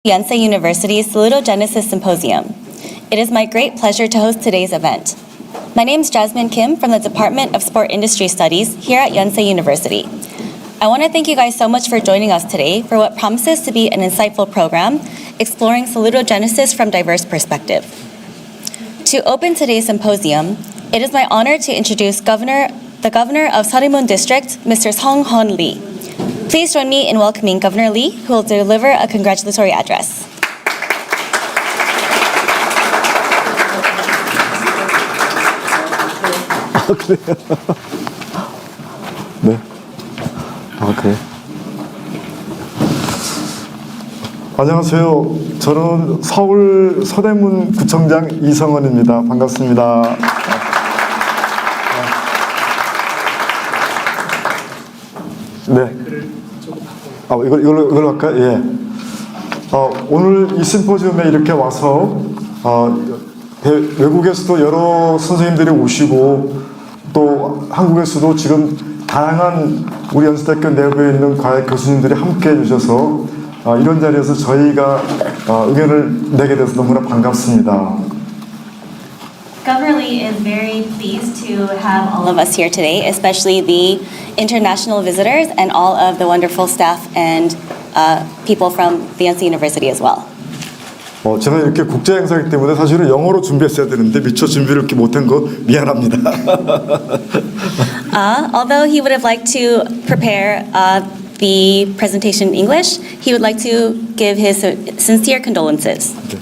Yonsei University Salutogenesis Symposium. It is my great pleasure to host today's event. My name is Jasmine Kim from the Department of Sport Industry Studies here at Yonsei University. I want to thank you guys so much for joining us today for what promises to be an insightful program exploring salutogenesis from diverse perspectives. To open today's symposium, it is my honor to introduce the Governor of Sarimun District, Mr. Song Hun Lee. Please join me in welcoming Governor Lee, who will deliver a congratulatory address. 그래요? 네. 그래. 안녕하세요. 저는 서울 서대문 구청장 이성원입니다. 반갑습니다. 네. 이걸로 할까요? 예. 오늘 이 심포지움에 이렇게 와서 외국에서도 여러 선생님들이 오시고 또 한국에서도 지금 다양한 우리 연세대학교 내부에 있는 과외 교수님들이 함께 해주셔서 이런 자리에서 저희가 의견을 내게 돼서 너무나 반갑습니다. Governor Lee is very pleased to have all of us here today, especially the international visitors and all of the wonderful staff and people from the Yonsei University as well. 제가 이렇게 국제 행사이기 때문에 사실은 영어로 준비했어야 되는데 미처 준비를 이렇게 못한 거 미안합니다. Although he would have liked to prepare the presentation in English, he would like to give his sincere condolences. 네.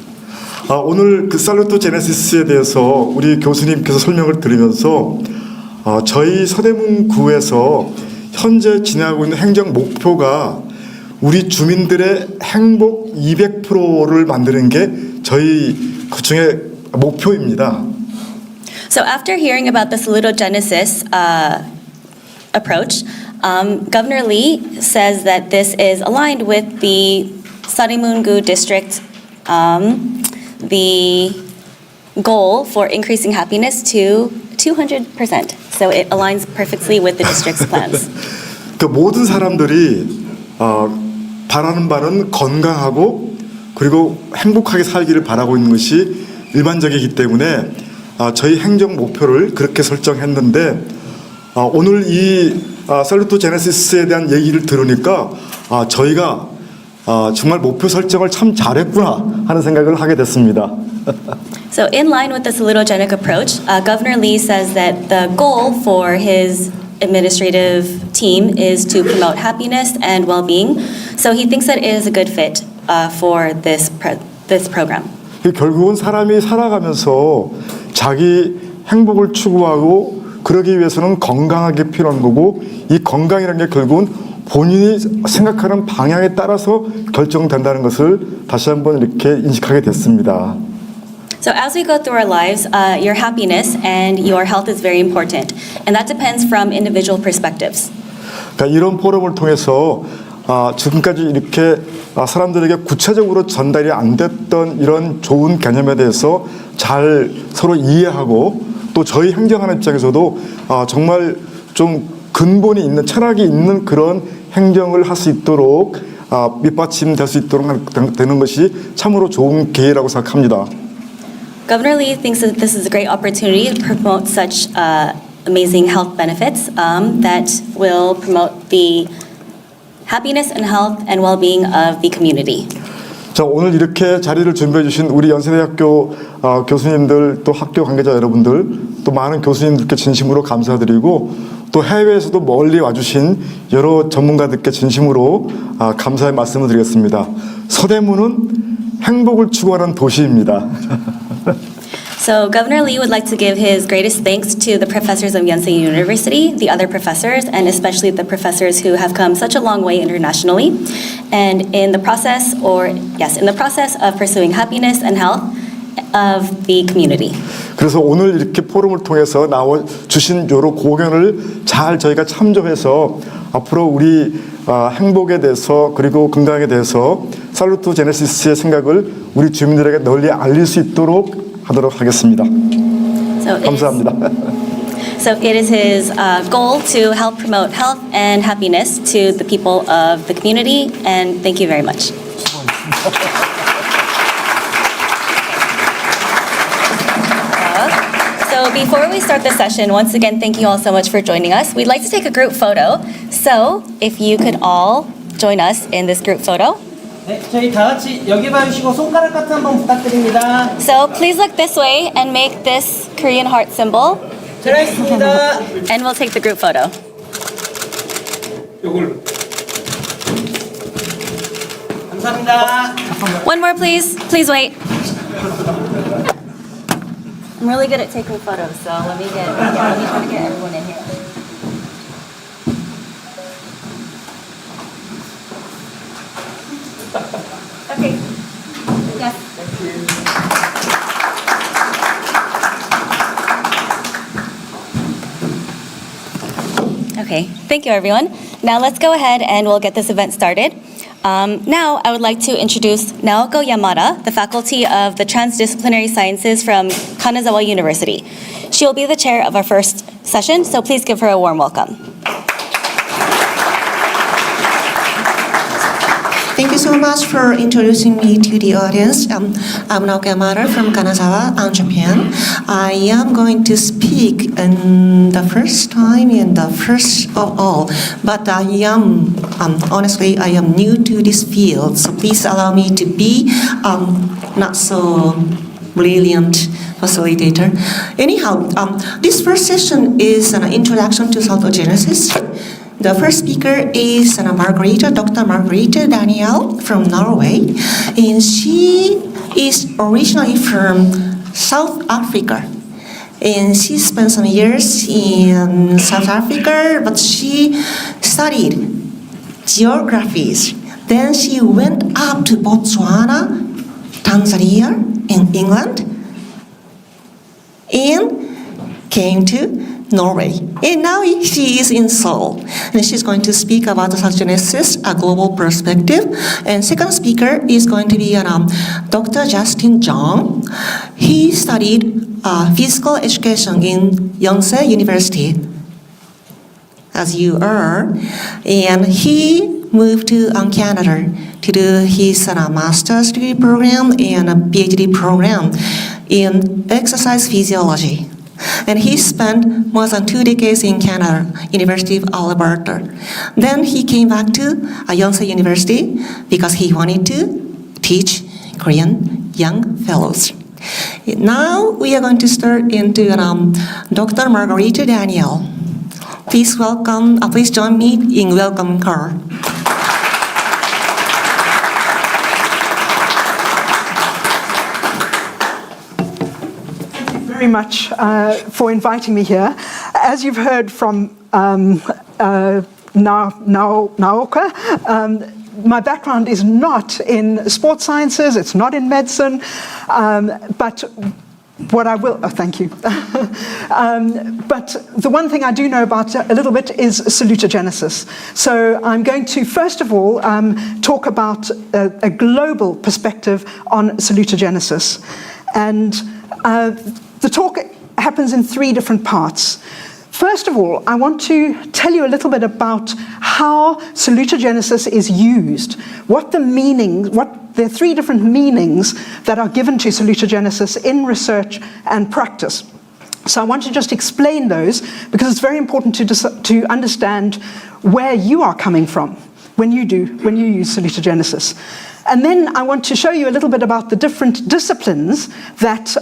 오늘 그 살루토제네시스에 대해서 우리 교수님께서 설명을 들으면서 저희 서대문구에서 현재 진행하고 있는 행정 목표가 우리 주민들의 행복 200%를 만드는 게 저희 구청의 목표입니다. So after hearing about the salutogenesis approach, Governor Lee says that this is aligned with the Sarimun-gu district, the goal for increasing happiness to 200%. So it aligns perfectly with the district's plans. 그 모든 사람들이 바라는 바는 건강하고 그리고 행복하게 살기를 바라고 있는 것이 일반적이기 때문에 저희 행정 목표를 그렇게 설정했는데 오늘 이 살루토제네시스에 대한 얘기를 들으니까 저희가 정말 목표 설정을 참 잘했구나 하는 생각을 하게 됐습니다. So in line with the salutogenic approach, Governor Lee says that the goal for his administrative team is to promote happiness and well-being. So he thinks that it is a good fit for this program. 결국은 사람이 살아가면서 자기 행복을 추구하고 그러기 위해서는 건강하게 필요한 거고 이 건강이라는 게 결국은 본인이 생각하는 방향에 따라서 결정된다는 것을 다시 한번 이렇게 인식하게 됐습니다. So as we go through our lives, your happiness and your health is very important, and that depends from individual perspectives. 그러니까 이런 포럼을 통해서 지금까지 이렇게 사람들에게 구체적으로 전달이 안 됐던 이런 좋은 개념에 대해서 잘 서로 이해하고 또 저희 행정하는 입장에서도 정말 좀 근본이 있는 철학이 있는 그런 행정을 할 수 있도록 밑받침될 수 있도록 되는 것이 참으로 좋은 기회라고 생각합니다. Governor Lee thinks that this is a great opportunity to promote such amazing health benefits that will promote the happiness and health and well-being of the community. 자, 오늘 이렇게 자리를 준비해 주신 우리 연세대학교 교수님들 또 학교 관계자 여러분들 또 많은 교수님들께 진심으로 감사드리고 또 해외에서도 멀리 와주신 여러 전문가들께 진심으로 감사의 말씀을 드리겠습니다. 서대문은 행복을 추구하는 도시입니다. So Governor Lee would like to give his greatest thanks to the professors of Yonsei University, the other professors, and especially the professors who have come such a long way internationally. And in the process of pursuing happiness and health of the community. 그래서 오늘 이렇게 포럼을 통해서 나와 주신 여러 고견을 잘 저희가 참조해서 앞으로 우리 행복에 대해서 그리고 건강에 대해서 살루토제네시스의 생각을 우리 주민들에게 널리 알릴 수 있도록 하도록 하겠습니다. 감사합니다. So it is his goal to help promote health and happiness to the people of the community, and thank you very much. So before we start the session, once again, thank you all so much for joining us. We'd like to take a group photo. So if you could all join us in this group photo. 네, 저희 다 같이 여기 봐주시고 손가락 같이 한번 부탁드립니다. So please look this way and make this Korean heart symbol. 들어있습니다. And we'll take the group photo. 감사합니다. One more, please. Please wait. I'm really good at taking photos, so let me try to get everyone in here. Okay. Yes. Thank you. Okay, thank you everyone. Now let's go ahead and we'll get this event started. Now I would like to introduce Naoko Yamada, the Faculty of the Transdisciplinary Sciences from Kanazawa University. She will be the chair of our first session, so please give her a warm welcome. Thank you so much for introducing me to the audience. I'm Naoko Yamada from Kanazawa, Japan. I am going to speak in the first time and the first of all, but I am, honestly, I am new to this field, so please allow me to be not so brilliant facilitator. Anyhow, this first session is an introduction to saltogenesis. The first speaker is Dr. Margarita Daniel from Norway, and she is originally from South Africa. And she spent some years in South Africa, but she studied geographies. Then she went up to Botswana, Tanzania, and England, and came to Norway. And now she is in Seoul. And she's going to speak about the saltogenesis, a global perspective. And second speaker is going to be Dr. Justin Jung. He studied physical education in Yonsei University, as you are. And he moved to Canada to do his master's degree program and a PhD program in exercise physiology. And he spent more than 2 decades in Canada, University of Alberta. Then he came back to Yonsei University because he wanted to teach Korean young fellows. Now we are going to start into Dr. Margarita Daniel. Please join me in welcoming her. Very much for inviting me here. As you've heard from Naoka, my background is not in sports sciences, it's not in medicine, but what I will, thank you. But the one thing I do know about a little bit is salutogenesis. So I'm going to, first of all, talk about a global perspective on salutogenesis. And the talk happens in 3 different parts. First of all, I want to tell you a little bit about how salutogenesis is used, what the 3 different meanings that are given to salutogenesis in research and practice. So I want to just explain those because it's very important to understand where you are coming from when you use salutogenesis. And then I want to show you a little bit about the different disciplines that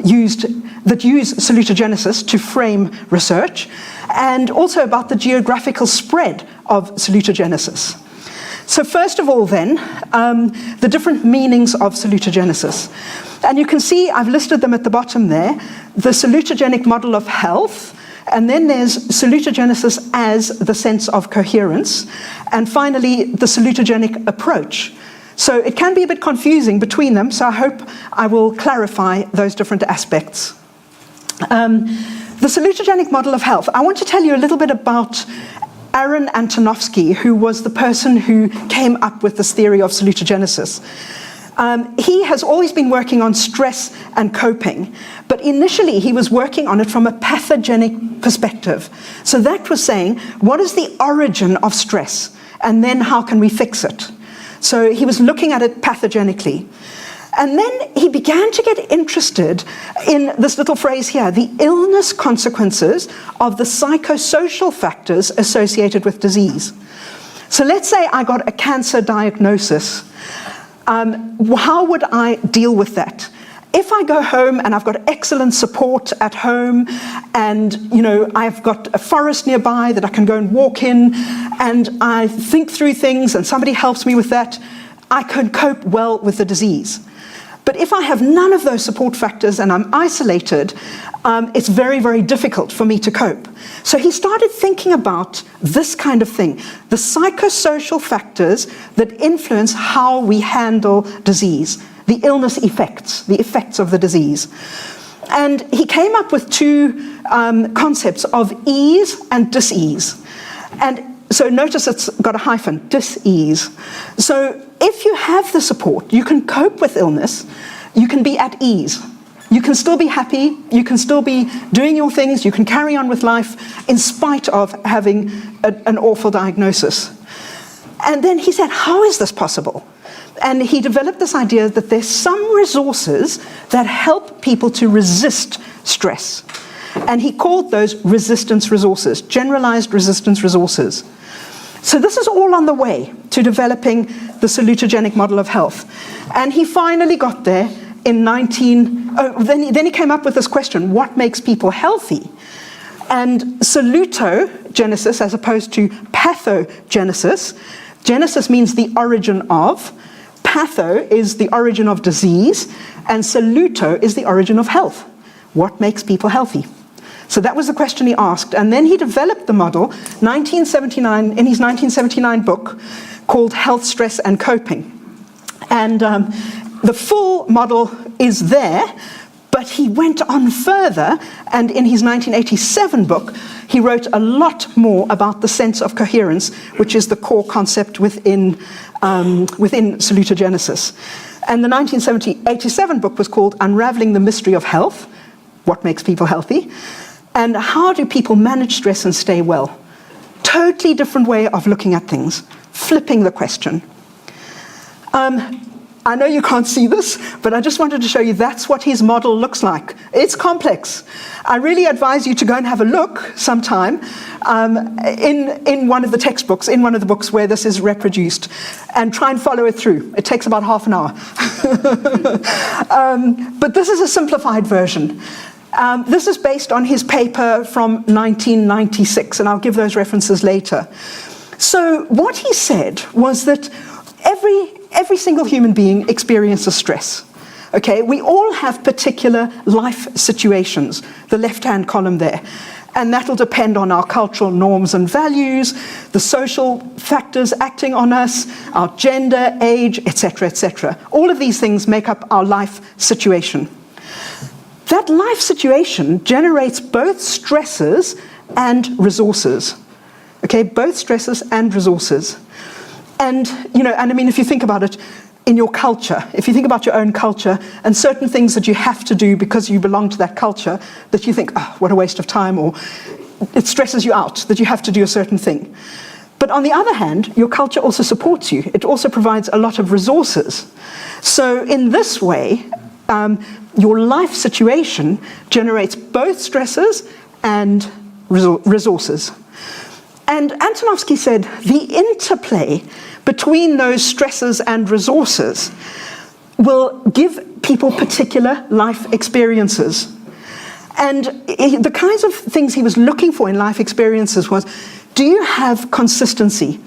use salutogenesis to frame research, and also about the geographical spread of salutogenesis. So first of all then, the different meanings of salutogenesis. And you can see I've listed them at the bottom there. The salutogenic model of health, and then there's salutogenesis as the sense of coherence, and finally the salutogenic approach. So it can be a bit confusing between them, so I hope I will clarify those different aspects. The salutogenic model of health. I want to tell you a little bit about Aaron Antonovsky, who was the person who came up with this theory of salutogenesis. He has always been working on stress and coping, but initially he was working on it from a pathogenic perspective. So that was saying, what is the origin of stress? And then how can we fix it? So he was looking at it pathogenically. And then he began to get interested in this little phrase here, the illness consequences of the psychosocial factors associated with disease. So let's say I got a cancer diagnosis. How would I deal with that? If I go home and I've got excellent support at home and, you know, I've got a forest nearby that I can go and walk in and I think through things and somebody helps me with that, I can cope well with the disease. But if I have none of those support factors and I'm isolated, it's very, very difficult for me to cope. So he started thinking about this kind of thing, the psychosocial factors that influence how we handle disease, the illness effects, the effects of the disease. And he came up with two concepts of ease and dis-ease. And so notice it's got a hyphen, dis-ease. So if you have the support, you can cope with illness, you can be at ease. You can still be happy, you can still be doing your things, you can carry on with life in spite of having an awful diagnosis. And then he said, how is this possible? And he developed this idea that there's some resources that help people to resist stress. And he called those resistance resources, generalized resistance resources. So this is all on the way to developing the salutogenic model of health. And he finally got there in then he came up with this question, what makes people healthy? And salutogenesis, as opposed to pathogenesis, genesis means the origin of, patho is the origin of disease, and saluto is the origin of health. What makes people healthy? So that was the question he asked. And then he developed the model, 1979, in his 1979 book called Health, Stress and Coping. And the full model is there, but he went on further, and in his 1987 book, he wrote a lot more about the sense of coherence, which is the core concept within salutogenesis. And the 1987 book was called Unraveling the Mystery of Health, What Makes People Healthy, and How Do People Manage Stress and Stay Well? Totally different way of looking at things, flipping the question. I know you can't see this, but I just wanted to show you that's what his model looks like. It's complex. I really advise you to go and have a look sometime in one of the textbooks, in one of the books where this is reproduced, and try and follow it through. It takes about half an hour. But this is a simplified version. This is based on his paper from 1996, and I'll give those references later. So what he said was that every single human being experiences stress. Okay, we all have particular life situations, the left-hand column there. And that'll depend on our cultural norms and values, the social factors acting on us, our gender, age, etc., etc. All of these things make up our life situation. That life situation generates both stresses and resources. Okay, both stresses and resources. And, you know, and I mean, if you think about it, in your culture, if you think about your own culture and certain things that you have to do because you belong to that culture, that you think, oh, what a waste of time, or it stresses you out that you have to do a certain thing. But on the other hand, your culture also supports you. It also provides a lot of resources. So in this way, your life situation generates both stresses and resources. And Antonovsky said the interplay between those stresses and resources will give people particular life experiences. And the kinds of things he was looking for in life experiences was, do you have consistency?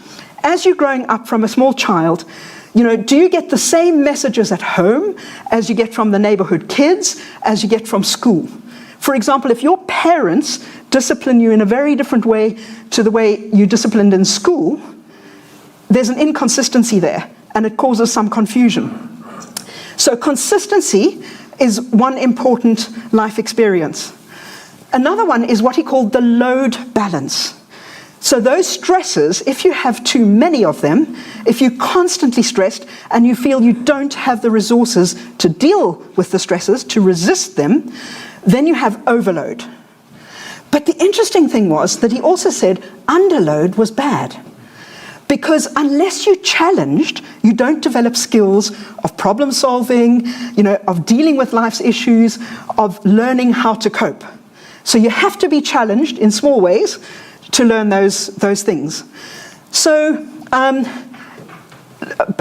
As you're growing up from a small child, you know, do you get the same messages at home as you get from the neighborhood kids, as you get from school? For example, if your parents discipline you in a very different way to the way you disciplined in school, there's an inconsistency there, and it causes some confusion. So consistency is one important life experience. Another one is what he called the load balance. So those stresses, if you have too many of them, if you're constantly stressed and you feel you don't have the resources to deal with the stresses, to resist them, then you have overload. But the interesting thing was that he also said underload was bad. Because unless you're challenged, you don't develop skills of problem solving, of dealing with life's issues, of learning how to cope. So you have to be challenged in small ways to learn those things. So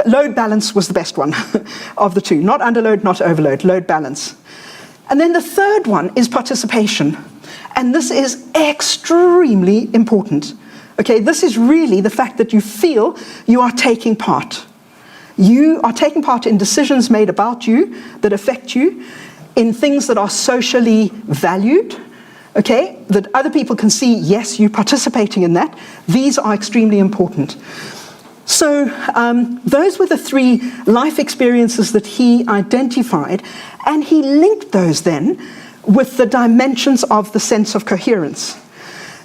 load balance was the best one of the two. Not underload, not overload, load balance. And then the third one is participation. And this is extremely important. Okay, this is really the fact that you feel you are taking part. You are taking part in decisions made about you that affect you, in things that are socially valued, okay, that other people can see, yes, you're participating in that. These are extremely important. So those were the 3 life experiences that he identified, and he linked those then with the dimensions of the sense of coherence.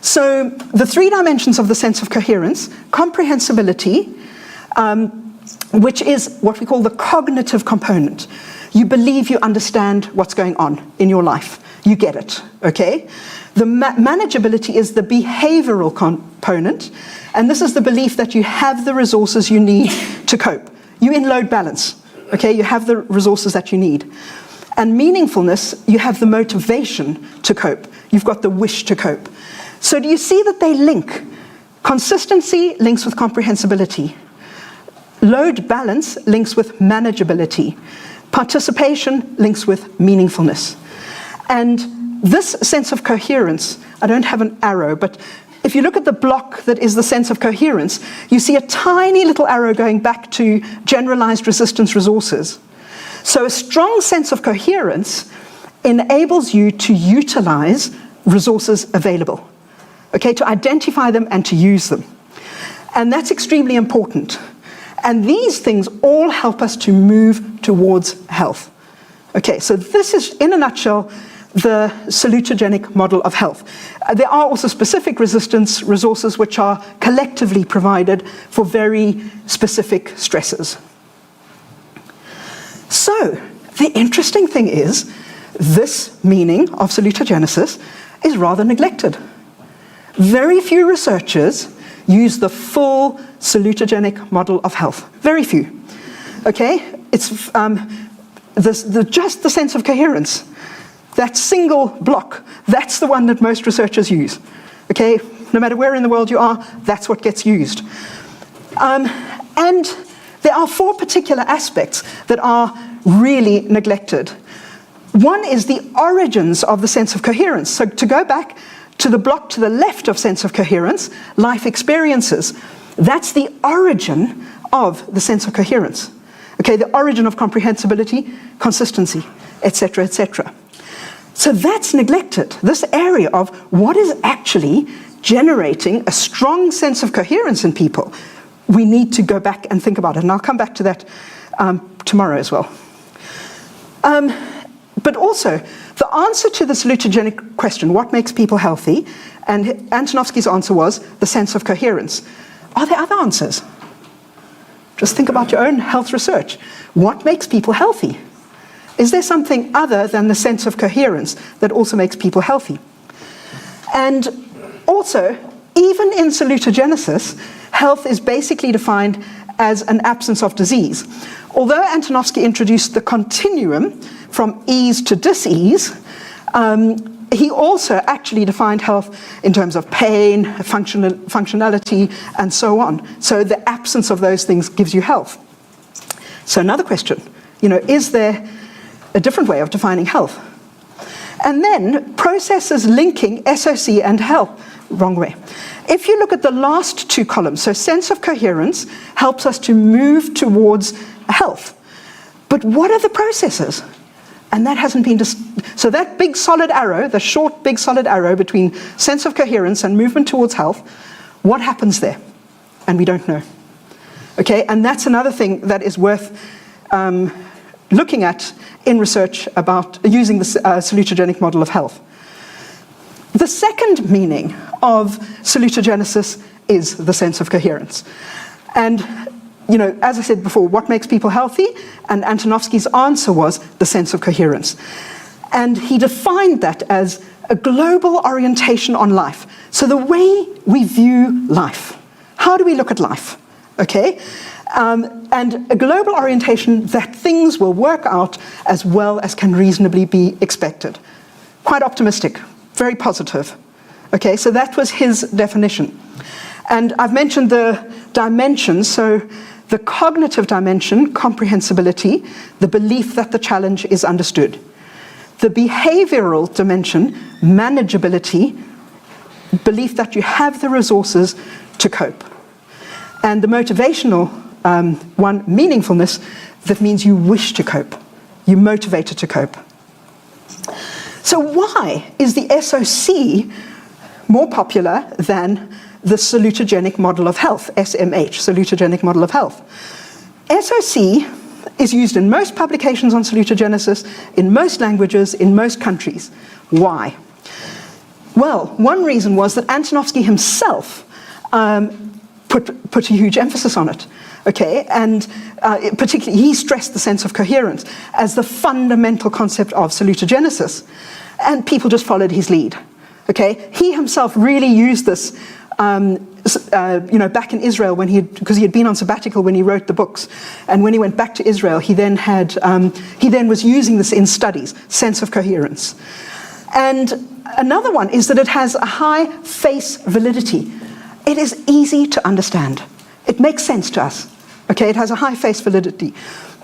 So the 3 dimensions of the sense of coherence: comprehensibility, which is what we call the cognitive component. You believe you understand what's going on in your life. You get it, okay? The manageability is the behavioral component, and this is the belief that you have the resources you need to cope. You're in load balance, okay? You have the resources that you need. And meaningfulness, you have the motivation to cope. You've got the wish to cope. So do you see that they link? Consistency links with comprehensibility. Load balance links with manageability. Participation links with meaningfulness. And this sense of coherence, I don't have an arrow, but if you look at the block that is the sense of coherence, you see a tiny little arrow going back to generalized resistance resources. So a strong sense of coherence enables you to utilize resources available, okay, to identify them and to use them. And that's extremely important. And these things all help us to move towards health. Okay, so this is, in a nutshell, the salutogenic model of health. There are also specific resistance resources which are collectively provided for very specific stresses. So, the interesting thing is, this meaning of salutogenesis is rather neglected. Very few researchers use the full salutogenic model of health. Very few. Okay? It's just the sense of coherence. That single block, that's the one that most researchers use. Okay? No matter where in the world you are, that's what gets used. And there are 4 particular aspects that are really neglected. One is the origins of the sense of coherence. So to go back to the block to the left of sense of coherence, life experiences, that's the origin of the sense of coherence. Okay, the origin of comprehensibility, consistency, etc., etc. So that's neglected, this area of what is actually generating a strong sense of coherence in people. We need to go back and think about it, and I'll come back to that tomorrow as well. But also, the answer to the salutogenic question, what makes people healthy, and Antonovsky's answer was the sense of coherence. Are there other answers? Just think about your own health research. What makes people healthy? Is there something other than the sense of coherence that also makes people healthy? And also, even in salutogenesis, health is basically defined as an absence of disease. Although Antonovsky introduced the continuum from ease to dis-ease, he also actually defined health in terms of pain, functionality, and so on. So the absence of those things gives you health. So another question, is there a different way of defining health? And then processes linking SOC and health, wrong way. If you look at the last 2 columns, so sense of coherence helps us to move towards health. But what are the processes? And that hasn't been, so that big solid arrow, the short big solid arrow between sense of coherence and movement towards health, what happens there? And we don't know. Okay, and that's another thing that is worth looking at in research about using the salutogenic model of health. The second meaning of salutogenesis is the sense of coherence. And as I said before, what makes people healthy? And Antonovsky's answer was the sense of coherence. And he defined that as a global orientation on life. So the way we view life. How do we look at life? okay? And a global orientation that things will work out as well as can reasonably be expected. Quite optimistic, very positive. Okay, so that was his definition. And I've mentioned the dimensions, so the cognitive dimension, comprehensibility, the belief that the challenge is understood. The behavioral dimension, manageability, belief that you have the resources to cope. And the motivational one, meaningfulness, that means you wish to cope. You're motivated to cope. So why is the SOC more popular than the salutogenic model of health, SMH, salutogenic model of health? SOC is used in most publications on salutogenesis, in most languages, in most countries. Why? Well, one reason was that Antonovsky himself put a huge emphasis on it. Okay, and particularly he stressed the sense of coherence as the fundamental concept of salutogenesis, and people just followed his lead. Okay, he himself really used this, back in Israel because he had been on sabbatical when he wrote the books, and when he went back to Israel, he then was using this in studies, sense of coherence. And another one is that it has a high face validity. It is easy to understand. It makes sense to us. Okay, it has a high face validity.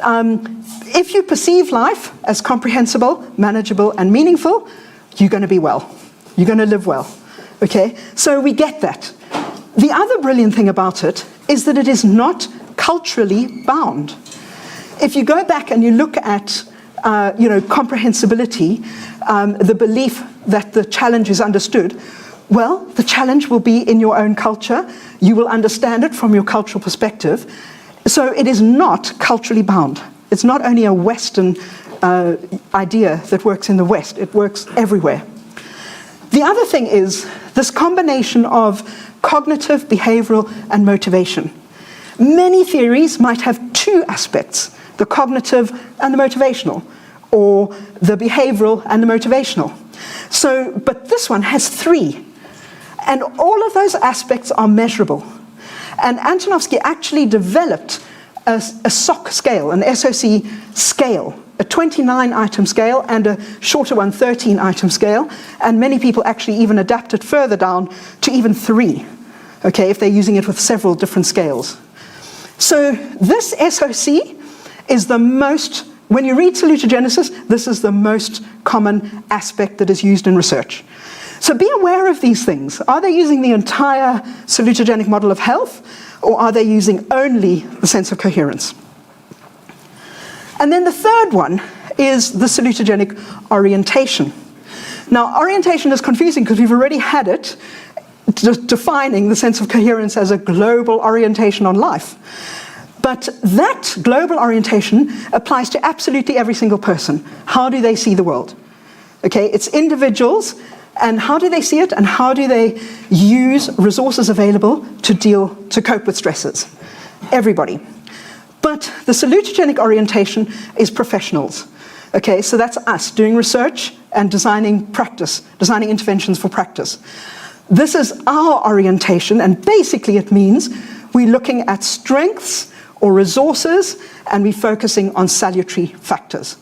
If you perceive life as comprehensible, manageable, and meaningful, you're going to be well. You're going to live well. Okay, so we get that. The other brilliant thing about it is that it is not culturally bound. If you go back and you look at comprehensibility, the belief that the challenge is understood, well, the challenge will be in your own culture. You will understand it from your cultural perspective. So it is not culturally bound. It's not only a Western idea that works in the West. It works everywhere. The other thing is this combination of cognitive, behavioral, and motivation. Many theories might have two aspects, the cognitive and the motivational, or the behavioral and the motivational. But this one has three. And all of those aspects are measurable. And Antonovsky actually developed a SOC scale, an SOC scale, a 29-item scale and a shorter one, 13-item scale. And many people actually even adapt it further down to even 3, okay, if they're using it with several different scales. So this SOC is the most, when you read salutogenesis, this is the most common aspect that is used in research. So be aware of these things. Are they using the entire salutogenic model of health, or are they using only the sense of coherence? And then the third one is the salutogenic orientation. Now, orientation is confusing because we've already had it defining the sense of coherence as a global orientation on life. But that global orientation applies to absolutely every single person. How do they see the world? Okay, it's individuals. And how do they see it, and how do they use resources available to cope with stresses? Everybody. But the salutogenic orientation is professionals. Okay, so that's us doing research and designing practice, designing interventions for practice. This is our orientation, and basically it means we're looking at strengths or resources, and we're focusing on salutary factors.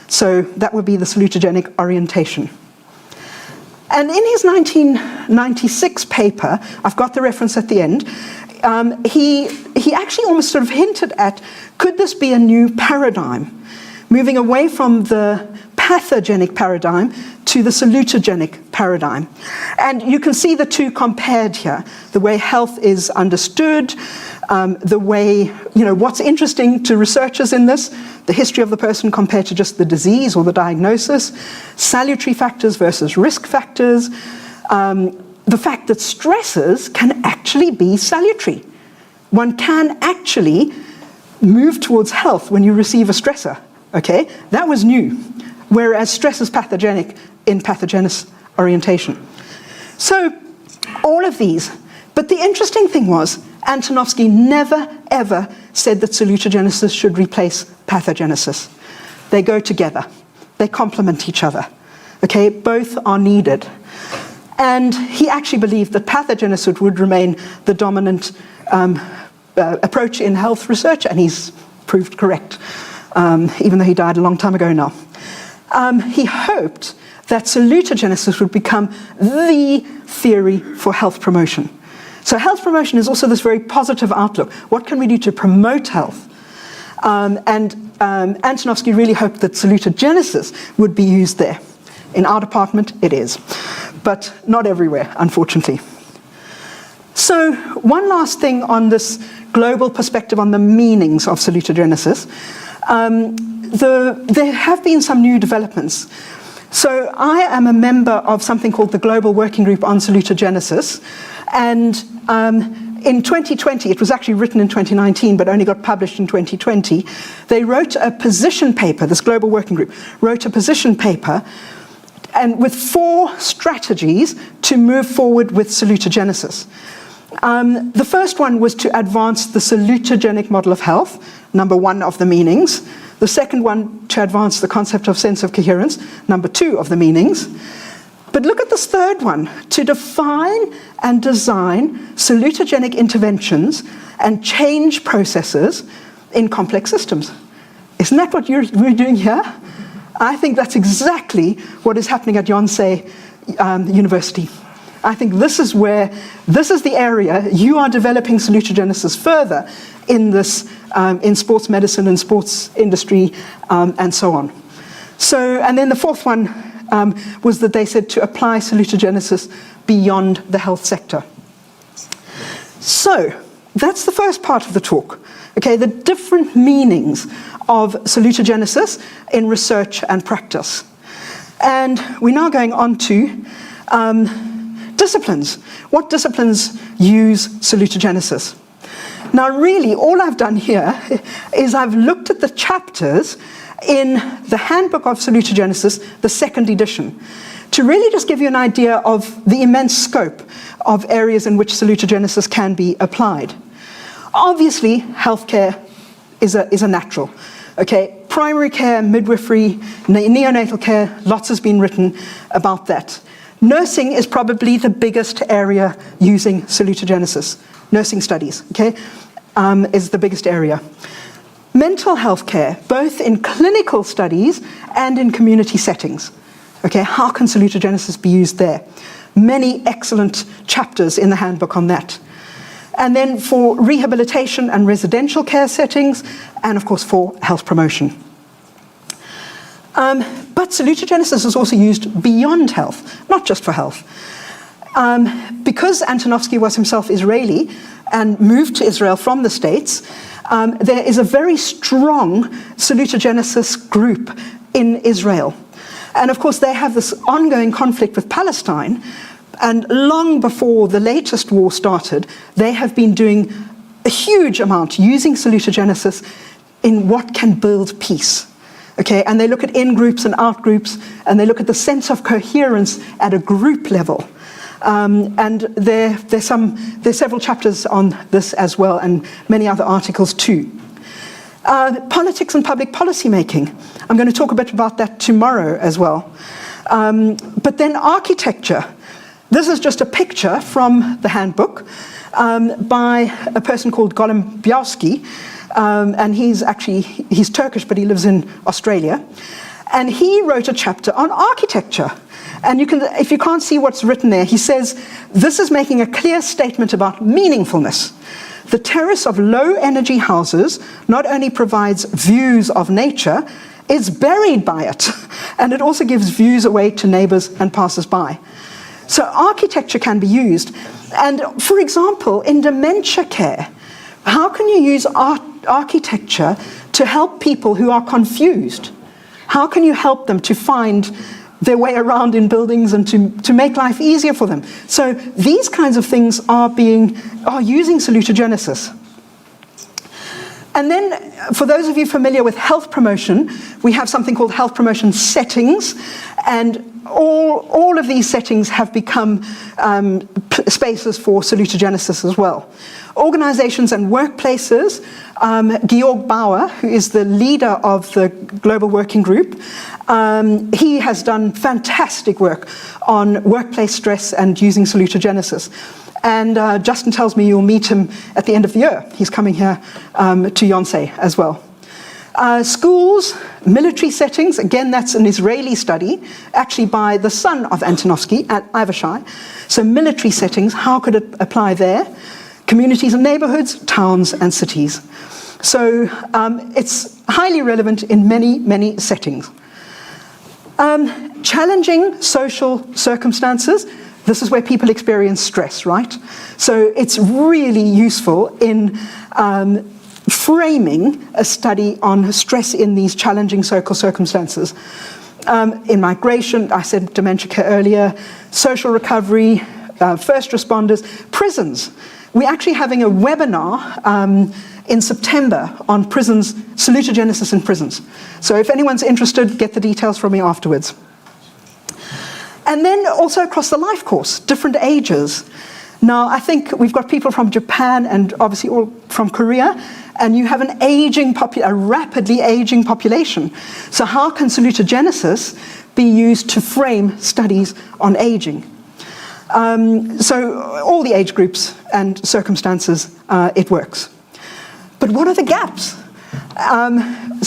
So that would be the salutogenic orientation. And in his 1996 paper, I've got the reference at the end, he actually almost sort of hinted at, could this be a new paradigm, moving away from the pathogenic paradigm to the salutogenic paradigm. And you can see the two compared here, the way health is understood, the way, what's interesting to researchers in this, the history of the person compared to just the disease or the diagnosis, salutary factors versus risk factors, the fact that stresses can actually be salutary. One can actually move towards health when you receive a stressor, okay? That was new, whereas stress is pathogenic in pathogenesis orientation. So all of these, but the interesting thing was Antonovsky never, ever said that salutogenesis should replace pathogenesis. They go together. They complement each other. Okay, both are needed. And he actually believed that pathogenesis would remain the dominant approach in health research, and he's proved correct, even though he died a long time ago now. He hoped that salutogenesis would become the theory for health promotion. So health promotion is also this very positive outlook. What can we do to promote health? Antonovsky really hoped that salutogenesis would be used there. In our department, it is, but not everywhere, unfortunately. So one last thing on this global perspective on the meanings of salutogenesis. There have been some new developments. So I am a member of something called the Global Working Group on Salutogenesis, and in 2020, it was actually written in 2019, but only got published in 2020, they wrote a position paper, this Global Working Group wrote a position paper, and with 4 strategies to move forward with salutogenesis. The first one was to advance the salutogenic model of health, number 1 of the meanings. The second one, to advance the concept of sense of coherence, number 2 of the meanings. But look at this third one, to define and design salutogenic interventions and change processes in complex systems. Isn't that what we're doing here? I think that's exactly what is happening at Yonsei University. I think this is the area you are developing salutogenesis further in this, in sports medicine and sports industry, and so on. So, and then the fourth one was that they said to apply salutogenesis beyond the health sector. So, that's the first part of the talk. Okay, the different meanings of salutogenesis in research and practice. And we're now going on to disciplines. What disciplines use salutogenesis? Now really, all I've done here is I've looked at the chapters in the Handbook of Salutogenesis, the 2nd edition, to really just give you an idea of the immense scope of areas in which salutogenesis can be applied. Obviously, healthcare is a natural. Okay, primary care, midwifery, neonatal care, lots has been written about that. Nursing is probably the biggest area using salutogenesis. Nursing studies, okay, is the biggest area. Mental health care, both in clinical studies and in community settings. Okay, how can salutogenesis be used there? Many excellent chapters in the handbook on that. And then for rehabilitation and residential care settings, and of course for health promotion. But salutogenesis is also used beyond health, not just for health. Because Antonovsky was himself Israeli and moved to Israel from the States, there is a very strong salutogenesis group in Israel. And of course, they have this ongoing conflict with Palestine. And long before the latest war started, they have been doing a huge amount using salutogenesis in what can build peace. Okay, and they look at in-groups and out-groups, and they look at the sense of coherence at a group level. And there's several chapters on this as well, and many other articles too. Politics and public policy making. I'm going to talk a bit about that tomorrow as well. But then architecture. This is just a picture from the handbook by a person called Golem Białowski, and he's Turkish, but he lives in Australia. And he wrote a chapter on architecture. And if you can't see what's written there, he says, this is making a clear statement about meaningfulness. The terrace of low-energy houses not only provides views of nature, it's buried by it. And it also gives views away to neighbors and passers-by. So architecture can be used. And for example, in dementia care, how can you use architecture to help people who are confused? How can you help them to find their way around in buildings and to make life easier for them? So these kinds of things are using salutogenesis. And then, for those of you familiar with health promotion, we have something called health promotion settings, and all of these settings have become spaces for salutogenesis as well. Organizations and workplaces, Georg Bauer, who is the leader of the Global Working Group, he has done fantastic work on workplace stress and using salutogenesis. And Justin tells me you'll meet him at the end of the year. He's coming here to Yonsei as well. Schools, military settings, again, that's an Israeli study, actually by the son of Antonovsky at Ivashai. So military settings, how could it apply there? Communities and neighborhoods, towns and cities. So it's highly relevant in many, many settings. Challenging social circumstances. This is where people experience stress, right? So it's really useful in framing a study on stress in these challenging social circumstances. In migration, I said dementia care earlier, social recovery, first responders, prisons. We're actually having a webinar in September on prisons, salutogenesis in prisons. So if anyone's interested, get the details from me afterwards. And then also across the life course, different ages. Now, I think we've got people from Japan and obviously all from Korea, and you have an a rapidly aging population. So how can salutogenesis be used to frame studies on aging? So all the age groups and circumstances, it works. But what are the gaps?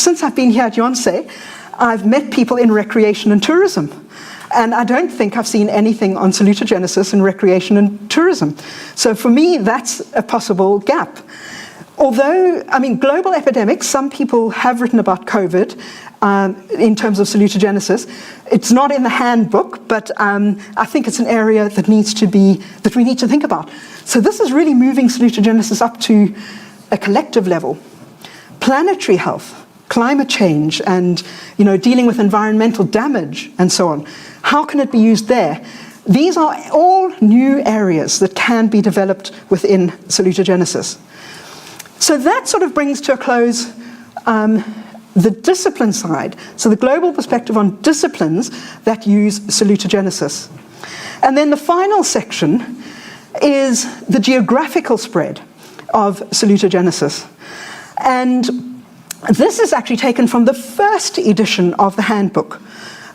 Since I've been here at Yonsei, I've met people in recreation and tourism. And I don't think I've seen anything on salutogenesis in recreation and tourism. So for me, that's a possible gap. Although, I mean, global epidemics, some people have written about COVID in terms of salutogenesis. It's not in the handbook, but I think it's an area that we need to think about. So this is really moving salutogenesis up to a collective level. Planetary health, climate change, and dealing with environmental damage and so on. How can it be used there? These are all new areas that can be developed within salutogenesis. So that sort of brings to a close the discipline side, so the global perspective on disciplines that use salutogenesis. And then the final section is the geographical spread of salutogenesis. And this is actually taken from the first edition of the handbook.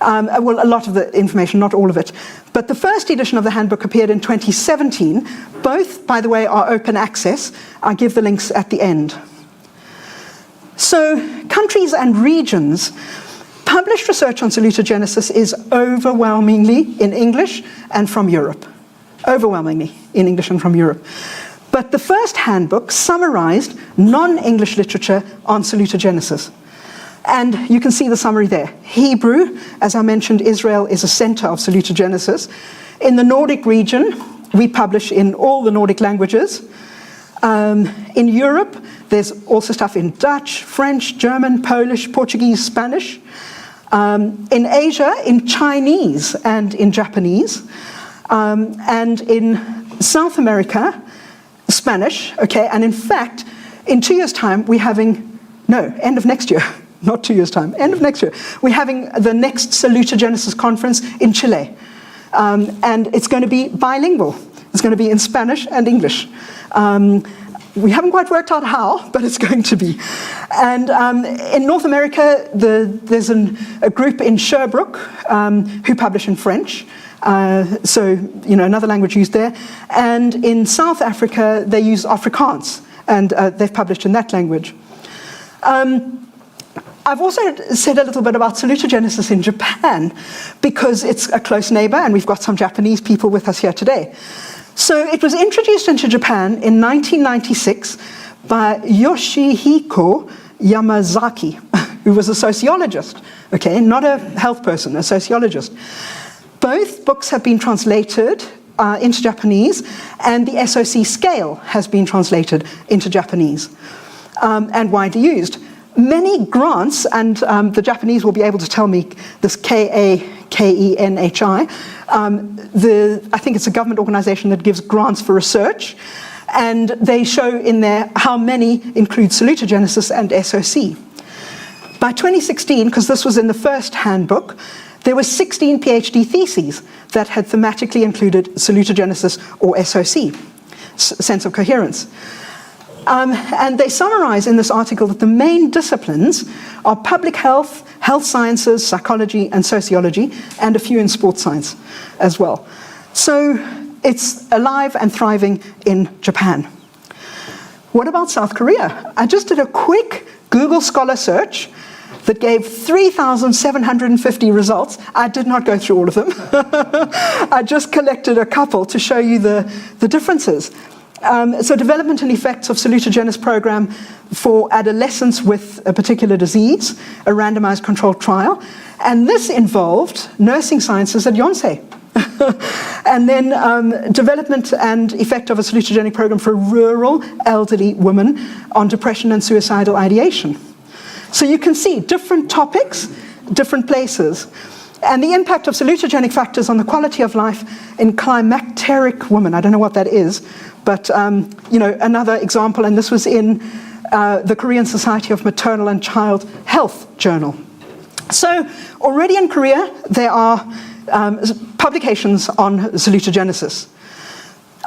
Well, a lot of the information, not all of it. But the first edition of the handbook appeared in 2017. Both, by the way, are open access. I'll give the links at the end. So, countries and regions. Published research on salutogenesis is overwhelmingly in English and from Europe. Overwhelmingly in English and from Europe. But the first handbook summarized non-English literature on salutogenesis. And you can see the summary there. Hebrew, as I mentioned, Israel is a center of salutogenesis. In the Nordic region, we publish in all the Nordic languages. In Europe, there's also stuff in Dutch, French, German, Polish, Portuguese, Spanish. In Asia, in Chinese and in Japanese. And in South America, Spanish, okay, and in fact, in 2 years' time, end of next year, not 2 years' time, end of next year, we're having the next Salutogenesis conference in Chile. And it's going to be bilingual. It's going to be in Spanish and English. We haven't quite worked out how, but it's going to be. And in North America, there's a group in Sherbrooke who publish in French. So, another language used there. And in South Africa, they use Afrikaans, and they've published in that language. I've also said a little bit about salutogenesis in Japan, because it's a close neighbor, and we've got some Japanese people with us here today. So it was introduced into Japan in 1996 by Yoshihiko Yamazaki, who was a sociologist, okay, not a health person, a sociologist. Both books have been translated into Japanese, and the SOC scale has been translated into Japanese and widely used. Many grants, and the Japanese will be able to tell me this KAKENHI, I think it's a government organization that gives grants for research, and they show in there how many include salutogenesis and SOC. By 2016, because this was in the first handbook, there were 16 PhD theses that had thematically included salutogenesis or SOC, sense of coherence. And they summarize in this article that the main disciplines are public health, health sciences, psychology, and sociology, and a few in sports science as well. So it's alive and thriving in Japan. What about South Korea? I just did a quick Google Scholar search that gave 3,750 results. I did not go through all of them. I just collected a couple to show you the differences. So development and effects of salutogenesis program for adolescents with a particular disease, a randomized controlled trial. And this involved nursing sciences at Yonsei. And then development and effect of a salutogenic program for rural elderly women on depression and suicidal ideation. So you can see different topics, different places. And the impact of salutogenic factors on the quality of life in climacteric women. I don't know what that is, but another example, and this was in the Korean Society of Maternal and Child Health Journal. So already in Korea, there are publications on salutogenesis.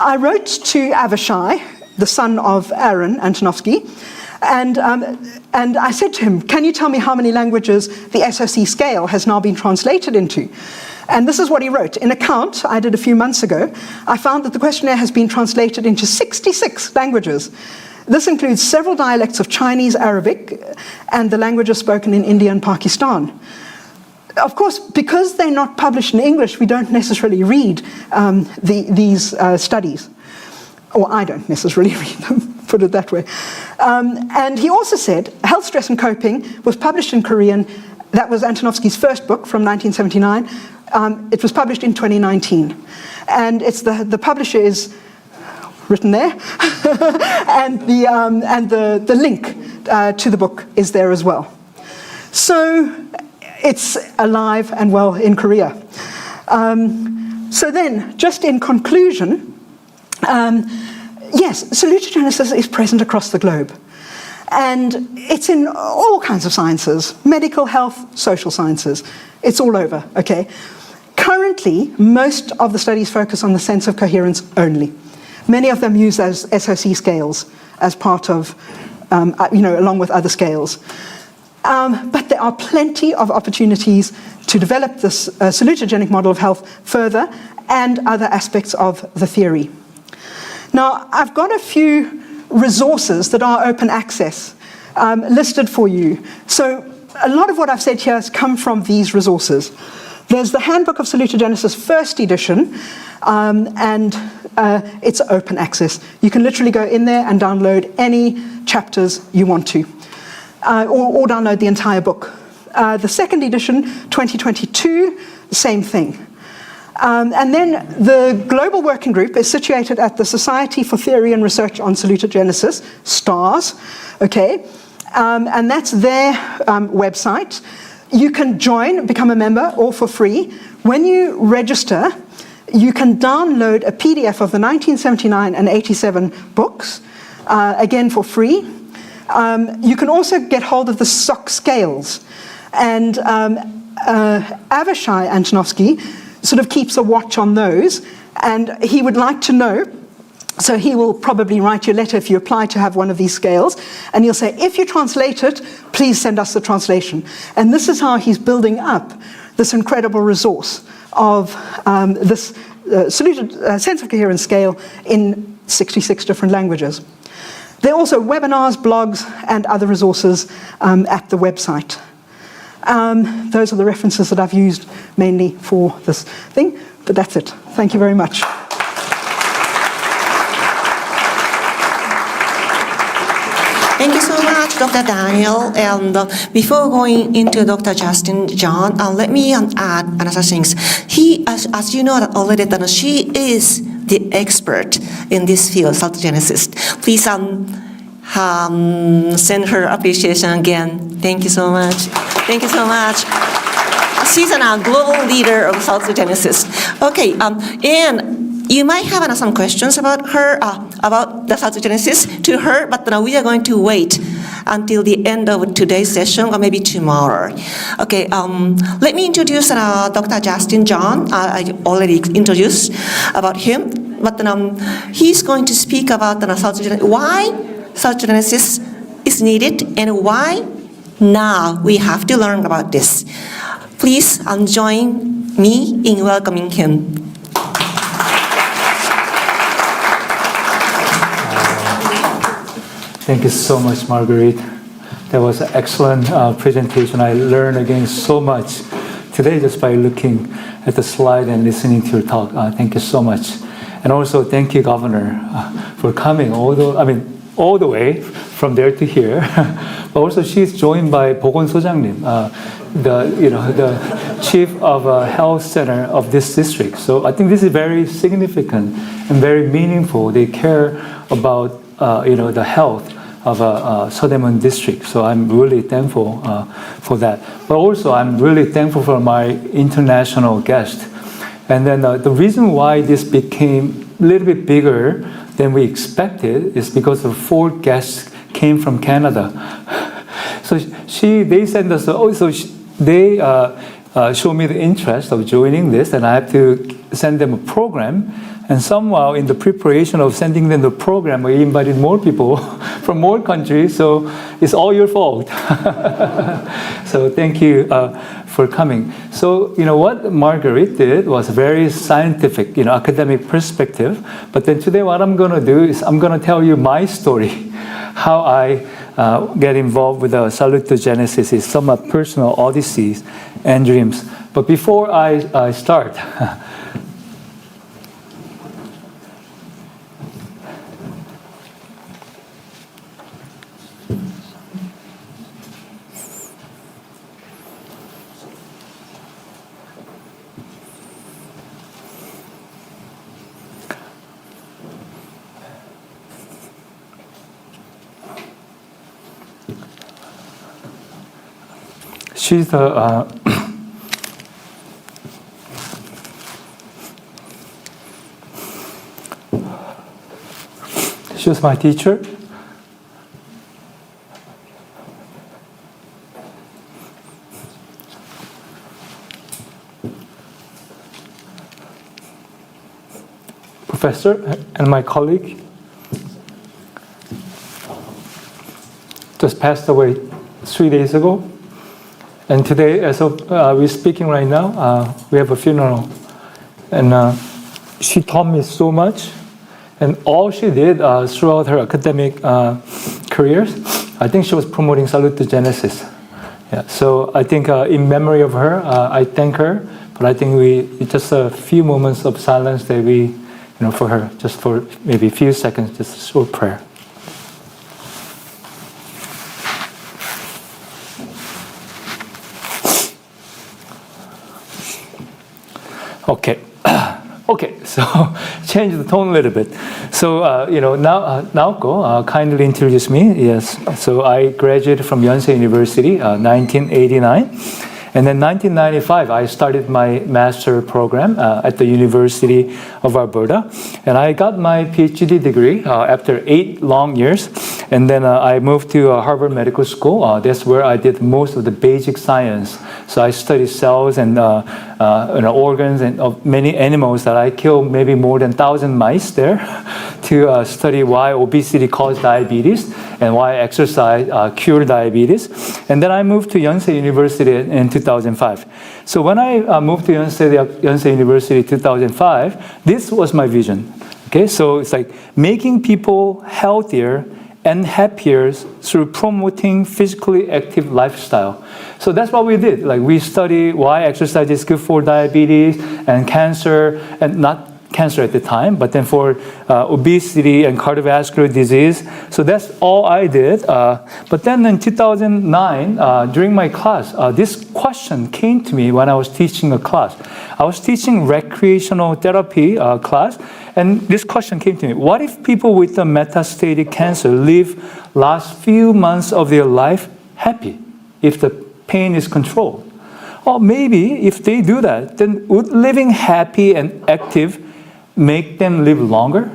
I wrote to Avishai, the son of Aaron Antonovsky, and I said to him, can you tell me how many languages the SOC scale has now been translated into? And this is what he wrote. In a count I did a few months ago, I found that the questionnaire has been translated into 66 languages. This includes several dialects of Chinese, Arabic, and the languages spoken in India and Pakistan. Of course, because they're not published in English, we don't necessarily read these studies. Or I don't necessarily read them, put it that way. And he also said, Health, Stress and Coping was published in Korean. That was Antonovsky's first book from 1979. It was published in 2019. And it's the publisher is written there. And the link to the book is there as well. So it's alive and well in Korea. So then, just in conclusion, yes, salutogenesis is present across the globe. And it's in all kinds of sciences, medical, health, social sciences. It's all over, okay? Currently, most of the studies focus on the sense of coherence only. Many of them use as SOC scales as part of, along with other scales. But there are plenty of opportunities to develop this salutogenic model of health further and other aspects of the theory. Now, I've got a few resources that are open access listed for you. So a lot of what I've said here has come from these resources. There's the Handbook of Salutogenesis, first edition, and it's open access. You can literally go in there and download any chapters you want to, or download the entire book. The second edition, 2022, same thing. And then the global working group is situated at the Society for Theory and Research on Salutogenesis, STARS, okay? And that's their website. You can join, become a member, all for free. When you register, you can download a PDF of the 1979 and 87 books, again for free. You can also get hold of the SOC scales. And Avishai Antonovsky sort of keeps a watch on those, and he would like to know, so he will probably write you a letter if you apply to have one of these scales, and he'll say, if you translate it, please send us the translation. And this is how he's building up this incredible resource of this sense of coherence scale in 66 different languages. There are also webinars, blogs, and other resources at the website. Those are the references that I've used mainly for this thing, but that's it. Thank you very much. Thank you so much, Dr. Daniel. And before going into Dr. Justin John, let me add another thing. He, as you know already, that she is the expert in this field, salutogenesis. Please send her appreciation again. Thank you so much. Thank you so much. She's a global leader of salutogenesis. Okay, and you might have some questions about her, about the salutogenesis to her, but we are going to wait until the end of today's session, or maybe tomorrow. Okay, let me introduce Dr. Justin John. I already introduced about him, but he's going to speak about why salutogenesis is needed and why now we have to learn about this. Please join me in welcoming him. Thank you so much, Marguerite. That was an excellent presentation. I learned again so much today just by looking at the slide and listening to your talk. Thank you so much. And also thank you, Governor, for coming all the way from there to here. But also she's joined by 보건소장님, the chief of a health center of this district. So I think this is very significant and very meaningful. They care about the health of a 서대문 district. So I'm really thankful for that. But also I'm really thankful for my international guest. And then the reason why this became a little bit bigger than we expected is because the 4 guests came from Canada. So they sent us, they showed me the interest of joining this, and I have to send them a program. And somehow in the preparation of sending them the program, we invited more people from more countries, so it's all your fault. So thank you for coming. So, what Marguerite did was very scientific, academic perspective. But then today what I'm going to do is I'm going to tell you my story, how I get involved with salutogenesis, some personal odysseys and dreams. But before I start, she's she was my teacher. Professor and my colleague just passed away 3 days ago. And today, as we're speaking right now, we have a funeral. And she taught me so much. And all she did throughout her academic careers, I think she was promoting salutogenesis. Yeah, so I think in memory of her, I thank her. But I think just a few moments of silence that we, for her, just for maybe a few seconds, just a short prayer. Okay. Okay, so change the tone a little bit. So, now Naoko kindly introduced me. Yes, so I graduated from Yonsei University, 1989. And then 1995, I started my master program at the University of Alberta. And I got my PhD degree after 8 long years. And then I moved to Harvard Medical School. That's where I did most of the basic science. So I studied cells and organs and of many animals that I killed maybe more than 1,000 mice there to study why obesity causes diabetes and why exercise cures diabetes. And then I moved to Yonsei University in 2005. So when I moved to Yonsei University in 2005, this was my vision. Okay, so it's like making people healthier and happier through promoting physically active lifestyle. So that's what we did. Like we study why exercise is good for diabetes and cancer, and not cancer at the time, but then for obesity and cardiovascular disease. So that's all I did. But then in 2009, during my class, this question came to me when I was teaching a class. I was teaching recreational therapy class, and this question came to me. What if people with the metastatic cancer live last few months of their life happy, if the pain is controlled? Or maybe if they do that, then would living happy and active make them live longer?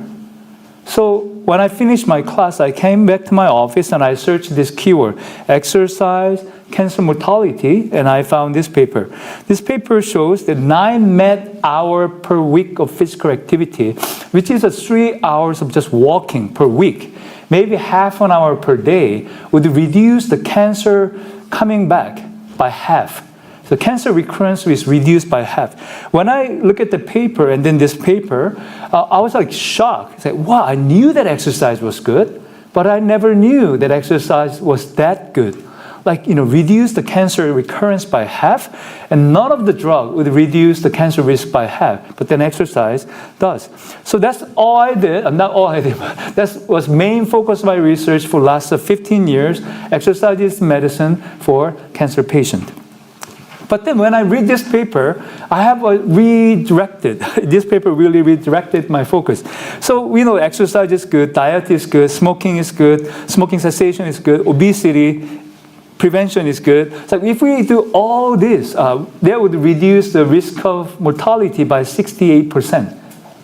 So when I finished my class, I came back to my office and I searched this keyword, exercise, cancer mortality, and I found this paper. This paper shows that 9 med hour per week of physical activity, which is 3 hours of just walking per week, maybe half an hour per day, would reduce the cancer coming back by half. So cancer recurrence is reduced by half. When I look at the paper and then this paper, I was like shocked. It's like, wow, I knew that exercise was good, But I never knew that exercise was that good. Like, reduce the cancer recurrence by half, and none of the drug would reduce the cancer risk by half, but then exercise does. So that's all I did, not all I did, but that was main focus of my research for the last 15 years, exercise is medicine for cancer patient. But then when I read this paper, I have redirected. This paper really redirected my focus. So we know exercise is good, diet is good, smoking is good, smoking cessation is good, obesity, prevention is good. So if we do all this, that would reduce the risk of mortality by 68%.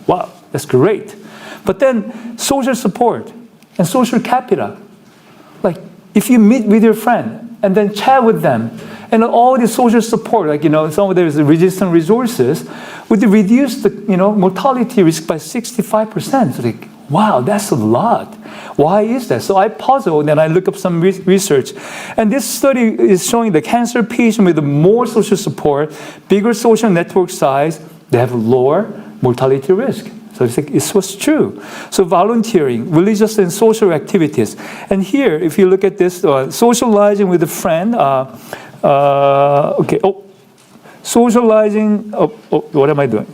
Wow, that's great. But then social support and social capital. Like if you meet with your friend and then chat with them, and all the social support, like, some of there's resistant resources, would reduce the, mortality risk by 65%. So like, wow, that's a lot. Why is that? So I puzzled and I looked up some research. And this study is showing the cancer patient with more social support, bigger social network size, they have lower mortality risk. So it's like, it was true. So volunteering, religious and social activities. And here, if you look at this, socializing with a friend, socializing, what am I doing?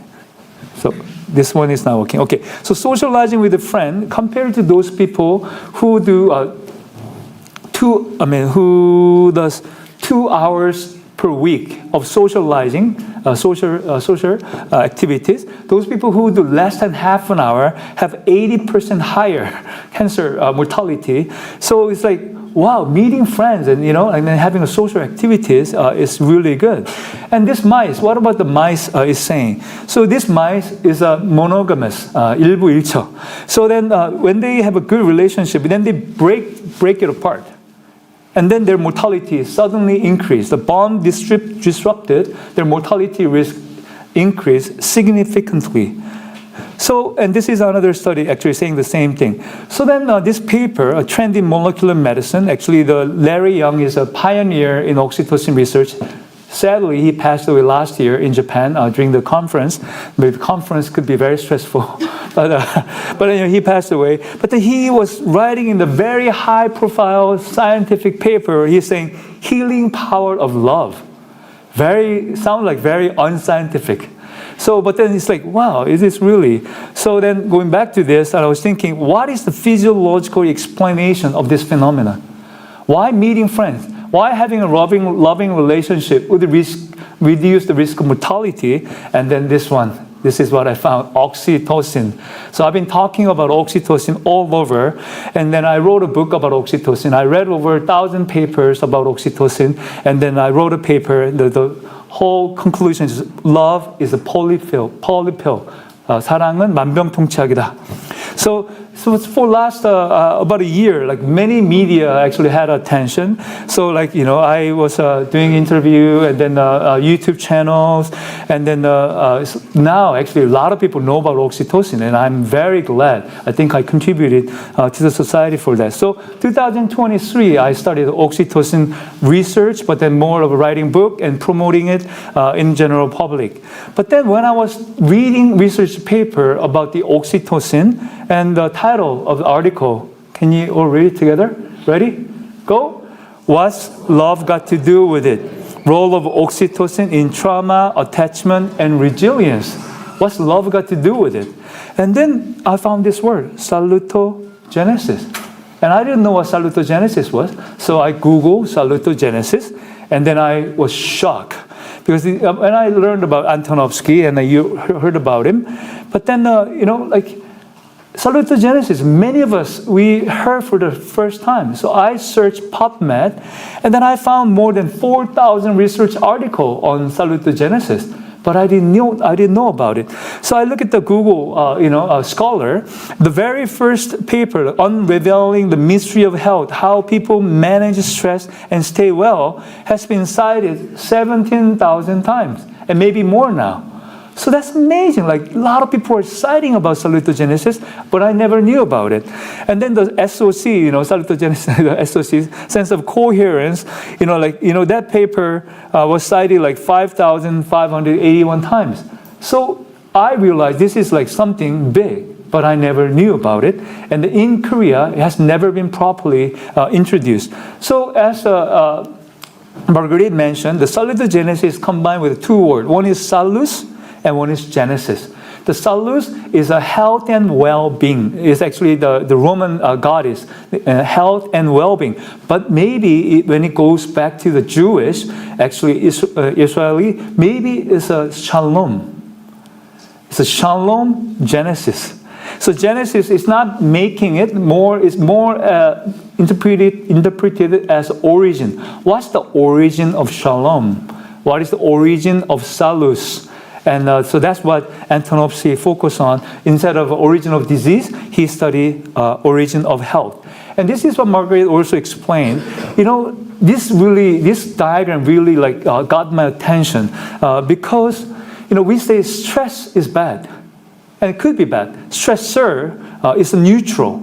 So this one is not working. Okay, so socializing with a friend compared to those people who do who does 2 hours per week of socializing, social activities. Those people who do less than half an hour have 80% higher cancer mortality. So it's like, wow, meeting friends and and then having a social activities is really good. And this mice, what about the mice is saying? So this mice is monogamous, 일부일처. So then when they have a good relationship, then they break it apart. And then their mortality suddenly increased. The bond disrupted, their mortality risk increased significantly. So, and this is another study actually saying the same thing. So then this paper, A Trend in Molecular Medicine, actually Larry Young is a pioneer in oxytocin research. Sadly, he passed away last year in Japan during the conference. Maybe the conference could be very stressful, but he passed away. But he was writing in the very high-profile scientific paper. He's saying healing power of love. Sound like very unscientific. So, but then it's like, wow, is this really? So then going back to this, I was thinking, what is the physiological explanation of this phenomenon? Why meeting friends? Why having a loving relationship would reduce the risk of mortality? And then this is what I found, oxytocin. So I've been talking about oxytocin all over, and then I wrote a book about oxytocin. I read over 1,000 papers about oxytocin, and then I wrote a paper, the whole conclusion is love is a polypill. 사랑은 만병통치약이다. So for last about a year, like many media actually had attention. So like, I was doing interview and then YouTube channels. And then now actually a lot of people know about oxytocin and I'm very glad. I think I contributed to the society for that. So 2023, I started oxytocin research, but then more of a writing book and promoting it in general public. But then when I was reading research paper about the oxytocin and the title of the article, can you all read it together? Ready? Go. What's love got to do with it? Role of oxytocin in trauma, attachment, and resilience. What's love got to do with it? And then I found this word, salutogenesis. And I didn't know what salutogenesis was. So I Googled salutogenesis, and then I was shocked. Because when I learned about Antonovsky, and you heard about him, but then, salutogenesis, many of us, we heard for the first time. So I searched PubMed, and then I found more than 4,000 research articles on salutogenesis. But I didn't know about it. So I look at the Google, scholar. The very first paper, Unraveling the Mystery of Health, How People Manage Stress and Stay Well, has been cited 17,000 times, and maybe more now. So that's amazing. Like a lot of people are citing about salutogenesis, but I never knew about it. And then the SOC, salutogenesis, the SOC, sense of coherence, that paper was cited like 5,581 times. So I realized this is like something big. but I never knew about it. And in Korea, it has never been properly introduced. So as Marguerite mentioned, the salutogenesis is combined with two words. One is salus and one is genesis. The salus is a health and well-being. It's actually the Roman goddess, health and well-being. But maybe when it goes back to the Jewish, actually Israeli, maybe it's a shalom. It's a shalom genesis. So Genesis is not making it more, it's more interpreted as origin. What's the origin of shalom? What is the origin of salus? And so that's what Antonovsky focused on. Instead of origin of disease, he studied origin of health. And this is what Margaret also explained. You know, this diagram really got my attention because, you know, we say stress is bad. And it could be bad. Stressor is neutral.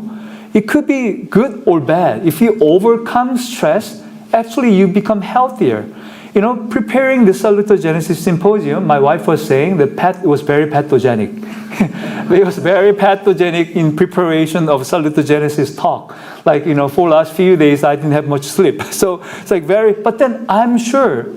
It could be good or bad. If you overcome stress, actually you become healthier. You know, preparing the Salutogenesis Symposium, my wife was saying that it was very pathogenic. It was very pathogenic in preparation of Salutogenesis talk. Like, you know, for the last few days, I didn't have much sleep. So it's like but then I'm sure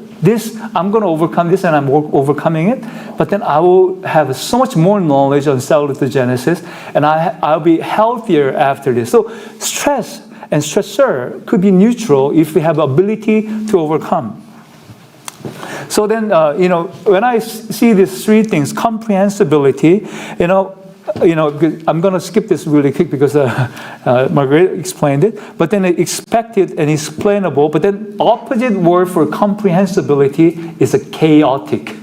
I'm going to overcome this and I'm overcoming it. But then I will have so much more knowledge on salutogenesis and I'll be healthier after this. So stress and stressor could be neutral if we have ability to overcome. So then, you know, when I see these three things, comprehensibility, you know, I'm going to skip this really quick because Margaret explained it. But then expected and explainable. But then opposite word for comprehensibility is a chaotic.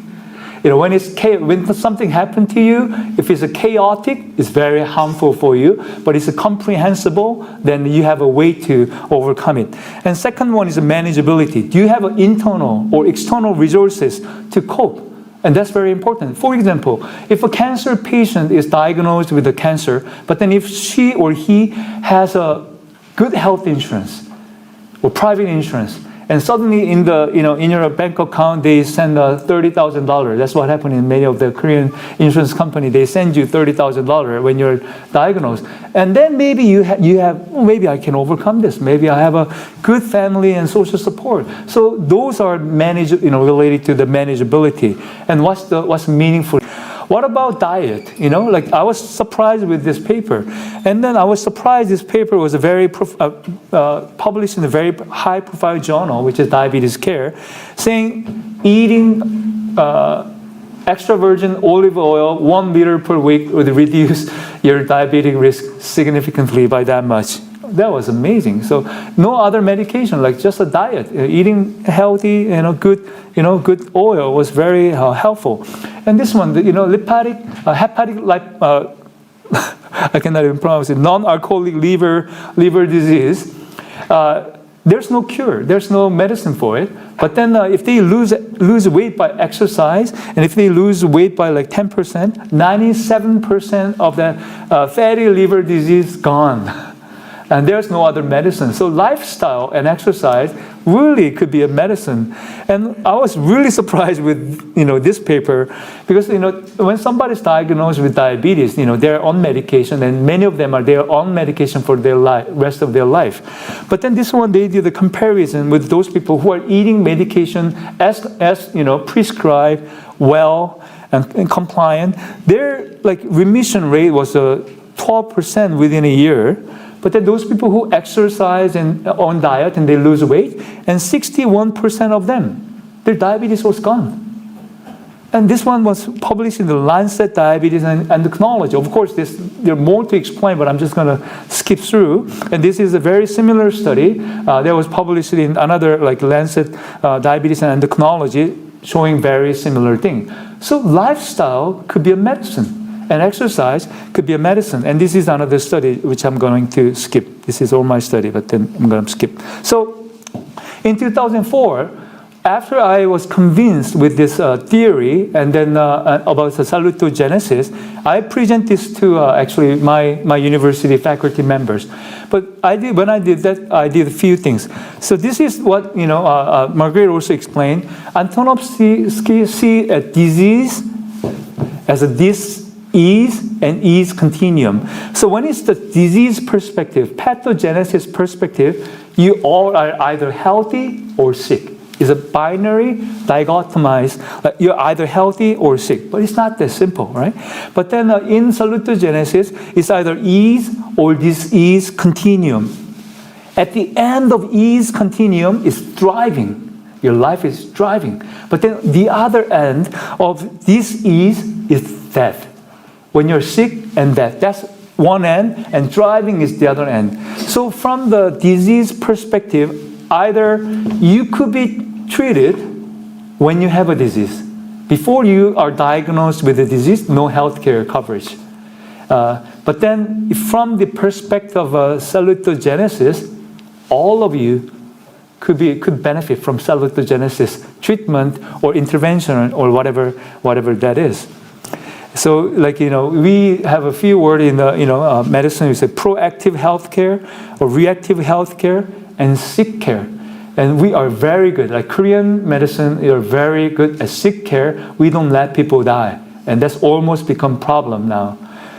You know, when something happened to you, if it's a chaotic, it's very harmful for you. But it's a comprehensible, then you have a way to overcome it. And second one is manageability. Do you have internal or external resources to cope? And that's very important. For example, if a cancer patient is diagnosed with a cancer, but then if she or he has a good health insurance or private insurance, and suddenly in your bank account they send $30,000. That's what happened in many of the Korean insurance companies. They send you $30,000 when you're diagnosed, and then maybe you have maybe I can overcome this. Maybe I have a good family and social support. So those are related to the manageability. And what's meaningful. What about diet? You know, like I was surprised with this paper. And then I was surprised this paper was published in a very high profile journal, which is Diabetes Care, saying eating extra virgin olive oil 1 liter per week would reduce your diabetic risk significantly by that much. That was amazing. So no other medication, like just a diet. Eating healthy, good oil was very helpful. And this one, hepatic, I cannot even pronounce it, non-alcoholic liver disease. There's no cure. There's no medicine for it. But then if they lose weight by exercise, and if they lose weight by like 10%, 97% of the fatty liver disease gone. And there's no other medicine. So lifestyle and exercise really could be a medicine. And I was really surprised with this paper because when somebody's diagnosed with diabetes, they're on medication, and many of them are on medication for their rest of their life. But then this one, they did a comparison with those people who are eating medication as prescribed, well and compliant. Their remission rate was 12% within a year. But then those people who exercise and on diet and they lose weight, and 61% of them, their diabetes was gone. And this one was published in the Lancet Diabetes and Endocrinology. Of course, there are more to explain, but I'm just going to skip through. And this is a very similar study that was published in another Lancet Diabetes and Endocrinology, showing very similar thing. So lifestyle could be a medicine. And exercise could be a medicine. And this is another study which I'm going to skip. This is all my study, but then I'm going to skip. So in 2004, after I was convinced with this theory and then about the salutogenesis, I present this to actually my university faculty members. But when I did that, I did a few things. So this is what Margaret also explained. Antonovsky see a disease as a ease and ease continuum. So when it's the disease perspective, pathogenesis perspective, you all are either healthy or sick. It's a binary, dichotomized, like you're either healthy or sick. But it's not that simple, right? But then in salutogenesis, it's either ease or disease continuum. At the end of ease continuum is thriving. Your life is thriving. But then the other end of this ease is death. When you're sick and death, that's one end, and thriving is the other end. So from the disease perspective, either you could be treated when you have a disease. Before you are diagnosed with a disease, no healthcare coverage. But then from the perspective of salutogenesis, all of you could benefit from salutogenesis treatment or intervention or whatever that is. So, like, we have a few words in the, medicine. We say proactive healthcare or reactive healthcare and sick care. And we are very good. Like Korean medicine, we are very good at sick care. We don't let people die. And that's almost become a problem now.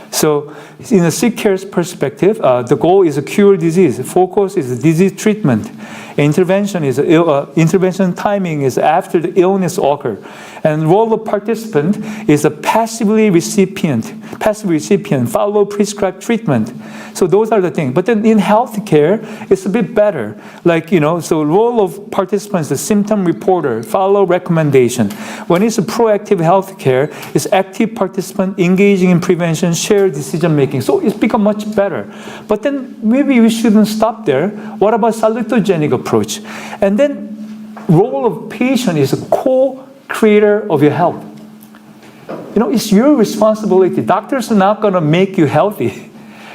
So in a sick care's perspective, the goal is to cure disease. Focus is disease treatment. Intervention is intervention timing is after the illness occurs. And role of participant is a passive recipient, follow prescribed treatment. So those are the things. But then in healthcare, it's a bit better. Like, so role of participants, the symptom reporter, follow recommendation. When it's a proactive healthcare, it's active participant engaging in prevention, shared decision making. So it's become much better. But then maybe we shouldn't stop there. What about salutogenic approach? And then role of patient is a co-creator of your health. It's your responsibility. Doctors are not going to make you healthy.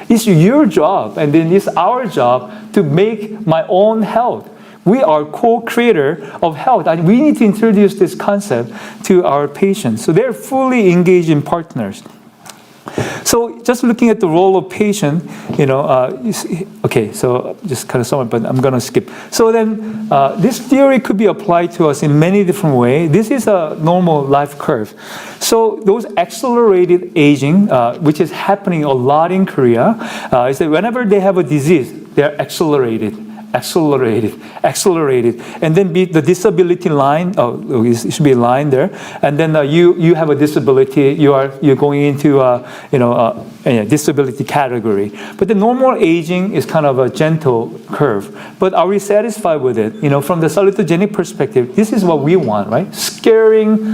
It's your job, and then it's our job to make my own health. We are co-creator of health, and we need to introduce this concept to our patients. So they're fully engaged in partners. So just looking at the role of patient, okay, so just kind of summary, but I'm going to skip. So then this theory could be applied to us in many different ways. This is a normal life curve. So those accelerated aging, which is happening a lot in Korea, is that whenever they have a disease, they're accelerated. And then the disability line, it should be a line there. And then you have a disability, you're going into disability category. But the normal aging is kind of a gentle curve. But are we satisfied with it? From the salutogenic perspective, this is what we want, right? Squaring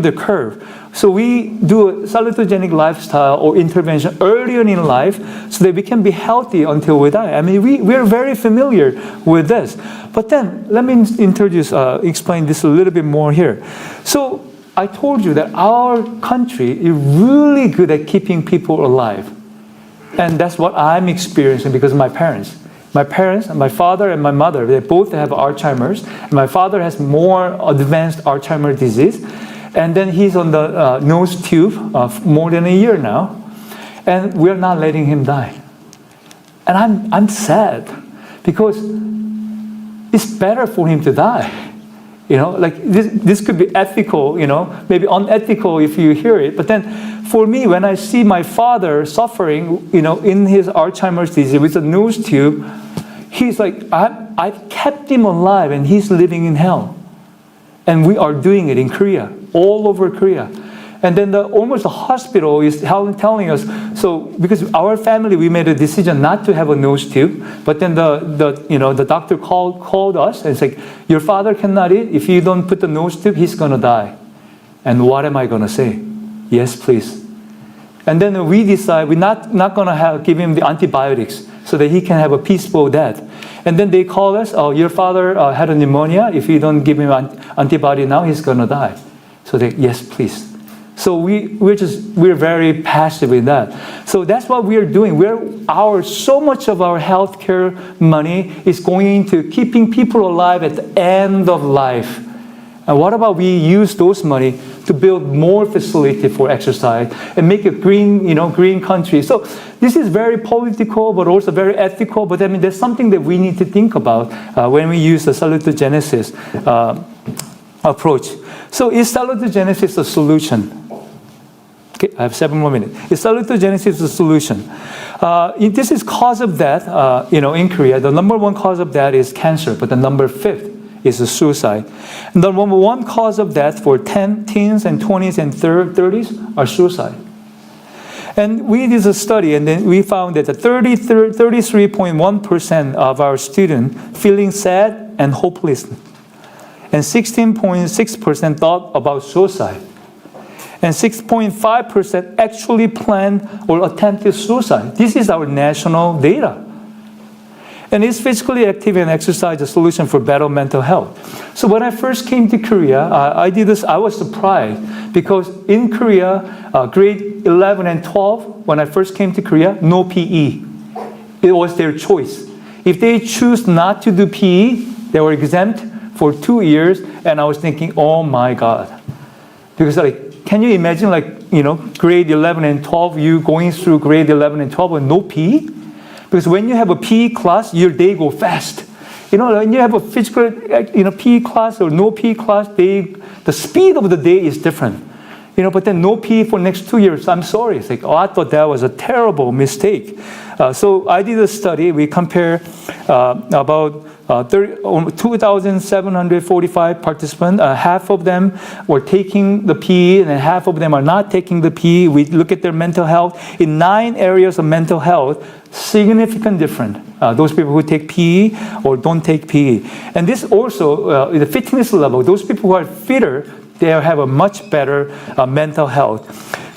the curve. So we do a salutogenic lifestyle or intervention earlier in life so that we can be healthy until we die. I mean, we're very familiar with this. But then let me explain this a little bit more here. So I told you that our country is really good at keeping people alive. And that's what I'm experiencing because of my parents. My parents, my father and my mother, they both have Alzheimer's. My father has more advanced Alzheimer's disease. And then he's on the nose tube more than a year now. And we're not letting him die. And I'm sad because it's better for him to die. Like this could be ethical, maybe unethical if you hear it. But then for me, when I see my father suffering, in his Alzheimer's disease with a nose tube, he's like, I've kept him alive and he's living in hell. And we are doing it in Korea, all over Korea. And then almost the hospital is telling us, so because our family, we made a decision not to have a nose tube, but then the doctor called us and said, your father cannot eat. If you don't put the nose tube, he's going to die. And what am I going to say? Yes, please. And then we decide we're not going to give him the antibiotics so that he can have a peaceful death. And then they call us, your father had a pneumonia. If you don't give him antibody now, he's going to die. So they, yes, please. So we're very passive in that. So that's what we are doing. So much of our healthcare money is going into keeping people alive at the end of life. And what about we use those money to build more facility for exercise and make a green country? So this is very political, but also very ethical. But I mean, there's something that we need to think about when we use the salutogenesis approach. So is salutogenesis a solution? Okay, I have 7 more minutes. Is salutogenesis the solution? This is cause of death, in Korea. The number 1 cause of death is cancer, but the number 5th is the suicide. And the number 1 cause of death for teens and 20s and 30s are suicide. And we did a study, and then we found that the 33.1% of our students feeling sad and hopeless, and 16.6% thought about suicide, and 6.5% actually planned or attempted suicide. This is our national data. And is physically active and exercise a solution for better mental health? So when I first came to Korea, I was surprised because in Korea, grade 11 and 12, when I first came to Korea, no PE. It was their choice. If they choose not to do PE, they were exempt for 2 years, and I was thinking, oh my God. Because can you imagine grade 11 and 12, you going through grade 11 and 12 with no PE? Because when you have a PE class, your day go fast. When you have a physical, PE class or no PE class, the speed of the day is different. But then no PE for next 2 years. I'm sorry. It's I thought that was a terrible mistake. So I did a study. We compare about 2,745 participants. Half of them were taking the PE, and half of them are not taking the PE. We look at their mental health. In 9 areas of mental health, significant difference. Those people who take PE or don't take PE. And this also, the fitness level, those people who are fitter, they have a much better mental health.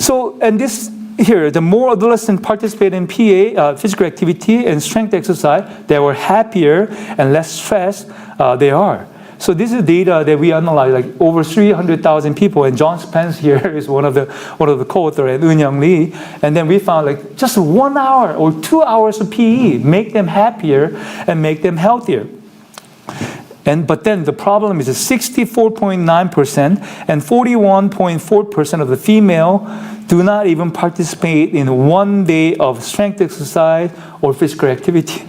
So, and this here, the more adolescents participate in PA, physical activity and strength exercise, they were happier and less stressed they are. So this is data that we analyzed, over 300,000 people, and John Spence here is one of the co-authors, and Eun-Young Lee. And then we found just 1 hour or 2 hours of PE make them happier and make them healthier. But then the problem is that 64.9% and 41.4% of the female do not even participate in 1 day of strength exercise or physical activity.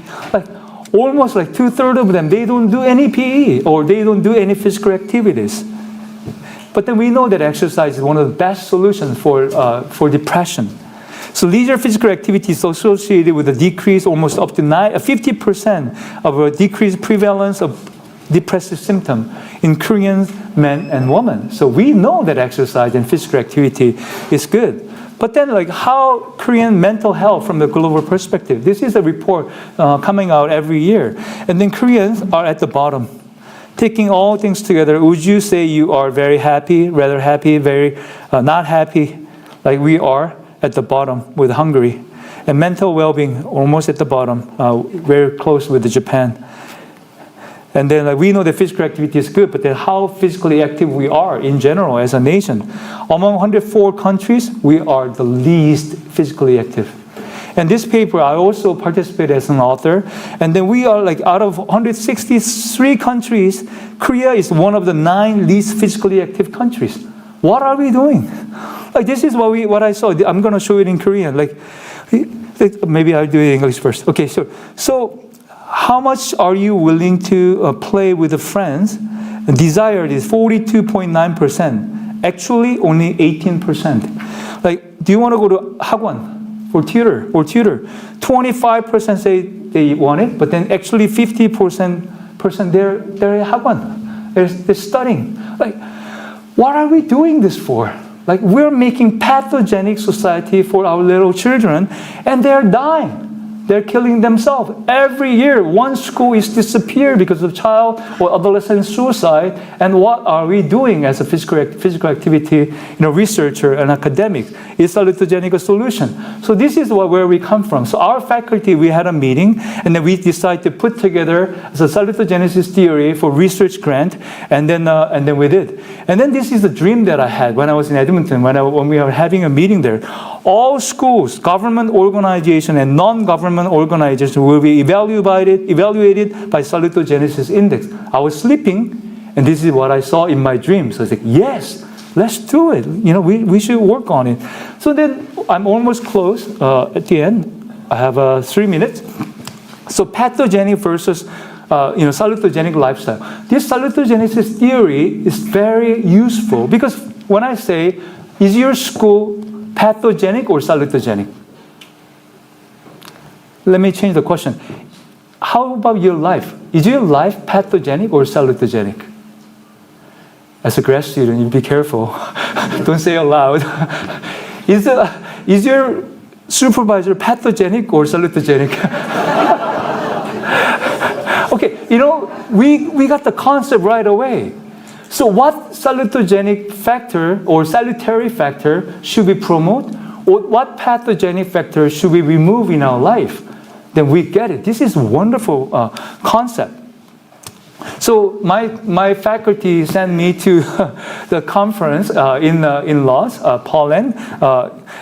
Almost 2/3 of them, they don't do any PE or they don't do any physical activities. But then we know that exercise is one of the best solutions for depression. So leisure physical activity is associated with a decrease almost up to 50% of a decreased prevalence of depressive symptom in Korean men and women. So we know that exercise and physical activity is good. But then how Korean mental health from the global perspective. This is a report coming out every year. And then Koreans are at the bottom. Taking all things together, would you say you are very happy, rather happy, very not happy, like we are at the bottom with Hungary? And mental well-being almost at the bottom, very close with Japan. And then we know that physical activity is good, but then how physically active we are in general as a nation. Among 104 countries, we are the least physically active. And this paper, I also participated as an author. And then we are out of 163 countries, Korea is one of the 9 least physically active countries. What are we doing? This is what I saw. I'm going to show it in Korean. Maybe I'll do it in English first. Okay, sure. So how much are you willing to play with the friends? Desired is 42.9%. Actually, only 18%. Do you want to go to 학원 for tutor? 25% say they want it, but then actually 50% they're 학원. They're studying. What are we doing this for? We're making pathogenic society for our little children, and they're dying. They're killing themselves. Every year, 1 school is disappeared because of child or adolescent suicide. And what are we doing as a physical activity researcher and academic? Is salutogenic a solution? So this is where we come from. So our faculty, we had a meeting, and then we decided to put together the salutogenesis theory for research grant, and then we did. And then this is the dream that I had when I was in Edmonton, when we were having a meeting there. All schools, government organization and non-government organizations will be evaluated by salutogenesis index. I was sleeping, and this is what I saw in my dream. So I was yes, let's do it. We should work on it. So then I'm almost close at the end. I have 3 minutes. So pathogenic versus salutogenic lifestyle. This salutogenesis theory is very useful because when I say, is your school pathogenic or salutogenic? Let me change the question. How about your life? Is your life pathogenic or salutogenic? As a grad student, you be careful. Don't say it loud. Is your supervisor pathogenic or salutogenic? Okay, we got the concept right away. So what salutogenic factor or salutary factor should we promote? Or what pathogenic factor should we remove in our life? Then we get it. This is a wonderful concept. So my faculty sent me to the conference in Lodz, Poland,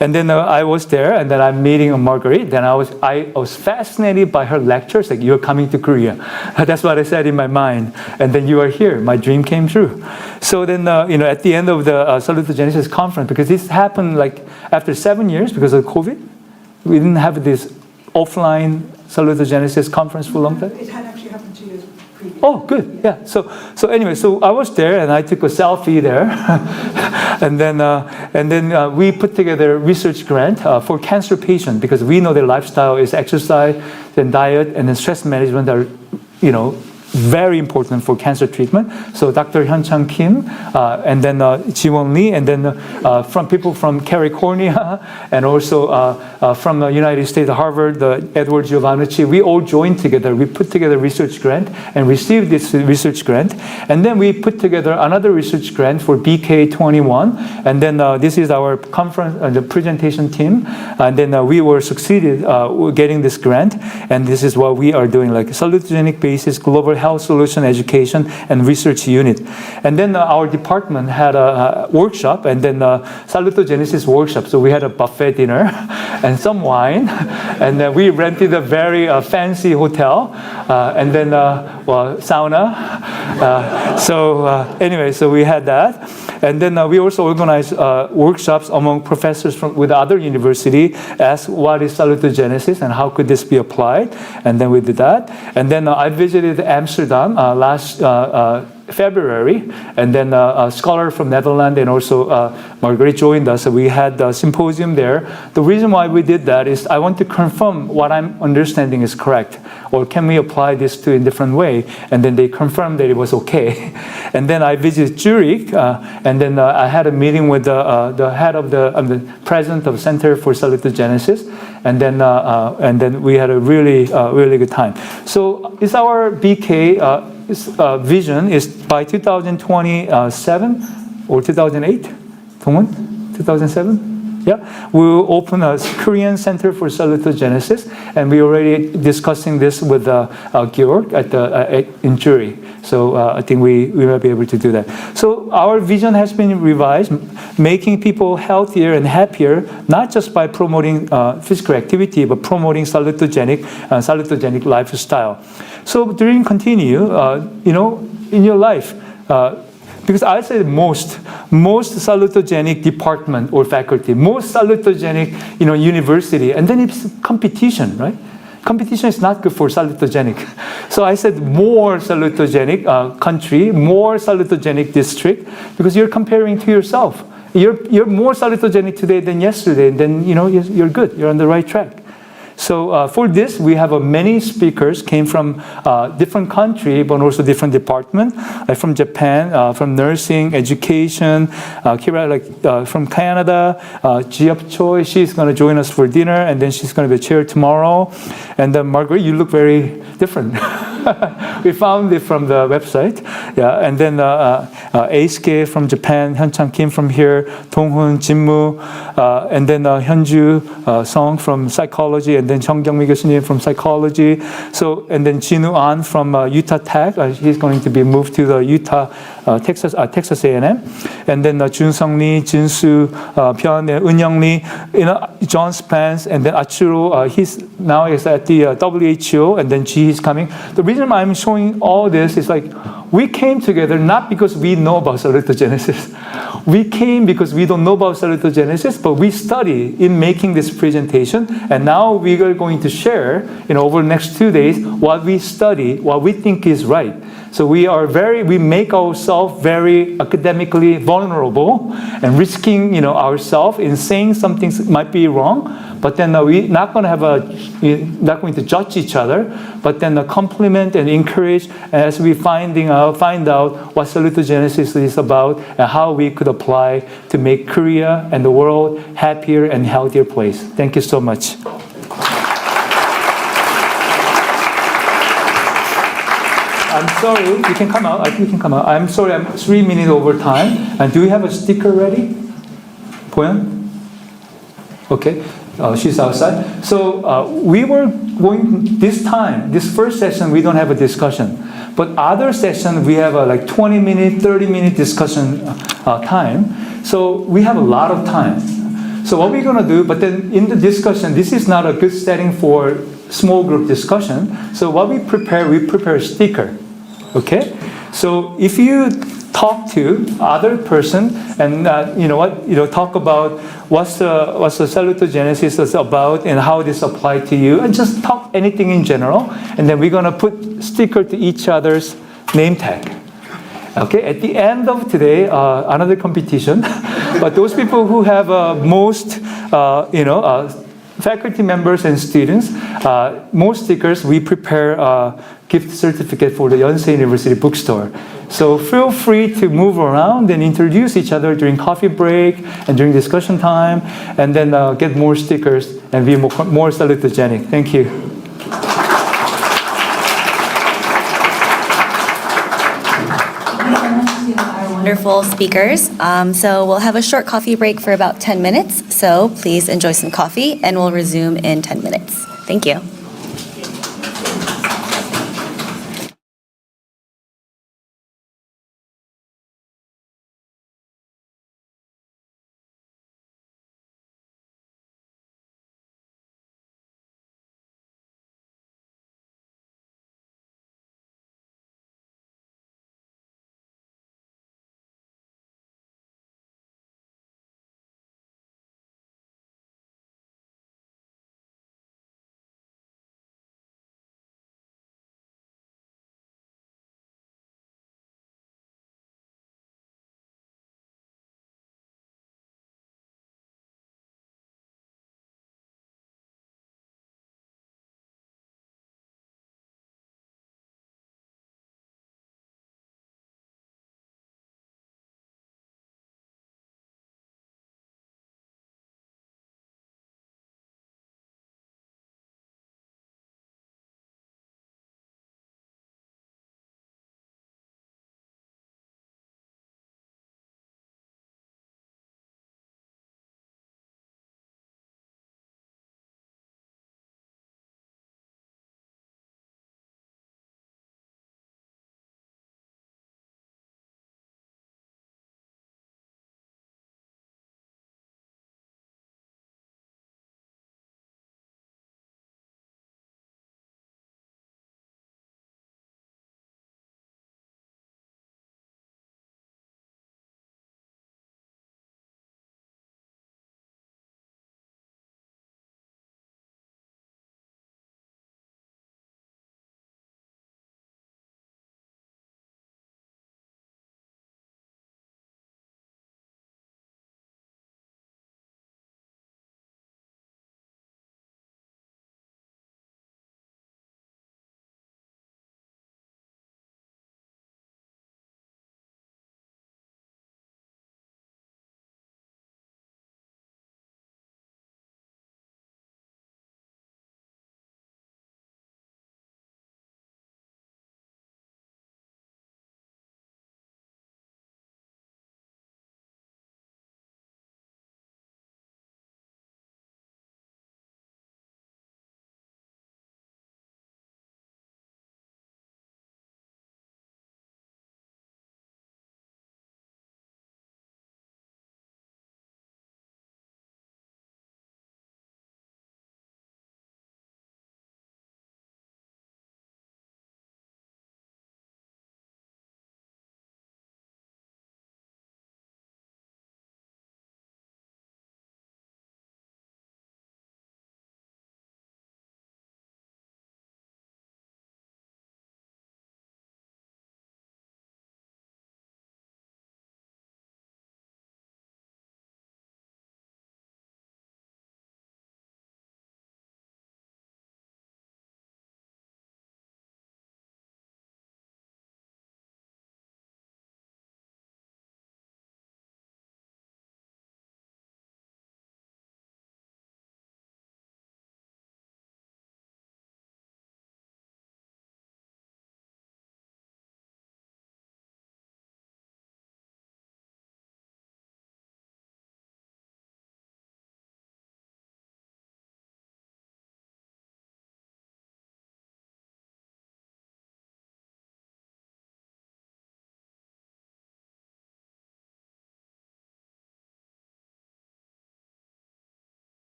and then I was there, and then I'm meeting Marguerite. Then I was fascinated by her lectures. Like, you're coming to Korea. That's what I said in my mind. And then you are here. My dream came true. So then at the end of the Salutogenesis conference, because this happened like after 7 years because of COVID, we didn't have this offline Salutogenesis conference for a long time. It had actually happened 2 years previous. Oh, good. Yeah. So anyway, so I was there and I took a selfie there, and then we put together a research grant for cancer patients, because we know their lifestyle is exercise, then diet, and then stress management are, very important for cancer treatment. So Dr. Hyun-Chang Kim, and then Jiwon Lee, and then from people from California, and also from the United States, Harvard, Edward Giovannucci, we all joined together. We put together a research grant and received this research grant. And then we put together another research grant for BK21. And then this is our conference, the presentation team. And then we were succeeded getting this grant. And this is what we are doing, like salutogenic basis, global health solution education and research unit. And then our department had a workshop, and then Salutogenesis Workshop. So we had a buffet dinner and some wine, and then we rented a very fancy hotel, and then sauna. Anyway, so we had that. And then we also organized workshops among professors with other university, ask what is salutogenesis and how could this be applied. And then we did that. And then I visited Amsterdam last February, and then a scholar from Netherlands and also Marguerite joined us. So we had a symposium there. The reason why we did that is I want to confirm what I'm understanding is correct, or can we apply this to a different way? And then they confirmed that it was okay. And then I visited Zurich, and then I had a meeting with the head of the president of Center for Salutogenesis, and then we had a really good time. So it's our BK vision is by 2027 or 2008, Dongwon? 2007? Yeah, we'll open a Korean Center for Salutogenesis, and we're already discussing this with Georg in Zurich. So I think we might be able to do that. So our vision has been revised, making people healthier and happier, not just by promoting physical activity, but promoting salutogenic lifestyle. So during continue, in your life, because I say most salutogenic department or faculty, most salutogenic, university, and then it's competition, right? Competition is not good for salutogenic. So I said more salutogenic country, more salutogenic district, because you're comparing to yourself. You're more salutogenic today than yesterday, and then you're good. You're on the right track. So for this, we have many speakers came from different country, but also different department, like from Japan, from nursing, education, Kira, from Canada, Jiap Choi, she's going to join us for dinner, and then she's going to be chair tomorrow. And then Margaret, you look very different. We found it from the website. Yeah, and then Eisuke from Japan, Hyun-Chang Kim from here, Donghoon, Jinmu, and then Hyunju Song from psychology, and then 정경미 교수님 from psychology. So, and then Jinwoo An from Utah Tech. He's going to be moved to the Utah, Texas A&M. And then Junsung Lee, Jinsu, Pyun, Eunyoung Lee, John Spence, and then Achiro. He's now is at the WHO, and then G is coming. The reason I'm showing all this is like we came together not because we know about salutogenesis. We came because we don't know about salutogenesis, but we study in making this presentation, and now we are going to share, over the next 2 days, what we study, what we think is right. So we make ourselves very academically vulnerable and risking, ourselves in saying something might be wrong. But then we're not going to judge each other, but then compliment and encourage as we find out what salutogenesis is about and how we could apply to make Korea and the world happier and healthier place. Thank you so much. I'm sorry, you can come out. You can come out. I'm sorry, I'm 3 minutes over time. And do we have a sticker ready? Poyan? Okay. She's outside. So we were going this first session, we don't have a discussion. But other session, we have a 20-minute, 30-minute discussion time. So we have a lot of time. So what we're going to do, but then in the discussion, this is not a good setting for small group discussion. So what we prepare a sticker. Okay? So if you talk to other person and talk about what's the salutogenesis is about and how this apply to you, and just talk anything in general, and then we're gonna put sticker to each other's name tag. Okay, at the end of today, another competition, but those people who have most faculty members and students, most stickers, we prepare a gift certificate for the Yonsei University bookstore. So feel free to move around and introduce each other during coffee break and during discussion time, and then get more stickers and be more salutogenic. Thank you. Wonderful speakers. So we'll have a short coffee break for about 10 minutes. So please enjoy some coffee and we'll resume in 10 minutes. Thank you.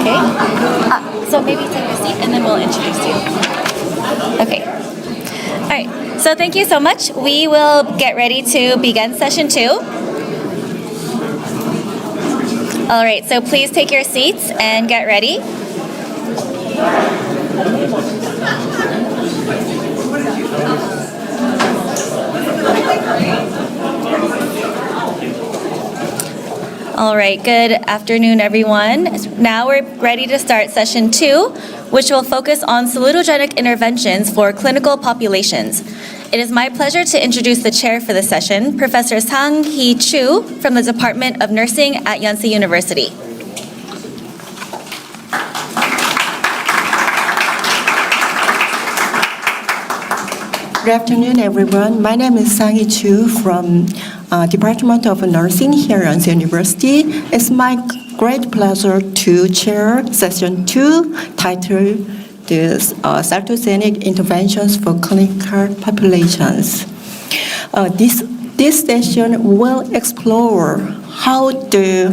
Okay. So maybe take your seat and then we'll introduce you. Okay. All right. So thank you so much. We will get ready to begin session 2. All right. So please take your seats and get ready. All right, good afternoon, everyone. Now we're ready to start session 2, which will focus on salutogenic interventions for clinical populations. It is my pleasure to introduce the chair for the session, Professor Sang-hee Chu from the Department of Nursing at Yonsei University. Good afternoon, everyone. My name is Sang-hee Chu from Department of Nursing here at Yonsei University. It's my great pleasure to chair session 2 titled Salutogenic Interventions for Clinical Populations. This session will explore how the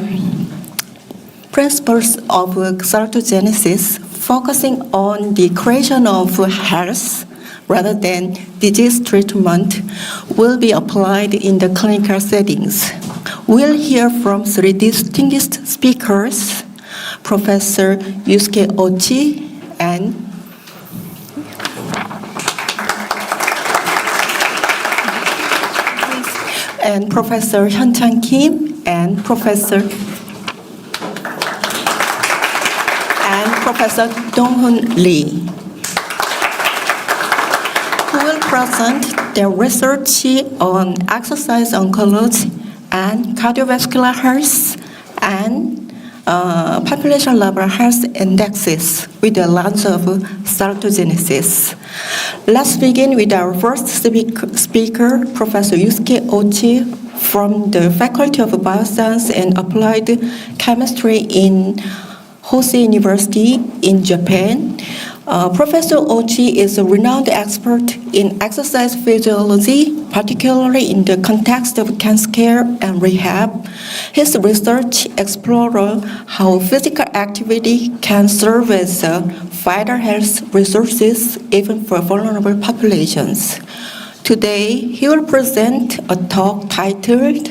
principles of salutogenesis, focusing on the creation of health rather than disease treatment, will be applied in the clinical settings. We'll hear from 3 distinguished speakers, Professor Yusuke Ochi and Professor Hyun-Chan Kim and Professor Dong-Hoon Lee, who will present their research on exercise oncology and cardiovascular health and population level health indexes with the lens of salutogenesis. Let's begin with our first speaker, Professor Yusuke Ochi from the Faculty of Bioscience and Applied Chemistry in Yonsei University in Japan. Professor Ochi is a renowned expert in exercise physiology, particularly in the context of cancer care and rehab. His research explores how physical activity can serve as a vital health resources even for vulnerable populations. Today, he will present a talk titled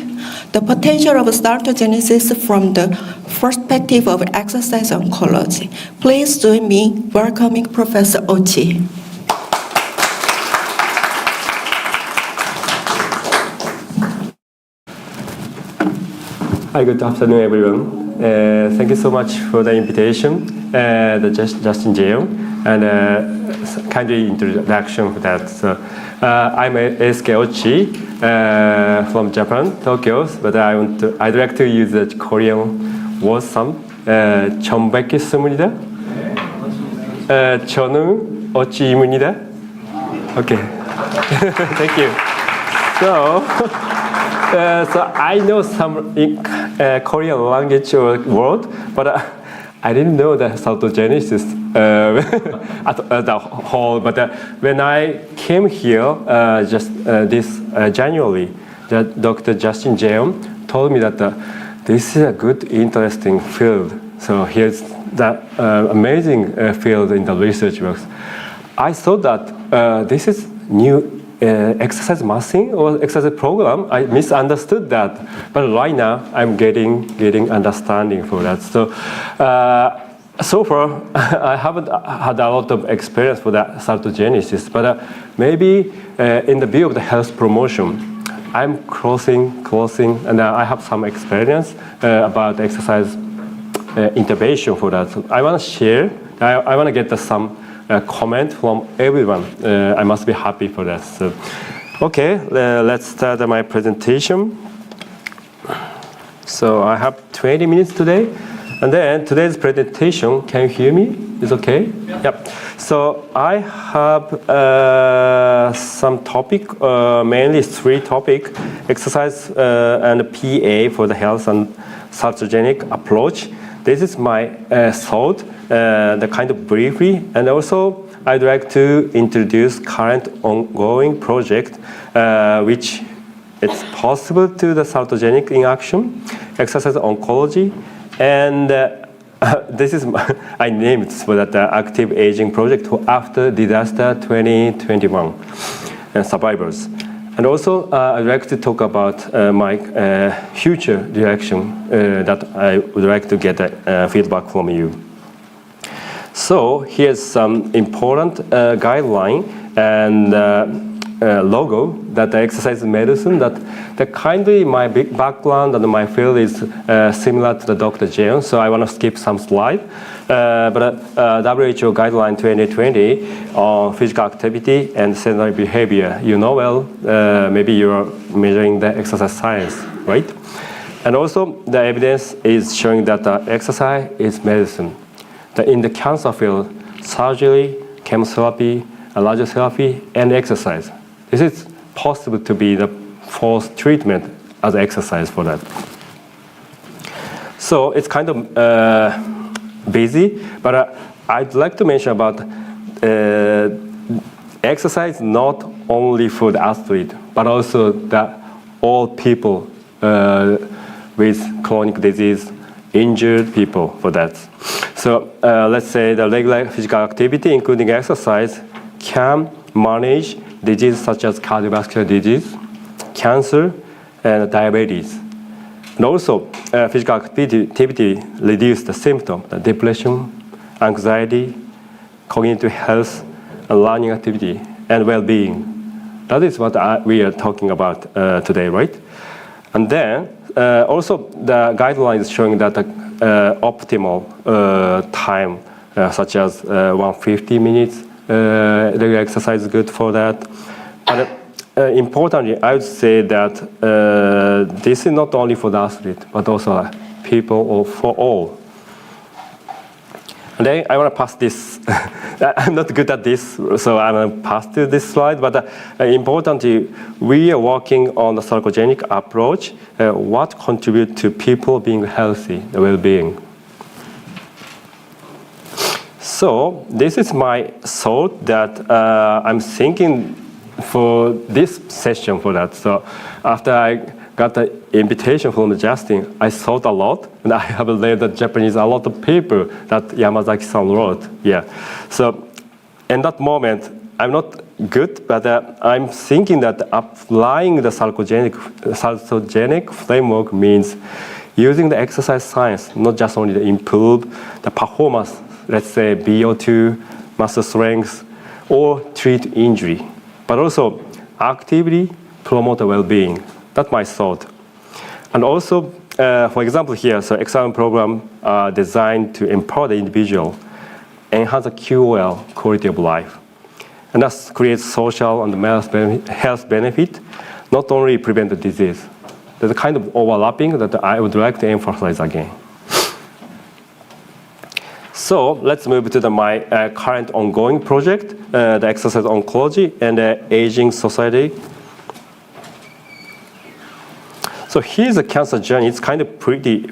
The Potential of Salutogenesis from the Perspective of Exercise Oncology. Please join me welcoming Professor Ochi. Hi, good afternoon, everyone. Thank you so much for the invitation, Justin Jeong, and kindly introduction for that. So, I'm Yusuke Ochi from Japan, Tokyo, but I'd like to use the Korean word some. 처음 뵙겠습니다. 저는 오치입니다. Okay. Thank you. So I know some Korean language word, but I didn't know the salutogenesis at the whole. But when I came here just this January, Dr. Justin Jeong told me that this is a good, interesting field. So here's the amazing field in the research works. I thought that this is new exercise machine or exercise program. I misunderstood that, but right now I'm getting understanding for that. So far I haven't had a lot of experience for that salutogenesis, but maybe in the view of the health promotion, I'm closing, and I have some experience about exercise intervention for that. So I want to share. I want to get some comment from everyone. I must be happy for that. So, okay, let's start my presentation. So I have 20 minutes today, and then today's presentation. Can you hear me? Is okay? Yep. So I have some topic, mainly 3 topics: exercise and PA for the health and salutogenic approach. This is my thought, the kind of briefly, and also I'd like to introduce current ongoing project, which it's possible to the salutogenic in action, exercise oncology, and I named for that active aging project after disaster 2021 and survivors. And also, I'd like to talk about my future direction that I would like to get feedback from you. So here's some important guideline and logo that I exercise medicine. That kindly my big background and my field is similar to the Dr. Jeon, so I want to skip some slide. But WHO guideline 2020 on physical activity and sedentary behavior. You know well, maybe you're measuring the exercise science, right? And also the evidence is showing that exercise is medicine. That in the cancer field, surgery, chemotherapy, radiotherapy, and exercise. This is possible to be the fourth treatment as exercise for that. So it's kind of busy, but I'd like to mention about exercise not only for the athlete, but also that all people with chronic disease, injured people for that. So let's say the regular physical activity, including exercise, can manage diseases such as cardiovascular disease, cancer, and diabetes. And also, physical activity reduces the symptoms, the depression, anxiety, cognitive health, and learning activity, and well-being. That is what we are talking about today, right? And then, also the guidelines showing that the optimal time, such as 150 minutes, regular exercise is good for that. But importantly, I would say that this is not only for the athlete, but also people or for all. And then I want to pass this. I'm not good at this, so I'm going to pass to this slide. But importantly, we are working on the salutogenic approach. What contributes to people being healthy, the well-being. So this is my thought that I'm thinking for this session for that. So after I got the invitation from Justin, I thought a lot, and I have read the Japanese a lot of paper that Yamazaki-san wrote. Yeah. So in that moment, I'm not good, but I'm thinking that applying the salutogenic framework means using the exercise science, not just only to improve the performance, let's say VO2, muscle strength, or treat injury, but also actively promote the well-being. That's my thought. And also, for example here, so exam program designed to empower the individual, enhance the QOL, quality of life. And that creates social and health benefit, not only prevent the disease. There's a kind of overlapping that I would like to emphasize again. So let's move to my current ongoing project, the exercise oncology and the aging society. So here's a cancer journey. It's kind of pretty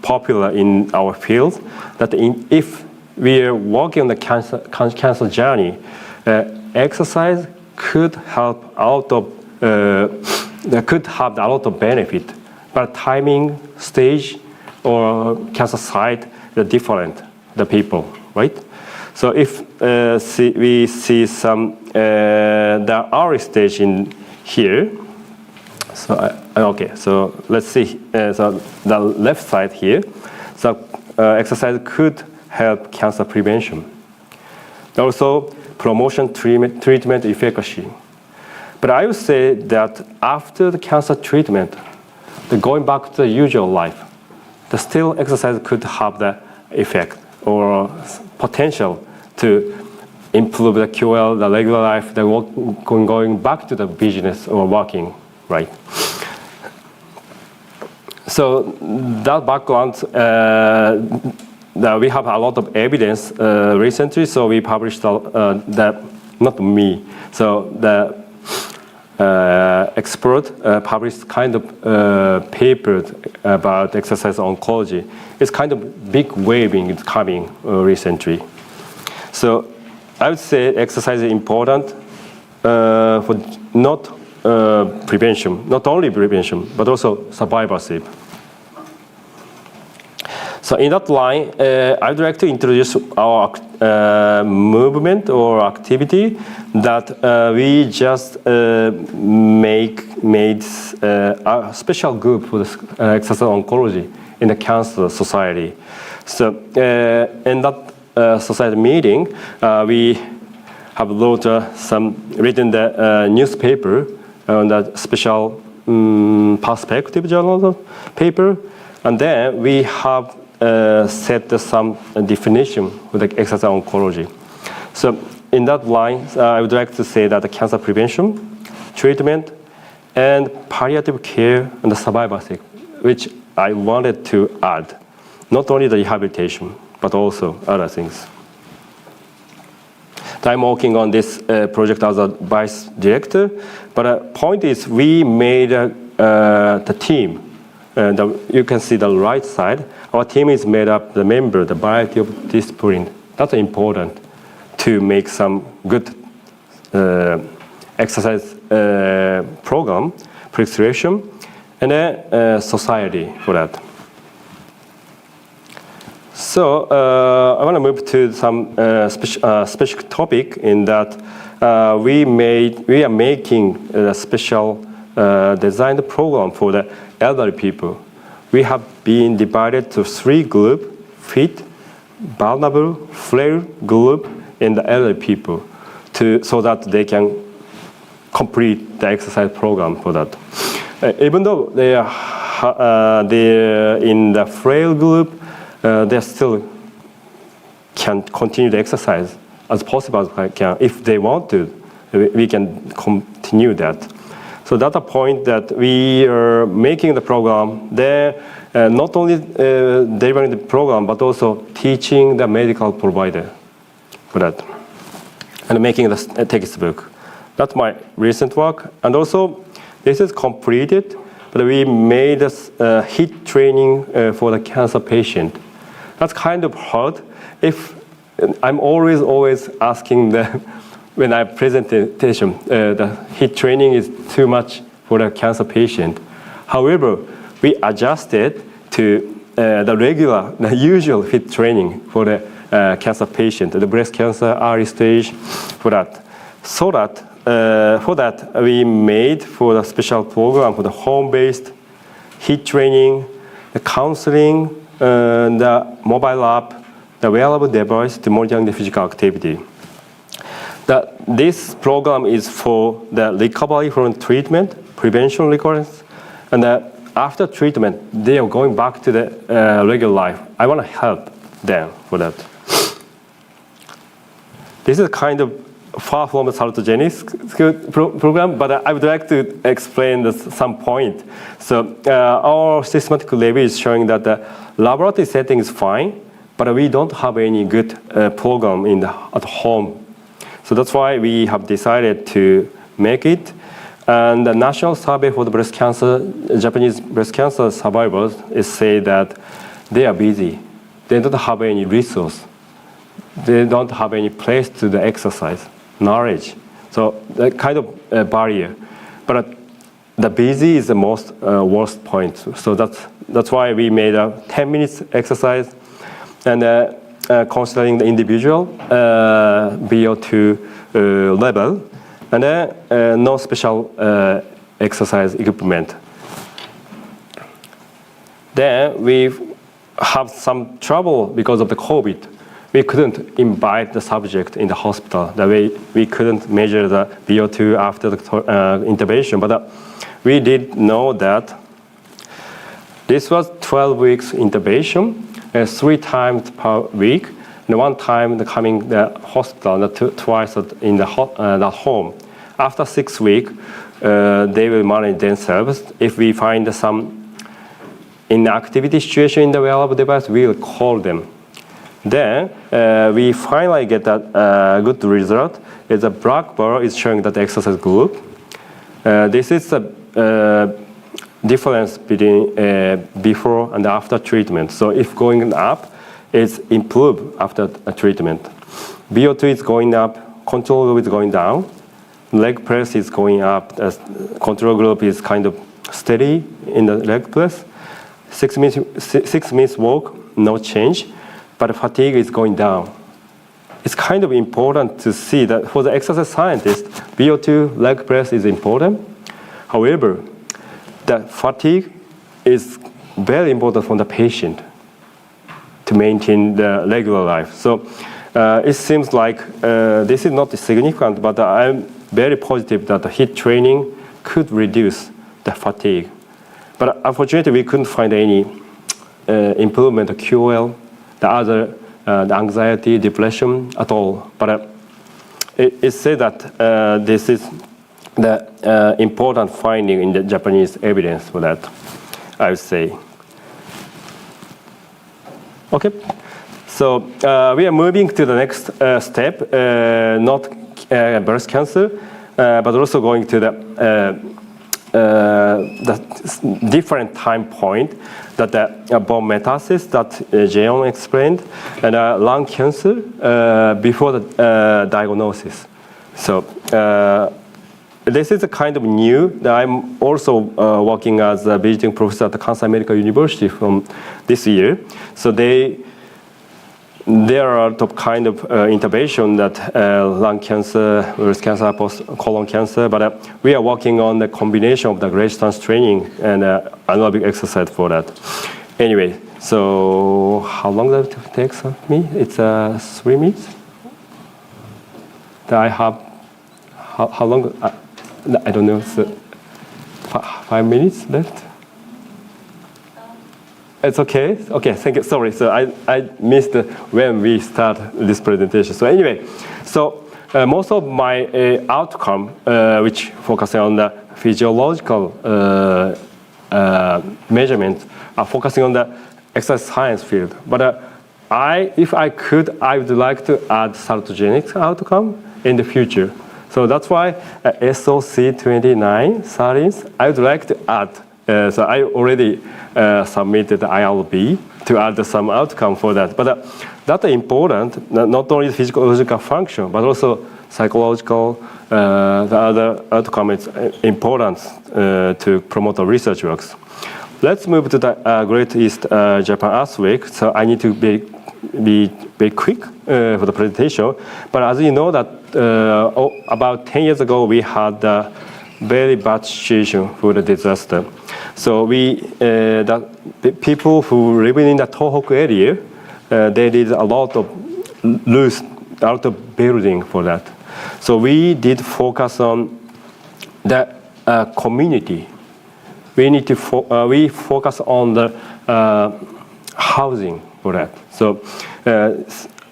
popular in our field. That if we are working on the cancer journey, exercise could help out of could have a lot of benefit, but timing, stage, or cancer site are different. The people, right? So if we see some the early stage in here. So okay, so let's see. So the left side here. So exercise could help cancer prevention. Also, promotion treatment efficacy. But I would say that after the cancer treatment, going back to the usual life, the still exercise could have the effect or potential to improve the QOL, the regular life, the going back to the business or working, right? So that background, we have a lot of evidence recently. So we published that, not me. So the expert published kind of paper about exercise oncology. It's kind of big waving is coming recently. So I would say exercise is important for not prevention, not only prevention, but also survivorship. So in that line, I would like to introduce our movement or activity that we just made a special group for the exercise oncology in the Cancer Society. So in that society meeting, we have written the newspaper on the special perspective journal paper, and then we have set some definition for the exercise oncology. So in that line, I would like to say that the cancer prevention, treatment, and palliative care and the survival, which I wanted to add, not only the rehabilitation, but also other things. I'm working on this project as a vice director, but the point is we made the team. You can see the right side. Our team is made up the member, the variety of discipline. That's important to make some good exercise program, prescription, and a society for that. So I want to move to some specific topic in that we are making a special designed program for the elderly people. We have been divided to 3 groups: fit, vulnerable, frail group, and the elderly people, so that they can complete the exercise program for that. Even though they're in the frail group, they still can continue the exercise as possible as they can. If they want to, we can continue that. So that's a point that we are making the program. They're not only delivering the program, but also teaching the medical provider for that, and making the textbook. That's my recent work. And also, this is completed, but we made a HIT training for the cancer patient. That's kind of hard. I'm always asking when I presentation, the HIT training is too much for the cancer patient. However, we adjusted to the usual HIT training for the cancer patient, the breast cancer early stage, for that. So that for that we made for the special program for the home-based HIT training, the counseling, the mobile app, the wearable device to monitoring the physical activity. This program is for the recovery from treatment, prevention recurrence, and after treatment, they are going back to the regular life. I want to help them for that. This is kind of far from the salutogenesis program, but I would like to explain some point. So our systematic review is showing that the laboratory setting is fine, but we don't have any good program at home. So that's why we have decided to make it. And the national survey for the breast cancer, Japanese breast cancer survivors, is say that they are busy. They don't have any resource. They don't have any place to the exercise, knowledge. So that kind of barrier. But the busy is the most worst point. So that's why we made a 10 minutes exercise, and considering the individual VO2 level, and no special exercise equipment. Then we have some trouble because of the COVID. We couldn't invite the subject in the hospital. That way we couldn't measure the VO2 after the intervention. But we did know that this was 12 weeks intervention, 3 times per week, and 1 time coming the hospital, twice in the home. After 6 weeks, they will manage themselves. If we find some inactivity situation in the wearable device, we will call them. Then we finally get a good result. It's a black bar is showing that the exercise group. This is the difference between before and after treatment. So if going up, it's improved after a treatment. VO2 is going up, control group is going down, leg press is going up, control group is kind of steady in the leg press. 6 minutes walk, no change, but fatigue is going down. It's kind of important to see that for the exercise scientist, VO2 leg press is important. However, the fatigue is very important for the patient to maintain the regular life. So it seems like this is not significant, but I'm very positive that the HIIT training could reduce the fatigue. But unfortunately, we couldn't find any improvement, the QOL, the other, the anxiety, depression at all. But it said that this is the important finding in the Japanese evidence for that, I would say. Okay, so we are moving to the next step, not breast cancer, but also going to the different time point that the bone metastasis that Jeon explained, and lung cancer before the diagnosis. So this is a kind of new. I'm also working as a visiting professor at the Kansai Medical University from this year. So there are top kind of intervention that lung cancer, breast cancer, colon cancer, but we are working on the combination of the resistance training and aerobic exercise for that. Anyway, so how long does it take me? It's 3 minutes. I have, how long? I don't know, so 5 minutes left? It's okay. Okay, thank you. Sorry, so I missed when we start this presentation. So anyway, so most of my outcome, which focusing on the physiological measurements, are focusing on the exercise science field. But if I could, I would like to add salutogenic outcome in the future. So that's why SOC29 salins, I would like to add. So I already submitted the ILB to add some outcome for that. But that's important, not only physiological function, but also psychological, the other outcome is important to promote the research works. Let's move to the Great East Japan Earthquake. So I need to be very quick for the presentation. But as you know that about 10 years ago, we had a very bad situation for the disaster. So the people who live in the Tohoku area, they did a lot of building for that. So we did focus on the community. We focus on the housing for that. So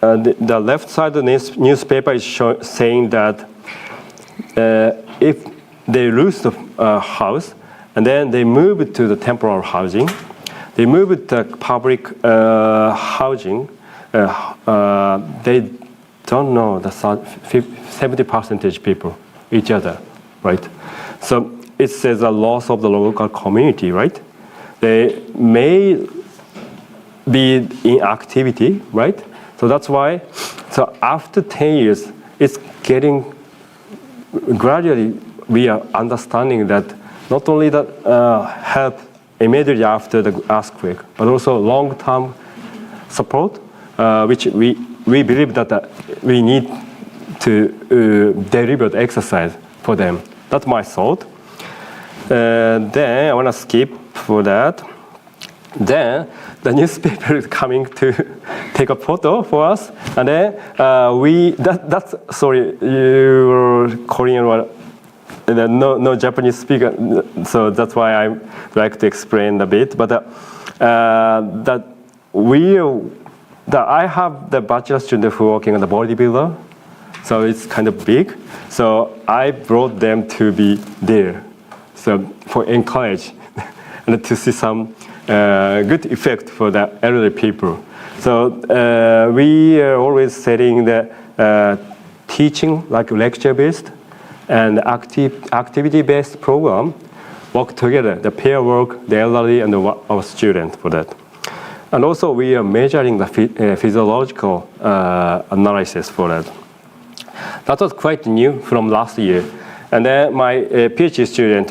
the left side of the newspaper is saying that if they lose the house, and then they move to the temporary housing. They move to public housing. They don't know the 70% people, each other, right? So it says a loss of the local community, right? They may be in activity, right? So that's why, so after 10 years, it's getting, gradually we are understanding that not only that help immediately after the earthquake, but also long-term support, which we believe that we need to deliver the exercise for them. That's my thought. Then I want to skip for that. Then the newspaper is coming to take a photo for us, and then that's sorry, your Korean word. No Japanese speaker, so that's why I like to explain a bit. But I have the bachelor student who working on the bodybuilder, so it's kind of big. So I brought them to be there, so for encourage and to see some good effect for the elderly people. So we are always setting the teaching like lecture based and activity-based program work together, the pair work, the elderly, and our student for that. And also we are measuring the physiological analysis for that. That was quite new from last year. And then my PhD student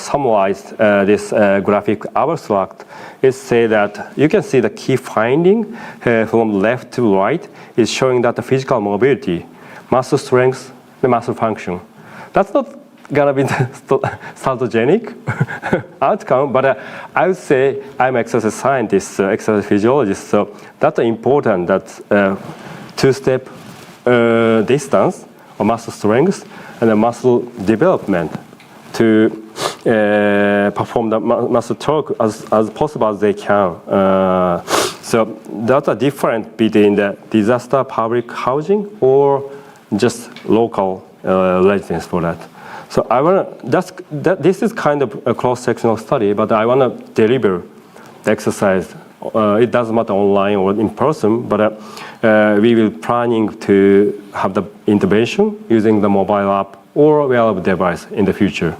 summarized this graphic abstract. It say that you can see the key finding from left to right is showing that the physical mobility, muscle strength, the muscle function. That's not gonna be the salutogenic outcome, but I would say I'm exercise scientist, exercise physiologist, so that's important that two-step distance or muscle strength and the muscle development to perform the muscle torque as possible as they can. So that's a difference between the disaster public housing or just local residence for that. So I want this is kind of a cross-sectional study, but I want to deliver the exercise. It doesn't matter online or in person, but we will planning to have the intervention using the mobile app or wearable device in the future.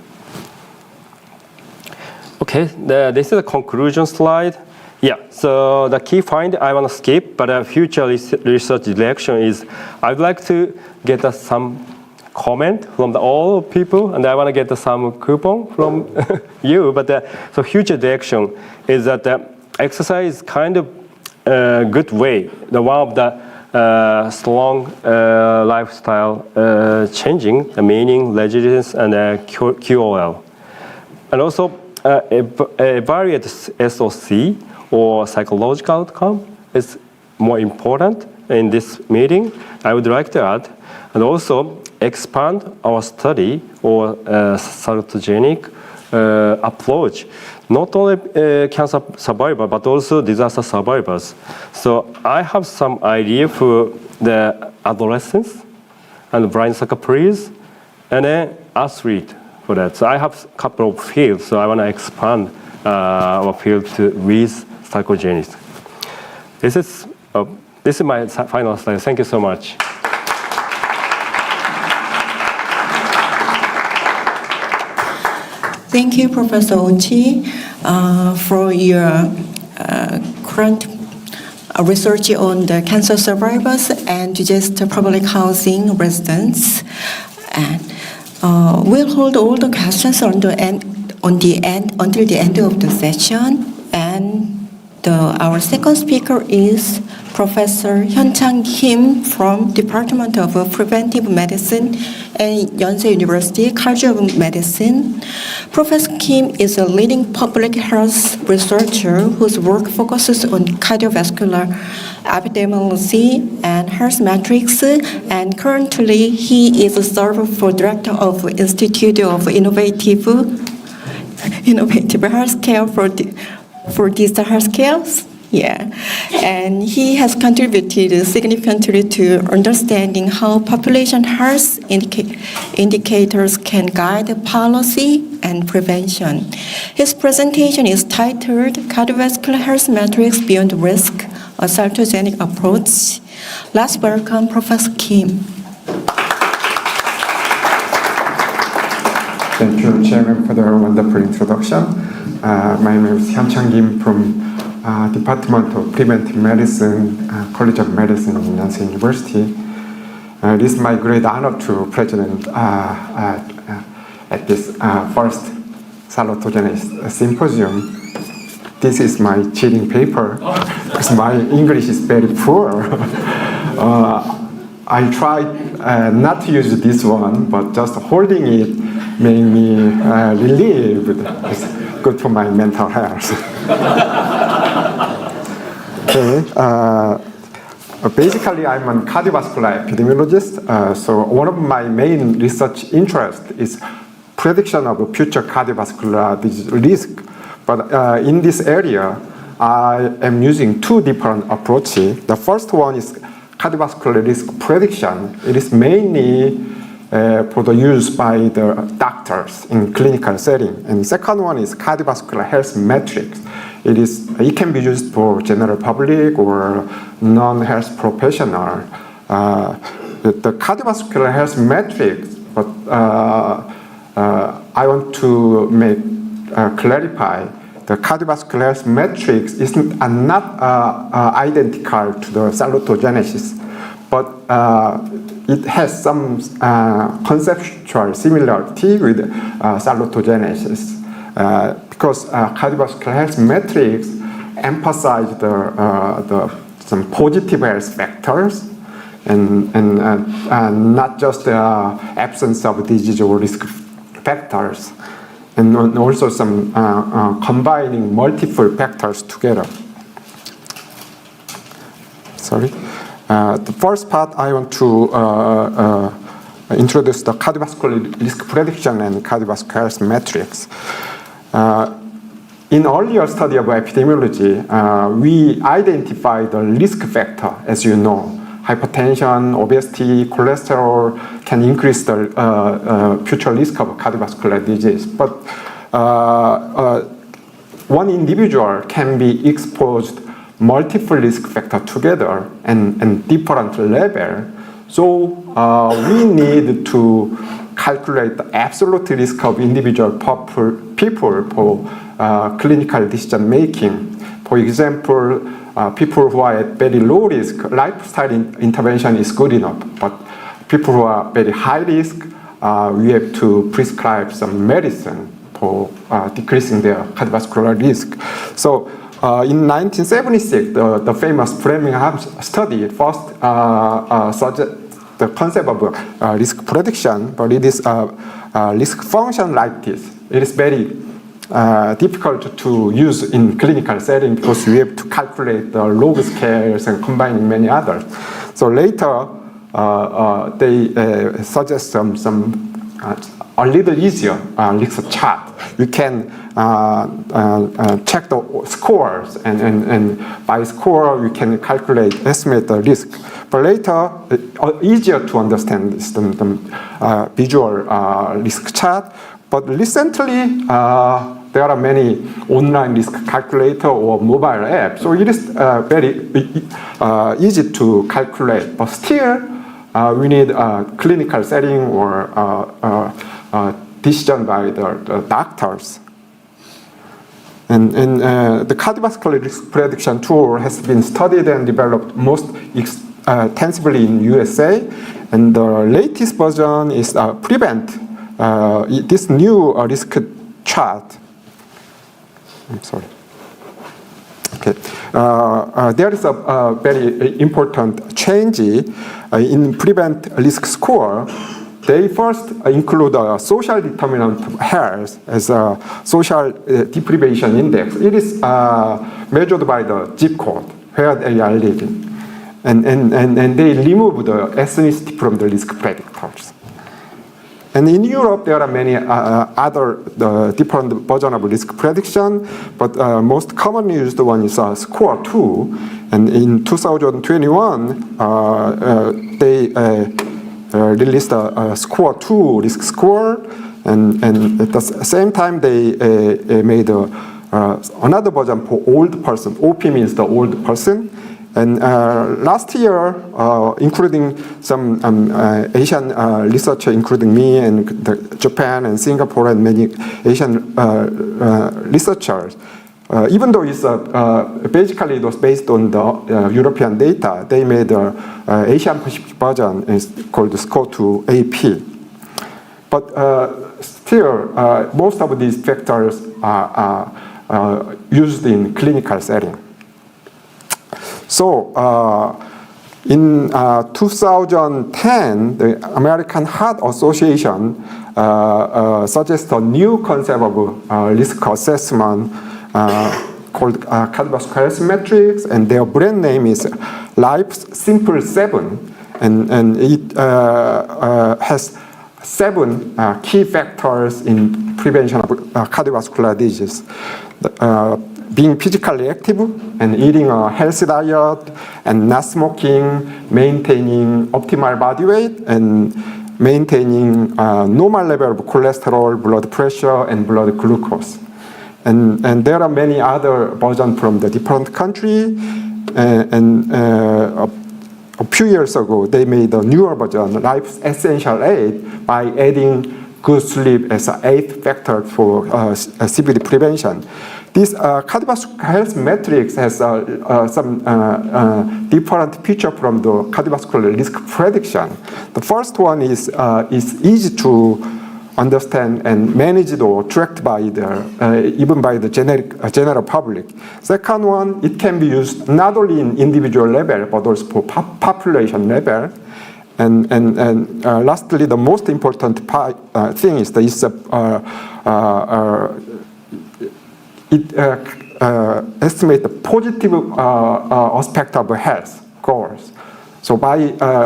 Okay, this is a conclusion slide. Yeah, so the key find I want to skip, but future research direction is I'd like to get some comment from all people, and I want to get some coupon from you. But so future direction is that exercise is kind of a good way. The one of the strong lifestyle changing, the meaning, resilience, and QOL, and also evaluate SOC or psychological outcome is more important in this meeting. I would like to add, and also expand our study or salutogenic approach, not only cancer survivor, but also disaster survivors. So I have some idea for the adolescents and blind soccer players and then athlete for that. So I have a couple of fields, so I want to expand our field to with salutogenics. This is my final slide. Thank you so much. Thank you, Professor Ochi, for your current research on the cancer survivors and just public housing residents. And we'll hold all the questions until the end of the session. And our second speaker is Professor Hyun-Chang Kim from Department of Preventive Medicine at Yonsei University, College of Medicine. Professor Kim is a leading public health researcher whose work focuses on cardiovascular epidemiology and health metrics, and currently he is served for director of Institute of Innovative Healthcare for digital healthcare. Yeah, and he has contributed significantly to understanding how population health indicators can guide policy and prevention. His presentation is titled Cardiovascular Health Metrics Beyond Risk, a salutogenic approach. Let's welcome Professor Kim. Thank you, Chairman, for the wonderful introduction. My name is Hyun-Chang Kim from Department of Preventive Medicine, College of Medicine in Yonsei University. It is my great honor to present at this first Salutogenesis Symposium. This is my cheating paper because my English is very poor. I tried not to use this one, but just holding it made me relieved. It's good for my mental health. Okay. Basically, I'm a cardiovascular epidemiologist. So one of my main research interests is prediction of future cardiovascular disease risk. But in this area, I am using two different approaches. The first one is cardiovascular risk prediction. It is mainly for the use by the doctors in clinical setting. And the second one is cardiovascular health metrics. It can be used for general public or non-health professional. The cardiovascular health metrics, but I want to clarify the cardiovascular health metrics are not identical to the salutogenesis, but it has some conceptual similarity with salutogenesis because cardiovascular health metrics emphasize some positive health factors and not just the absence of disease or risk factors, and also some combining multiple factors together. Sorry. The first part I want to introduce the cardiovascular risk prediction and cardiovascular health metrics. In earlier study of epidemiology, we identified the risk factor, as you know. Hypertension, obesity, cholesterol can increase the future risk of cardiovascular disease. But one individual can be exposed multiple risk factors together and different level. So we need to calculate the absolute risk of individual people for clinical decision making. For example, people who are at very low risk, lifestyle intervention is good enough. But people who are very high risk, we have to prescribe some medicine for decreasing their cardiovascular risk. So in 1976, the famous Framingham study first suggested the concept of risk prediction, but it is risk function like this. It is very difficult to use in clinical setting because we have to calculate the log scales and combining many others. So later, they suggest some a little easier risk chart. You can check the scores, and by score you can estimate the risk. But later, easier to understand is the visual risk chart. But recently, there are many online risk calculator or mobile apps, so it is very easy to calculate. But still, we need a clinical setting or decision by the doctors. And the cardiovascular risk prediction tool has been studied and developed most extensively in USA, and the latest version is Prevent. This new risk chart. I'm sorry. Okay. There is a very important change in Prevent risk score. They first include a social determinant of health as a social deprivation index. It is measured by the zip code where they are living, and they remove the ethnicity from the risk predictors. And in Europe, there are many other different versions of risk prediction, but most commonly used one is Score 2. And in 2021, they released a Score 2 risk score, and at the same time, they made another version for old person. OP means the old person. And last year, including some Asian researchers, including me and Japan and Singapore and many Asian researchers, even though it's basically it was based on the European data, they made an Asian Pacific version called Score 2 AP. But still, most of these factors are used in clinical setting. So in 2010, the American Heart Association suggested a new concept of risk assessment called cardiovascular health metrics, and their brand name is Life's Simple 7, and it has 7 key factors in prevention of cardiovascular disease. Being physically active and eating a healthy diet and not smoking, maintaining optimal body weight, and maintaining normal level of cholesterol, blood pressure, and blood glucose. And there are many other versions from the different countries. And a few years ago, they made a newer version, Life's Essential 8, by adding good sleep as an 8th factor for CVD prevention. This cardiovascular health metrics has some different feature from the cardiovascular risk prediction. The first one is easy to understand and managed or tracked by even by the general public. Second one, it can be used not only in individual level but also for population level. And lastly, the most important thing is that it estimates the positive aspect of health scores. So by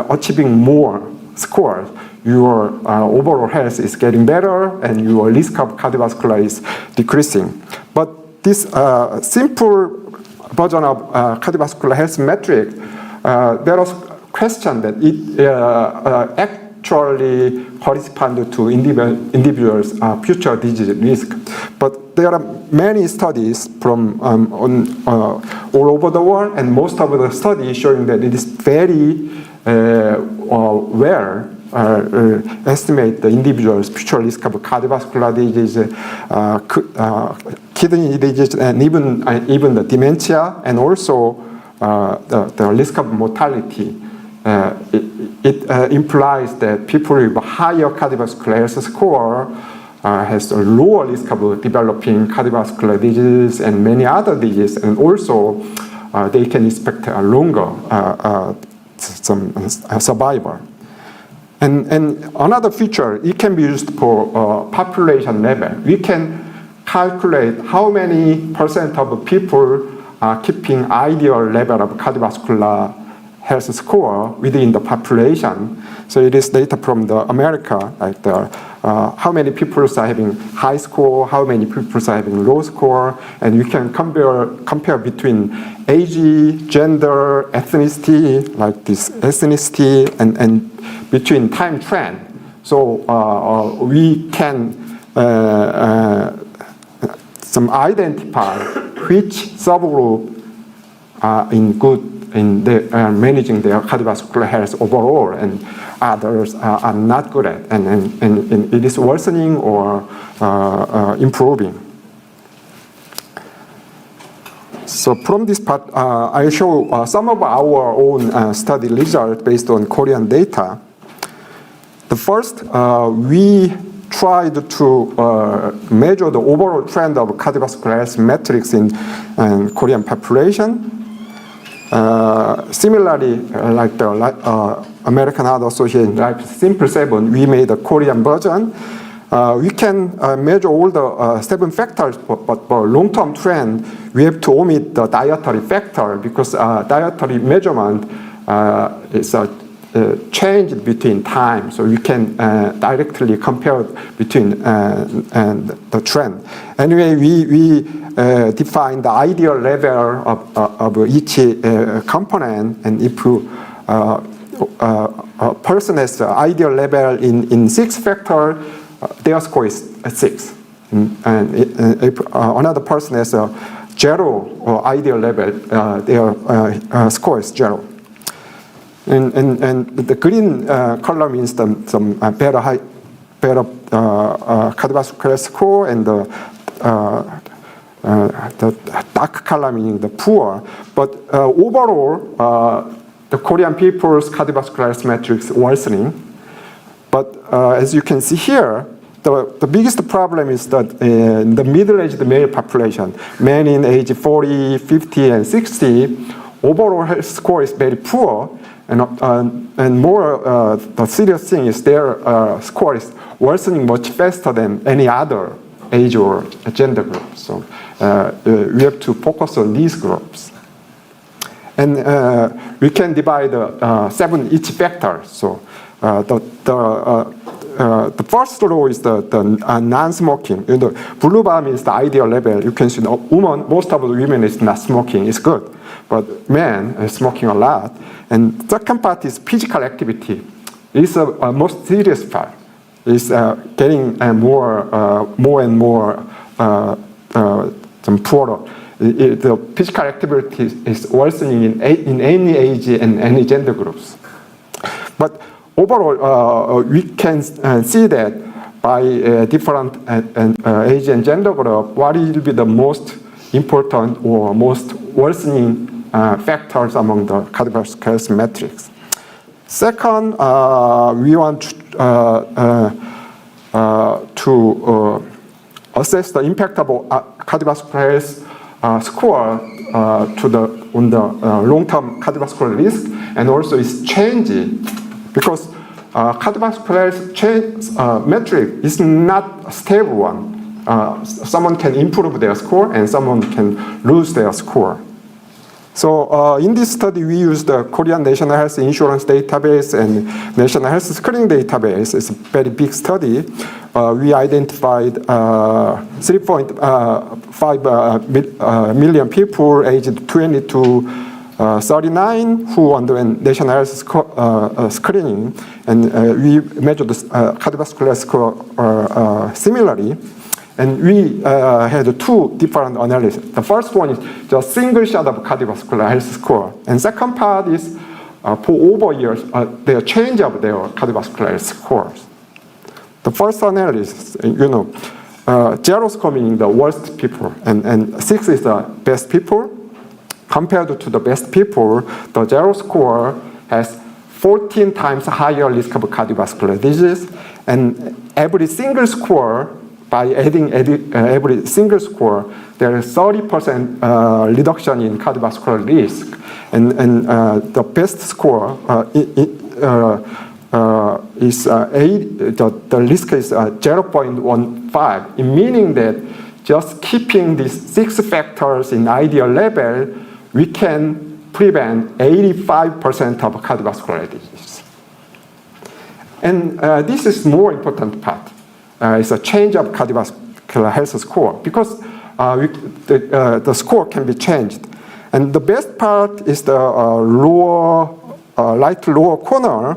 achieving more scores, your overall health is getting better and your risk of cardiovascular is decreasing. But this simple version of cardiovascular health metric, there was question that it actually corresponds to individuals' future disease risk. But there are many studies from all over the world, and most of the studies showing that it is very well estimate the individual's future risk of cardiovascular disease, kidney disease, and even the dementia, and also the risk of mortality. It implies that people with a higher cardiovascular health score has a lower risk of developing cardiovascular disease and many other diseases, and also they can expect a longer survival. And another feature, it can be used for population level. We can calculate how many % of people are keeping ideal level of cardiovascular health score within the population. So it is data from America, like how many people are having high score, how many people are having low score, and you can compare between age, gender, ethnicity, like this ethnicity, and between time trend. So we can identify which subgroup are in managing their cardiovascular health overall, and others are not good at, and it is worsening or improving. So from this part, I show some of our own study results based on Korean data. The first, we tried to measure the overall trend of cardiovascular health metrics in Korean population. Similarly, like the American Heart Association like Simple 7, we made a Korean version. We can measure all the 7 factors, but for long-term trend, we have to omit the dietary factor because dietary measurement is changed between time, so you can directly compare between the trend. Anyway, we define the ideal level of each component, and if a person has an ideal level in 6 factors, their score is 6. And if another person has a 0 or ideal level, their score is 0. And the green color means some better cardiovascular score, and the dark color meaning the poor. But overall, the Korean people's cardiovascular health metrics worsening. But as you can see here, the biggest problem is that in the middle-aged male population, men in age 40, 50, and 60, overall health score is very poor. And more, the serious thing is their score is worsening much faster than any other age or gender group. So we have to focus on these groups. And we can divide 7 each factor. So the first row is the non-smoking. The blue bar means the ideal level. You can see the woman, most of the women is not smoking. It's good. But men are smoking a lot. And second part is physical activity. It's the most serious part. It's getting more and more poorer. The physical activity is worsening in any age and any gender groups. But overall, we can see that by different age and gender group, what will be the most important or most worsening factors among the cardiovascular health metrics. Second, we want to assess the impact of cardiovascular health score on the long-term cardiovascular risk, and also its change, because cardiovascular health metric is not a stable one. Someone can improve their score and someone can lose their score. So in this study, we used the Korean National Health Insurance Database and National Health Screening Database. It's a very big study. We identified 3.5 million people aged 20 to 39 who underwent national health screening, and we measured the cardiovascular score similarly. And we had two different analyses. The first one is just single shot of cardiovascular health score. And second part is for over years, their change of their cardiovascular health scores. The first analysis, zero score meaning the worst people, and 6 is the best people. Compared to the best people, the zero score has 14 times higher risk of cardiovascular disease, and every single score, by adding every single score, there is 30% reduction in cardiovascular risk. And the best score is the risk is 0.15, meaning that just keeping these 6 factors in ideal level, we can prevent 85% of cardiovascular disease. And this is more important part. It's a change of cardiovascular health score, because the score can be changed. And the best part is the light lower corner.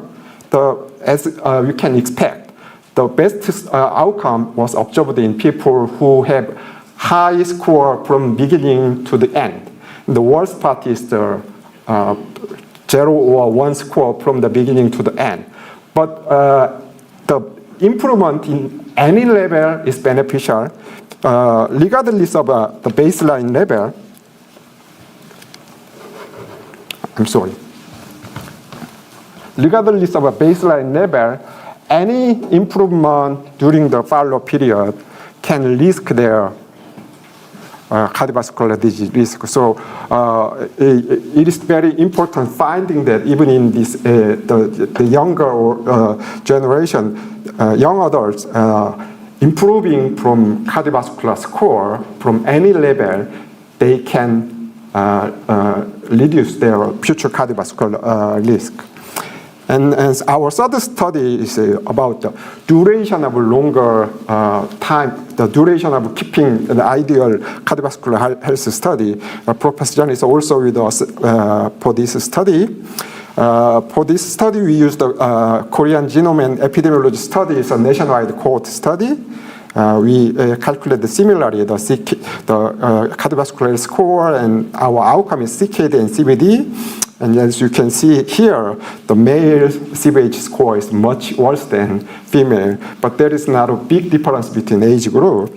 As we can expect, the best outcome was observed in people who have high score from beginning to the end. The worst part is the 0 or 1 score from the beginning to the end. But the improvement in any level is beneficial, regardless of the baseline level. Regardless of a baseline level, any improvement during the follow-up period can risk their cardiovascular disease risk. So it is very important finding that even in this the younger generation, young adults, improving from cardiovascular score from any level, they can reduce their future cardiovascular risk. And our third study is about the duration of longer time, the duration of keeping the ideal cardiovascular health study. Professor John is also with us for this study. For this study, we used the Korean Genome and Epidemiological study. It's a nationwide cohort study. We calculated similarly the cardiovascular score, and our outcome is CKD and CVD. And as you can see here, the male CVH score is much worse than female, but there is not a big difference between age group.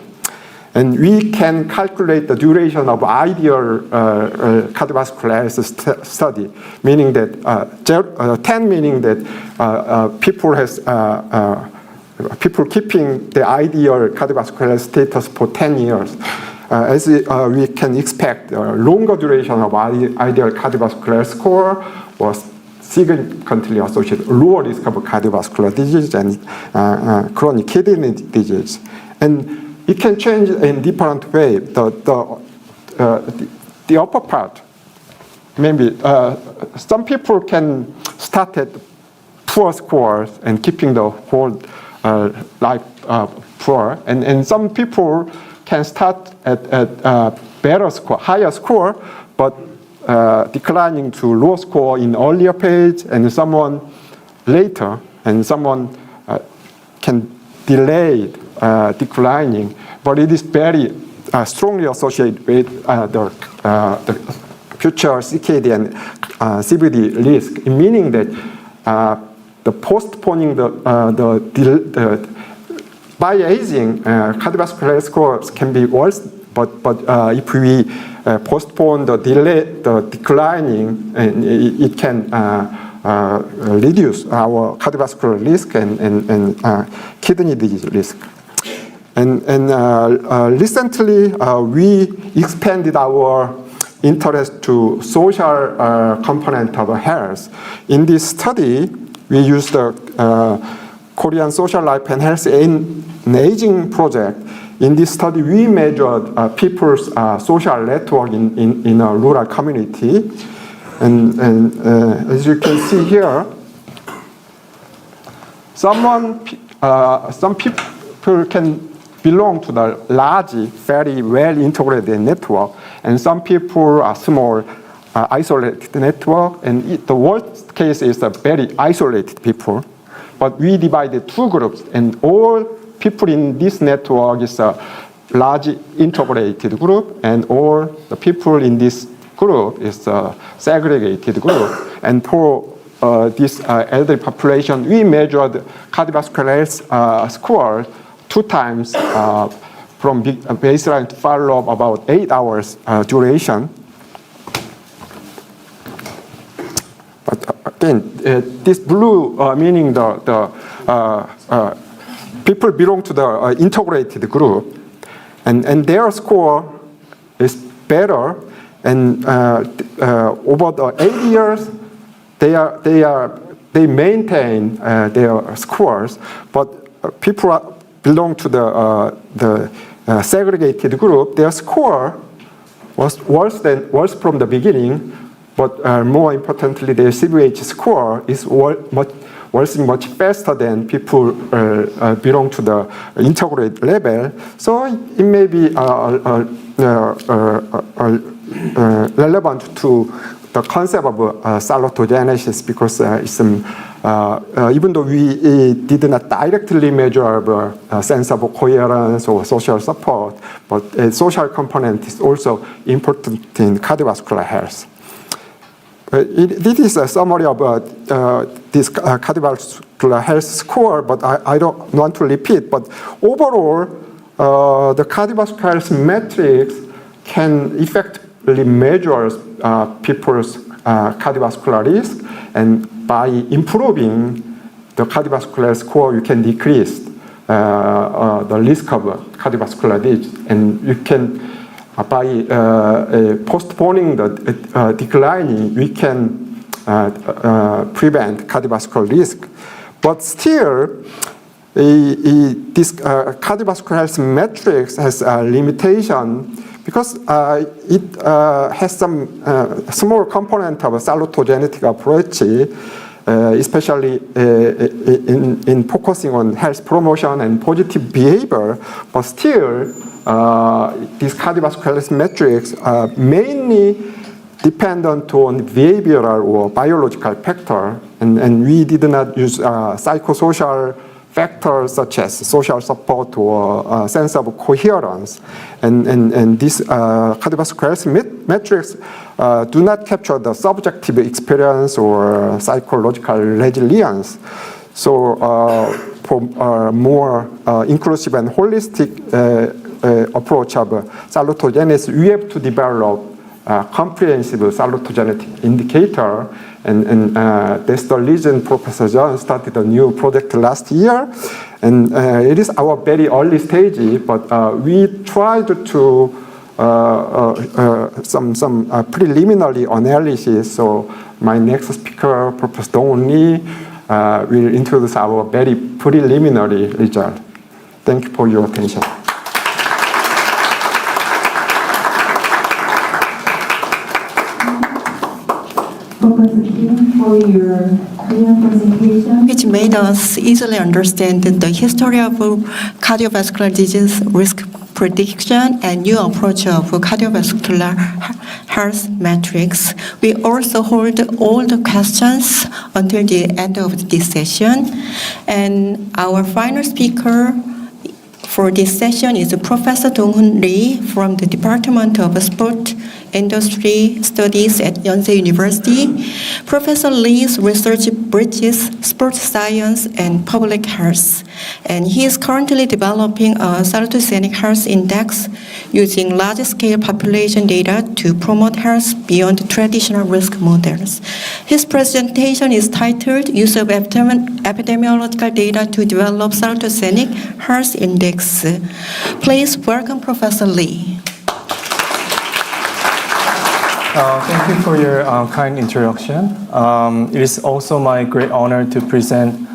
And we can calculate the duration of ideal cardiovascular health study, meaning that 10 meaning that people keeping the ideal cardiovascular status for 10 years. As we can expect, longer duration of ideal cardiovascular score was significantly associated with lower risk of cardiovascular disease and chronic kidney disease. And it can change in different way. The upper part, maybe some people can start at poor scores and keeping the whole life poor, and some people can start at better score, higher score, but declining to low score in earlier phase, and someone later, and someone can delay declining, but it is very strongly associated with the future CKD and CVD risk, meaning that the postponing the by aging, cardiovascular scores can be worse, but if we postpone the delay, the declining, and it can reduce our cardiovascular risk and kidney disease risk. And recently, we expanded our interest to social component of health. In this study, we used the Korean Social Life and Health in an Aging project. In this study, we measured people's social network in a rural community. And as you can see here, some people can belong to the large, very well integrated network, and some people are small, isolated network, and the worst case is a very isolated people. But we divided two groups, and all people in this network is a large integrated group, and all the people in this group is a segregated group. And for this elderly population, we measured cardiovascular health score 2 times from baseline to follow-up, about 8 hours duration. But again, this blue meaning the people belong to the integrated group, and their score is better. And over the 8 years, they maintain their scores, but people belong to the segregated group. Their score was worse from the beginning, but more importantly, their CVH score is worsening much faster than people belong to the integrated level. So it may be relevant to the concept of salutogenesis, because even though we did not directly measure a sense of coherence or social support, but a social component is also important in cardiovascular health. This is a summary of this cardiovascular health score, but I don't want to repeat. But overall, the cardiovascular health metrics can effectively measure people's cardiovascular risk, and by improving the cardiovascular score, you can decrease the risk of cardiovascular disease, and you can by postponing the declining, we can prevent cardiovascular risk. But still, this cardiovascular health metrics has a limitation, because it has some small component of a salutogenetic approach, especially in focusing on health promotion and positive behavior. But still, these cardiovascular health metrics are mainly dependent on behavioral or biological factor, and we did not use psychosocial factors such as social support or sense of coherence. And these cardiovascular health metrics do not capture the subjective experience or psychological resilience. So for more inclusive and holistic approach of salutogenesis, we have to develop comprehensive salutogenetic indicator, and that's the reason Professor John started a new project last year, and it is our very early stage, but we tried to some preliminary analysis. So my next speaker, Professor Dong Lee, will introduce our very preliminary result. Thank you for your attention. For your presentation, which made us easily understand the history of cardiovascular disease risk prediction and new approach of cardiovascular health metrics. We also hold all the questions until the end of this session. And our final speaker for this session is Professor Dong-Hoon Lee from the Department of Sport Industry Studies at Yonsei University. Professor Lee's research bridges sports science and public health, and he is currently developing a salutogenic health index using large-scale population data to promote health beyond traditional risk models. His presentation is titled Use of Epidemiological Data to Develop Salutogenic Health Index. Please welcome Professor Lee. Thank you for your kind introduction. It is also my great honor to present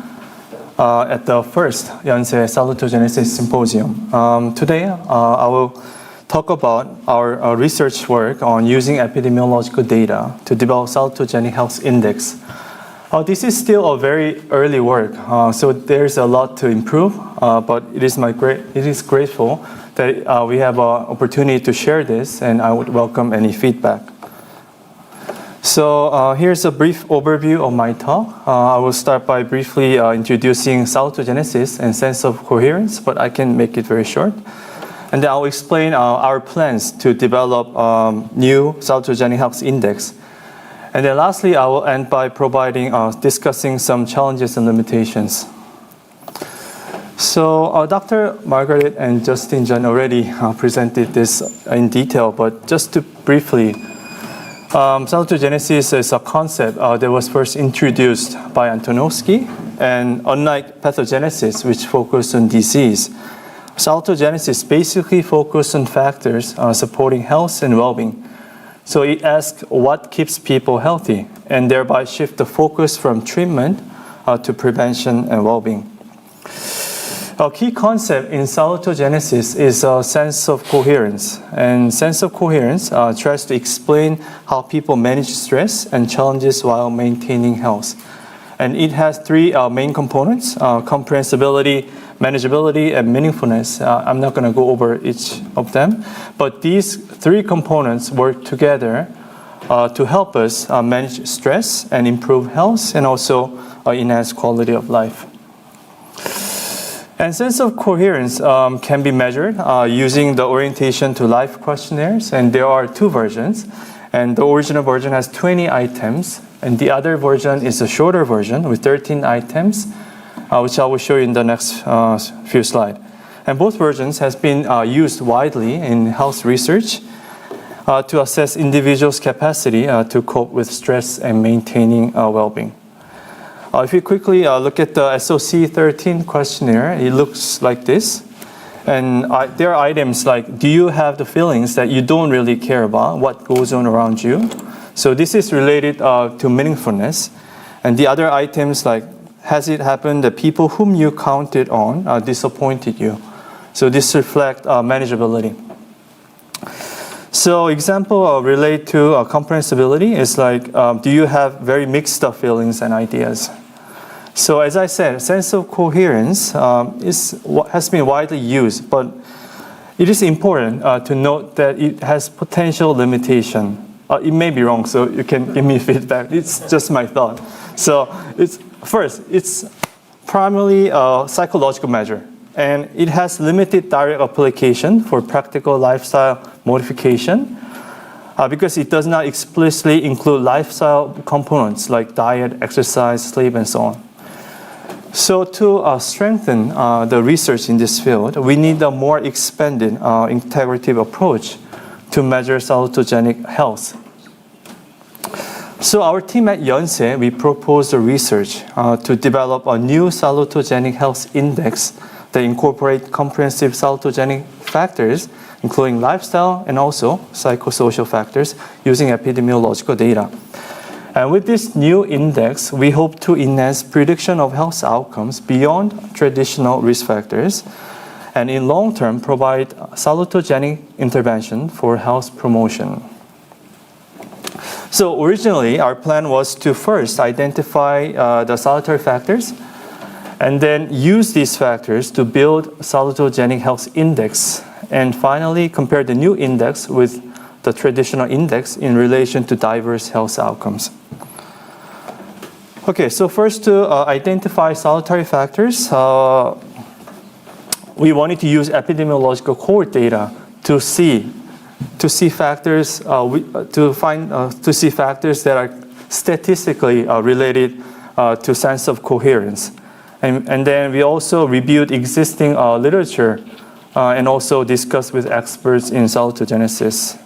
at the first Yonsei Salutogenesis Symposium. Today, I will talk about our research work on using epidemiological data to develop salutogenic health index. This is still a very early work, so there's a lot to improve, but it is grateful that we have an opportunity to share this, and I would welcome any feedback. So here's a brief overview of my talk. I will start by briefly introducing salutogenesis and sense of coherence, but I can make it very short. And then I'll explain our plans to develop new salutogenic health index. And then lastly, I will end by discussing some challenges and limitations. So Dr. Margaret and Justin John already presented this in detail, but just to briefly, salutogenesis is a concept that was first introduced by Antonovsky, and unlike pathogenesis, which focused on disease, salutogenesis basically focused on factors supporting health and well-being. So it asks what keeps people healthy, and thereby shift the focus from treatment to prevention and well-being. A key concept in salutogenesis is a sense of coherence. And sense of coherence tries to explain how people manage stress and challenges while maintaining health. And it has three main components: comprehensibility, manageability, and meaningfulness. I'm not going to go over each of them, but these three components work together to help us manage stress and improve health, and also enhance quality of life. And sense of coherence can be measured using the orientation to life questionnaires, and there are two versions. And the original version has 20 items, and the other version is a shorter version with 13 items, which I will show you in the next few slides. And both versions has been used widely in health research to assess individuals' capacity to cope with stress and maintaining well-being. If you quickly look at the SOC13 questionnaire, it looks like this. And there are items like, do you have the feelings that you don't really care about what goes on around you? So this is related to meaningfulness. And the other items like, has it happened that people whom you counted on disappointed you? So this reflects manageability. So example relate to comprehensibility is like, do you have very mixed up feelings and ideas? So as I said, sense of coherence has been widely used, but it is important to note that it has potential limitation. It may be wrong, so you can give me feedback. It's just my thought. So it's primarily a psychological measure, and it has limited direct application for practical lifestyle modification because it does not explicitly include lifestyle components like diet, exercise, sleep, and so on. So to strengthen the research in this field, we need a more expanded integrative approach to measure salutogenic health. So our team at Yonsei, we proposed a research to develop a new salutogenic health index that incorporates comprehensive salutogenic factors, including lifestyle and also psychosocial factors, using epidemiological data. And with this new index, we hope to enhance prediction of health outcomes beyond traditional risk factors, and in long term provide salutogenic intervention for health promotion. So originally, our plan was to first identify the salutary factors, and then use these factors to build salutogenic health index, and finally compare the new index with the traditional index in relation to diverse health outcomes. Okay, so first to identify salutary factors, we wanted to use epidemiological cohort data to see to see factors to see factors that are statistically related to sense of coherence. And then we also reviewed existing literature and also discussed with experts in salutogenesis.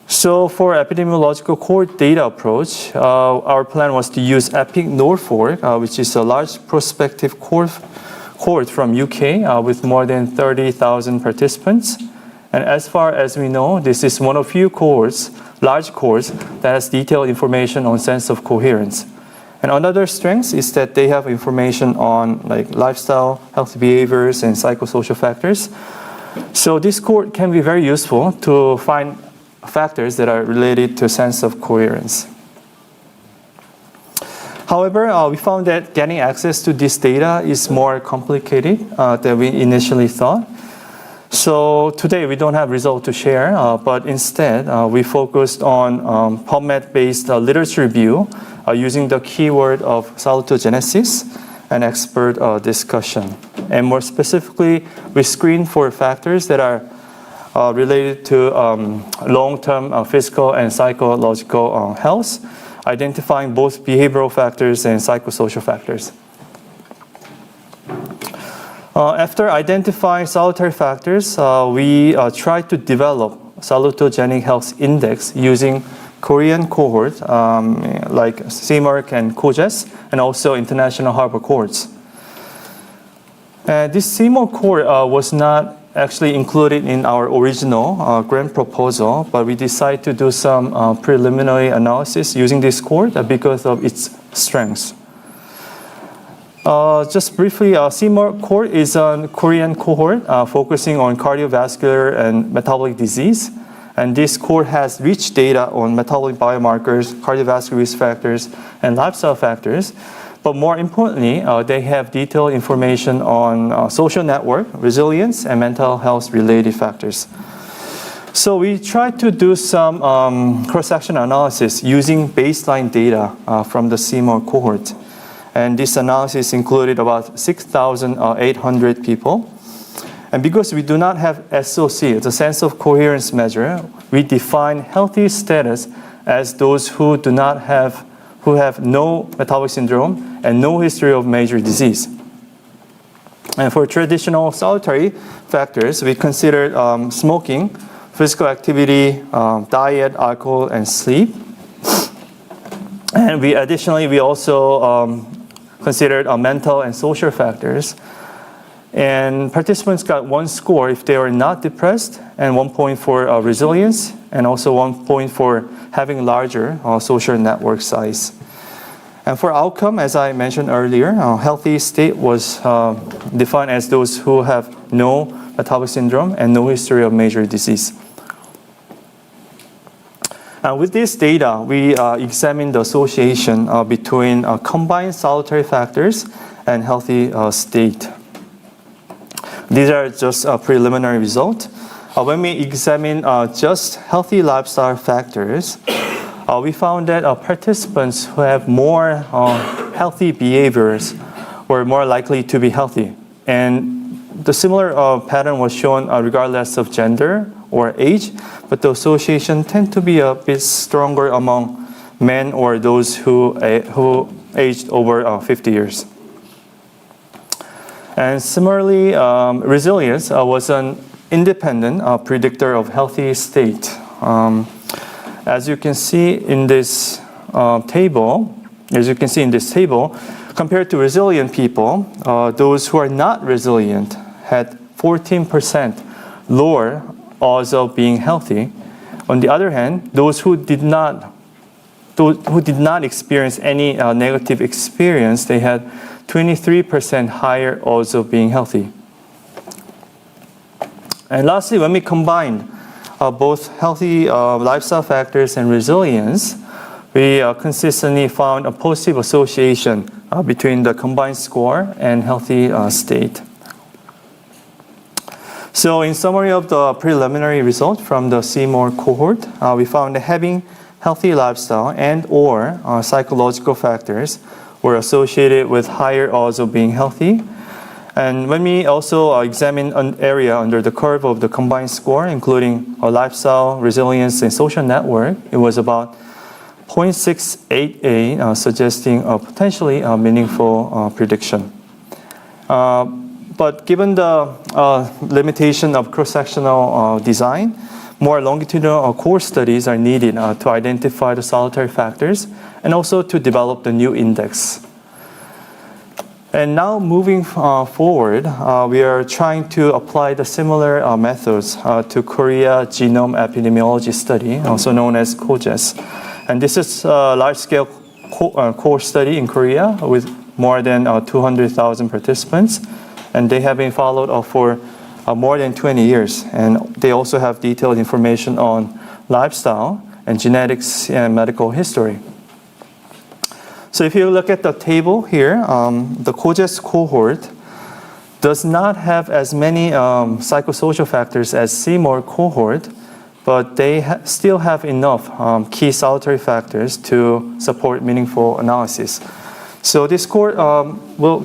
So for epidemiological cohort data approach, our plan was to use EPIC-Norfolk, which is a large prospective cohort from UK with more than 30,000 participants. And as far as we know, this is one of few cohorts, large cohorts, that has detailed information on sense of coherence. And another strength is that they have information on like lifestyle, healthy behaviors, and psychosocial factors. So this cohort can be very useful to find factors that are related to sense of coherence. However, we found that getting access to this data is more complicated than we initially thought. So today we don't have results to share, but instead we focused on PubMed-based literature review using the keyword of salutogenesis and expert discussion. And more specifically, we screened for factors that are related to long-term physical and psychological health, identifying both behavioral factors and psychosocial factors. After identifying salutary factors, we tried to develop salutogenic health index using Korean cohort like CMERC and COGES, and also international Harvard cohorts. This CMERC cohort was not actually included in our original grant proposal, but we decided to do some preliminary analysis using this cohort because of its strengths. Just briefly, CMERC cohort is a Korean cohort focusing on cardiovascular and metabolic disease. And this cohort has rich data on metabolic biomarkers, cardiovascular risk factors, and lifestyle factors. But more importantly, they have detailed information on social network, resilience, and mental health related factors. So we tried to do some cross-section analysis using baseline data from the CMERC cohort. And this analysis included about 6,800 people. And because we do not have SOC, the sense of coherence measure, we define healthy status as those who have no metabolic syndrome and no history of major disease. And for traditional salutary factors, we considered smoking, physical activity, diet, alcohol, and sleep. And we also considered mental and social factors. And participants got 1 score if they were not depressed, and 1 point for resilience, and also 1 point for having larger social network size. And for outcome, as I mentioned earlier, healthy state was defined as those who have no metabolic syndrome and no history of major disease. With this data, we examined the association between combined salutary factors and healthy state. These are just a preliminary result. When we examine just healthy lifestyle factors, we found that participants who have more healthy behaviors were more likely to be healthy. And the similar pattern was shown regardless of gender or age, but the association tend to be a bit stronger among men or those who aged over 50 years. And similarly, resilience was an independent predictor of healthy state. As you can see in this table, compared to resilient people, those who are not resilient had 14% lower odds of being healthy. On the other hand, those who did not experience any negative experience, they had 23% higher odds of being healthy. And lastly, when we combined both healthy lifestyle factors and resilience, we consistently found a positive association between the combined score and healthy state. So in summary of the preliminary result from the CMERC cohort, we found that having healthy lifestyle and or psychological factors were associated with higher odds of being healthy. And when we also examine an area under the curve of the combined score, including lifestyle, resilience, and social network, it was about 0.688, suggesting a potentially meaningful prediction. But given the limitation of cross-sectional design, more longitudinal core studies are needed to identify the salutary factors and also to develop the new index. And now moving forward, we are trying to apply the similar methods to Korea Genome Epidemiology Study, also known as KOGES. And this is a large-scale core study in Korea with more than 200,000 participants. And they have been followed for more than 20 years. And they also have detailed information on lifestyle and genetics and medical history. So if you look at the table here, the KOGES cohort does not have as many psychosocial factors as CMOR cohort, but they still have enough key salutary factors to support meaningful analysis. So this cohort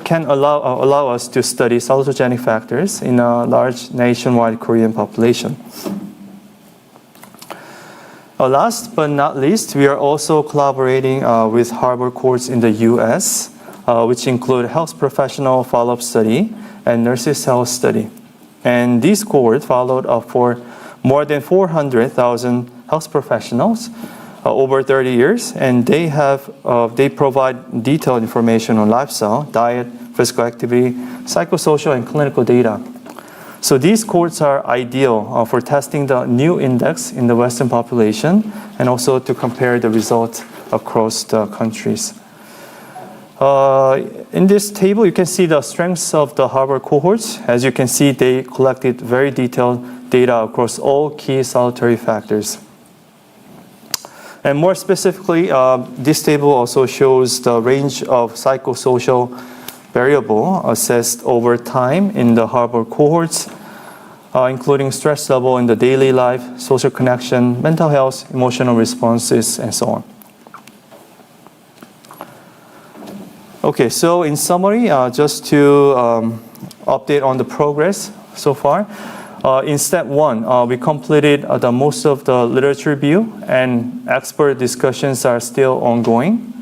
can allow us to study salutogenic factors in a large nationwide Korean population. Last but not least, we are also collaborating with Harvard cohorts in the US, which include health professional follow-up study and nurses health study. And these cohorts followed for more than 400,000 health professionals over 30 years, and they provide detailed information on lifestyle, diet, physical activity, psychosocial, and clinical data. So these cohorts are ideal for testing the new index in the Western population and also to compare the results across the countries. In this table, you can see the strengths of the Harvard cohorts. As you can see, they collected very detailed data across all key salutary factors. And more specifically, this table also shows the range of psychosocial variable assessed over time in the Harvard cohorts, including stress level in the daily life, social connection, mental health, emotional responses, and so on. Okay, so in summary, just to update on the progress so far. In step 1, we completed most of the literature review, and expert discussions are still ongoing.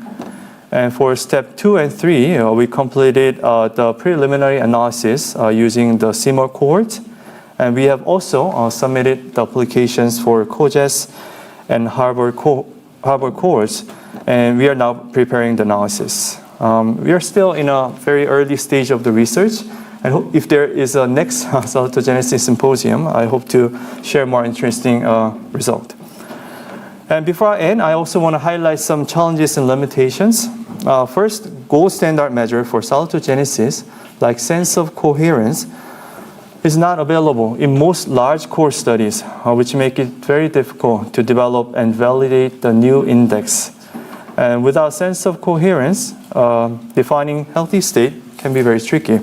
And for step 2 and 3, we completed the preliminary analysis using the CMOR cohort. And we have also submitted the applications for KOGES and Harvard cohorts, and we are now preparing the analysis. We are still in a very early stage of the research, and if there is a next Salutogenesis Symposium, I hope to share more interesting result. And before I end, I also want to highlight some challenges and limitations. First, gold standard measure for salutogenesis, like sense of coherence, is not available in most large core studies, which make it very difficult to develop and validate the new index. And without sense of coherence, defining healthy state can be very tricky.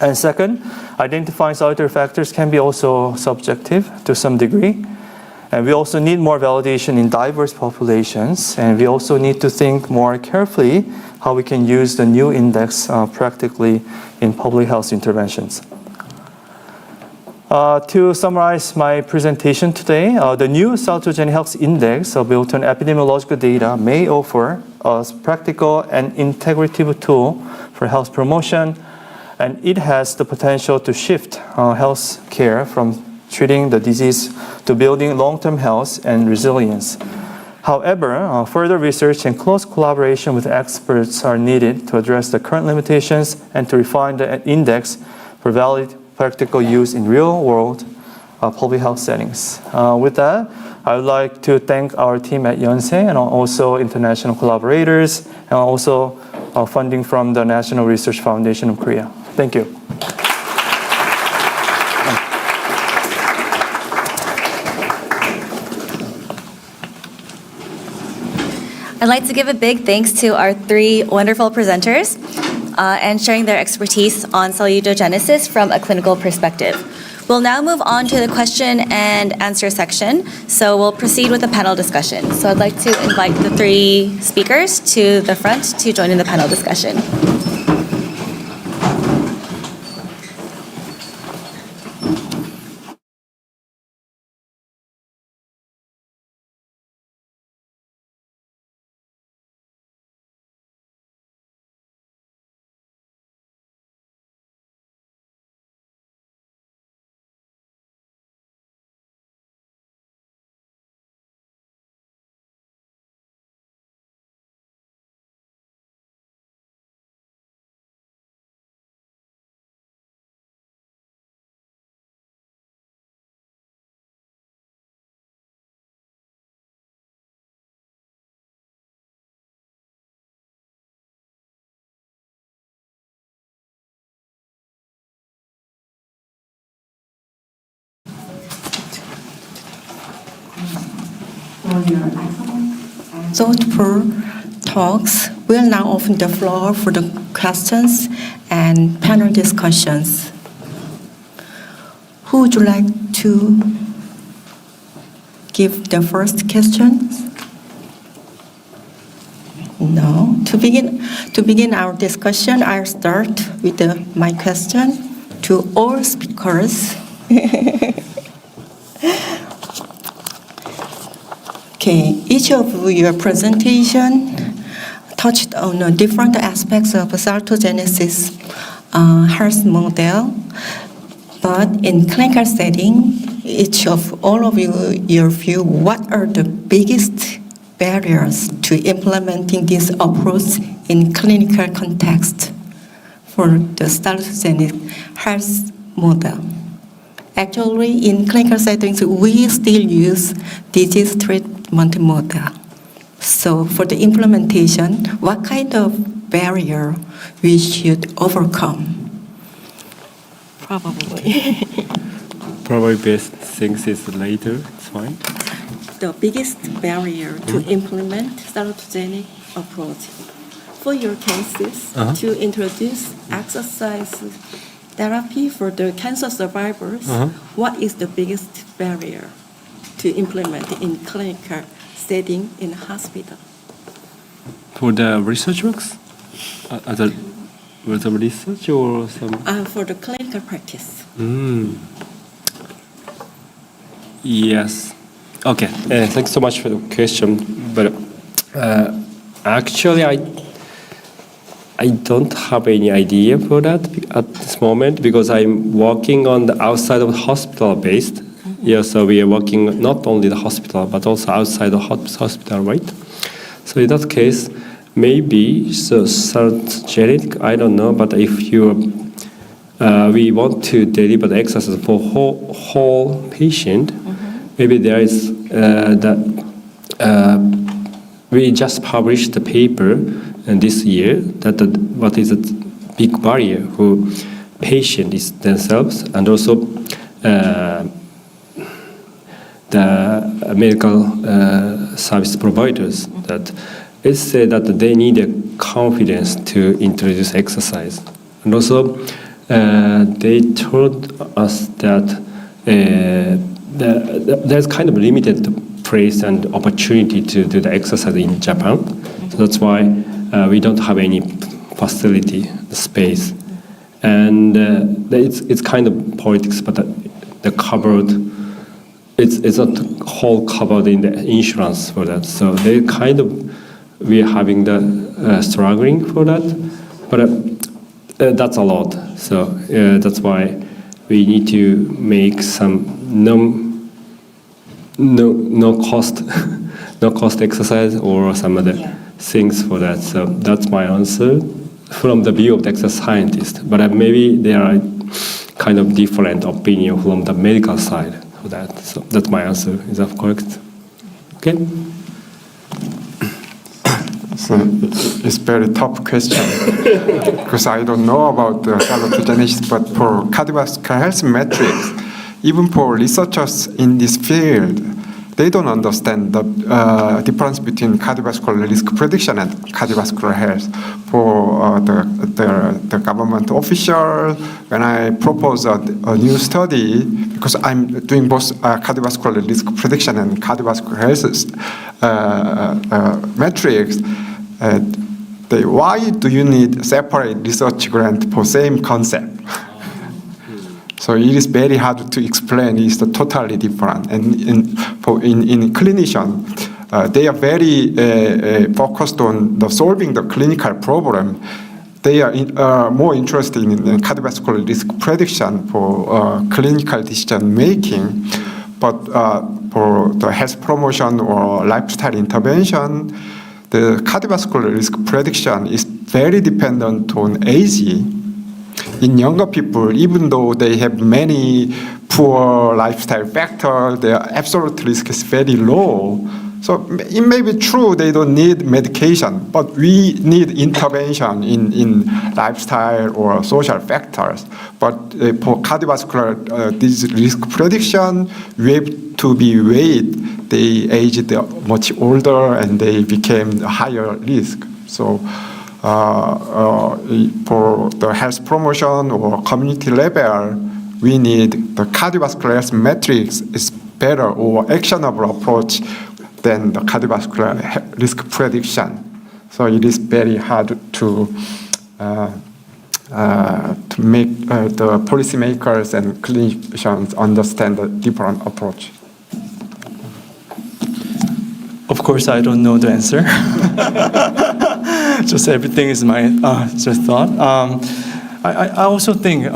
And second, identifying salutary factors can be also subjective to some degree. And we also need more validation in diverse populations. And we also need to think more carefully how we can use the new index practically in public health interventions. To summarize my presentation today, the new salutogenic health index built on epidemiological data may offer a practical and integrative tool for health promotion, and it has the potential to shift health care from treating the disease to building long-term health and resilience. However, further research and close collaboration with experts are needed to address the current limitations and to refine the index for valid practical use in real-world public health settings. With that, I would like to thank our team at Yonsei and also international collaborators and also funding from the National Research Foundation of Korea. Thank you. I'd like to give a big thanks to our 3 wonderful presenters and sharing their expertise on salutogenesis from a clinical perspective. We'll now move on to the question and answer section, so we'll proceed with the panel discussion. So I'd like to invite the 3 speakers to the front to join in the panel discussion. for your excellent thoughtful talks. We'll now open the floor for the questions and panel discussions. Who would you like to give the first questions? No. To begin our discussion, I'll start with my question to all speakers. Okay, each of your presentation touched on different aspects of salutogenesis health model, but in clinical setting, each of all of you, your view, what are the biggest barriers to implementing this approach in clinical context for the salutogenic health model? Actually, in clinical settings, we still use disease treatment model. So for the implementation, what kind of barrier we should overcome? Probably best things is later. It's fine. The biggest barrier to implement salutogenic approach. For your cases, to introduce exercise therapy for the cancer survivors, what is the biggest barrier to implement in clinical setting in hospital? For the research works? Was the research or some? For the clinical practice. Yes. Okay. Thanks so much for the question. But actually, I don't have any idea for that at this moment because I'm working on the outside of the hospital based. Yeah, so we are working not only the hospital but also outside the hospital, right? So in that case, maybe so salutogenic, I don't know, but if we want to deliver the exercise for whole patient, maybe there is we just published the paper this year that what is a big barrier for patient is themselves and also the medical service providers that it said that they need a confidence to introduce exercise. And also they told us that there's kind of limited place and opportunity to do the exercise in Japan. So that's why we don't have any facility, space. And it's kind of politics, but the covered, it's not whole covered in the insurance for that. So they kind of, we're having the struggling for that, but that's a lot. So that's why we need to make some no cost exercise or some other things for that. So that's my answer from the view of the exercise scientist. But maybe there are kind of different opinion from the medical side for that. So that's my answer. Is that correct? Okay. So it's very tough question because I don't know about the salutogenesis, but for cardiovascular health metrics, even for researchers in this field, they don't understand the difference between cardiovascular risk prediction and cardiovascular health. For the government official, when I propose a new study, because I'm doing both cardiovascular risk prediction and cardiovascular health metrics, why do you need separate research grant for same concept? So it is very hard to explain. It's totally different. And in clinician, they are very focused on solving the clinical problem. They are more interested in cardiovascular risk prediction for clinical decision making. But for the health promotion or lifestyle intervention, the cardiovascular risk prediction is very dependent on age. In younger people, even though they have many poor lifestyle factors, their absolute risk is very low. So it may be true they don't need medication, but we need intervention in lifestyle or social factors. But for cardiovascular disease risk prediction, we have to be weighed they aged much older and they became higher risk. So for the health promotion or community level, we need the cardiovascular health metrics is better or actionable approach than the cardiovascular risk prediction. So it is very hard to make the policymakers and clinicians understand the different approach. Of course, I don't know the answer. Just everything is my just thought. I also think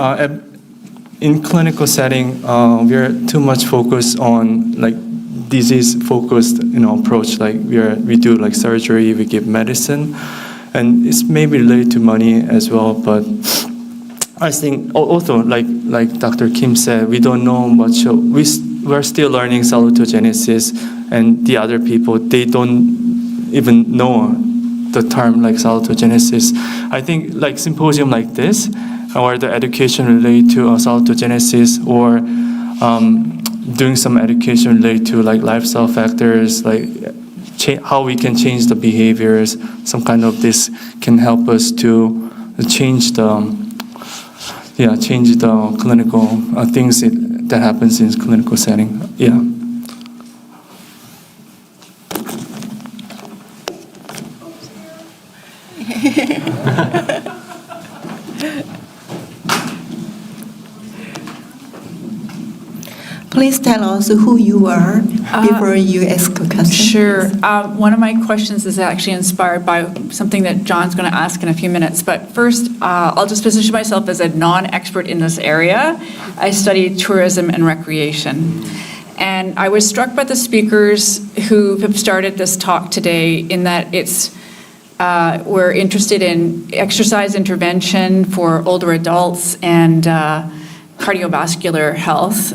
in clinical setting, we are too much focused on like disease-focused, approach. Like we do like surgery, we give medicine, and it's maybe related to money as well. But I think also like Dr. Kim said, we don't know much. We're still learning salutogenesis, and the other people, they don't even know the term like salutogenesis. I think like symposium like this, or the education related to salutogenesis, or doing some education related to like lifestyle factors, like how we can change the behaviors, some kind of this can help us to change the clinical things that happens in clinical setting. Yeah. Please tell us who you are before you ask a question. Sure. One of my questions is actually inspired by something that John's going to ask in a few minutes. But first, I'll just position myself as a non-expert in this area. I study tourism and recreation. And I was struck by the speakers who have started this talk today in that we're interested in exercise intervention for older adults and cardiovascular health.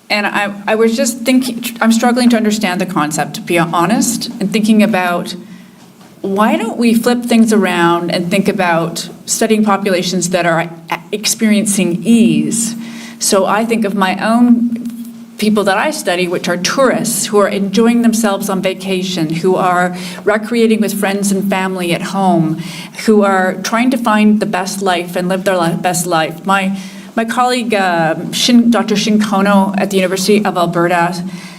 And I was just thinking, I'm struggling to understand the concept, to be honest, and thinking about why don't we flip things around and think about studying populations that are experiencing ease. So I think of my own people that I study, which are tourists who are enjoying themselves on vacation, who are recreating with friends and family at home, who are trying to find the best life and live their best life. My colleague, Dr. Shin Kono at the University of Alberta,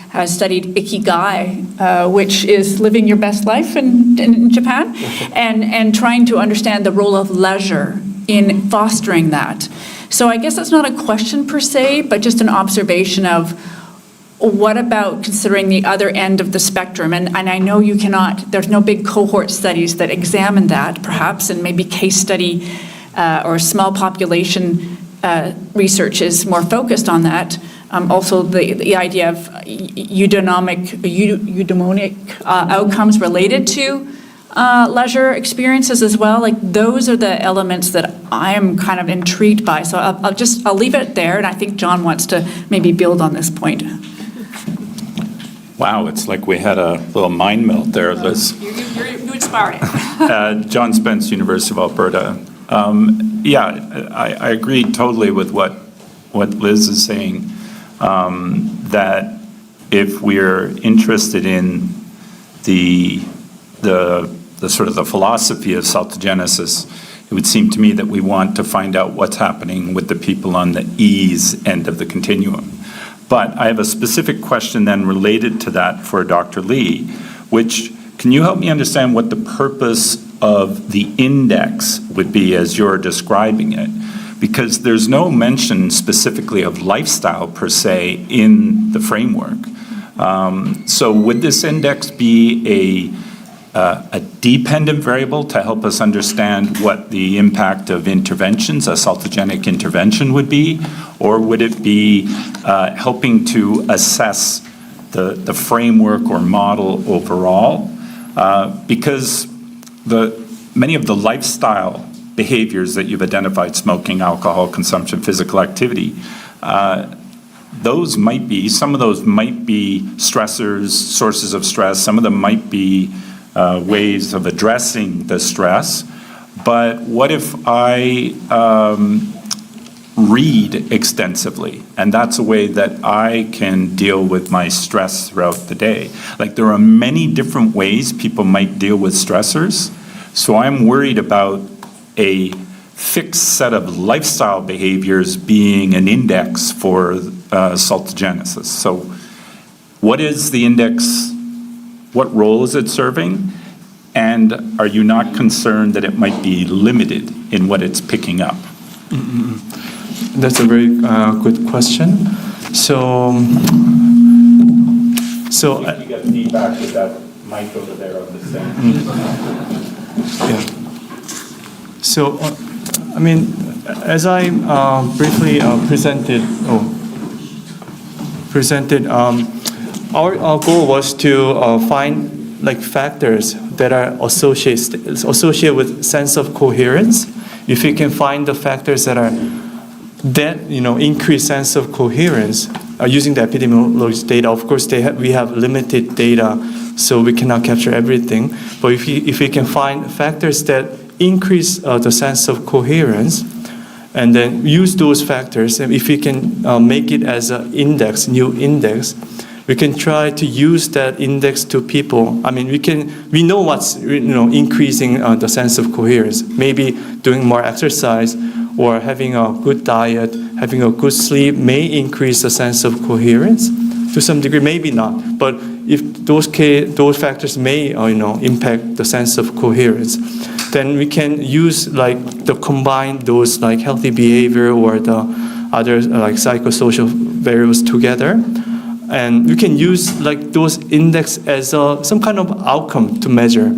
has studied Ikigai, which is living your best life in Japan, and trying to understand the role of leisure in fostering that. So I guess that's not a question per se, but just an observation of what about considering the other end of the spectrum? And I know you cannot, there's no big cohort studies that examine that, perhaps, and maybe case study or small population research is more focused on that. Also, the idea of eudaimonic outcomes related to leisure experiences as well. Like those are the elements that I'm kind of intrigued by. So I'll leave it there, and I think John wants to maybe build on this point. Wow, it's like we had a little mind melt there, Liz. You inspired it. John Spence, University of Alberta. I agree totally with what Liz is saying, that if we're interested in the sort of the philosophy of salutogenesis, it would seem to me that we want to find out what's happening with the people on the ease end of the continuum. But I have a specific question then related to that for Dr. Lee, which, can you help me understand what the purpose of the index would be as you're describing it? Because there's no mention specifically of lifestyle per se in the framework. So would this index be a dependent variable to help us understand what the impact of interventions, a salutogenic intervention would be? Or would it be helping to assess the framework or model overall? Because many of the lifestyle behaviors that you've identified, smoking, alcohol consumption, physical activity, some of those might be stressors, sources of stress, some of them might be ways of addressing the stress. But what if I read extensively, and that's a way that I can deal with my stress throughout the day. Like, there are many different ways people might deal with stressors, so I'm worried about a fixed set of lifestyle behaviors being an index for saltogenesis. So what is the index? What role is it serving? And are you not concerned that it might be limited in what it's picking up? That's a very good question. So You got feedback with that mic over there on the stand. yeah. So I mean, as I briefly presented, our goal was to find like factors that are associated with sense of coherence. If we can find the factors that increase sense of coherence using the epidemiological data. Of course, we have limited data, so we cannot capture everything. But if we can find factors that increase the sense of coherence, and then use those factors, and if we can make it as an index, new index, we can try to use that index to people. I mean, we know what's increasing the sense of coherence. Maybe doing more exercise or having a good diet, having a good sleep may increase the sense of coherence to some degree. Maybe not, but if those factors may impact the sense of coherence, then we can use combine those healthy behavior or the other psychosocial variables together. And we can use those index as some kind of outcome to measure.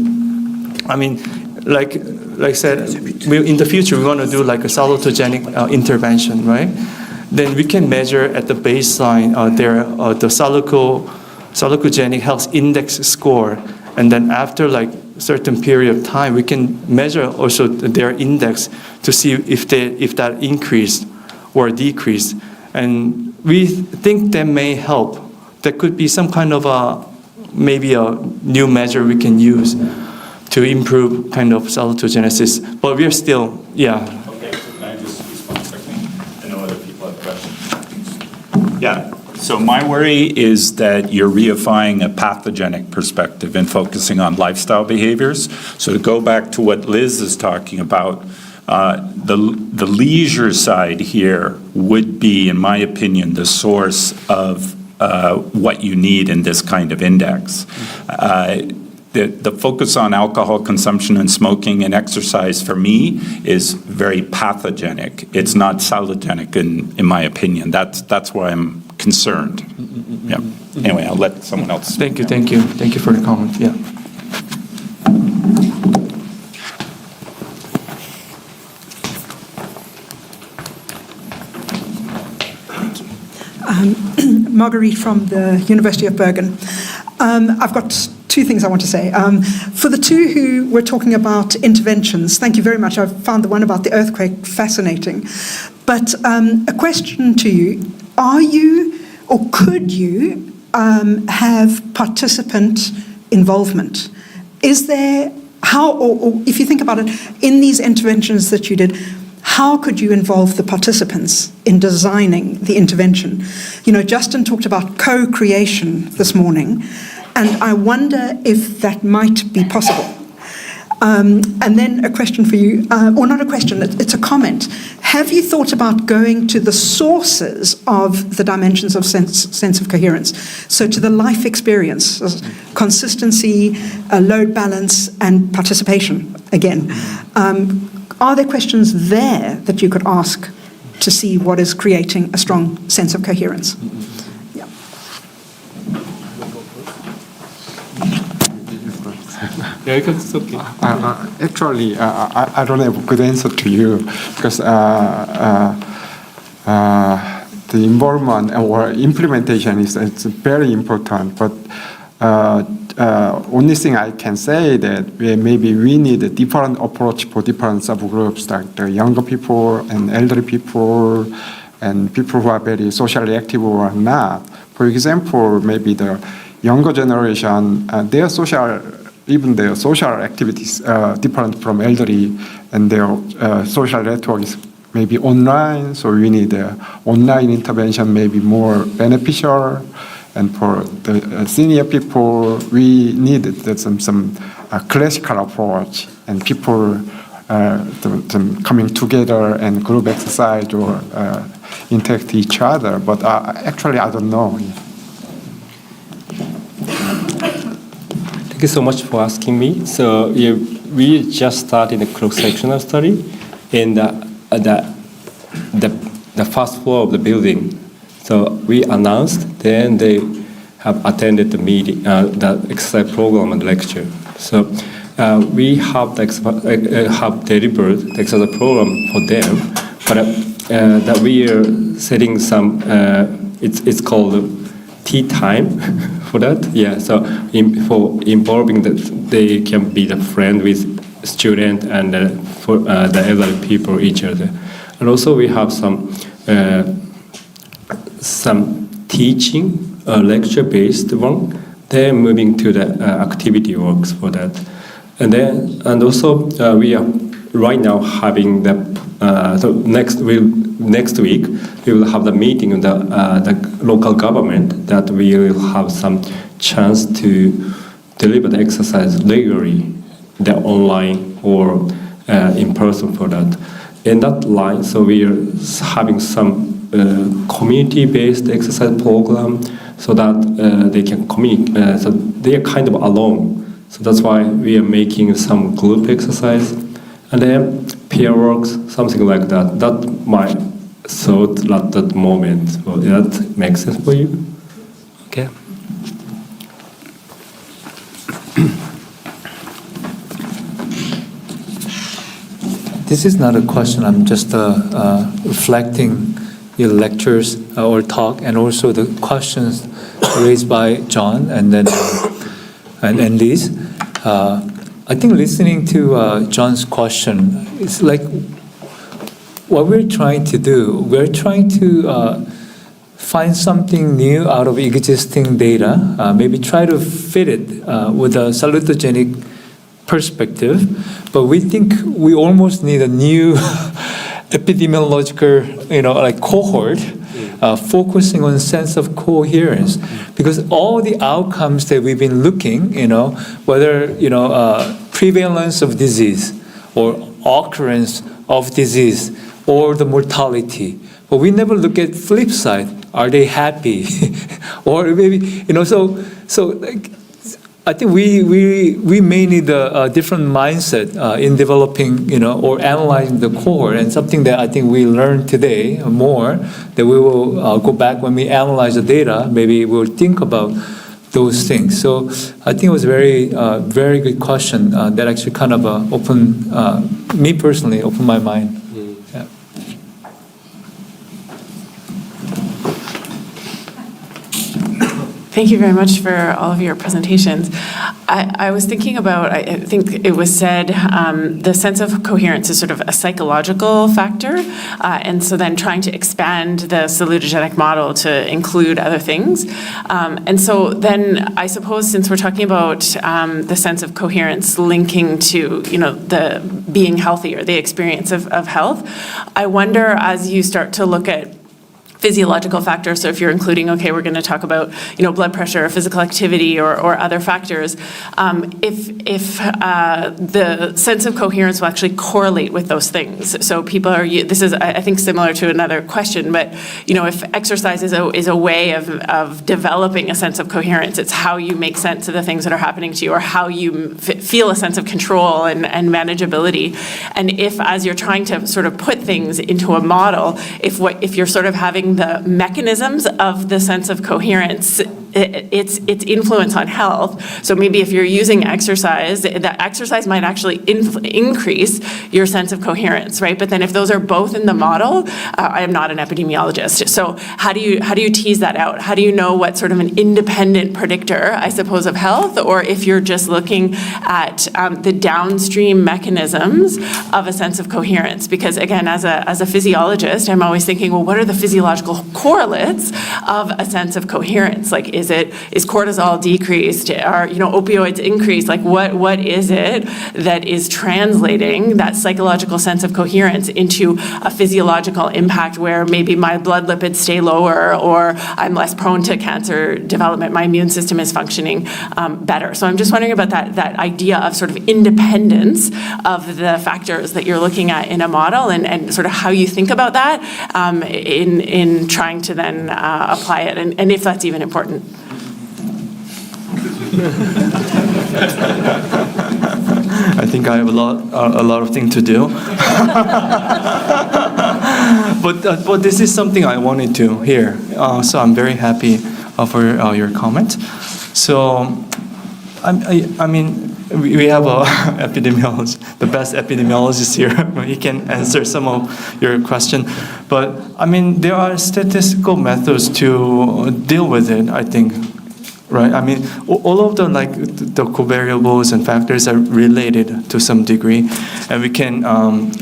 I mean, like I said, in the future we want to do a salutogenic intervention, right? Then we can measure at the baseline the salutogenic health index score, and then after certain period of time we can measure also their index to see if that increased or decreased. And we think that may help. There could be some kind of maybe a new measure we can use to improve kind of salutogenesis. But we're still, yeah. Okay, so can I just respond quickly? I know other people have questions. Yeah, so my worry is that you're reifying a pathogenic perspective and focusing on lifestyle behaviors. So to go back to what Liz is talking about, the leisure side here would be, in my opinion, the source of what you need in this kind of index. The focus on alcohol consumption and smoking and exercise for me is very pathogenic. It's not salutogenic in my opinion. That's why I'm concerned. Yeah. Anyway, I'll let someone else speak. Thank you for the comment. Yeah. Marguerite from the University of Bergen. I've got two things I want to say. For the two who were talking about interventions, thank you very much. I found the one about the earthquake fascinating. But a question to you, are you or could you have participant involvement? Is there, or if you think about it, in these interventions that you did, how could you involve the participants in designing the intervention? Justin talked about co-creation this morning, and I wonder if that might be possible. And then a question for you, or not a question, it's a comment. Have you thought about going to the sources of the dimensions of sense of coherence? So to the life experience, consistency, load balance, and participation, again. Are there questions there that you could ask to see what is creating a strong sense of coherence? Yeah. It's okay. Actually, I don't have a good answer to you because the involvement or implementation is very important. But only thing I can say that maybe we need a different approach for different subgroups, like the younger people and elderly people and people who are very socially active or not. For example, maybe the younger generation, their social activities different from elderly, and their social network is maybe online, so we need online intervention may be more beneficial. And for the senior people, we need some classical approach, and people coming together and group exercise or interact each other. But actually, I don't know. Thank you so much for asking me. So we just started a cross-sectional study in the first floor of the building. So we announced, then they have attended the meeting, the exercise program and lecture. So we have delivered the exercise program for them, but that we are setting some. It's called tea time for that. Yeah. So for involving that, they can be the friend with student and for the elderly people each other, and also we have some teaching lecture-based one. They're moving to the activity works for that, and also we are right now having the so next week we will have the meeting with the local government that we will have some chance to deliver the exercise regularly, the online or in person for that. In that line, so we are having some community-based exercise program so that they can communicate. So they are kind of alone. So that's why we are making some group exercise and then peer works, something like that. That my thought at that moment. So that makes sense for you? Okay. This is not a question. I'm just reflecting your lectures or talk, and also the questions raised by John and then and Liz. I think listening to John's question is like what we're trying to do. We're trying to find something new out of existing data. Maybe try to fit it with a salutogenic perspective, but we think we almost need a new epidemiological, like cohort, focusing on sense of coherence, because all the outcomes that we've been looking, whether prevalence of disease or occurrence of disease or the mortality, but we never look at flip side. Are they happy, or maybe so like, I think we may need a different mindset in developing, or analyzing the cohort, and something that I think we learned today more, that we will go back when we analyze the data, maybe we'll think about those things. So I think it was very good question that actually kind of opened, me personally, opened my mind. Yeah. Thank you very much for all of your presentations. I was thinking about, I think it was said, the sense of coherence is sort of a psychological factor, and so then trying to expand the salutogenic model to include other things. And so then I suppose, since we're talking about the sense of coherence linking to, the being healthy or the experience of health, I wonder, as you start to look at physiological factors, so if you're including, okay, we're going to talk about, blood pressure, or physical activity, or other factors, if the sense of coherence will actually correlate with those things. So people are, this is, I think, similar to another question, but, if exercise is a way of developing a sense of coherence, it's how you make sense of the things that are happening to you, or how you feel a sense of control and manageability. And if, as you're trying to sort of put things into a model, if you're sort of having the mechanisms of the sense of coherence, its influence on health. So maybe if you're using exercise, that exercise might actually increase your sense of coherence, right? But then if those are both in the model, I am not an epidemiologist. So how do you tease that out? How do you know what sort of an independent predictor, I suppose, of health, or if you're just looking at the downstream mechanisms of a sense of coherence? Because again, as a physiologist, I'm always thinking, well, what are the physiological correlates of a sense of coherence? Like, is is it? Is cortisol decreased? Are opioids increased? Like what is it that is translating that psychological sense of coherence into a physiological impact where maybe my blood lipids stay lower, or I'm less prone to cancer development, my immune system is functioning better. So I'm just wondering about that idea of sort of independence of the factors that you're looking at in a model, and sort of how you think about that in trying to then apply it, and if that's even important. I think I have a lot of things to do. But this is something I wanted to hear. So I'm very happy for your comment. So I mean, we have a epidemiologist, the best epidemiologist here. He can answer some of your question. But I mean, there are statistical methods to deal with it, I think. Right. I mean, all of the covariables and factors are related to some degree, and we can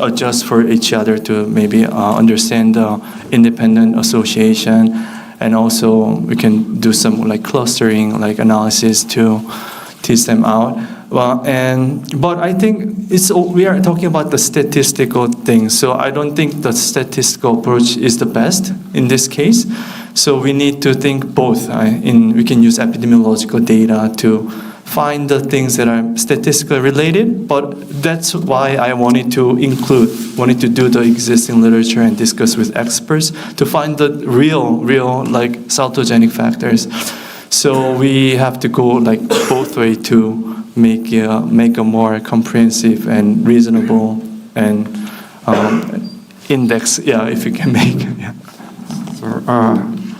adjust for each other to maybe understand the independent association, and also we can do some clustering analysis to tease them out. But I think we are talking about the statistical thing, so I don't think the statistical approach is the best in this case. So we need to think both. We can use epidemiological data to find the things that are statistically related, but that's why I wanted to do the existing literature and discuss with experts to find the real salutogenic factors. So we have to go both way to make a more comprehensive and reasonable and index. Yeah, if you can make. Yeah. So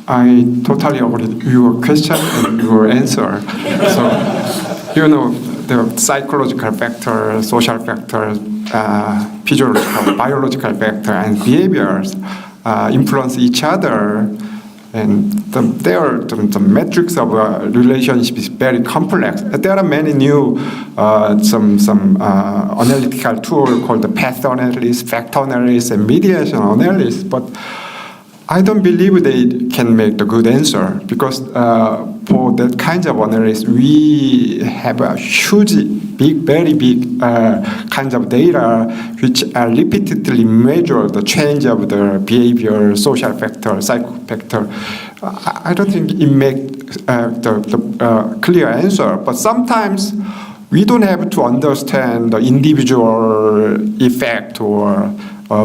I totally agree with your question and your answer. So the psychological factor, social factor, physiological, biological factor, and behaviors influence each other. And the metrics of a relationship is very complex. There are many new some analytical tools called the pathogenesis, factogenesis, and mediation analysis, but I don't believe they can make the good answer, because for that kind of analysis, we have a huge, very big kinds of data which repeatedly measure the change of the behavior, social factor, psycho factor. I don't think it makes the clear answer, but sometimes we don't have to understand the individual effect, or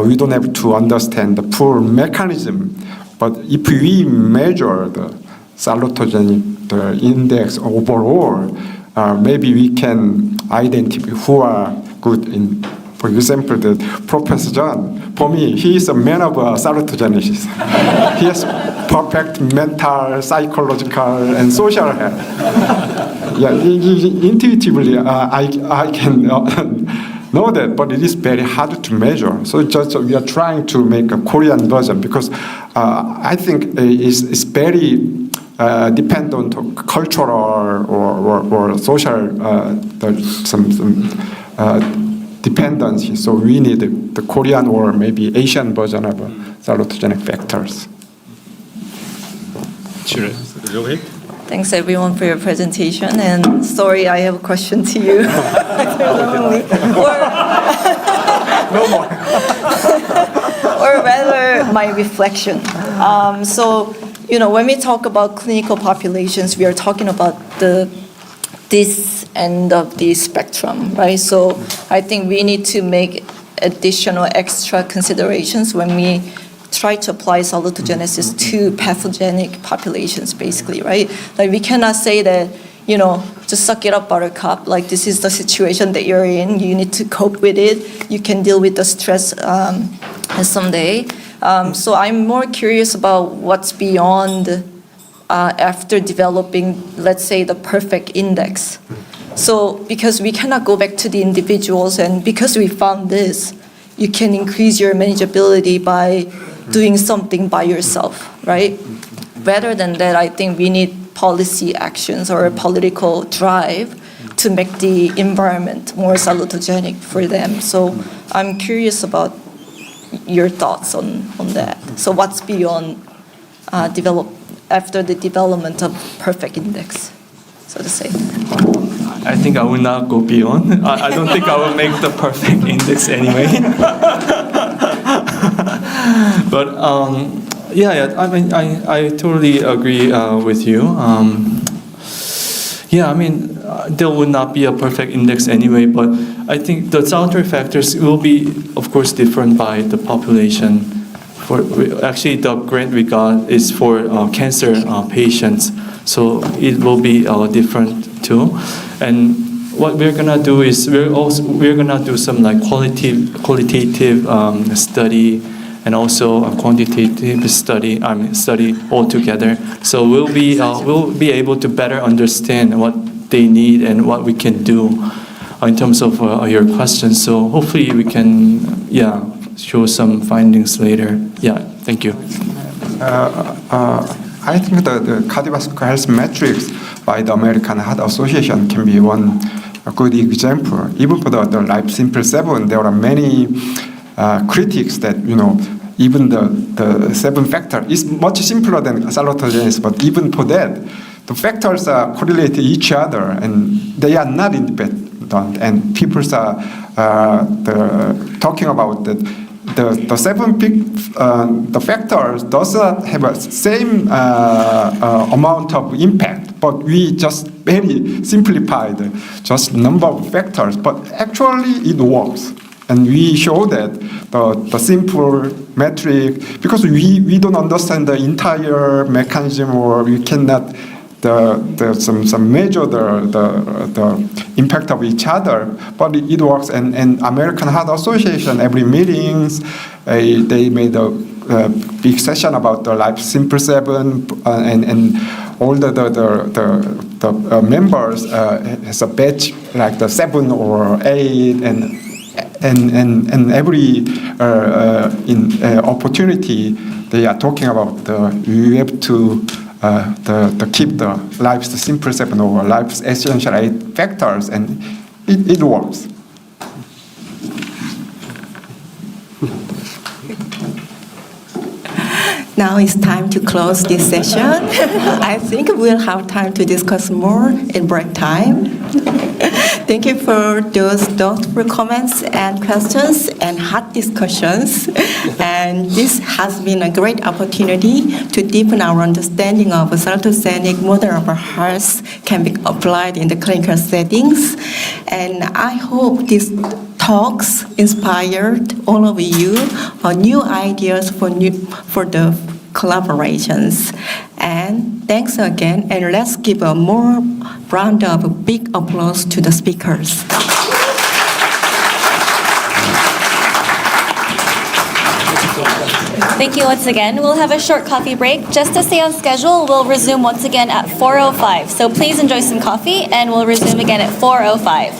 we don't have to understand the full mechanism. But if we measure the salutogenic, the index overall, maybe we can identify who are good in. For example, the Professor John, for me, he is a man of salutogenesis. He has perfect mental, psychological, and social health. Yeah, intuitively, I can know that, but it is very hard to measure. So just we are trying to make a Korean version, because I think it's very dependent on cultural or social some dependency. So we need the Korean or maybe Asian version of salutogenic factors. Sure. Go ahead. Thanks everyone for your presentation, and sorry I have a question to you. or rather my reflection. So when we talk about clinical populations, we are talking about this end of the spectrum, right? So I think we need to make additional extra considerations when we try to apply salutogenesis to pathogenic populations, basically, right? Like we cannot say that, just suck it up, buttercup. Like this is the situation that you're in. You need to cope with it. You can deal with the stress someday. So I'm more curious about what's beyond after developing, let's say, the perfect index. So because we cannot go back to the individuals, and because we found this, you can increase your manageability by doing something by yourself, right? Rather than that, I think we need policy actions or a political drive to make the environment more salutogenic for them. So I'm curious about your thoughts on that. So what's beyond after the development of perfect index, so to say? I think I will not go beyond. I don't think I will make the perfect index anyway. But yeah, I mean, I totally agree with you. Yeah, I mean, there would not be a perfect index anyway, but I think the salutary factors will be, of course, different by the population. Actually, the grant we got is for cancer patients, so it will be different too. And what we're gonna do is we're gonna do some like qualitative study and also a quantitative study. Study all together. So we'll be able to better understand what they need and what we can do in terms of your questions. So hopefully we can show some findings later. Yeah, thank you. I think the cardiovascular health metrics by the American Heart Association can be one good example. Even for the Life Simple 7, there are many critics that, even the 7 factor is much simpler than salutogenesis, but even for that, the factors are correlate to each other and they are not independent. And people are talking about that. The 7 the factors does have a same amount of impact, but we just very simplified just number of factors. But actually, it works, and we show that the simple metric, because we don't understand the entire mechanism, or we cannot some measure the impact of each other, but it works. And American Heart Association, every meetings, they made a big session about the Life Simple 7, and all the members has a badge like the 7 or 8, and every opportunity they are talking about we have to keep the Life's Simple 7 or Life's Essential 8 factors, and it works. Now it's time to close this session. I think we'll have time to discuss more in break time. Thank you for those thoughtful comments and questions and hot discussions. And this has been a great opportunity to deepen our understanding of a salutogenic model of health can be applied in the clinical settings. And I hope these talks inspired all of you new ideas for the collaborations. And thanks again, and let's give a more round of big applause to the speakers. Thank you once again. We'll have a short coffee break. Just to stay on schedule, we'll resume once again at 4:05. So please enjoy some coffee, and we'll resume again at 4:05.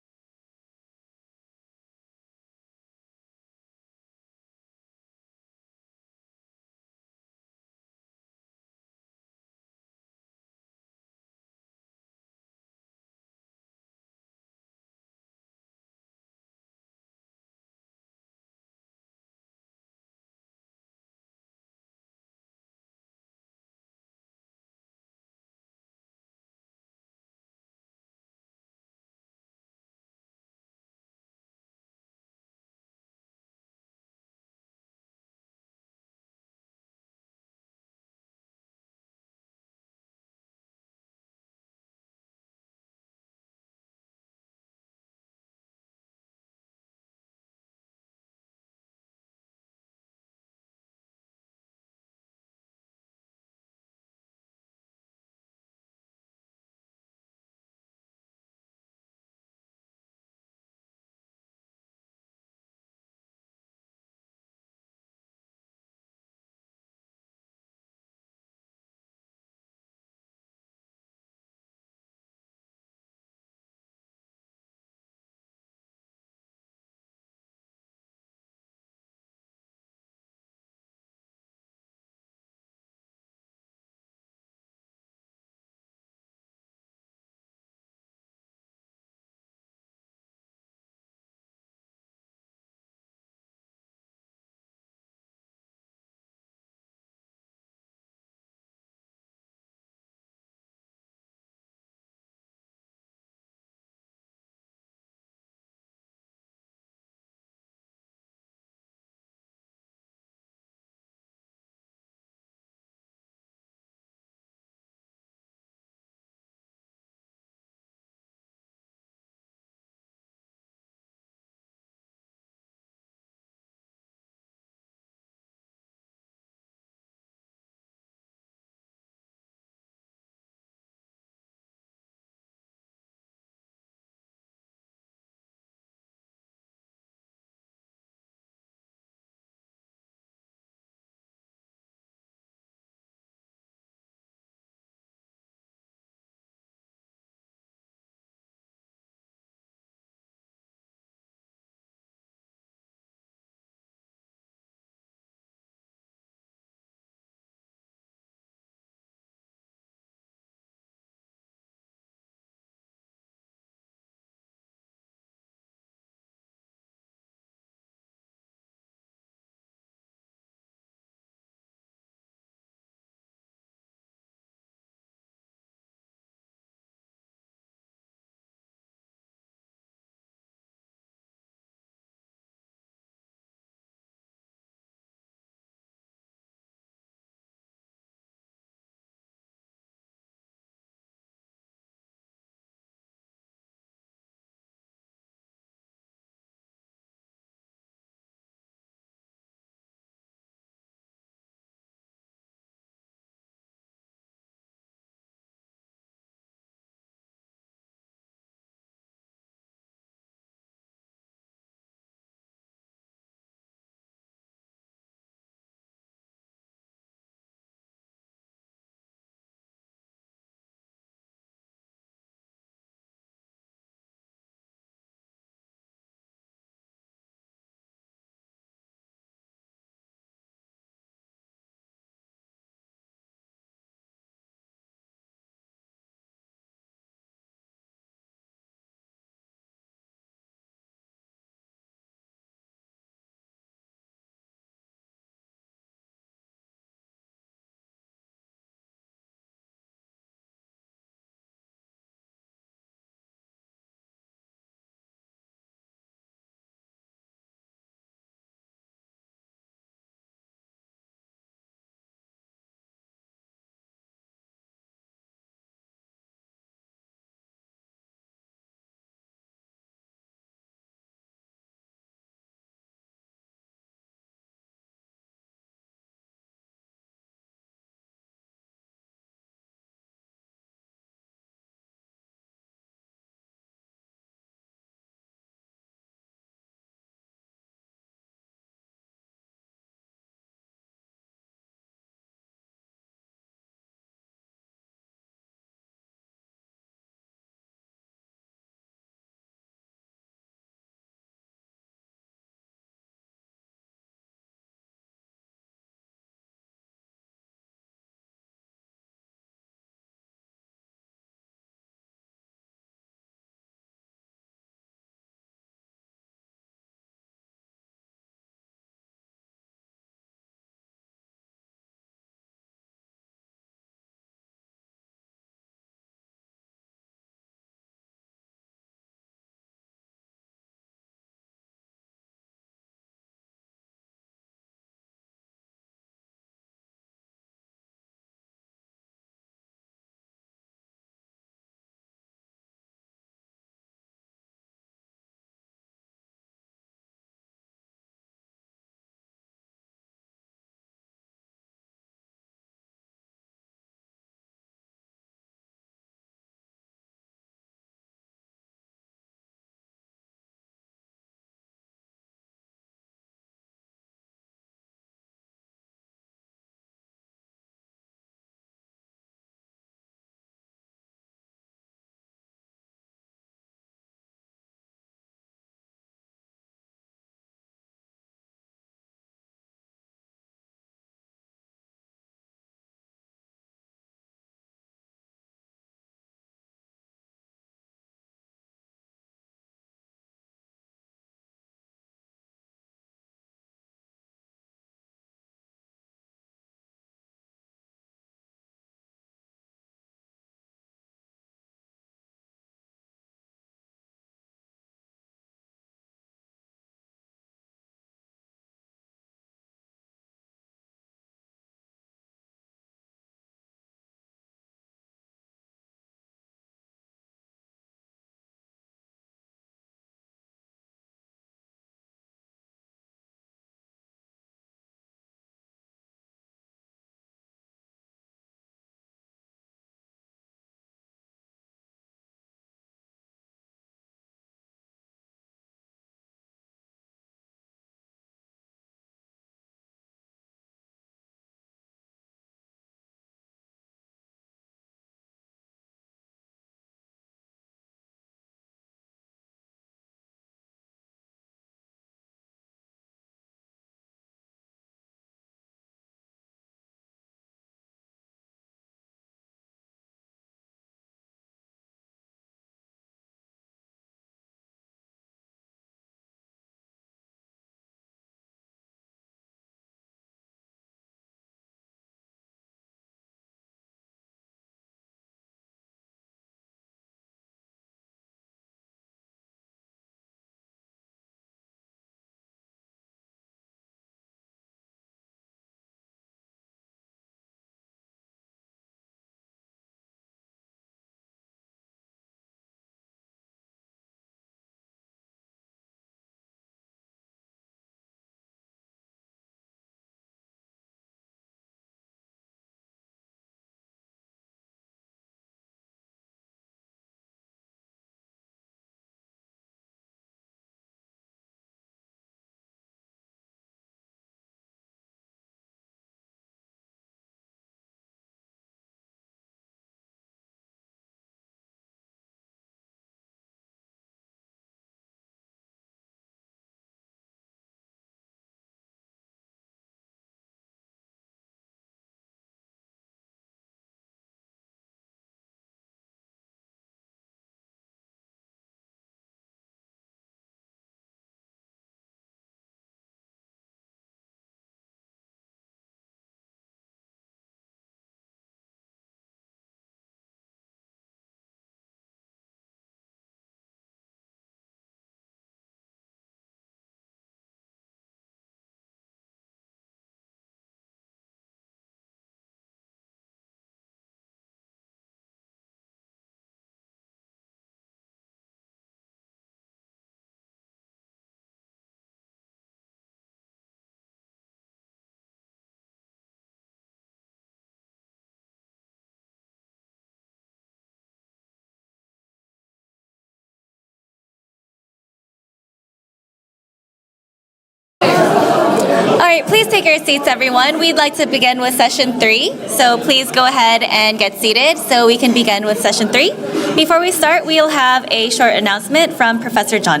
right, please take your seats, everyone. We'd like to begin with session 3. So please go ahead and get seated so we can begin with session 3. Before we start, we'll have a short announcement from Professor John.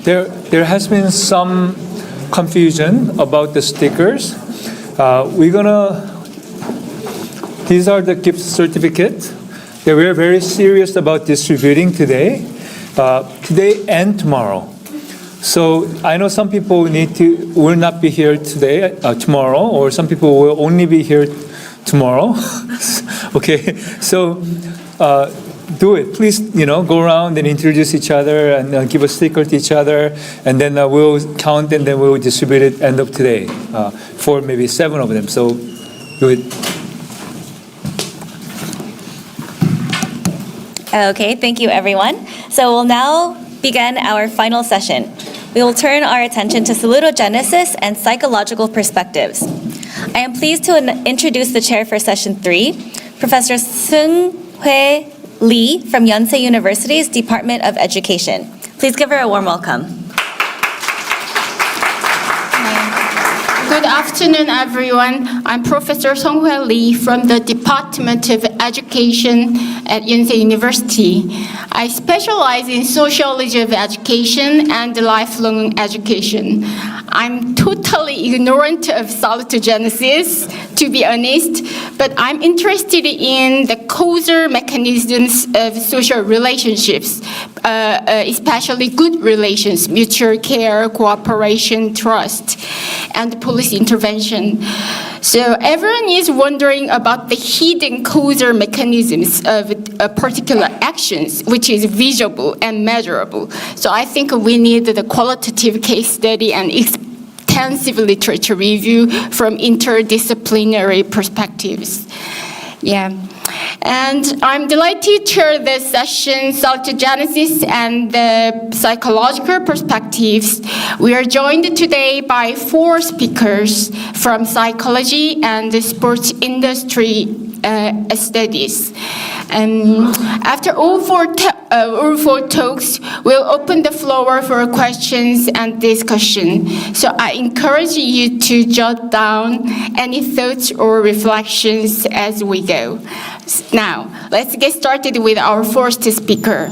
There has been some confusion about the stickers. These are the gift certificates that we're very serious about distributing today and tomorrow. So I know some people will not be here tomorrow, or some people will only be here tomorrow. Okay, so do it. Please, go around and introduce each other and give a sticker to each other, and then we'll count and then we'll distribute it end of today for maybe 7 of them. So do it. Okay, thank you, everyone. So we'll now begin our final session. We will turn our attention to salutogenesis and psychological perspectives. I am pleased to introduce the chair for session 3, Professor Seung-Hwae Lee from Yonsei University's Department of Education. Please give her a warm welcome. Good afternoon, everyone. I'm Professor Seung-Hwae Lee from the Department of Education at Yonsei University. I specialize in sociology of education and lifelong education. I'm totally ignorant of salutogenesis, to be honest, but I'm interested in the causal mechanisms of social relationships, especially good relations, mutual care, cooperation, trust, and policy intervention. So everyone is wondering about the hidden causal mechanisms of particular actions, which is visible and measurable. So I think we need the qualitative case study and extensive literature review from interdisciplinary perspectives. Yeah. And I'm delighted to chair the session, Salutogenesis and the Psychological Perspectives. We are joined today by 4 speakers from psychology and the sports industry studies. After all four talks, we'll open the floor for questions and discussion. So I encourage you to jot down any thoughts or reflections as we go. Now, let's get started with our first speaker.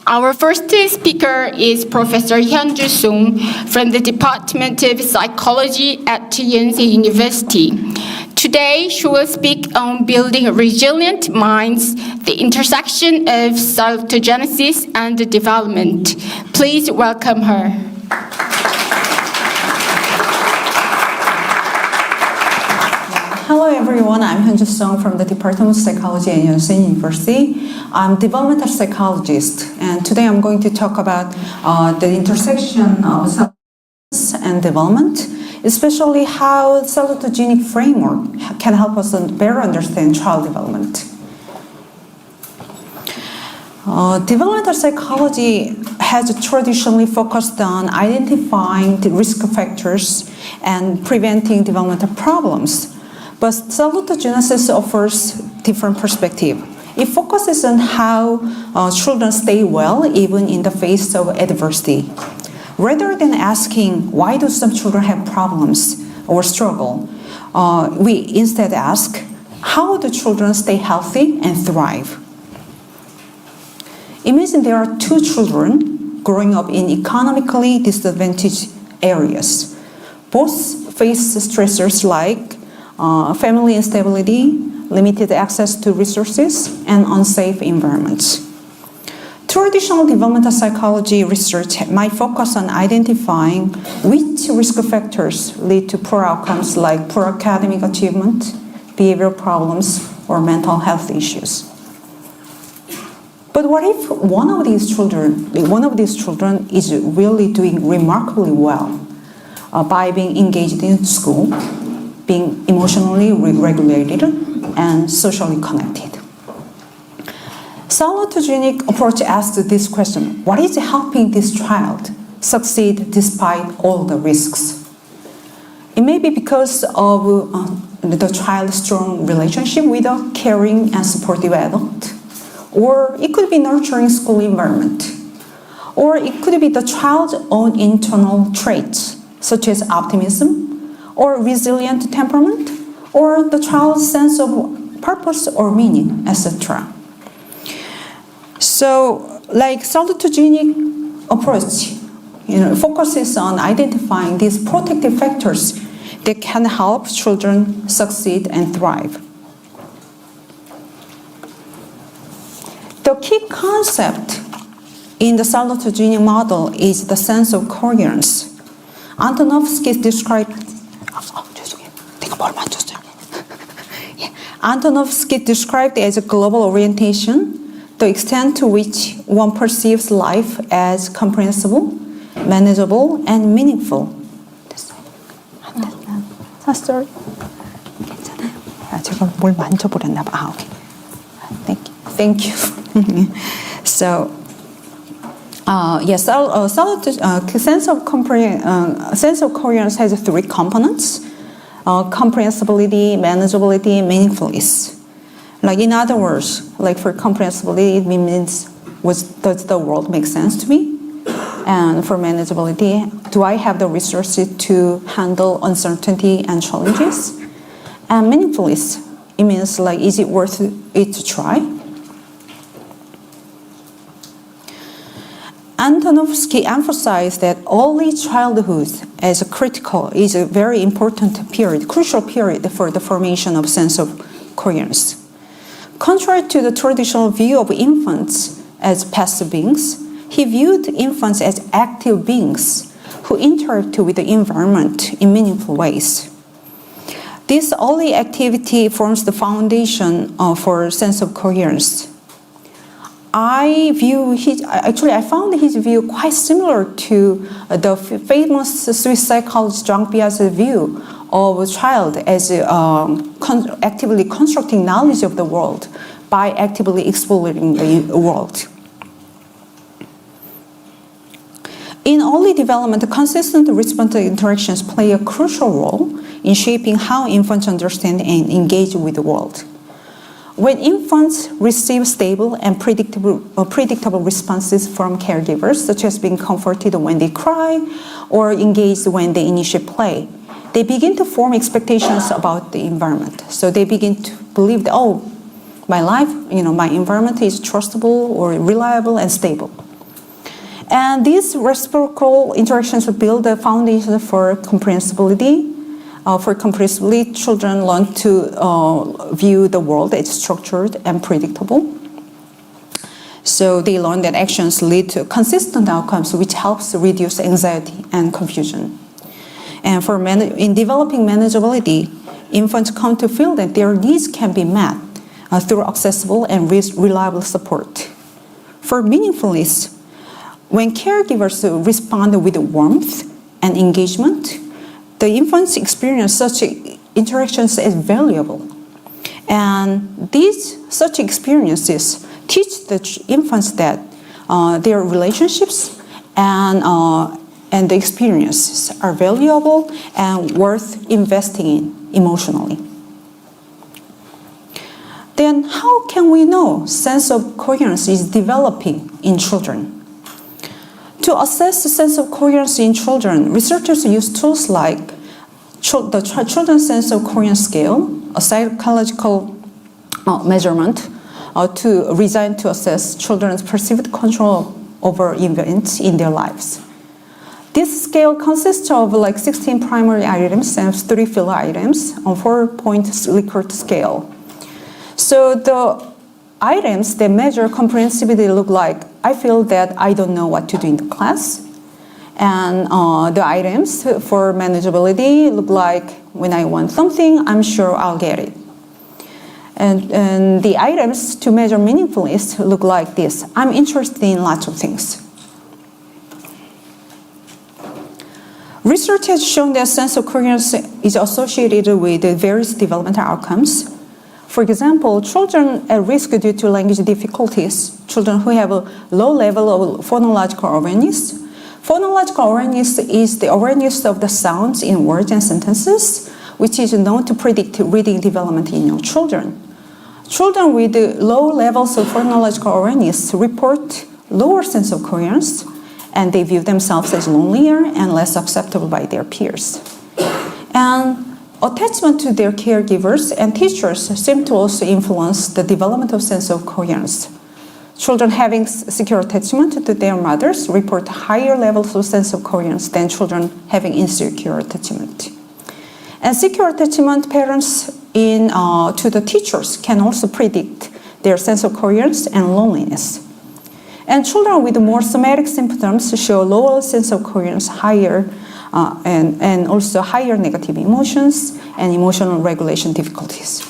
Our first speaker is Professor Hyun-Ju Song from the Department of Psychology at Yonsei University. Today, she will speak on building resilient minds, the intersection of salutogenesis and development. Please welcome her. Hello everyone, I'm Hyun-Ju Song from the Department of Psychology at Yonsei University. I'm a developmental psychologist, and today I'm going to talk about the intersection of salus and development, especially how salutogenic framework can help us better understand child development. Developmental psychology has traditionally focused on identifying the risk factors and preventing developmental problems. But salutogenesis offers different perspective. It focuses on how children stay well even in the face of adversity. Rather than asking why do some children have problems or struggle, we instead ask how do children stay healthy and thrive. Imagine there are 2 children growing up in economically disadvantaged areas. Both face stressors like family instability, limited access to resources, and unsafe environments. Traditional developmental psychology research might focus on identifying which risk factors lead to poor outcomes like poor academic achievement, behavioral problems, or mental health issues. But what if one of these children is really doing remarkably well by being engaged in school, being emotionally regulated, and socially connected? Salutogenic approach asks this question: what is helping this child succeed despite all the risks? It may be because of the child's strong relationship with a caring and supportive adult, or it could be nurturing school environment, Or it could be the child's own internal traits, such as optimism, or resilient temperament, or the child's sense of purpose or meaning, etc. So, like salutogenic approach, focuses on identifying these protective factors that can help children succeed and thrive. The key concept in the salutogenic model is the sense of coherence. Antonovsky described. Antonovsky described as a global orientation, the extent to which one perceives life as comprehensible, manageable, and meaningful. Sorry. 제가 뭘 만져버렸나 봐. Okay. Thank you. So, sense of coherence has three components: comprehensibility, manageability, meaningfulness. Like in other words, like for comprehensibility, it means does the world make sense to me? And for manageability, do I have the resources to handle uncertainty and challenges? And meaningfulness, it means like, is it worth it to try? Antonovsky emphasized that early childhood is a very important period, crucial period for the formation of sense of coherence. Contrary to the traditional view of infants as passive beings, he viewed infants as active beings who interact with the environment in meaningful ways. This early activity forms the foundation for a sense of coherence. I found his view quite similar to the famous Swiss psychologist Jean Piaget's view of a child as actively constructing knowledge of the world by actively exploring the world. In early development, consistent responsive interactions play a crucial role in shaping how infants understand and engage with the world. When infants receive stable and predictable responses from caregivers, such as being comforted when they cry or engaged when they initiate play, they begin to form expectations about the environment. So they begin to believe that, my life, my environment is trustable or reliable and stable. And these reciprocal interactions build a foundation for comprehensibility. For comprehensibility, children learn to view the world as structured and predictable. So they learn that actions lead to consistent outcomes, which helps reduce anxiety and confusion. And in developing manageability, infants come to feel that their needs can be met through accessible and reliable support. For meaningfulness, when caregivers respond with warmth and engagement, the infants experience such interactions as valuable. And such experiences teach the infants that their relationships and the experiences are valuable and worth investing in emotionally. Then how can we know sense of coherence is developing in children? To assess the sense of coherence in children, researchers use tools like the Children's Sense of Coherence Scale, a psychological measurement designed to assess children's perceived control over events in their lives. This scale consists of 16 primary items and 3 filler items on 4-point Likert scale. So the items that measure comprehensibility look like, I feel that I don't know what to do in the class. And the items for manageability look like, when I want something, I'm sure I'll get it. And the items to measure meaningfulness look like this. I'm interested in lots of things. Research has shown that sense of coherence is associated with various developmental outcomes. For example, children at risk due to language difficulties, children who have a low level of phonological awareness. Phonological awareness is the awareness of the sounds in words and sentences, which is known to predict reading development in young children. Children with low levels of phonological awareness report lower sense of coherence and they view themselves as lonelier and less acceptable by their peers. And attachment to their caregivers and teachers seem to also influence the development of sense of coherence. Children having secure attachment to their mothers report higher levels of sense of coherence than children having insecure attachment. And secure attachment parents to the teachers can also predict their sense of coherence and loneliness. And children with more somatic symptoms show lower sense of coherence, higher and also higher negative emotions and emotional regulation difficulties.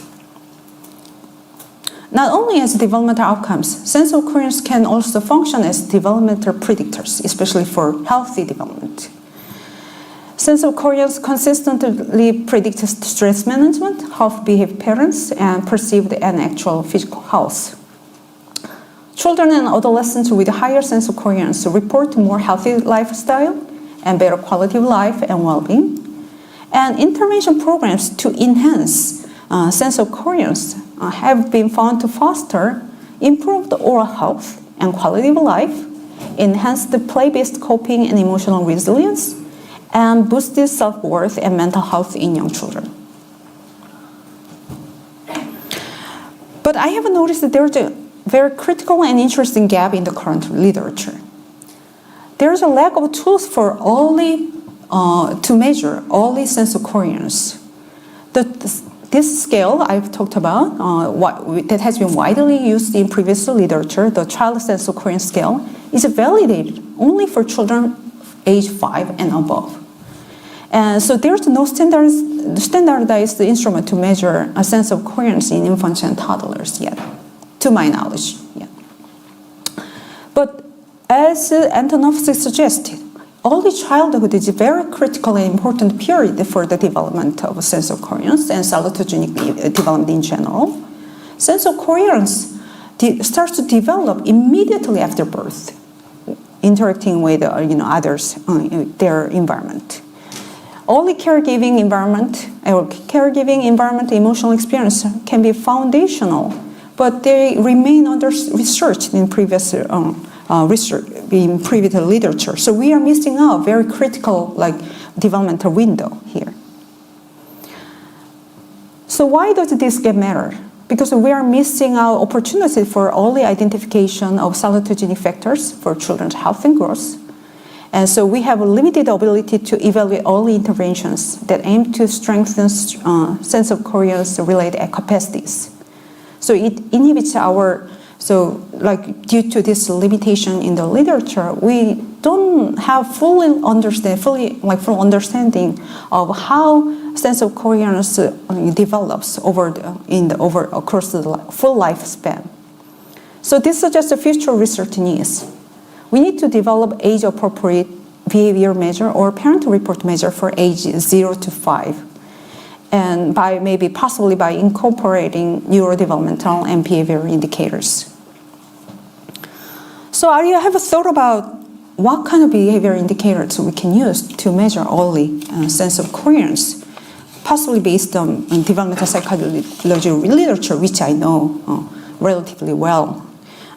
Not only as developmental outcomes, sense of coherence can also function as developmental predictors, especially for healthy development. Sense of coherence consistently predicts stress management, how to behave parents, and perceived and actual physical health. Children and adolescents with a higher sense of coherence report more healthy lifestyle and better quality of life and well-being. And intervention programs to enhance sense of coherence have been found to foster improved oral health and quality of life, enhance the play-based coping and emotional resilience, and boosted self-worth and mental health in young children. But I have noticed that there's a very critical and interesting gap in the current literature. There's a lack of tools for to measure early sense of coherence. This scale I've talked about, that has been widely used in previous literature, the child sense of coherence scale, is validated only for children age 5 and above. And so there's no standardized instrument to measure a sense of coherence in infants and toddlers yet, to my knowledge. Yeah. But as Antonovsky suggested, early childhood is a very critical and important period for the development of a sense of coherence and salutogenic development in general. Sense of coherence starts to develop immediately after birth, interacting with others in their environment. Early caregiving environment emotional experience can be foundational, but they remain under research in previous literature. So we are missing out very critical developmental window here. So why does this gap matter? Because we are missing out opportunity for early identification of salutogenic factors for children's health and growth. And so we have a limited ability to evaluate early interventions that aim to strengthen sense of coherence related capacities. So it inhibits due to this limitation in the literature, we don't have full understanding of how sense of coherence develops across the full lifespan. So this suggests a future research needs. We need to develop age-appropriate behavior measure or parent-report measure for age 0 to 5, and possibly by incorporating neurodevelopmental and behavioral indicators. So I have thought about what kind of behavior indicators we can use to measure early sense of coherence, possibly based on developmental psychology literature, which I know relatively well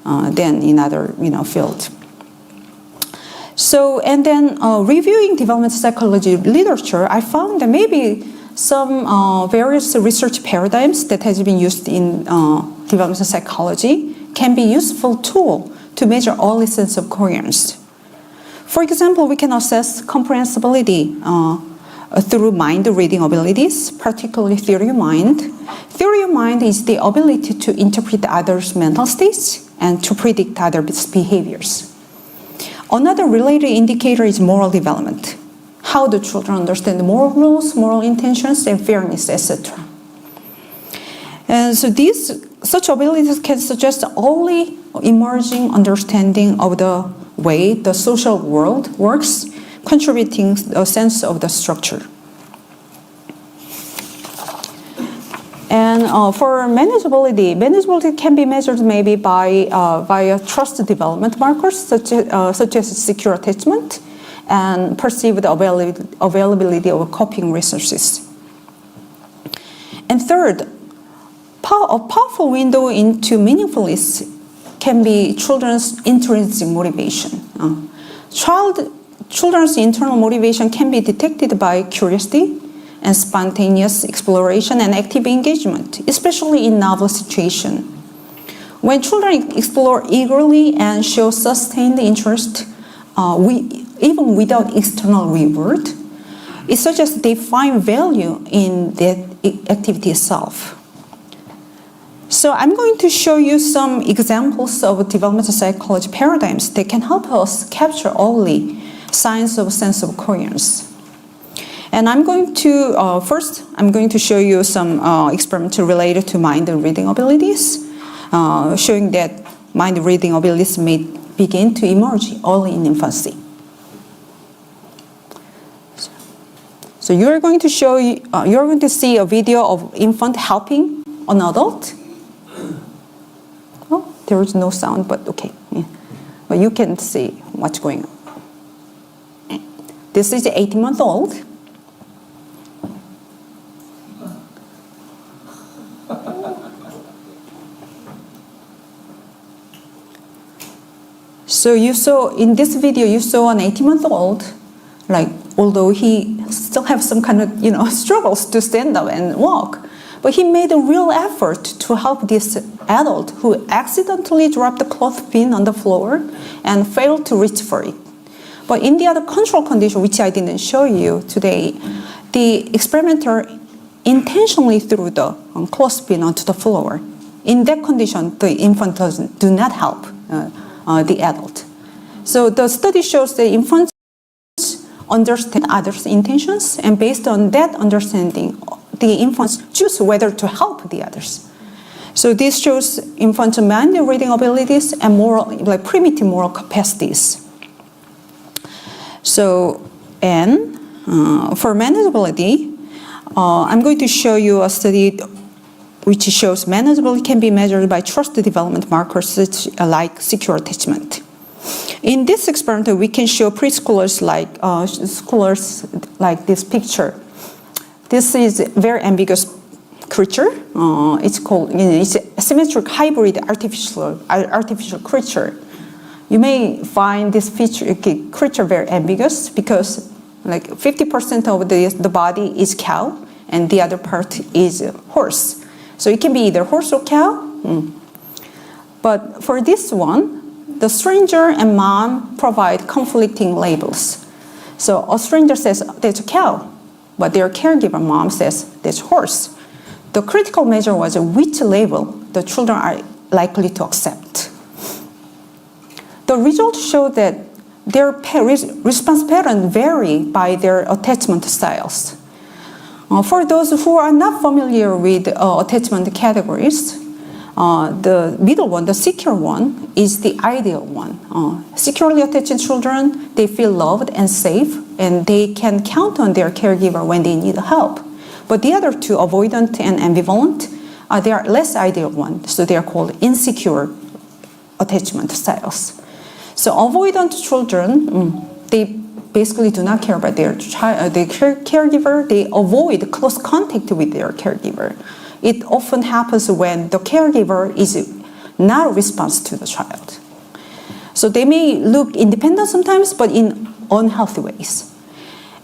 than in other fields. So, and then reviewing developmental psychology literature, I found that maybe some various research paradigms that has been used in developmental psychology can be useful tool to measure early sense of coherence. For example, we can assess comprehensibility through mind reading abilities, particularly theory of mind. Theory of mind is the ability to interpret others' mental states and to predict others' behaviors. Another related indicator is moral development. How do children understand the moral rules, moral intentions, and fairness, etc. And so such abilities can suggest early emerging understanding of the way the social world works, contributing a sense of the structure. And for manageability can be measured maybe via trust development markers such as secure attachment and perceived availability of coping resources. And third, a powerful window into meaningfulness can be children's intrinsic motivation. Children's internal motivation can be detected by curiosity and spontaneous exploration and active engagement, especially in novel situations. When children explore eagerly and show sustained interest, even without external reward, it suggests they find value in that activity itself. So I'm going to show you some examples of developmental psychology paradigms that can help us capture early signs of sense of coherence. And I'm going to, first, I'm going to show you some experiments related to mind reading abilities, showing that mind reading abilities may begin to emerge early in infancy. So you're going to see a video of infant helping an adult. Oh, there is no sound, but okay. Yeah. Well, you can see what's going on. This is an 18-month-old. So you saw, in this video, you saw an 18-month-old, like, although he still have some kind of, struggles to stand up and walk, but he made a real effort to help this adult who accidentally dropped the clothespin on the floor and failed to reach for it. But in the other control condition, which I didn't show you today, the experimenter intentionally threw the clothespin onto the floor. In that condition, the infant do not help the adult. So the study shows that infants understand others' intentions, and based on that understanding, the infants choose whether to help the others. So this shows infants' mind reading abilities and primitive moral capacities. So, and for manageability, I'm going to show you a study which shows manageability can be measured by trust development markers like secure attachment. In this experiment, we can show preschoolers like this picture. This is a very ambiguous creature. It's a symmetric hybrid artificial creature. You may find this creature very ambiguous because like 50% of the body is cow and the other part is horse. So it can be either horse or cow. But for this one, the stranger and mom provide conflicting labels. So a stranger says that's a cow, but their caregiver mom says that's horse. The critical measure was which label the children are likely to accept. The results show that their response patterns vary by their attachment styles. For those who are not familiar with attachment categories, the middle one, the secure one, is the ideal one. Securely attached children, they feel loved and safe, and they can count on their caregiver when they need help. But the other two, avoidant and ambivalent, they are less ideal ones, so they are called insecure attachment styles. So avoidant children, they basically do not care about their caregiver. They avoid close contact with their caregiver. It often happens when the caregiver is not responsive to the child. So they may look independent sometimes, but in unhealthy ways.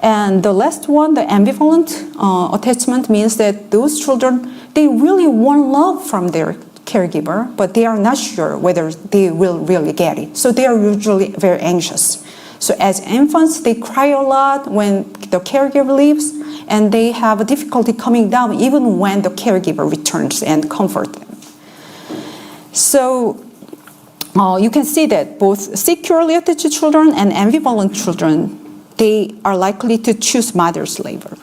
And the last one, the ambivalent attachment, means that those children, they really want love from their caregiver, but they are not sure whether they will really get it. So they are usually very anxious. So as infants, they cry a lot when the caregiver leaves, and they have a difficulty coming down even when the caregiver returns and comforts them. So you can see that both securely attached children and ambivalent children, they are likely to choose mother's label.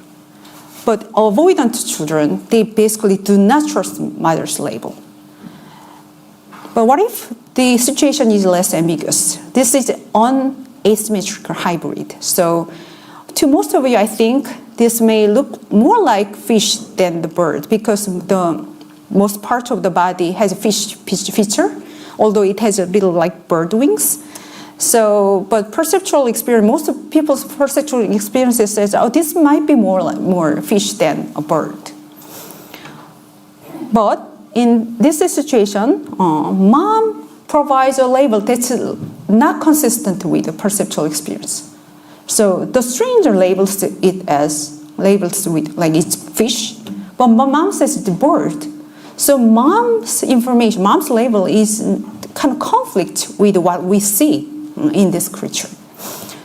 But avoidant children, they basically do not trust mother's label. But what if the situation is less ambiguous? This is an asymmetrical hybrid. So to most of you, I think this may look more like fish than the bird because the most part of the body has a fish feature, although it has a little like bird wings. So, but perceptual experience, most of people's perceptual experiences says, oh, this might be more fish than a bird. But in this situation, mom provides a label that's not consistent with the perceptual experience. So the stranger labels it as with like it's fish, but mom says it's bird. So mom's information, mom's label is kind of conflict with what we see in this creature.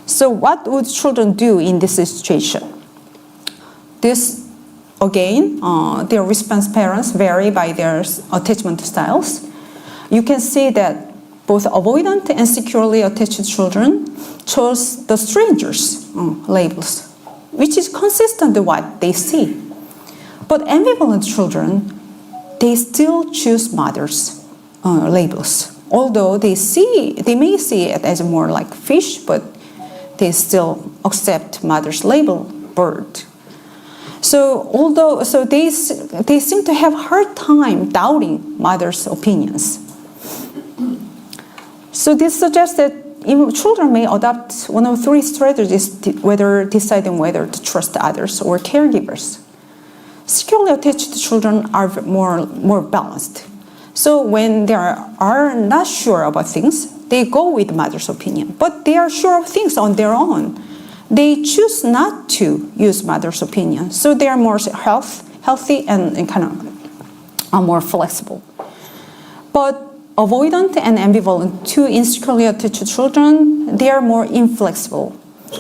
So what would children do in this situation? This, again, their response patterns vary by their attachment styles. You can see that both avoidant and securely attached children chose the strangers' labels, which is consistent with what they see. But ambivalent children, they still choose mother's labels. Although they may see it as more like fish, but they still accept mother's label, bird. So they seem to have a hard time doubting mother's opinions. So this suggests that even children may adopt one of three strategies whether deciding whether to trust others or caregivers. Securely attached children are more balanced. So when they are not sure about things, they go with mother's opinion. But they are sure of things on their own. They choose not to use mother's opinion. So they are more healthy and kind of more flexible. But avoidant and ambivalent, two insecurely attached children, they are more inflexible.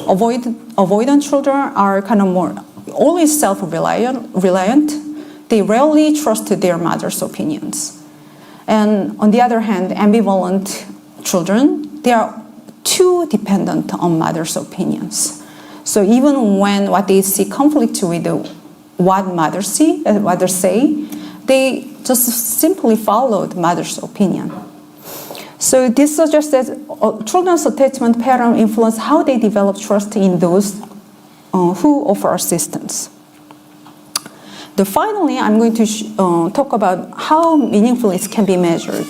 Avoidant children are kind of more always self-reliant. They rarely trust their mother's opinions. And on the other hand, ambivalent children, they are too dependent on mother's opinions. So even when what they see conflict with what mothers say, they just simply followed mother's opinion. So this suggests that children's attachment pattern influence how they develop trust in those who offer assistance. Finally, I'm going to talk about how meaningfully it can be measured.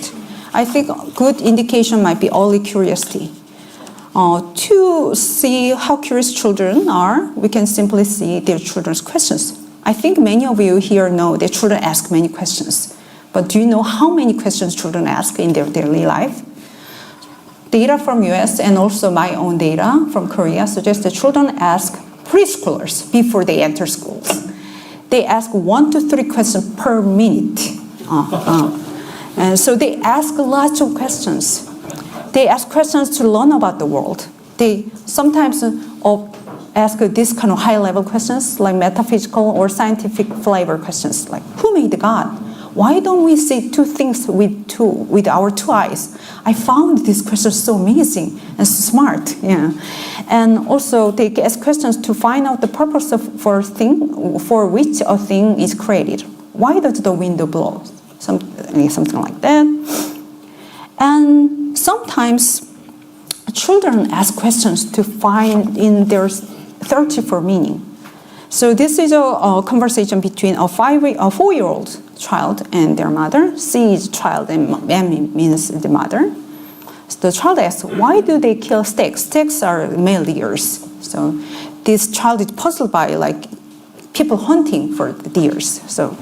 I think a good indication might be early curiosity. To see how curious children are, we can simply see their children's questions. I think many of you here know that children ask many questions. But do you know how many questions children ask in their daily life? Data from US and also my own data from Korea suggests that children ask preschoolers before they enter schools. They ask 1 to 3 questions per minute. And so they ask lots of questions. They ask questions to learn about the world. They sometimes ask this kind of high-level questions like metaphysical or scientific flavor questions like, who made God? Why don't we see two things with our two eyes? I found this question so amazing and smart. Yeah. And also they ask questions to find out the purpose for which a thing is created. Why does the window blow? Something like that. And sometimes children ask questions to find in their search for meaning. So this is a conversation between a 4-year-old child and their mother. C is child and M means the mother. So the child asks, why do they kill stags? Stags are male deers. So this child is puzzled by like people hunting for the deers. So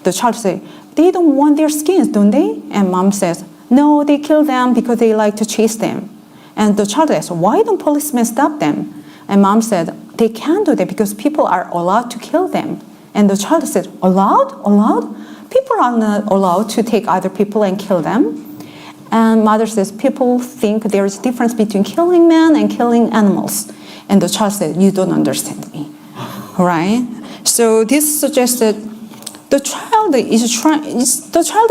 the child says, they don't want their skins, don't they? And mom says, no, they kill them because they like to chase them. And the child asks, why don't policemen stop them? And mom said, they can't do that because people are allowed to kill them. And the child said, allowed? Allowed? People are not allowed to take other people and kill them. And mother says, people think there is a difference between killing men and killing animals. And the child said, you don't understand me. Right? So this suggests that the child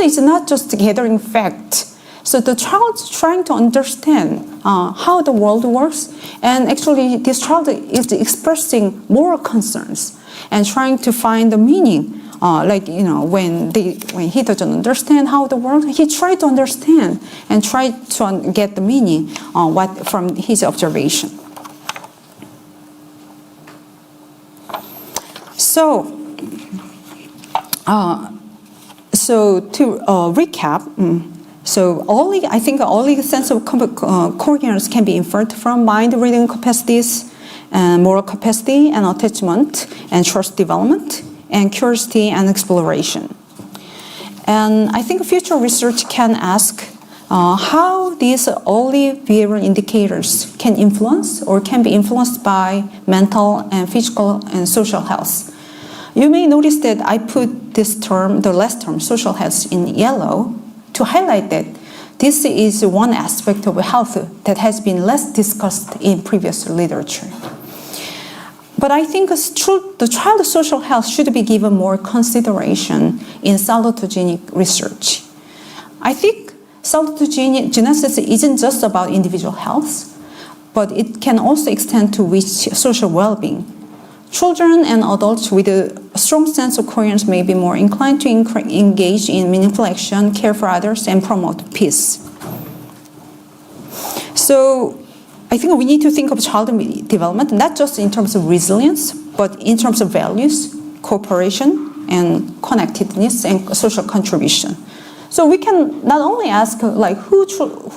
is not just gathering facts. So the child's trying to understand how the world works, and actually this child is expressing moral concerns and trying to find the meaning. When he doesn't understand how the world, he tried to understand and try to get the meaning from his observation. So to recap. So I think early sense of coherence can be inferred from mind reading capacities, and moral capacity and attachment and trust development and curiosity and exploration. And I think future research can ask how these early behavioral indicators can influence or can be influenced by mental and physical and social health. You may notice that I put this term, the last term, social health, in yellow to highlight that this is one aspect of health that has been less discussed in previous literature. But I think it's true, the child social health should be given more consideration in salutogenic research. I think salutogenesis isn't just about individual health, but it can also extend to reach social well-being. Children and adults with a strong sense of coherence may be more inclined to engage in meaningful action, care for others, and promote peace. So I think we need to think of child development not just in terms of resilience, but in terms of values, cooperation, and connectedness and social contribution. So we can not only ask like who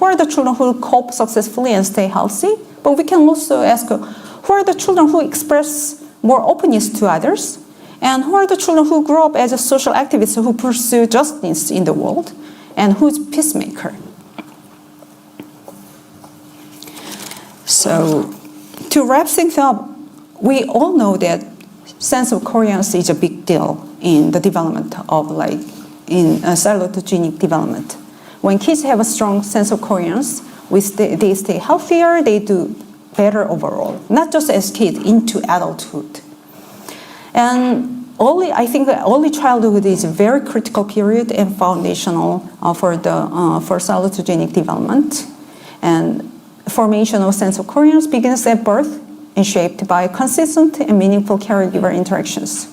are the children who cope successfully and stay healthy, but we can also ask who are the children who express more openness to others, and who are the children who grow up as a social activists who pursue justice in the world, and who's peacemaker. So to wrap things up, we all know that sense of coherence is a big deal in the development of in salutogenic development. When kids have a strong sense of coherence, they stay healthier, they do better overall, not just as kids, into adulthood. And I think early childhood is a very critical period and foundational for salutogenic development. And formation of sense of coherence begins at birth and shaped by consistent and meaningful caregiver interactions.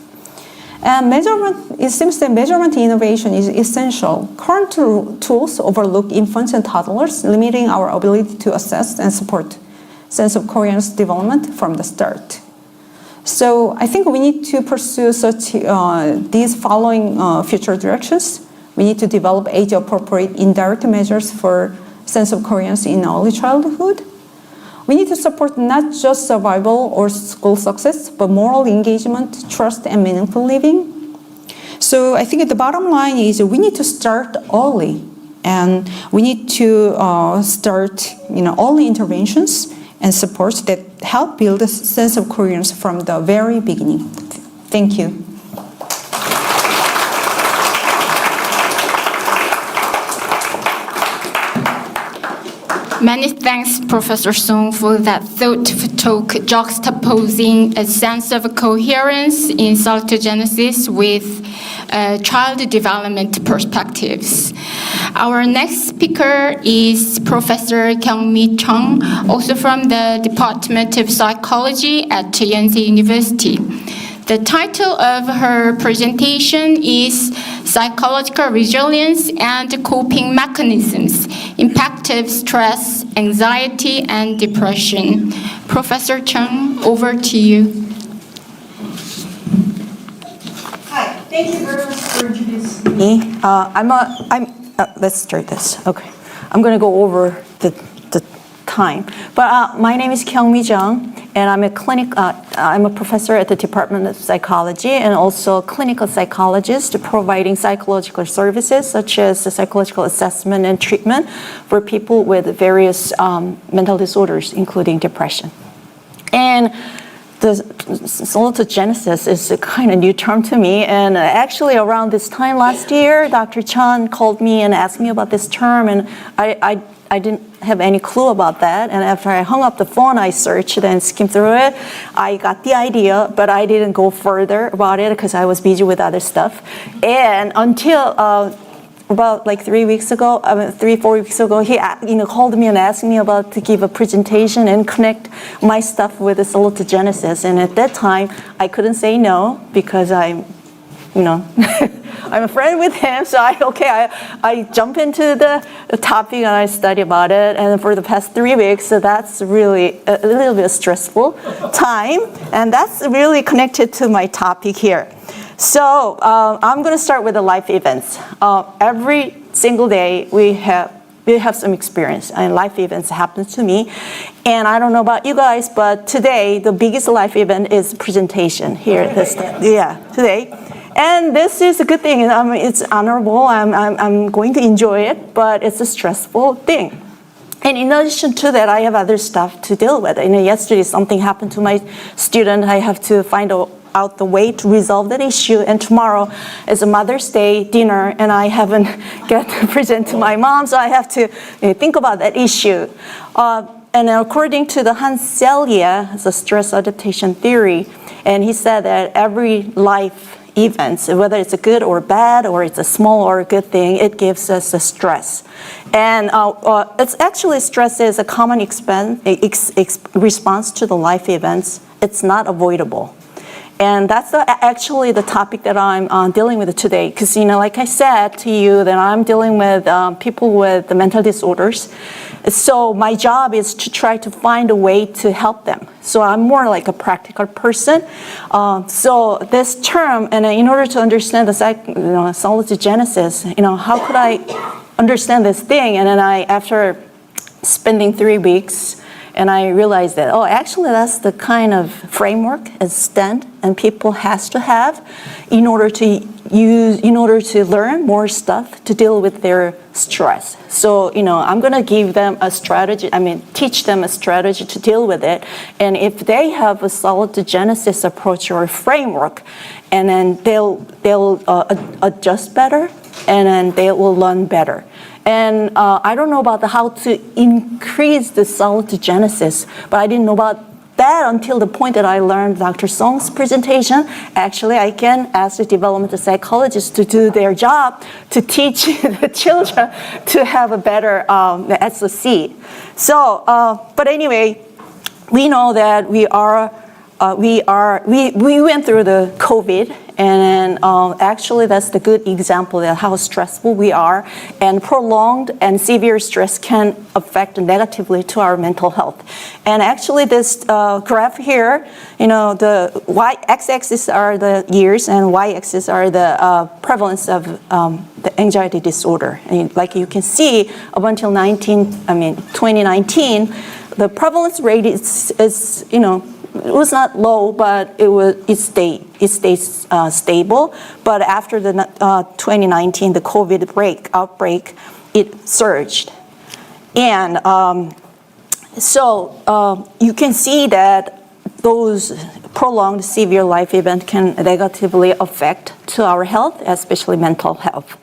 And it seems that measurement innovation is essential. Current tools overlook infants and toddlers, limiting our ability to assess and support sense of coherence development from the start. So I think we need to pursue these following future directions. We need to develop age-appropriate indirect measures for sense of coherence in early childhood. We need to support not just survival or school success, but moral engagement, trust, and meaningful living. So I think the bottom line is we need to start early, and we need to start early interventions and supports that help build a sense of coherence from the very beginning. Thank you. Many thanks, Professor Song, for that thoughtful talk juxtaposing a sense of coherence in salutogenesis with child development perspectives. Our next speaker is Professor Kyung-Mi Chung, also from the Department of Psychology at Yonsei University. The title of her presentation is Psychological Resilience and Coping Mechanisms, Impact of Stress, Anxiety, and Depression. Professor Chung, over to you. Hi, thank you very much for introducing me. Let's start this. Okay, I'm going to go over the time. But my name is Kyung-Mi Chung, and I'm a professor at the Department of Psychology and also a clinical psychologist providing psychological services such as psychological assessment and treatment for people with various mental disorders, including depression. And the salutogenesis is a kind of new term to me, and actually around this time last year, Dr. Chan called me and asked me about this term, and I didn't have any clue about that. And after I hung up the phone, I searched and skimmed through it. I got the idea, but I didn't go further about it because I was busy with other stuff. And until about 4 weeks ago, he called me and asked me to give a presentation and connect my stuff with the salutogenesis. And at that time, I couldn't say no because I'm a friend with him, so I jump into the topic and I study about it. And for the past 3 weeks, so that's really a little bit stressful time, and that's really connected to my topic here. So I'm going to start with the life events. Every single day we have some experience, and life events happen to me. And I don't know about you guys, but today the biggest life event is presentation here. Today. And this is a good thing. It's honorable. I'm going to enjoy it, but it's a stressful thing. And in addition to that, I have other stuff to deal with. Yesterday something happened to my student. I have to find out the way to resolve that issue. And tomorrow is a Mother's Day dinner, and I haven't get to present to my mom, so I have to think about that issue. And according to the Hans Selye, it's a stress adaptation theory, and he said that every life events, whether it's a good or bad, or it's a small or a good thing, it gives us a stress. And it's actually stress is a common response to the life events. It's not avoidable. And that's actually the topic that I'm dealing with today. Because, like I said to you, that I'm dealing with people with the mental disorders. So my job is to try to find a way to help them. So I'm more like a practical person. So this term, and in order to understand the salutogenesis, how could I understand this thing? And then after spending 3 weeks, and I realized that, actually that's the kind of framework, a stand, and people has to have in order to learn more stuff to deal with their stress. So, I'm gonna give them a strategy, teach them a strategy to deal with it. And if they have a salutogenesis approach or a framework, and then they'll adjust better, and then they will learn better. And I don't know about how to increase the salutogenesis, but I didn't know about that until the point that I learned Dr. Song's presentation. Actually, I can ask the developmental psychologists to do their job to teach the children to have a better SOC. So, but anyway, we know that we went through the COVID, and actually that's the good example of how stressful we are, and prolonged and severe stress can affect negatively to our mental health. And actually this graph here, the x-axis are the years and y-axis are the prevalence of the anxiety disorder. And like you can see, up until 2019, the prevalence rate is it was not low, but it stayed stable. But after the 2019, the COVID outbreak, it surged. And so you can see that those prolonged severe life events can negatively affect to our health, especially mental health.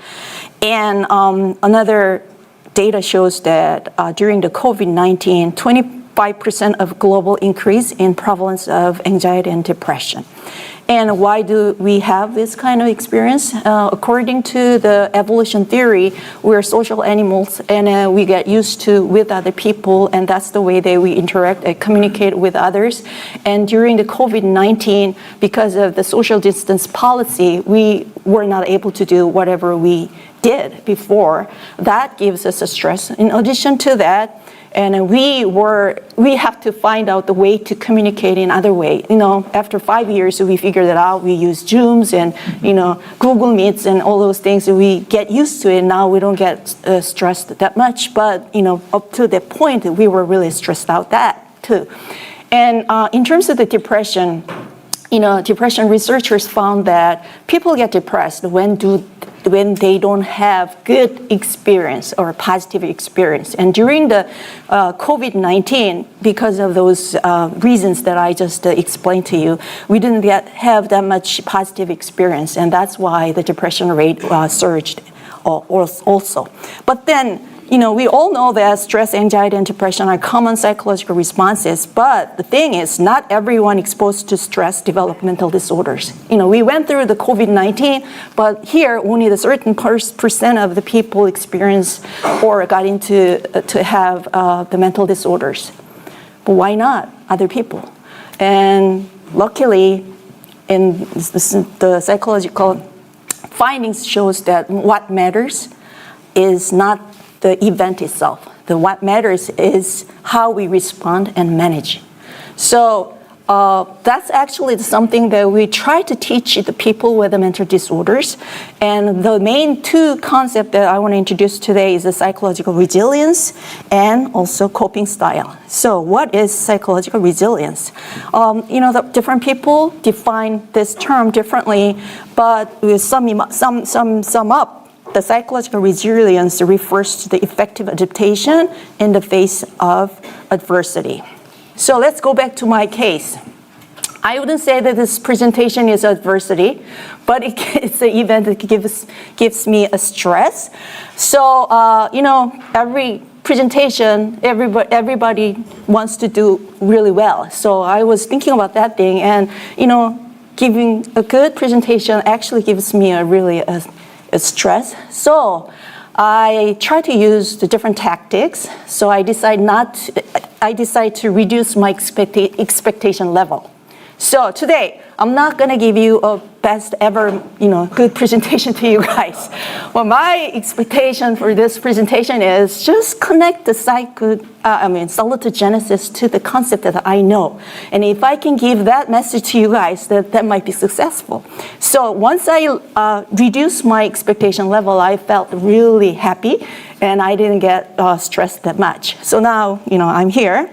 And another data shows that during the COVID-19, 25% of global increase in prevalence of anxiety and depression. And why do we have this kind of experience? According to the evolution theory, we're social animals, and we get used to with other people, and that's the way that we interact and communicate with others. And during the COVID-19, because of the social distance policy, we were not able to do whatever we did before. That gives us a stress. In addition to that, and we have to find out the way to communicate in other way. After 5 years, we figured it out. We use Zooms and, Google Meets and all those things. We get used to it. Now we don't get stressed that much. But, up to that point, we were really stressed out that too. And in terms of the depression, depression researchers found that people get depressed when they don't have good experience or positive experience. And during the COVID-19, because of those reasons that I just explained to you, we didn't have that much positive experience, and that's why the depression rate surged also. But then, we all know that stress, anxiety, and depression are common psychological responses, but the thing is, not everyone exposed to stress developmental disorders. We went through the COVID-19, but here only the certain percent of the people experience or got into to have the mental disorders. But why not other people? And luckily, in the psychological findings shows that what matters is not the event itself. What matters is how we respond and manage. So that's actually something that we try to teach the people with the mental disorders. And the main two concepts that I want to introduce today is the psychological resilience and also coping style. So what is psychological resilience? The different people define this term differently, but with sum up, the psychological resilience refers to the effective adaptation in the face of adversity. So let's go back to my case. I wouldn't say that this presentation is adversity, but it's an event that gives me a stress. So, every presentation, everybody wants to do really well. So I was thinking about that thing, and, giving a good presentation actually gives me a stress. So I try to use the different tactics. So I decide to reduce my expectation level. So today, I'm not going to give you a best ever, good presentation to you guys. Well, my expectation for this presentation is just connect the salutogenesis to the concept that I know. And if I can give that message to you guys, that might be successful. So once I reduced my expectation level, I felt really happy, and I didn't get stressed that much. So now, I'm here.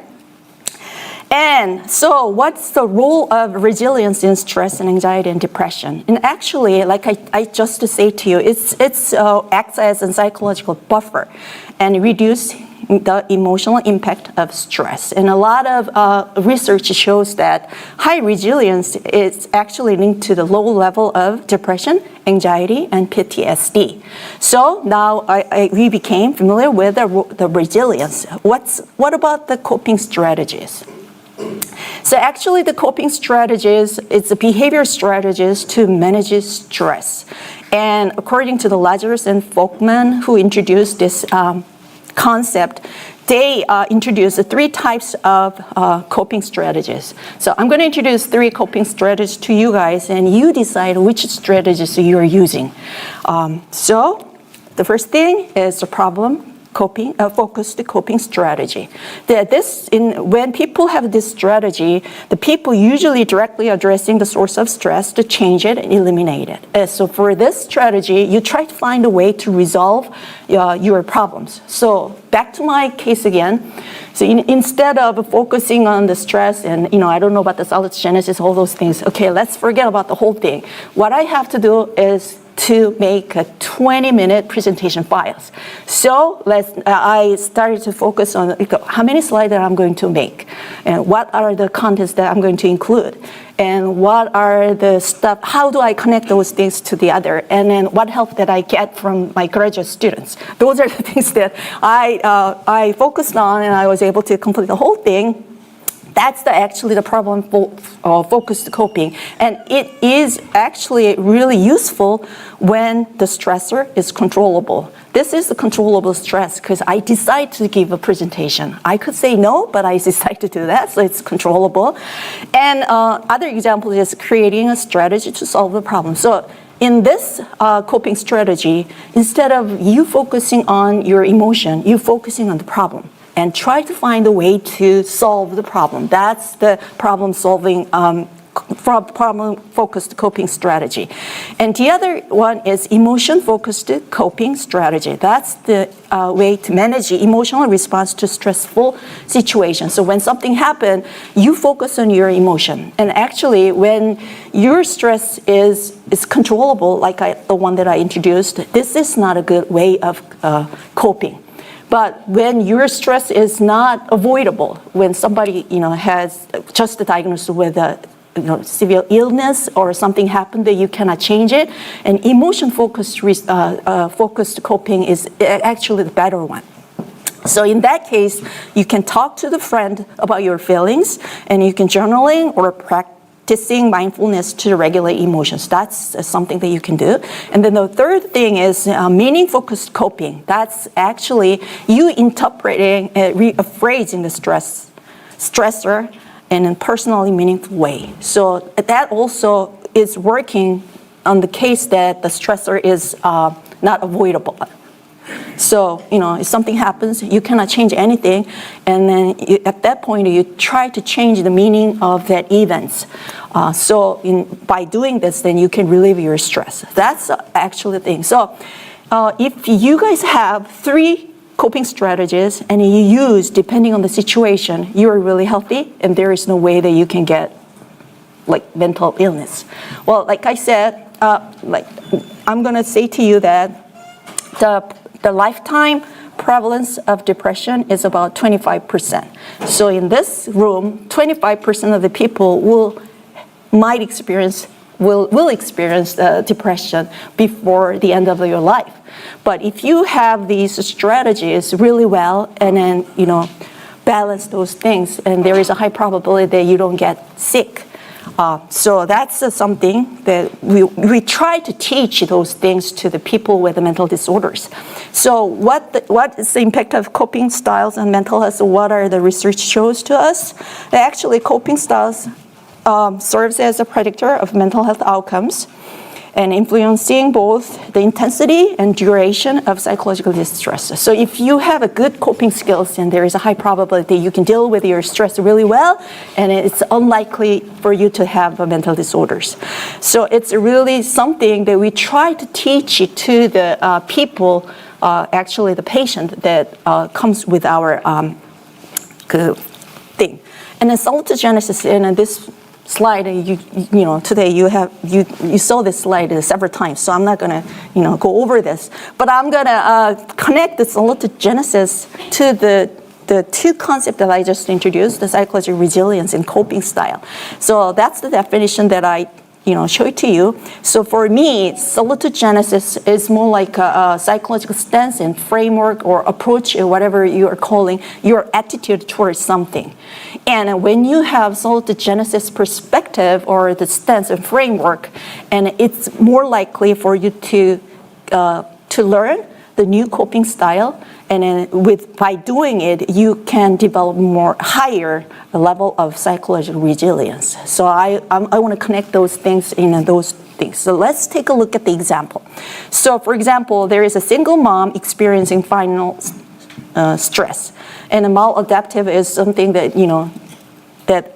And so what's the role of resilience in stress and anxiety and depression? And actually, like I just to say to you, it's acts as a psychological buffer and reduce the emotional impact of stress. And a lot of research shows that high resilience is actually linked to the low level of depression, anxiety, and PTSD. So now we became familiar with the resilience. What about the coping strategies? So actually the coping strategies, it's a behavior strategies to manage stress. And according to the Lazarus and Folkman, who introduced this concept, they introduced 3 types of coping strategies. So I'm going to introduce 3 coping strategies to you guys, and you decide which strategies you're using. So the first thing is the problem focused coping strategy. When people have this strategy, the people usually directly addressing the source of stress to change it and eliminate it. So for this strategy, you try to find a way to resolve your problems. So back to my case again. So instead of focusing on the stress and, I don't know about the salutogenesis, all those things. Okay, let's forget about the whole thing. What I have to do is to make a 20-minute presentation files. So I started to focus on how many slides that I'm going to make, and what are the contents that I'm going to include, and what are the stuff, how do I connect those things to the other, and then what help that I get from my graduate students. Those are the things that I focused on, and I was able to complete the whole thing. That's actually the problem focused coping. And it is actually really useful when the stressor is controllable. This is the controllable stress because I decide to give a presentation. I could say no, but I decide to do that, so it's controllable. And other example is creating a strategy to solve the problem. So in this coping strategy, instead of you focusing on your emotion, you're focusing on the problem. And try to find a way to solve the problem. That's the problem-solving, problem-focused coping strategy. And the other one is emotion-focused coping strategy. That's the way to manage the emotional response to stressful situations. So when something happens, you focus on your emotion. And actually, when your stress is controllable, like the one that I introduced, this is not a good way of coping. But when your stress is not avoidable, when somebody has just diagnosed with a severe illness or something happened that you cannot change it, and emotion-focused focused coping is actually the better one. So in that case, you can talk to the friend about your feelings, and you can journaling or practicing mindfulness to regulate emotions. That's something that you can do. And then the third thing is meaning-focused coping. That's actually you interpreting a phrase in the stressor in a personally meaningful way. So that also is working on the case that the stressor is not avoidable. So, if something happens, you cannot change anything. And then at that point, you try to change the meaning of that event. By doing this, then you can relieve your stress. That's actually the thing. So if you guys have 3 coping strategies and you use, depending on the situation, you are really healthy and there is no way that you can get mental illness. Well, like I said, I'm going to say to you that the lifetime prevalence of depression is about 25%. So in this room, 25% of the people will experience depression before the end of your life. But if you have these strategies really well and then balance those things, and there is a high probability that you don't get sick. So that's something that we try to teach those things to the people with the mental disorders. So what is the impact of coping styles on mental health? So what are the research shows to us? Actually, coping styles serves as a predictor of mental health outcomes and influencing both the intensity and duration of psychological distress. So if you have a good coping skills, then there is a high probability you can deal with your stress really well, and it's unlikely for you to have mental disorders. So it's really something that we try to teach to the people, actually the patient that comes with our thing. And then salutogenesis, in this slide, today you saw this slide several times, so I'm not going to go over this, but I'm going to connect the salutogenesis to the 2 concepts that I just introduced, the psychological resilience and coping style. So that's the definition that I show it to you. So for me, salutogenesis is more like a psychological stance and framework or approach, or whatever you are calling your attitude towards something. And when you have salutogenesis perspective or the stance and framework, and it's more likely for you to learn the new coping style, and then by doing it, you can develop more higher level of psychological resilience. So I want to connect those things in those things. So let's take a look at the example. So for example, there is a single mom experiencing final stress, and a maladaptive is something that that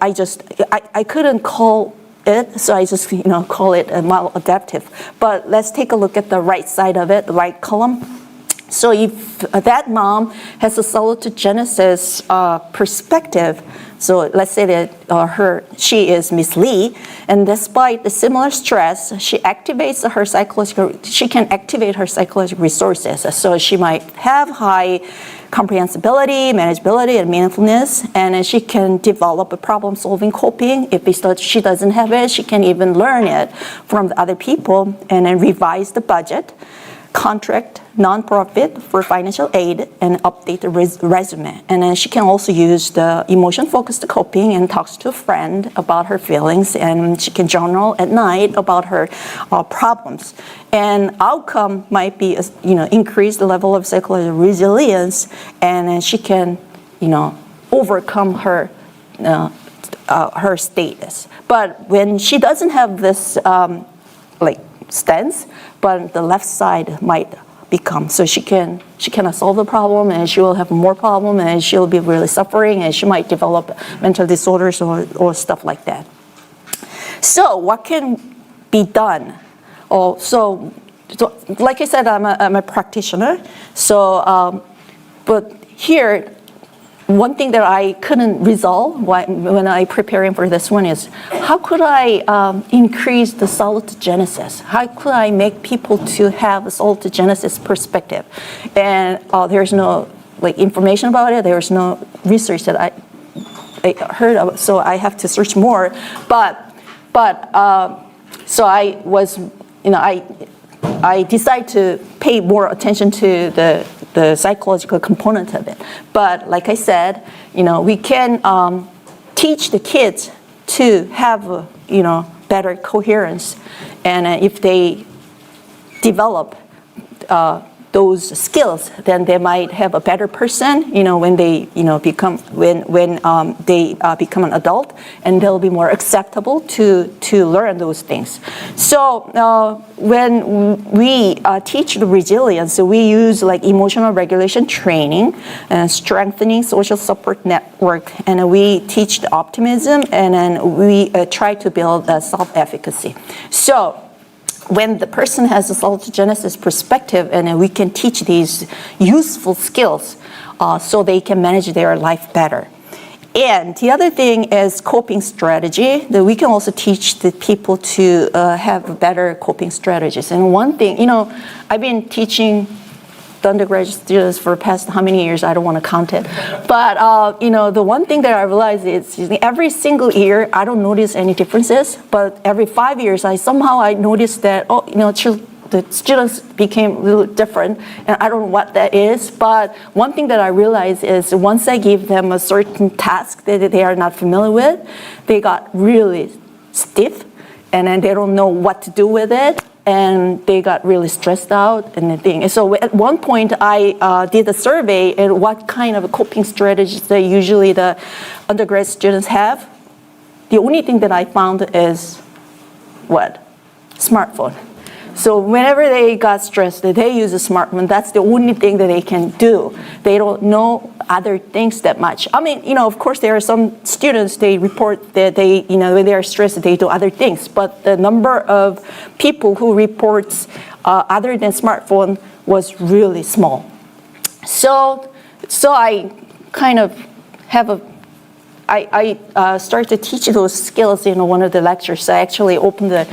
I couldn't call it, so I just call it a maladaptive. But let's take a look at the right side of it, the right column. So if that mom has a salutogenesis perspective, so let's say that she is Miss Lee, and despite the similar stress, she can activate her psychological resources. So she might have high comprehensibility, manageability, and meaningfulness, and she can develop a problem-solving coping. If she doesn't have it, she can even learn it from the other people, and then revise the budget, contract nonprofit for financial aid, and update the resume. And then she can also use the emotion-focused coping and talks to a friend about her feelings, and she can journal at night about her problems. And outcome might be, increase the level of psychological resilience, and then she can, overcome her her status. But when she doesn't have this stance, but the left side might become, so she cannot solve the problem, and she will have more problem, and she'll be really suffering, and she might develop mental disorders or stuff like that. So what can be done? So like I said, I'm a practitioner. So but here, one thing that I couldn't resolve when I preparing for this one is, how could I increase the salutogenesis? How could I make people to have a salutogenesis perspective? And there's no information about it. There's no research that I heard of, so I have to search more. But so I was, I decided to pay more attention to the psychological component of it. But like I said, we can teach the kids to have, better coherence. And if they develop those skills, then they might have a better person, when they, become an adult, and they'll be more acceptable to learn those things. So when we teach the resilience, we use like emotional regulation training and strengthening social support network, and we teach the optimism, and then we try to build self-efficacy. So when the person has a salutogenesis perspective, and we can teach these useful skills so they can manage their life better. And the other thing is coping strategy, that we can also teach the people to have better coping strategies. And one thing, I've been teaching the undergraduate students for the past how many years, I don't want to count it. But, the one thing that I realized is every single year, I don't notice any differences, but every 5 years, I noticed that, the students became a little different, and I don't know what that is, but one thing that I realized is once I give them a certain task that they are not familiar with, they got really stiff, and then they don't know what to do with it, and they got really stressed out and the thing. And so at one point, I did a survey and what kind of coping strategies that usually the undergrad students have. The only thing that I found is what? Smartphone. So whenever they got stressed, they use a smartphone. That's the only thing that they can do. They don't know other things that much. I mean, of course, there are some students, they report that they, when they are stressed, they do other things. But the number of people who reports other than smartphone was really small. So I kind of have I started to teach those skills in one of the lectures. I actually opened the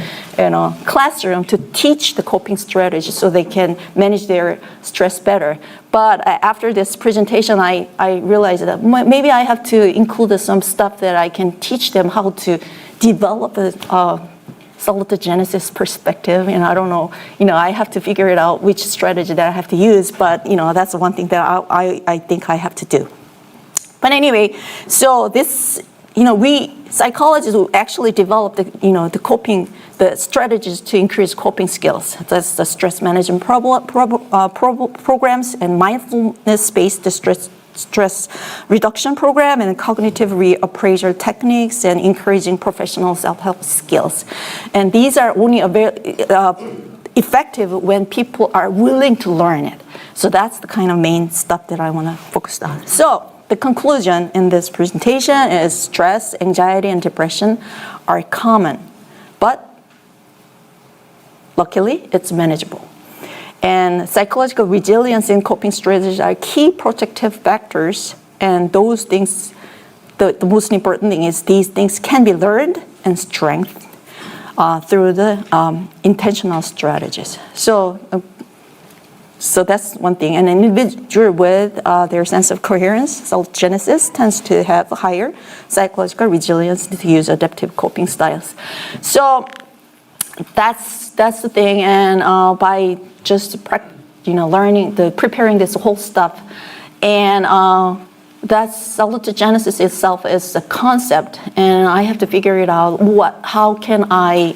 classroom to teach the coping strategies so they can manage their stress better. But after this presentation, I realized that maybe I have to include some stuff that I can teach them how to develop a salutogenesis perspective. And I don't know, I have to figure it out which strategy that I have to use. But that's one thing that I think I have to do. But anyway, so this, we psychologists will actually develop the strategies to increase coping skills. That's the stress management programs and mindfulness-based stress reduction program and cognitive reappraisal techniques and encouraging professional self-help skills. And these are only effective when people are willing to learn it. So that's the kind of main stuff that I want to focus on. So the conclusion in this presentation is stress, anxiety, and depression are common, but luckily it's manageable. And psychological resilience and coping strategies are key protective factors, and those things, the most important thing is these things can be learned and strengthened through the intentional strategies. So that's one thing. An individual with their sense of coherence, salutogenesis, tends to have higher psychological resilience to use adaptive coping styles. So that's the thing. And by just learning, preparing this whole stuff, and that salutogenesis itself is a concept, and I have to figure it out. How can I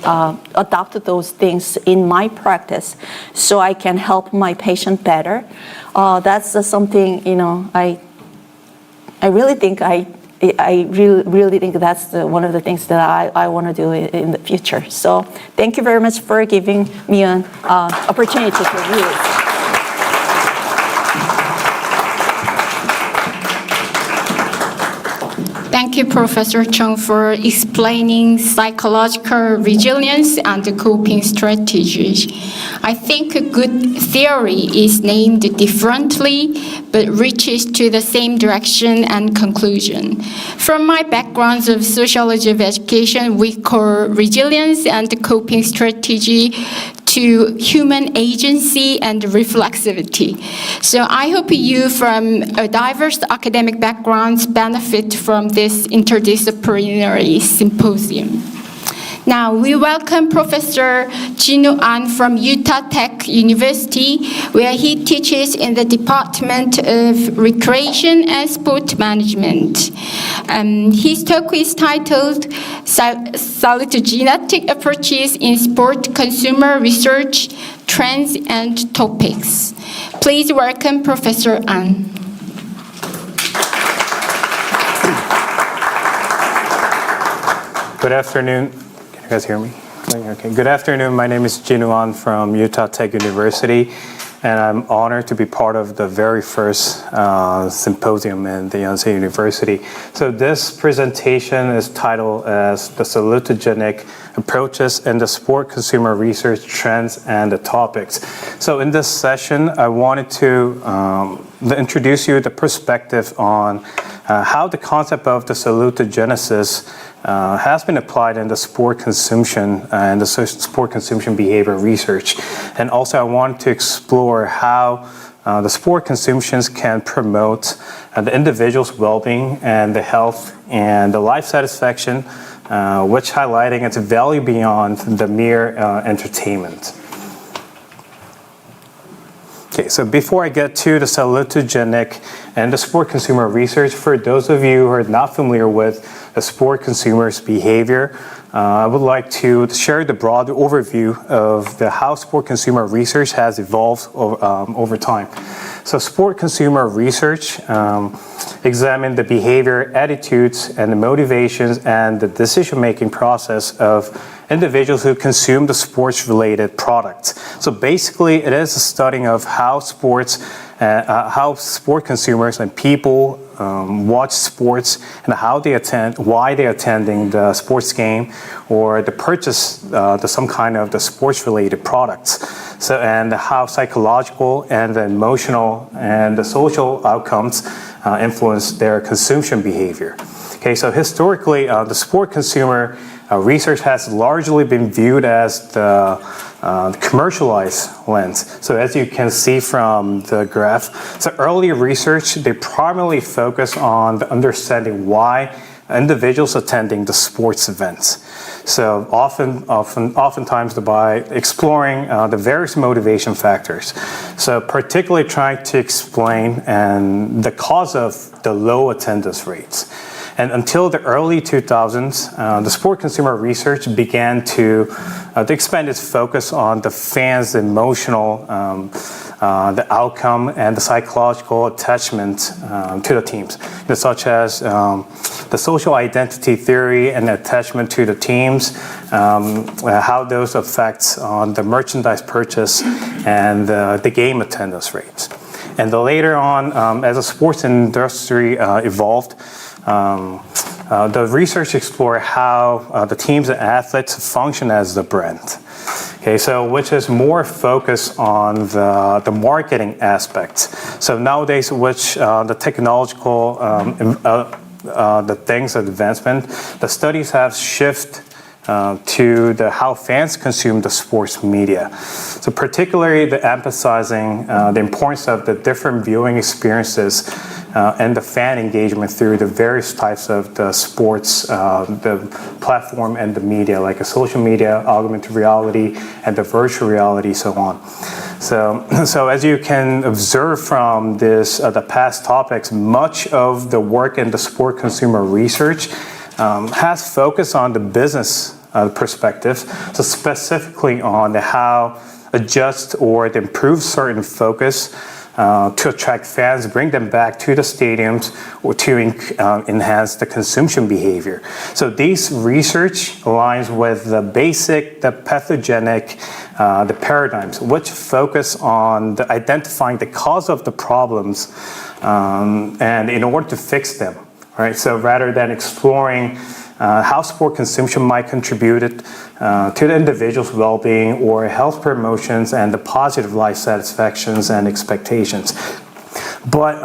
adopt those things in my practice so I can help my patient better? That's something I really think I really think that's one of the things that I want to do in the future. So thank you very much for giving me an opportunity to review it. Thank you, Professor Chung, for explaining psychological resilience and coping strategies. I think a good theory is named differently, but reaches to the same direction and conclusion. From my backgrounds of sociology of education, we call resilience and coping strategy to human agency and reflexivity. So I hope you from a diverse academic backgrounds benefit from this interdisciplinary symposium. Now we welcome Professor Jinwoo An from Utah Tech University, where he teaches in the Department of Recreation and Sport Management. His talk is titled Salutogenetic Approaches in Sport Consumer Research, Trends and Topics. Please welcome Professor An. Good afternoon. Can you guys hear me? Okay. Good afternoon. My name is Jinwoo An from Utah Tech University, and I'm honored to be part of the very first symposium in the Yonsei University. So this presentation is titled as the salutogenic approaches in the sport consumer research trends and the topics. So in this session, I wanted to introduce you the perspective on how the concept of the salutogenesis has been applied in the sport consumption and the sport consumption behavior research. And also I want to explore how the sport consumptions can promote the individual's well-being and the health and the life satisfaction, which highlighting its value beyond the mere entertainment. Okay, so before I get to the salutogenic and the sport consumer research, for those of you who are not familiar with the sport consumer's behavior, I would like to share the broad overview of how sport consumer research has evolved over time. So sport consumer research examined the behavior, attitudes, and the motivations and the decision-making process of individuals who consume the sports-related products. So basically, it is a study of how sport consumers and people watch sports and how they attend, why they're attending the sports game or the purchase some kind of the sports-related products. So, and how psychological and the emotional and the social outcomes influence their consumption behavior. Okay, so historically, the sport consumer research has largely been viewed as the commercialized lens. So as you can see from the graph, so early research, they primarily focus on the understanding why individuals attending the sports events. So oftentimes by exploring the various motivation factors. So particularly trying to explain the cause of the low attendance rates. And until the early 2000s, the sport consumer research began to expand its focus on the fans' emotional, the outcome and the psychological attachment to the teams, such as the social identity theory and attachment to the teams, how those affect on the merchandise purchase and the game attendance rates. And later on, as the sports industry evolved, the research explored how the teams and athletes function as the brand. Okay, so which is more focused on the marketing aspects. So nowadays, which the technological, the things of advancement, the studies have shifted to how fans consume the sports media. So particularly emphasizing the importance of the different viewing experiences and the fan engagement through the various types of the sports, the platform and the media, like a social media, augmented reality, and the virtual reality, so on. So as you can observe from this, the past topics, much of the work in the sport consumer research has focused on the business perspective, so specifically on how adjust or improve certain focus to attract fans, bring them back to the stadiums, or to enhance the consumption behavior. So this research aligns with the pathogenic, the paradigms, which focus on identifying the cause of the problems and in order to fix them. Right? So rather than exploring how sport consumption might contribute to the individual's well-being or health promotions and the positive life satisfactions and expectations. But,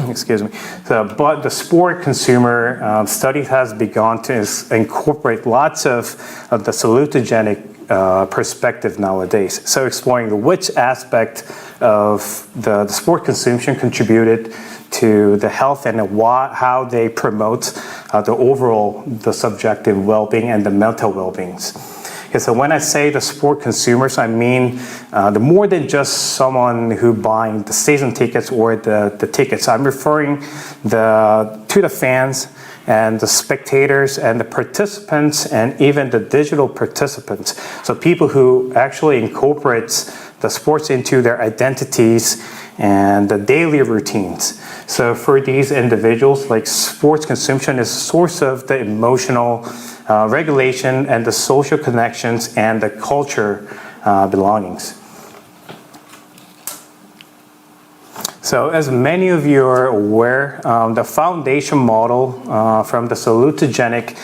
excuse me, but the sport consumer study has begun to incorporate lots of the salutogenic perspective nowadays. So exploring which aspect of the sport consumption contributed to the health and how they promote the overall, the subjective well-being and the mental well-beings. Okay, so when I say the sport consumers, I mean the more than just someone who buying the season tickets or the tickets. I'm referring to the fans and the spectators and the participants and even the digital participants. So people who actually incorporates the sports into their identities and the daily routines. So for these individuals, like sports consumption is a source of the emotional regulation and the social connections and the culture belongings. So as many of you are aware, the foundation model from the salutogenic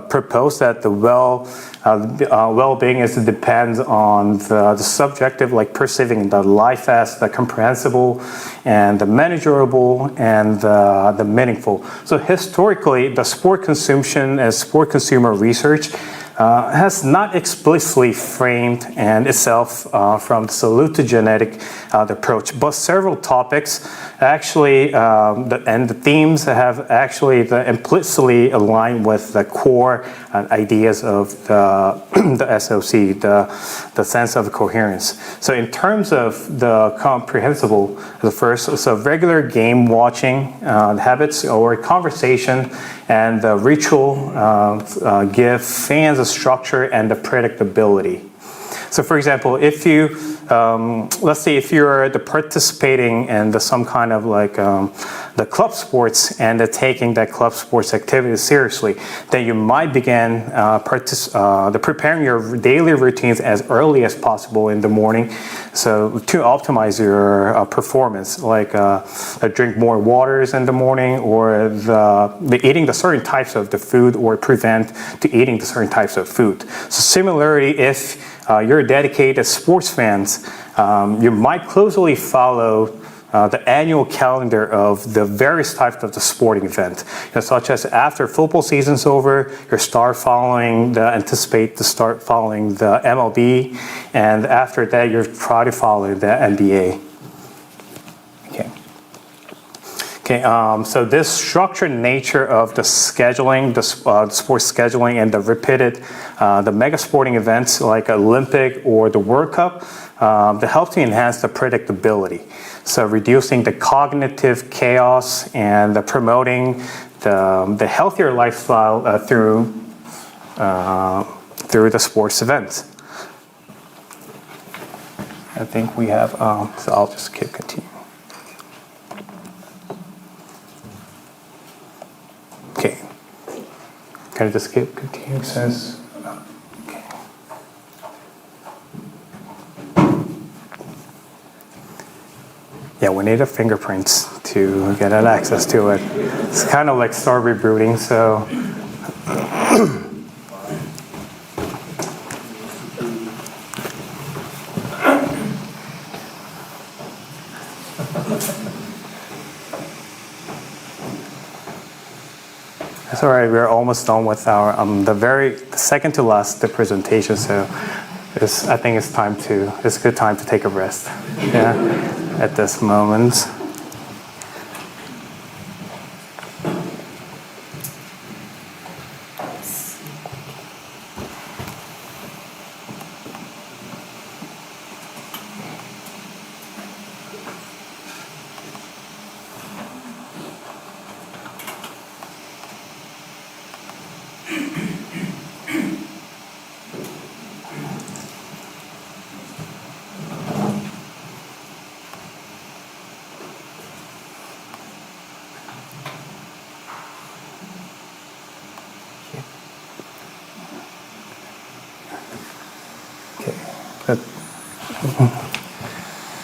proposed that the well-being depends on the subjective, like perceiving the life as the comprehensible and the manageable and the meaningful. So historically, the sport consumption and sport consumer research has not explicitly framed and itself from the salutogenetic approach, but several topics actually and the themes have actually implicitly aligned with the core ideas of the SOC, the sense of coherence. So in terms of the comprehensible, the first, so regular game watching habits or conversation and the ritual give fans a structure and the predictability. So for example, if you, let's say if you're participating in some kind of like the club sports and taking that club sports activity seriously, then you might begin preparing your daily routines as early as possible in the morning, so to optimize your performance, like drink more waters in the morning, or the eating the certain types of the food, or prevent to eating the certain types of food. So similarly, if you're dedicated sports fans, you might closely follow the annual calendar of the various types of the sporting event, such as after football season's over, you start following anticipate to start following the MLB, and after that you try to follow the NBA. So this structured nature of the scheduling, the sports scheduling, and the repeated, the mega sporting events like Olympic or the World Cup, that help to enhance the predictability. So reducing the cognitive chaos and promoting the healthier lifestyle through the sports events. I think we have, so I'll just keep continuing. Okay. Can I just keep continuing since? Okay. Yeah, we need a fingerprints to get access to it. It's kind of like start rebooting, so. That's all right. We're almost done with our the second to last presentation. So, I think it's a good time to take a rest. Yeah, at this moment.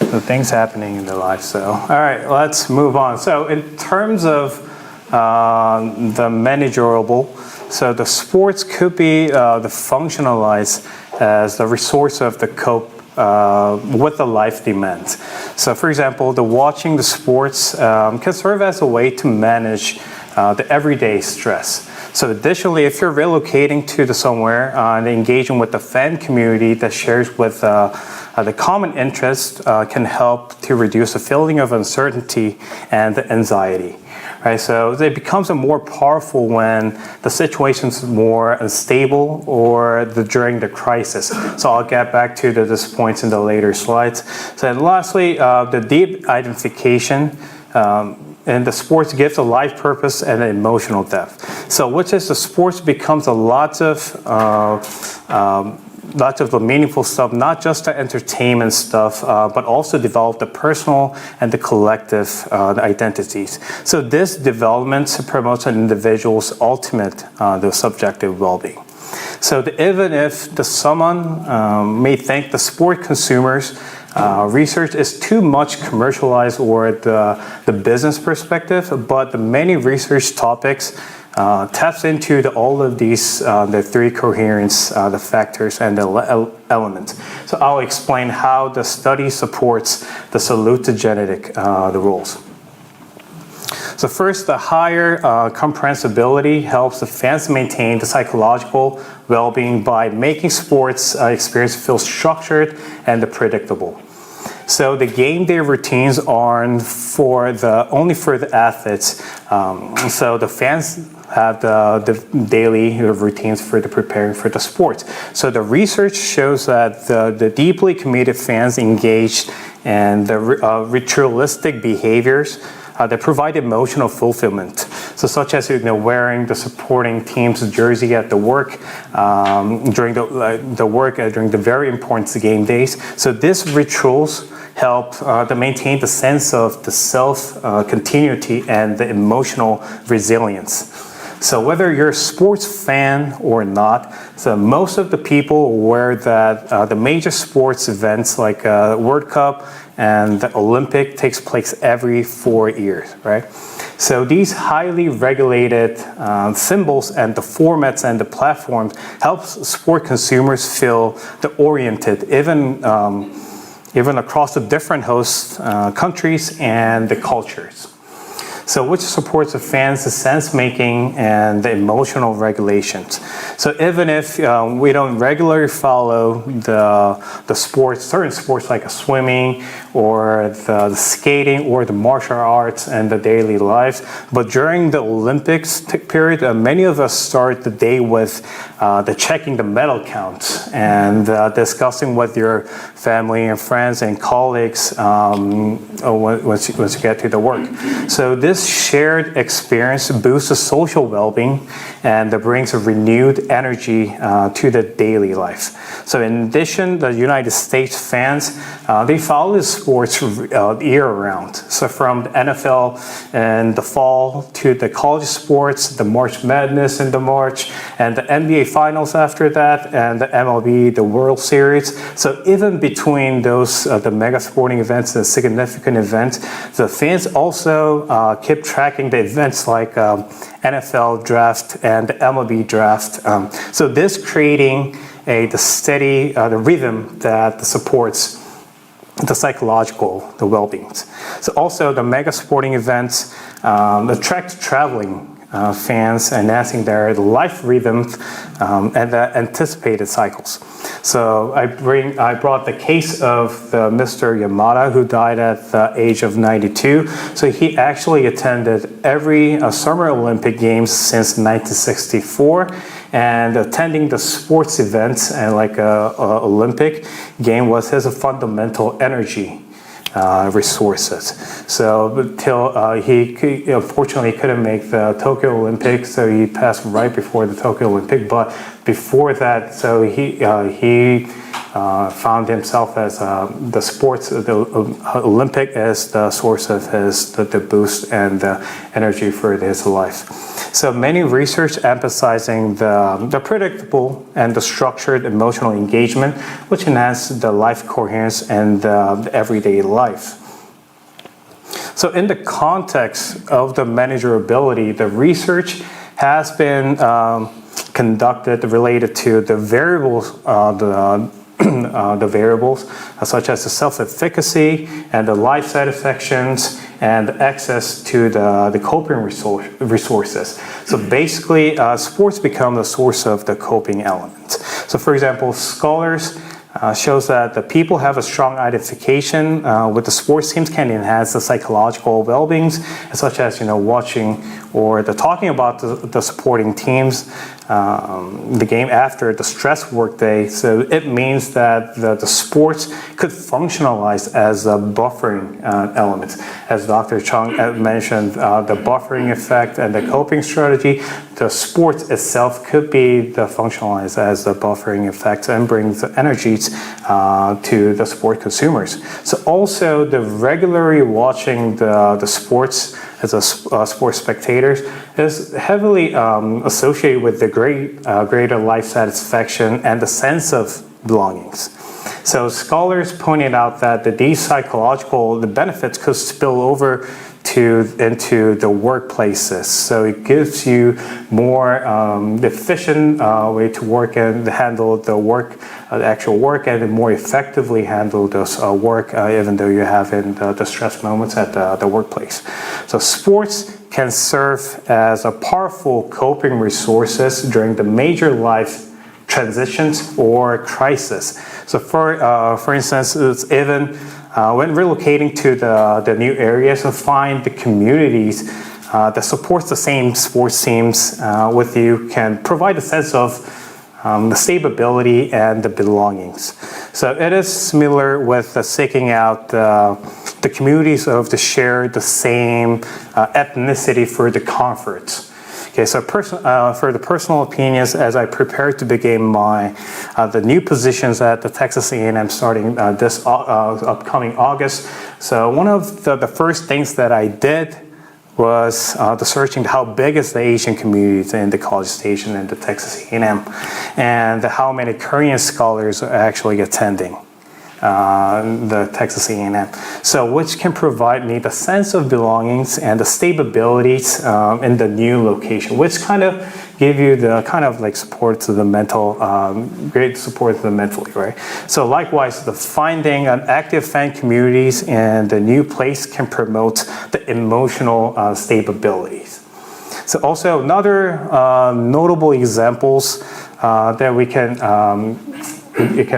The things happening in their life. So, all right, let's move on. So, in terms of the manageable, so the sports could be functionalized as the resource of the cope with the life demands. So, for example, watching the sports can serve as a way to manage the everyday stress. So additionally, if you're relocating to somewhere and engaging with the fan community that shares with the common interest can help to reduce the feeling of uncertainty and the anxiety. right? So it becomes more powerful when the situation's more unstable or during the crisis. So I'll get back to this points in the later slides. So and lastly, the deep identification and the sports gives a life purpose and an emotional depth. So which is the sports becomes a lot of the meaningful stuff, not just the entertainment stuff, but also develop the personal and the collective identities. So this development promotes an individual's ultimate, the subjective well-being. So even if someone may think the sport consumers research is too much commercialized or the business perspective, but the many research topics taps into all of these, the three coherence, the factors and the elements. So I'll explain how the study supports the salutogenic, the roles. So first, the higher comprehensibility helps the fans maintain the psychological well-being by making sports experience feel structured and predictable. So the game day routines aren't only for the athletes. So the fans have the daily routines for the preparing for the sports. So the research shows that the deeply committed fans engaged in the ritualistic behaviors that provide emotional fulfillment. So such as wearing the supporting team's jersey at the work during during the very important game days. So these rituals help to maintain the sense of the self continuity and the emotional resilience. So whether you're a sports fan or not, so most of the people are aware that the major sports events like World Cup and the Olympic takes place every 4 years, right? So these highly regulated symbols and the formats and the platforms helps sport consumers feel oriented, even across the different host countries and the cultures. So which supports the fans' sense-making and the emotional regulations. So even if we don't regularly follow the sports, certain sports like swimming or the skating or the martial arts and the daily lives, but during the Olympics period, many of us start the day with the checking the medal counts and discussing with your family and friends and colleagues once you get to the work. So this shared experience boosts the social well-being and brings a renewed energy to the daily life. So in addition, the United States fans, they follow the sports year-round. So from the NFL in the fall to the college sports, the March Madness in the March, and the NBA Finals after that, and the MLB, the World Series. So even between those, the mega sporting events, the significant events, the fans also keep tracking the events like NFL draft and the MLB draft. So this creating the steady the rhythm that supports the psychological, the well-being. So also the mega sporting events attract traveling fans, enhancing their life rhythms and the anticipated cycles. So I brought the case of the Mr. Yamada, who died at the age of 92. So he actually attended every Summer Olympic Games since 1964, and attending the sports events and like Olympic game was his fundamental energy resources. So till he unfortunately couldn't make the Tokyo Olympics, so he passed right before the Tokyo Olympic. But before that, so he found himself as the sports, the Olympic as the source of his the boost and the energy for his life. So many research emphasizing the predictable and the structured emotional engagement, which enhance the life coherence and the everyday life. So in the context of the manageability, the research has been conducted related to the variables, the variables such as the self-efficacy and the life satisfactions and access to the coping resources. So basically, sports become the source of the coping elements. So for example, scholars shows that the people have a strong identification with the sports teams can enhance the psychological well-being, such as watching or the talking about the supporting teams, the game after the stress workday. So it means that the sports could functionalize as a buffering element. As Dr. Chung mentioned, the buffering effect and the coping strategy, the sport itself could be functionalized as the buffering effect and brings the energies to the sport consumers. So also the regularly watching the sports as a sports spectators is heavily associated with the greater life satisfaction and the sense of belongings. So scholars pointed out that these psychological benefits could spill over into the workplaces. So it gives you more efficient way to work and handle the work, the actual work, and more effectively handle this work, even though you're having the stress moments at the workplace. So sports can serve as a powerful coping resources during the major life transitions or crisis. So for instance, it's even when relocating to the new areas, to find the communities that supports the same sports teams with you can provide a sense of the stability and the belongings. So it is similar with seeking out the communities of the share the same ethnicity for the comfort. Okay, so for the personal opinions, as I prepare to begin the new positions at the Texas A&M starting this upcoming August, so one of the first things that I did was the searching how big is the Asian community in the College Station and the Texas A&M, and how many Korean scholars are actually attending the Texas A&M. So which can provide me the sense of belongings and the stabilities in the new location, which kind of give you the kind of like support to the mental, great support to the mentally, right? So likewise, the finding an active fan communities in the new place can promote the emotional stabilities. So also another notable examples that we can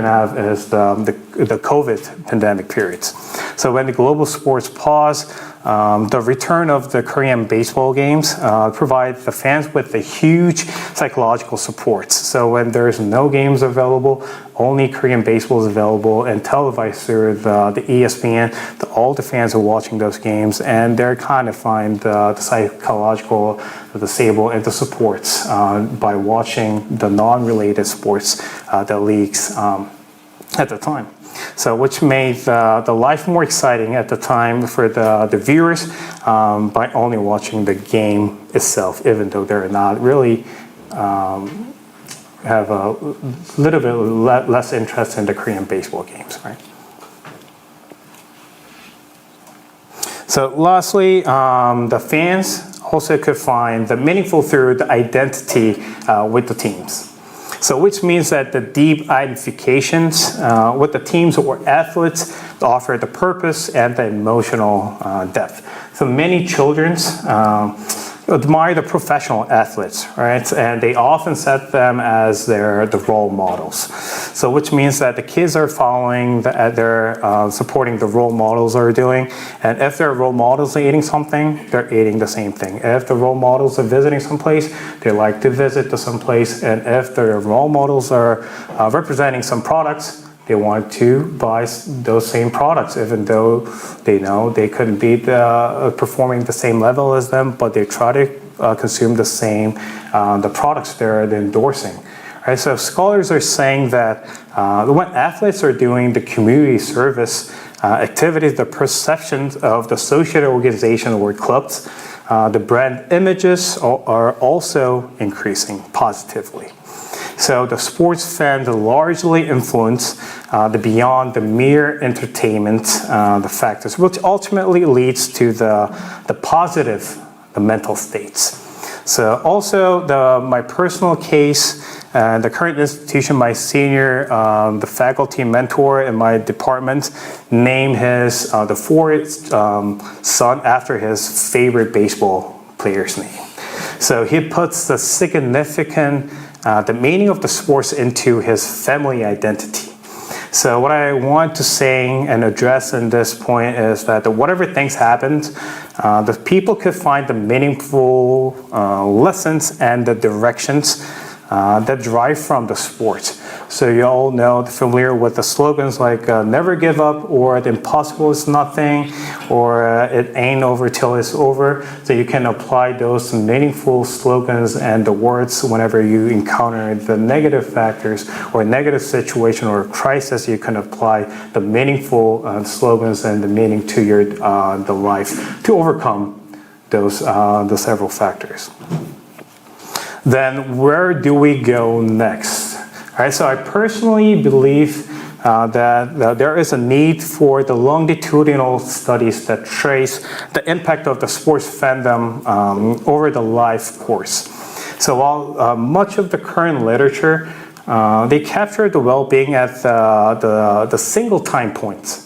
have is the COVID pandemic periods. So when the global sports pause, the return of the Korean baseball games provide the fans with a huge psychological support. So when there's no games available, only Korean baseball is available and televised through the ESPN, all the fans are watching those games, and they're kind of find the psychological, the stable, and the supports by watching the non-related sports, the leagues at the time. So which made the life more exciting at the time for the viewers by only watching the game itself, even though they're not really have a little bit less interest in the Korean baseball games, right? So lastly, the fans also could find the meaningful through the identity with the teams. So which means that the deep identifications with the teams or athletes offer the purpose and the emotional depth. So many children admire the professional athletes, right? And they often set them as the role models. So which means that the kids are following, they're supporting the role models are doing. And if their role models are eating something, they're eating the same thing. If the role models are visiting someplace, they like to visit to someplace. And if their role models are representing some products, they want to buy those same products, even though they know they couldn't be performing the same level as them, but they try to consume the same the products they're endorsing. Right? So scholars are saying that when athletes are doing the community service activities, the perceptions of the social organization or clubs, the brand images are also increasing positively. So the sports fans largely influence the beyond the mere entertainment, the factors, which ultimately leads to the positive, the mental states. So also my personal case, the current institution, my senior, the faculty mentor in my department, named the fourth son after his favorite baseball player's name. So he puts the significant the meaning of the sports into his family identity. So what I want to say and address in this point is that whatever things happened, the people could find the meaningful lessons and the directions that drive from the sport. So you all know, familiar with the slogans like never give up, or the impossible is nothing, or it ain't over till it's over. So you can apply those meaningful slogans and the words whenever you encounter the negative factors or negative situation or crisis. You can apply the meaningful slogans and the meaning to your the life to overcome those the several factors. Then where do we go next? All right, so I personally believe that there is a need for the longitudinal studies that trace the impact of the sports fandom over the life course. So while much of the current literature, they capture the well-being at the single time points.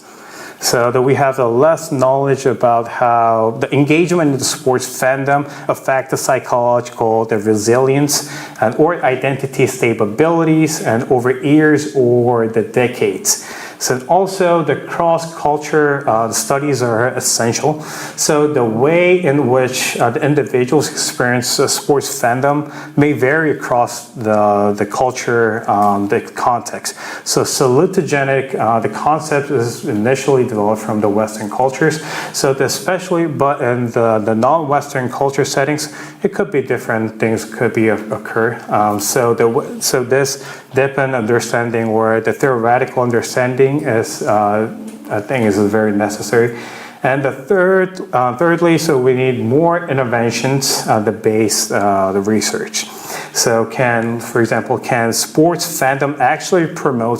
So that we have less knowledge about how the engagement in the sports fandom affect the psychological, the resilience, and or identity stabilities, and over years or the decades. So also the cross-culture studies are essential. So the way in which the individuals experience sports fandom may vary across the culture, the context. So salutogenic, the concept is initially developed from the Western cultures. So especially, but in the non-Western culture settings, it could be different things could be occur. So this deepened understanding or the theoretical understanding is, I think, is very necessary. And the thirdly, so we need more interventions that base the research. So for example, can sports fandom actually promote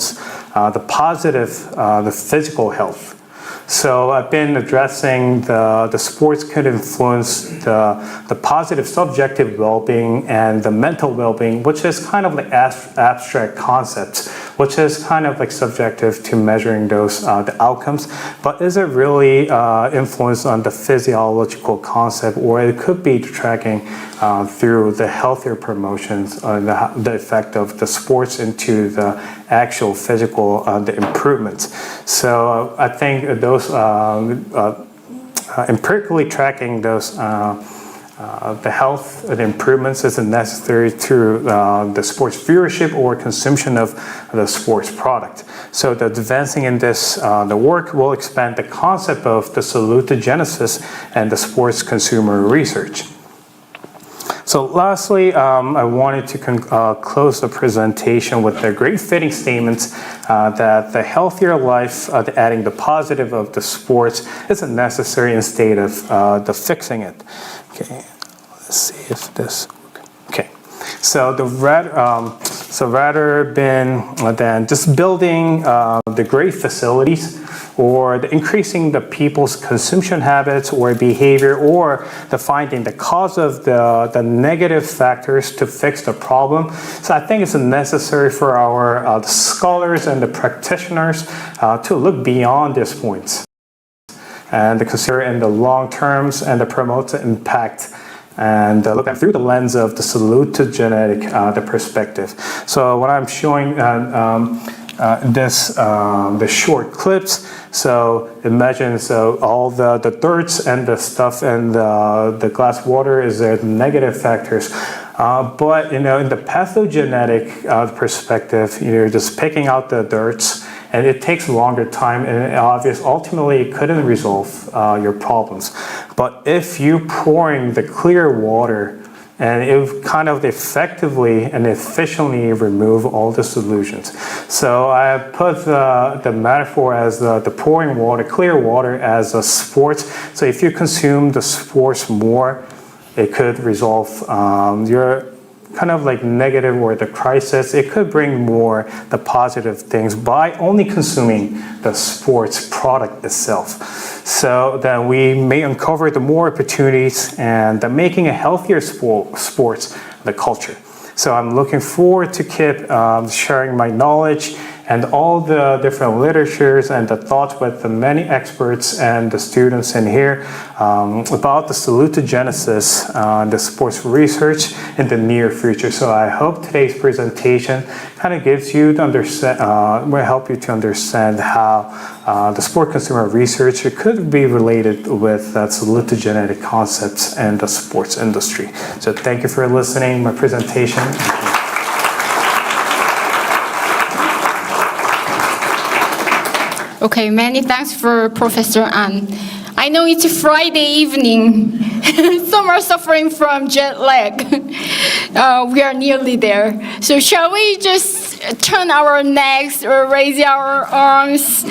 the positive, the physical health? So I've been addressing the sports could influence the positive subjective well-being and the mental well-being, which is kind of like abstract concepts, which is kind of like subjective to measuring those the outcomes. But is it really influence on the physiological concept, or it could be tracking through the healthier promotions, the effect of the sports into the actual physical the improvements. So I think those empirically tracking those the health the improvements is necessary through the sports viewership or consumption of the sports product. So the advancing in this the work will expand the concept of the salutogenesis and the sports consumer research. So lastly, I wanted to close the presentation with the great fitting statements that the healthier life, adding the positive of the sports, isn't necessary instead of the fixing it. Okay, let's see if this. Okay, so rather than just building the great facilities, or the increasing the people's consumption habits or behavior, or the finding the cause of the negative factors to fix the problem. So I think it's necessary for our scholars and the practitioners to look beyond these points and to consider in the long terms and to promote the impact and look at through the lens of the salutogenic the perspective. So what I'm showing the short clips. So imagine all the dirts and the stuff and the glass water is the negative factors. But in the pathogenetic perspective, you're just picking out the dirts, and it takes a longer time, and ultimately it couldn't resolve your problems. But if you pouring the clear water, and it kind of effectively and efficiently remove all the solutions. So I put the metaphor as the pouring water, clear water as a sports. So if you consume the sports more, it could resolve your kind of like negative or the crisis. It could bring more the positive things by only consuming the sports product itself. So that we may uncover the more opportunities and making a healthier sports the culture. So I'm looking forward to keep sharing my knowledge and all the different literatures and the thoughts with the many experts and the students in here about the salutogenesis, the sports research in the near future. So I hope today's presentation kind of gives you to understand, will help you to understand how the sport consumer research could be related with salutogenic concepts and the sports industry. So thank you for listening my presentation. Okay, many thanks for Professor An. I know it's a Friday evening. Some are suffering from jet lag. We are nearly there. So shall we just turn our necks or raise our arms?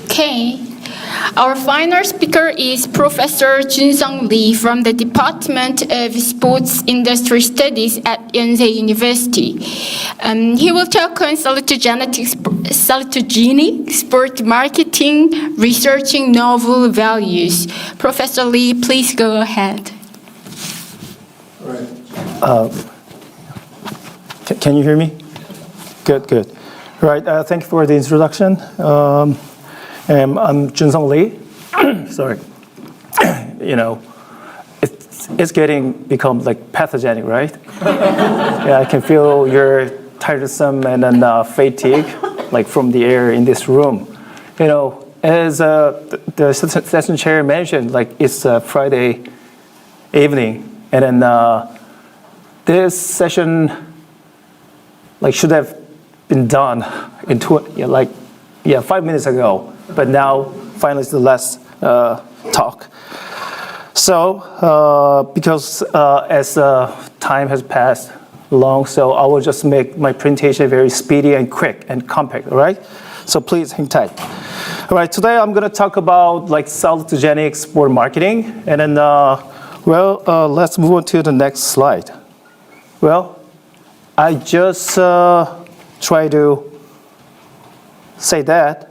Okay, our final speaker is Professor Jun-Sung Lee from the Department of Sports Industry Studies at Yonsei University. He will talk on salutogenic sport marketing, researching novel values. Professor Lee, please go ahead. Can you hear me? Good, good. Right, thank you for the introduction. I'm Jun-Sung Lee. Sorry. You know, it's become like pathogenic, right? Yeah, I can feel your tiresome and then fatigue, like from the air in this room. You know, as the session chair mentioned, like it's a Friday evening, and then this session like should have been done in 5 minutes ago. But now, finally, it's the last talk. So, because as time has passed long, so I will just make my presentation very speedy and quick and compact, all right? So please hang tight. All right, today I'm going to talk about like salutogenic sport marketing. And then, let's move on to the next slide. Well, I just try to say that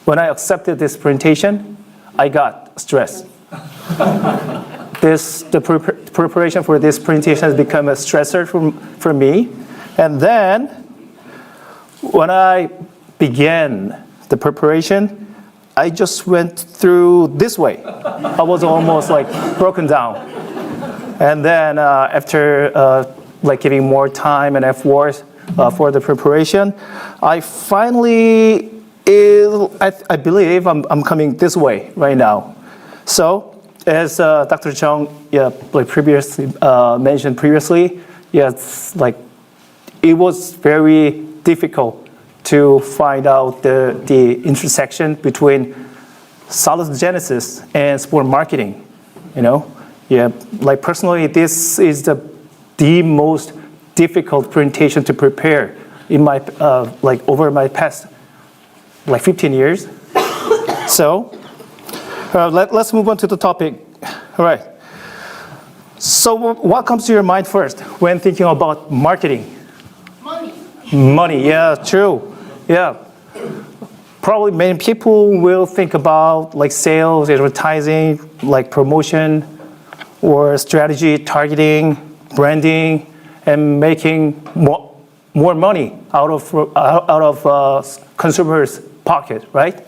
when I accepted this presentation, I got stressed. The preparation for this presentation has become a stressor for me. And then, when I began the preparation, I just went through this way. I was almost like broken down. And then after like giving more time and effort for the preparation, I finally I believe I'm coming this way right now. So, as Dr. Chung mentioned previously, like it was very difficult to find out the intersection between salutogenesis and sport marketing. You know, like personally, this is the most difficult presentation to prepare in my over my past 15 years. So let's move on to the topic. All right. So what comes to your mind first when thinking about marketing? Money, yeah, true. Yeah. Probably many people will think about like sales, advertising, like promotion, or strategy, targeting, branding, and making more money out of consumers' pocket, right?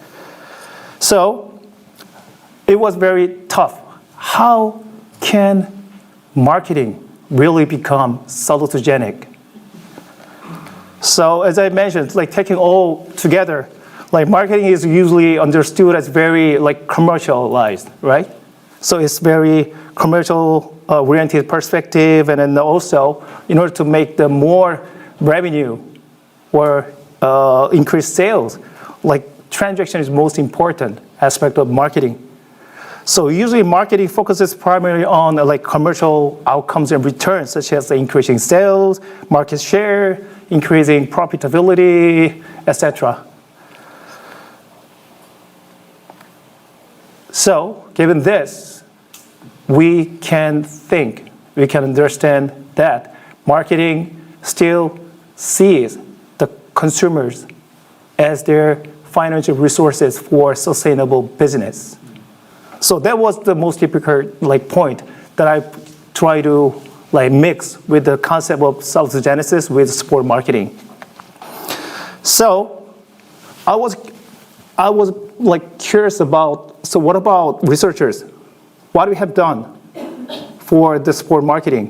So it was very tough how can marketing really become salutogenic? So as I mentioned, like taking all together, like marketing is usually understood as very like commercialized, right? So it's very commercial oriented perspective, and then also in order to make the more revenue or increase sales, like transaction is most important aspect of marketing. So usually marketing focuses primarily on like commercial outcomes and returns, such as increasing sales, market share, increasing profitability, etc. So given this, we can understand that marketing still sees the consumers as their financial resources for sustainable business. So that was the most typical like point that I try to like mix with the concept of salutogenesis with sport marketing. So I was like curious about, so what about researchers? What we have done for the sport marketing?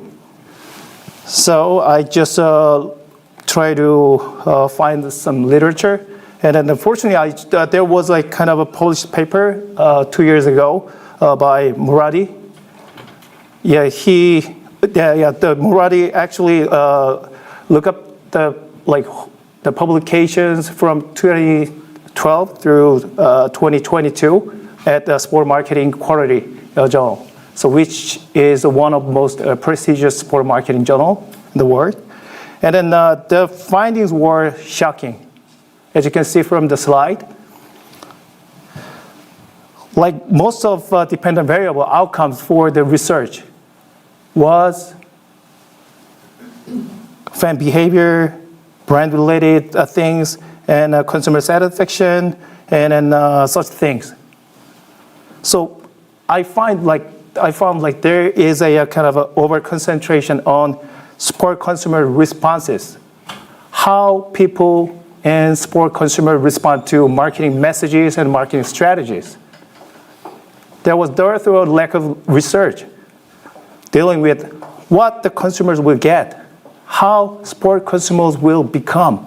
So I just try to find some literature. And then unfortunately, there was like kind of a published paper 2 years ago by Muradi. The Muradi actually looked up the publications from 2012 through 2022 at the Sport Marketing Quality Journal, so which is one of the most prestigious sport marketing journal in the world. And then the findings were shocking. As you can see from the slide, like most of dependent variable outcomes for the research was fan behavior, brand-related things, and consumer satisfaction, and then such things. So I found like there is a kind of over concentration on sport consumer responses, how people and sport consumer respond to marketing messages and marketing strategies. There was therefore a lack of research dealing with what the consumers will get, how sport consumers will become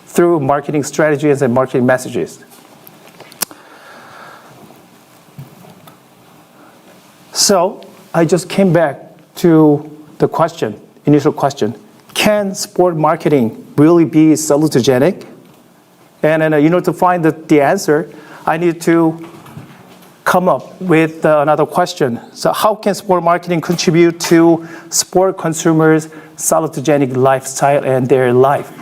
through marketing strategies and marketing messages. So I just came back to the question, initial question, can sport marketing really be salutogenic? And then, in order to find the answer, I need to come up with another question. So how can sport marketing contribute to sport consumers' salutogenic lifestyle and their life?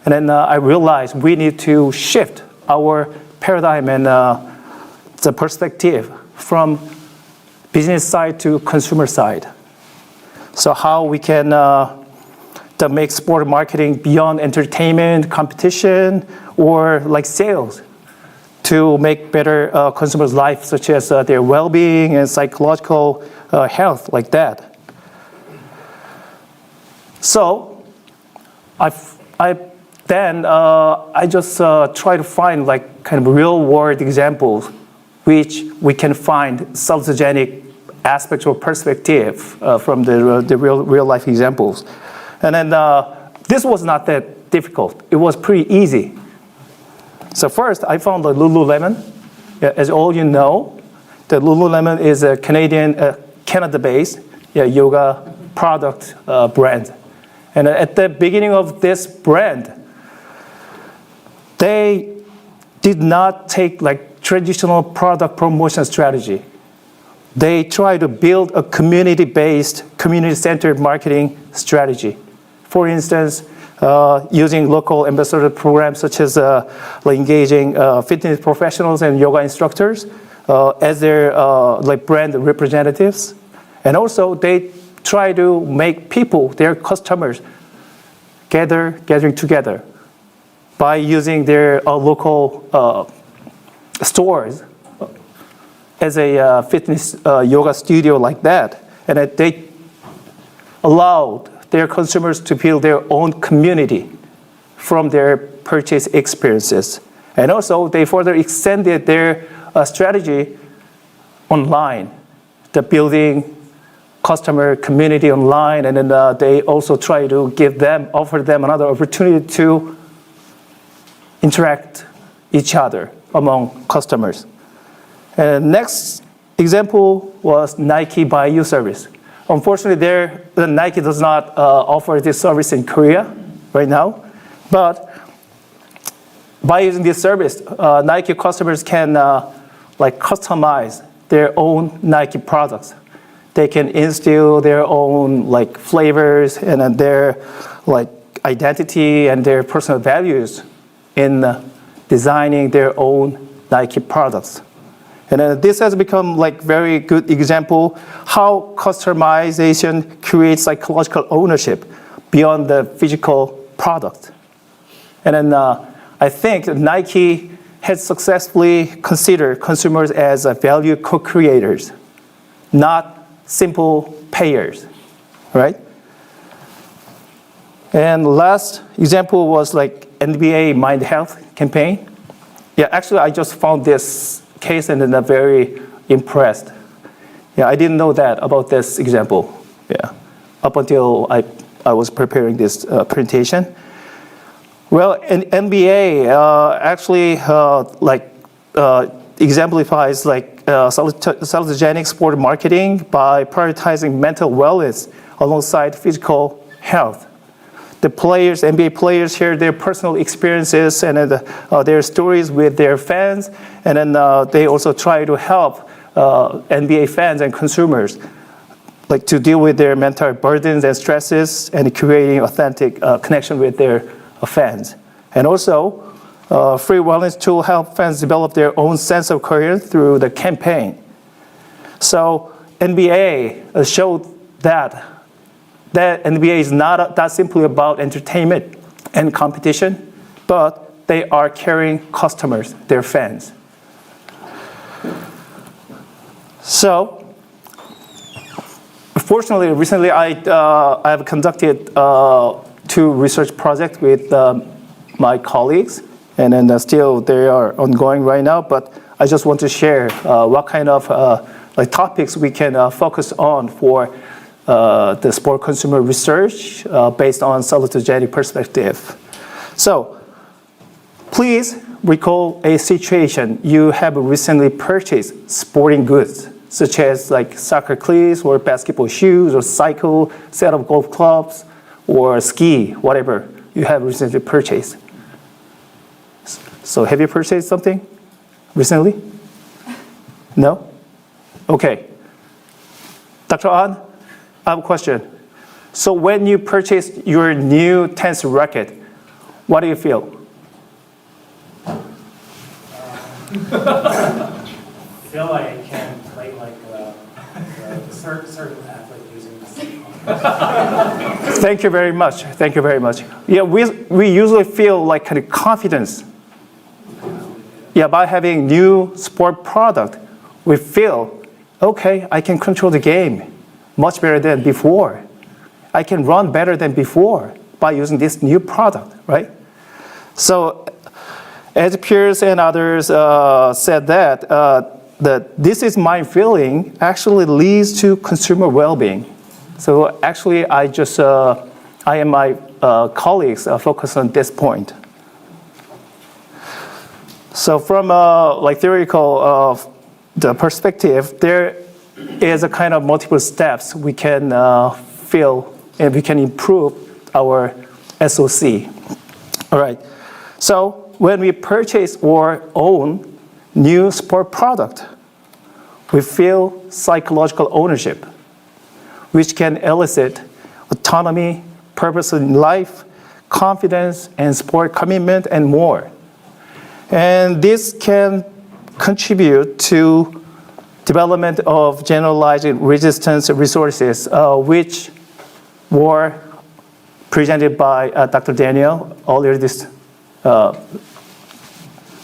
And then I realized we need to shift our paradigm and the perspective from business side to consumer side. So how we can to make sport marketing beyond entertainment, competition, or like sales to make better consumers' life, such as their well-being and psychological health, like that. So I just try to find like kind of real-world examples which we can find salutogenic aspects or perspective from the real-life examples. And then this was not that difficult. It was pretty easy. So first, I found the Lululemon. As all you know, the Lululemon is a Canada-based yoga product brand. And at the beginning of this brand, they did not take like traditional product promotion strategy. They tried to build a community-based, community-centered marketing strategy. For instance, using local ambassador programs such as like engaging fitness professionals and yoga instructors as their like brand representatives. And also they try to make people, their customers, gathering together by using their local stores as a fitness yoga studio like that. And they allowed their consumers to build their own community from their purchase experiences. And also, they further extended their strategy online, the building customer community online, and then they also try to offer them another opportunity to interact each other among customers. And next example was Nike Buy You service. Unfortunately, Nike does not offer this service in Korea right now, but by using this service, Nike customers can customize their own Nike products. They can instill their own flavors and then their identity and their personal values in designing their own Nike products. And this has become very good example how customization creates psychological ownership beyond the physical product. And then I think Nike has successfully considered consumers as value co-creators, not simple payers, right? And last example was NBA Mind Health campaign. Yeah, actually I just found this case and I'm very impressed. Yeah, I didn't know that about this example. Yeah, up until I was preparing this presentation. Well, an NBA actually exemplifies salutogenic sport marketing by prioritizing mental wellness alongside physical health. The players, NBA players, share their personal experiences and their stories with their fans, and then they also try to help NBA fans and consumers to deal with their mental burdens and stresses and creating authentic connection with their fans. And also, free wellness tool help fans develop their own sense of coherence through the campaign. So NBA showed that NBA is not that simply about entertainment and competition, but they are caring customers, their fans. So, fortunately, recently I have conducted 2 research projects with my colleagues, and then still they are ongoing right now, but I just want to share what kind of topics we can focus on for the sport consumer research based on salutogenic perspective. So please recall a situation you have recently purchased sporting goods, such as soccer cleats or basketball shoes or cycle, set of golf clubs or ski, whatever you have recently purchased. So have you purchased something recently? No? Okay. Dr. An, I have a question. So when you purchased your new tennis racket, what do you feel? Feel like I can play like a certain athlete using this. Thank you very much. Thank you very much. Yeah, we usually feel kind of confidence. Yeah, by having new sport product, we feel, okay, I can control the game much better than before. I can run better than before by using this new product, right? So, as peers and others said that this is my feeling actually leads to consumer well-being. So actually, I and my colleagues focus on this point. So from theoretical the perspective, there is a kind of multiple steps we can feel and we can improve our SOC. All right. So when we purchase or own new sport product, we feel psychological ownership, which can elicit autonomy, purpose in life, confidence, and sport commitment, and more. And this can contribute to development of generalized resistance resources, which were presented by Dr. Daniel earlier this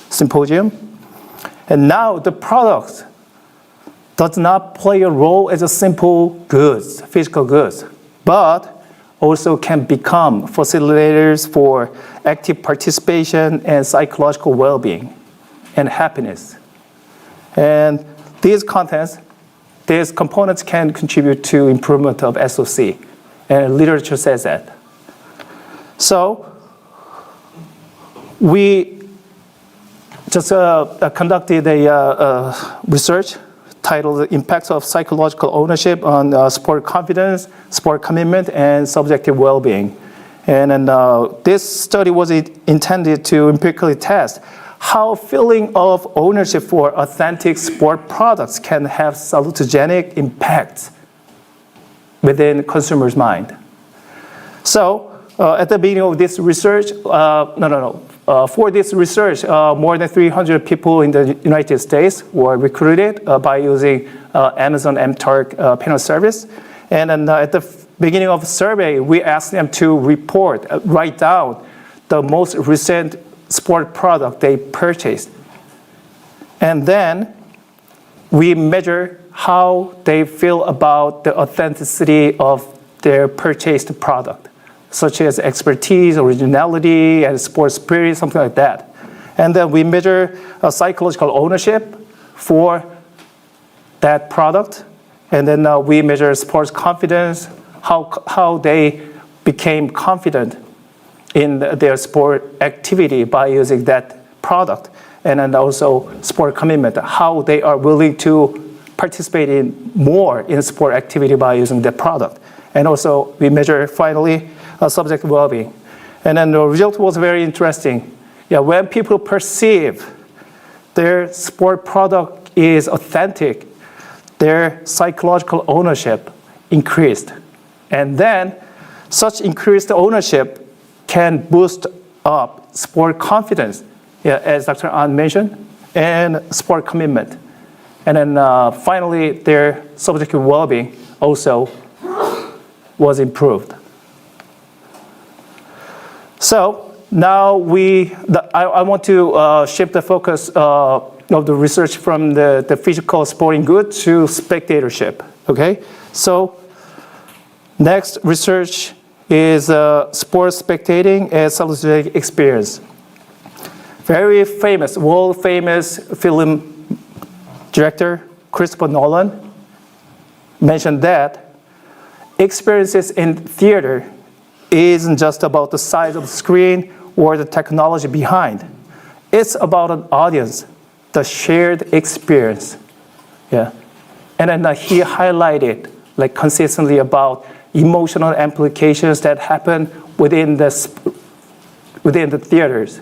symposium. And now the product does not play a role as a simple goods, physical goods, but also can become facilitators for active participation and psychological well-being and happiness. And these components can contribute to improvement of SOC, and literature says that. So we just conducted a research titled "The Impacts of Psychological Ownership on Sport Confidence, Sport Commitment, and Subjective Well-Being." And then, this study was intended to empirically test how feeling of ownership for authentic sport products can have salutogenic impact within consumers' mind. So at the beginning of this research, for this research, more than 300 people in the United States were recruited by using Amazon MTurk panel service. And then at the beginning of the survey, we asked them to write down the most recent sport product they purchased. And then we measure how they feel about the authenticity of their purchased product, such as expertise, originality, and sports spirit, something like that. And then we measure psychological ownership for that product. And then we measure sports confidence, how they became confident in their sport activity by using that product. And then also sport commitment, how they are willing to participate in more in sport activity by using that product. And also we measure finally subjective well-being. And then the result was very interesting. Yeah, when people perceive their sport product is authentic, their psychological ownership increased. And then such increased ownership can boost up sport confidence, as Dr. An mentioned, and sport commitment. And then finally, their subjective well-being also was improved. So now I want to shift the focus of the research from the physical sporting good to spectatorship. Okay, so next research is sports spectating as salutogenic experience. Very famous, world famous film director Christopher Nolan mentioned that experiences in theater isn't just about the size of the screen or the technology behind. It's about an audience, the shared experience. Yeah. And then he highlighted consistently about emotional implications that happen within the theaters.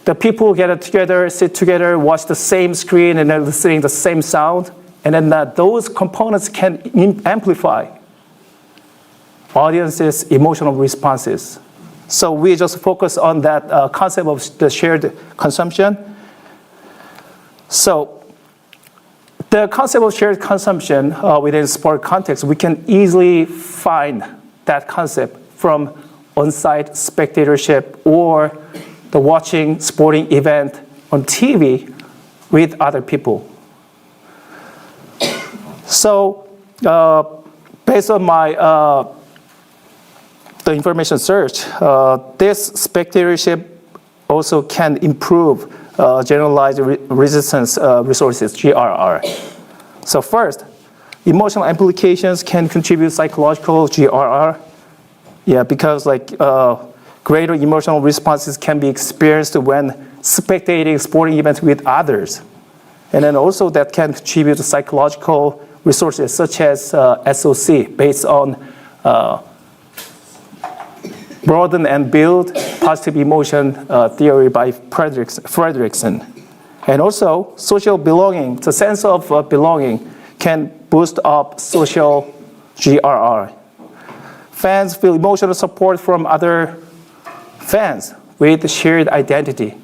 The people get together, sit together, watch the same screen, and they're listening to the same sound. And then those components can amplify audiences' emotional responses. So we just focus on that concept of the shared consumption. So the concept of shared consumption within sport context, we can easily find that concept from on-site spectatorship or the watching sporting event on TV with other people. So based on my the information search, this spectatorship also can improve generalized resistance resources, GRR. So first, emotional implications can contribute psychological GRR. Yeah, because greater emotional responses can be experienced when spectating sporting events with others. And then also that can contribute to psychological resources such as SOC, based on broaden and build positive emotion theory by Fredrickson. And also social belonging, the sense of belonging can boost up social GRR. Fans feel emotional support from other fans with shared identity.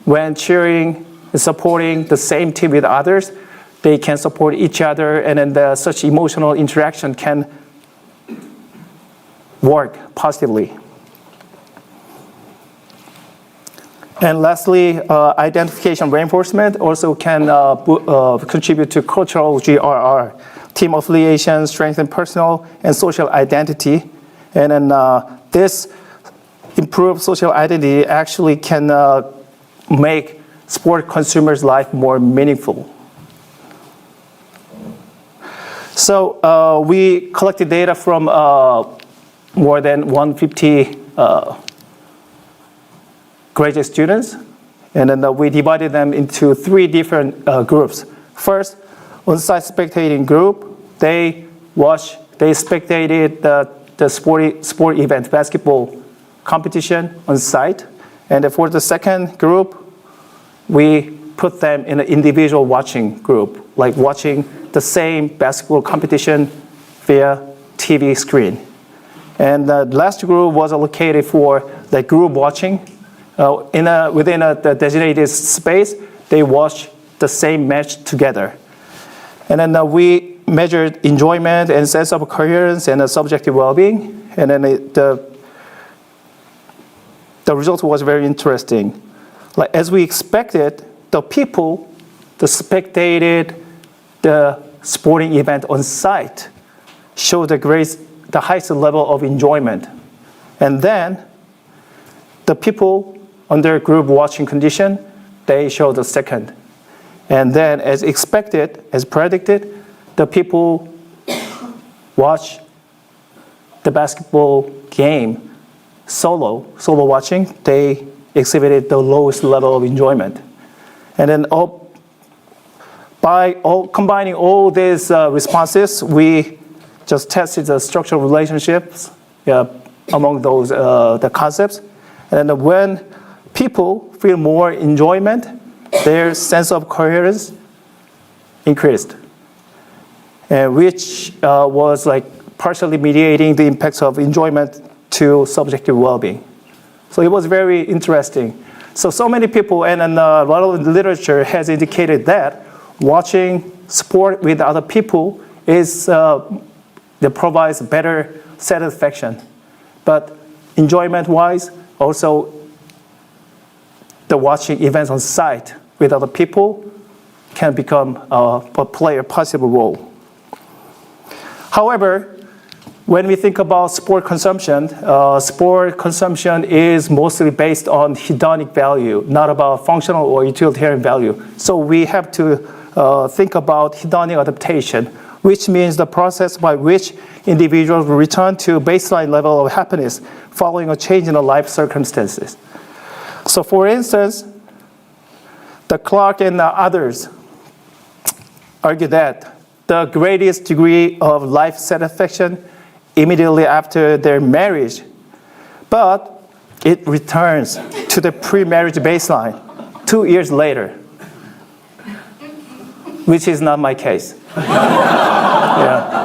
When cheering and supporting the same team with others, they can support each other, and then such emotional interaction can work positively. And lastly, identification reinforcement also can contribute to cultural GRR. Team affiliation, strengthen personal and social identity. And then this improved social identity actually can make sport consumers' life more meaningful. So we collected data from more than 150 graduate students, and then we divided them into 3 different groups. First, on-site spectating group, they spectated the sport event, basketball competition on site. And for the second group, we put them in an individual watching group, like watching the same basketball competition via TV screen. And the last group was allocated for the group watching. Within the designated space, they watch the same match together. And then we measured enjoyment and sense of coherence and subjective well-being. And then the result was very interesting. Like, as we expected, the people that spectated the sporting event on site showed the highest level of enjoyment. And then the people under group watching condition, they showed the second. And then, as expected, as predicted, the people watch the basketball game solo watching, they exhibited the lowest level of enjoyment. And then combining all these responses, we just tested the structural relationships among those the concepts. And then when people feel more enjoyment, their sense of coherence increased, which was like partially mediating the impacts of enjoyment to subjective well-being. So it was very interesting. So many people, and a lot of the literature has indicated that watching sport with other people that provides better satisfaction. But enjoyment-wise, also the watching events on site with other people can play a positive role. However, when we think about sport consumption is mostly based on hedonic value, not about functional or utilitarian value. So we have to think about hedonic adaptation, which means the process by which individuals return to baseline level of happiness following a change in the life circumstances. So for instance, the Clark and others argue that the greatest degree of life satisfaction immediately after their marriage, but it returns to the pre-marriage baseline 2 years later, which is not my case. Yeah.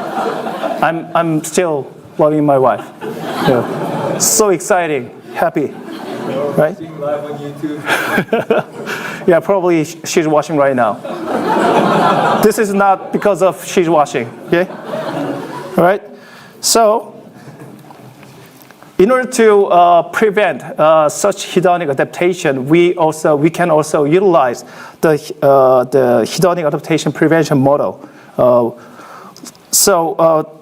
I'm still loving my wife. Yeah. So exciting, happy, right? Live on YouTube. Yeah, probably she's watching right now. This is not because of she's watching, okay? All right? So, in order to prevent such hedonic adaptation, we can also utilize the hedonic adaptation prevention model.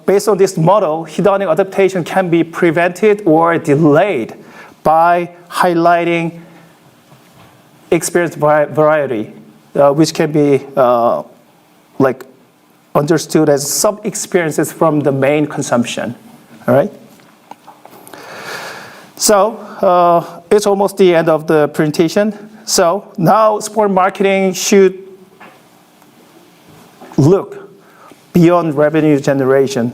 Based on this model, hedonic adaptation can be prevented or delayed by highlighting experience variety, which can be understood as sub-experiences from the main consumption, all right? So it's almost the end of the presentation. So now sport marketing should look beyond revenue generation.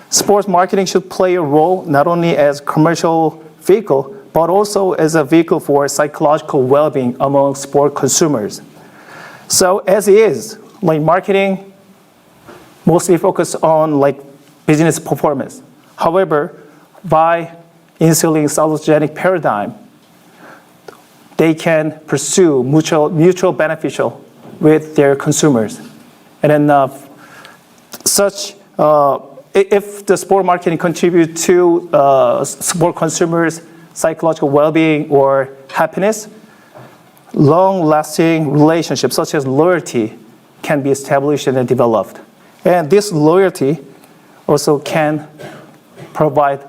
Sports marketing should play a role not only as commercial vehicle, but also as a vehicle for psychological well-being among sport consumers. So as is, marketing mostly focus on business performance. However, by instilling salutogenic paradigm, they can pursue mutual beneficial with their consumers. And then if the sport marketing contribute to sport consumers' psychological well-being or happiness, long-lasting relationships such as loyalty can be established and developed. And this loyalty also can provide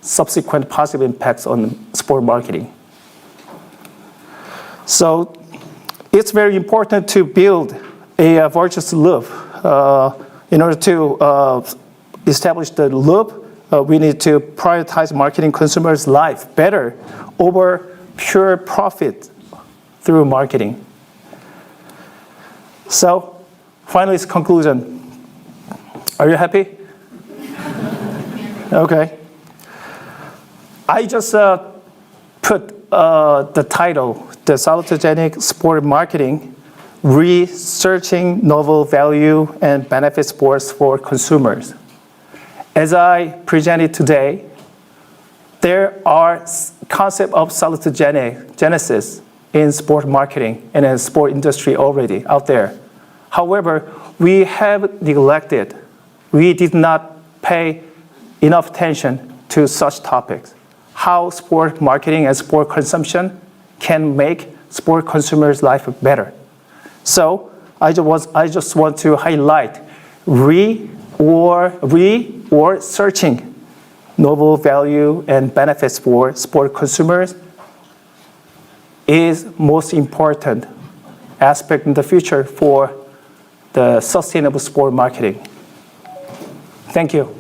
subsequent positive impacts on sport marketing. So it's very important to build a virtuous loop in order to establish the loop, we need to prioritize marketing consumers' life better over pure profit through marketing. So, finally, conclusion. Are you happy? Okay. I just put the title, The Salutogenic Sport Marketing, Researching Novel Value and Benefit Sports for Consumers. As I presented today, there are concepts of salutogenesis in sport marketing and in sport industry already out there. However, we have neglected, we did not pay enough attention to such topics. How sport marketing and sport consumption can make sport consumers' life better. So I just want to highlight researching novel value and benefits for sport consumers is most important aspect in the future for the sustainable sport marketing. Thank you.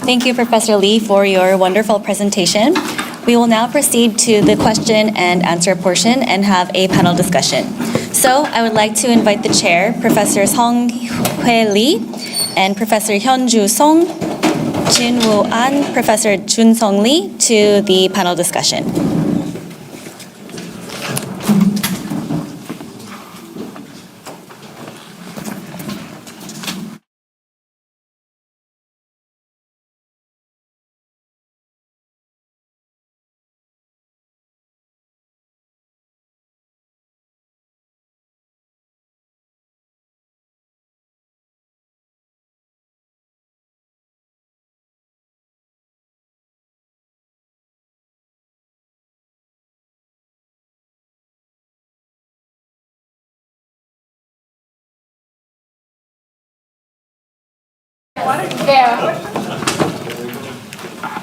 Thank you, Professor Lee, for your wonderful presentation. We will now proceed to the question and answer portion and have a panel discussion. So I would like to invite the chair, Professor Song-Hwae Lee, and Professor Hyun-Ju Song, Jin-Woo An, Professor Jun-Sung Lee to the panel discussion.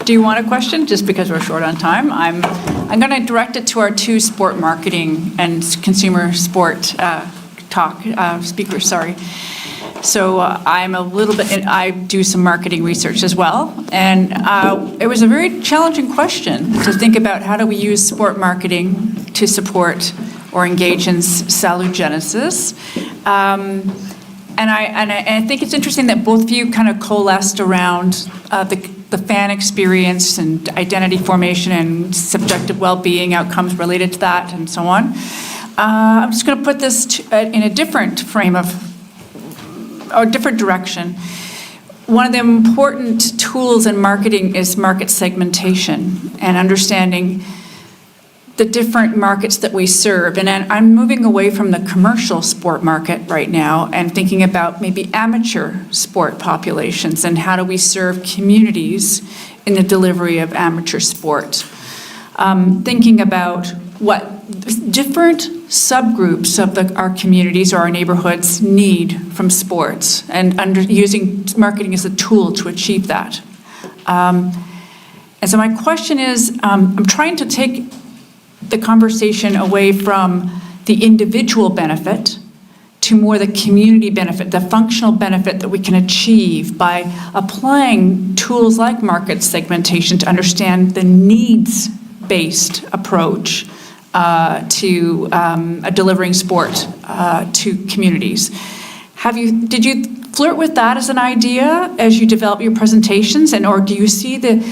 Do you want a question? Just because we're short on time, I'm going to direct it to our two sport marketing and consumer sport speakers. Sorry. So I'm a little bit. I do some marketing research as well, and it was a very challenging question to think about how do we use sport marketing to support or engage in salutogenesis. And I think it's interesting that both of you kind of coalesced around the fan experience and identity formation and subjective well-being outcomes related to that and so on. I'm just going to put this in a different frame of, or different direction. One of the important tools in marketing is market segmentation and understanding the different markets that we serve. And I'm moving away from the commercial sport market right now and thinking about maybe amateur sport populations and how do we serve communities in the delivery of amateur sport. Thinking about what different subgroups of our communities or our neighborhoods need from sports and using marketing as a tool to achieve that. And so my question is, I'm trying to take the conversation away from the individual benefit to more the community benefit, the functional benefit that we can achieve by applying tools like market segmentation to understand the needs-based approach to delivering sport to communities. Did you flirt with that as an idea as you develop your presentations, or do you see the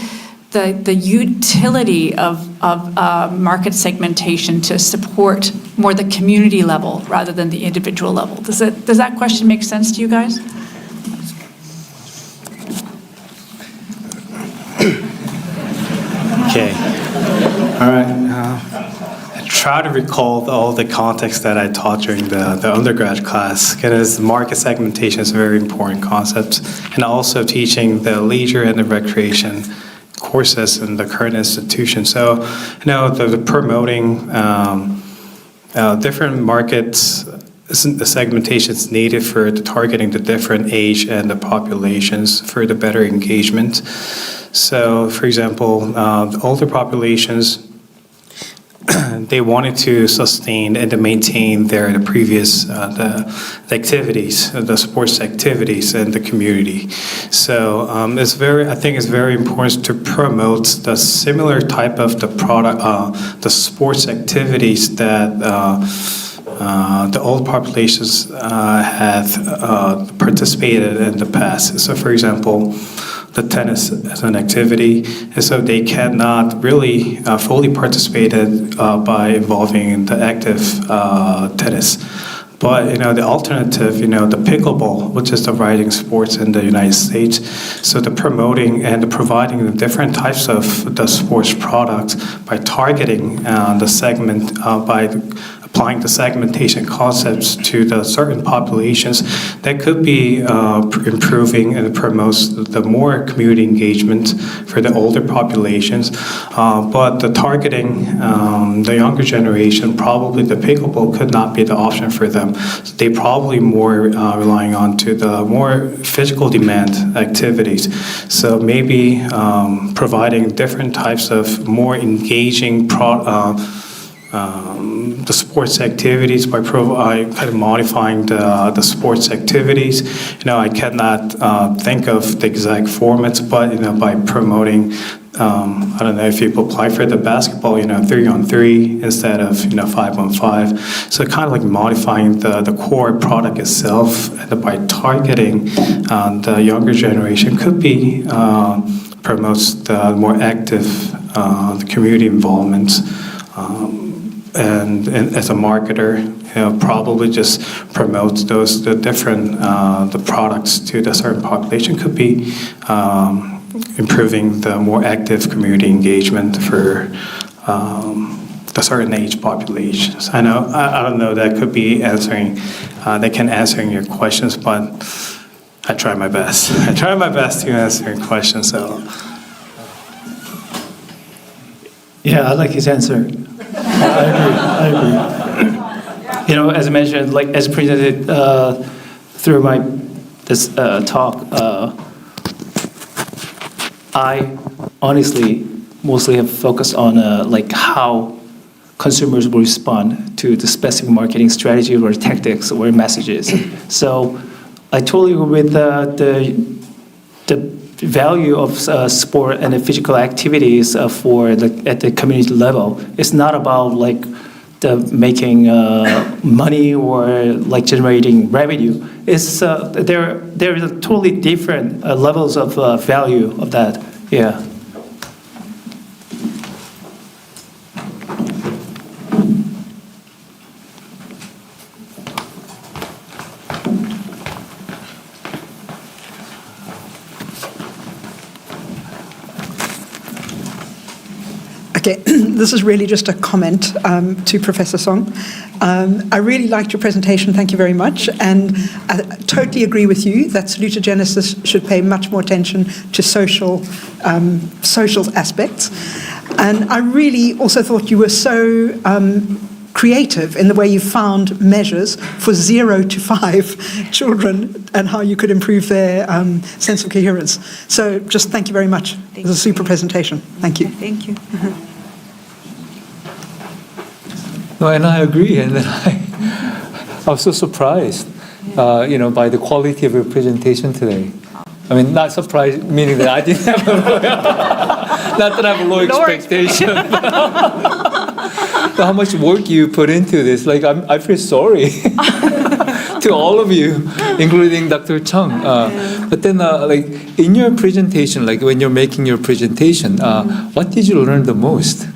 utility of market segmentation to support more the community level rather than the individual level? Does that question make sense to you guys? Okay. All right. I try to recall all the context that I taught during the undergrad class, because market segmentation is a very important concept, and also teaching the leisure and the recreation courses in the current institution. So, the promoting different markets the segmentation is needed for the targeting the different age and the populations for the better engagement. So, for example, the older populations, they wanted to sustain and to maintain the previous the activities, the sports activities in the community. So I think it's very important to promote the similar type of the product, the sports activities that the old populations have participated in the past. So, for example, the tennis as an activity, and so they cannot really fully participate by involving in the active tennis. But the alternative, the pickleball, which is the riding sports in the United States, so the promoting and the providing the different types of the sports products by targeting the segment by applying the segmentation concepts to the certain populations, that could be improving and promotes the more community engagement for the older populations. But the targeting the younger generation, probably the pickleball could not be the option for them. So they probably more relying on to the more physical demand activities. So maybe providing different types of more engaging the sports activities by kind of modifying the sports activies. I cannot think of the exact formats, but by promoting, I don't know if people apply for the basketball, 3-on-3 instead of 5-on-5. So kind of like modifying the core product itself, and by targeting the younger generation could be promotes the more active the community involvement. And as a marketer, probably just promote the different the products to the certain population could be improving the more active community engagement for the certain age populations. I don't know that could be answering your questions, but I try my best. I try my best to answer your questions. So yeah, I like his answer. I agree. As I mentioned, as presented through this talk, I honestly mostly have focused on how consumers will respond to the specific marketing strategy or tactics or messages. So I totally agree with the value of sport and the physical activities at the community level. It's not about the making money or generating revenue. It's there is a totally different levels of value of that. Yeah. Okay, this is really just a comment to Professor Song. I really liked your presentation, thank you very much, and I totally agree with you that salutogenesis should pay much more attention to social aspects. And I really also thought you were so creative in the way you found measures for 0 to 5 children and how you could improve their sense of coherence. So just thank you very much. It was a super presentation. Thank you. Thank you. No, and I agree, and then I was so surprised, by the quality of your presentation today. I mean, not surprised, meaning that I didn't have not that I have a low expectation. But how much work you put into this. I feel sorry to all of you, including Dr. Chung. But then, in your presentation, when you're making your presentation, what did you learn the most?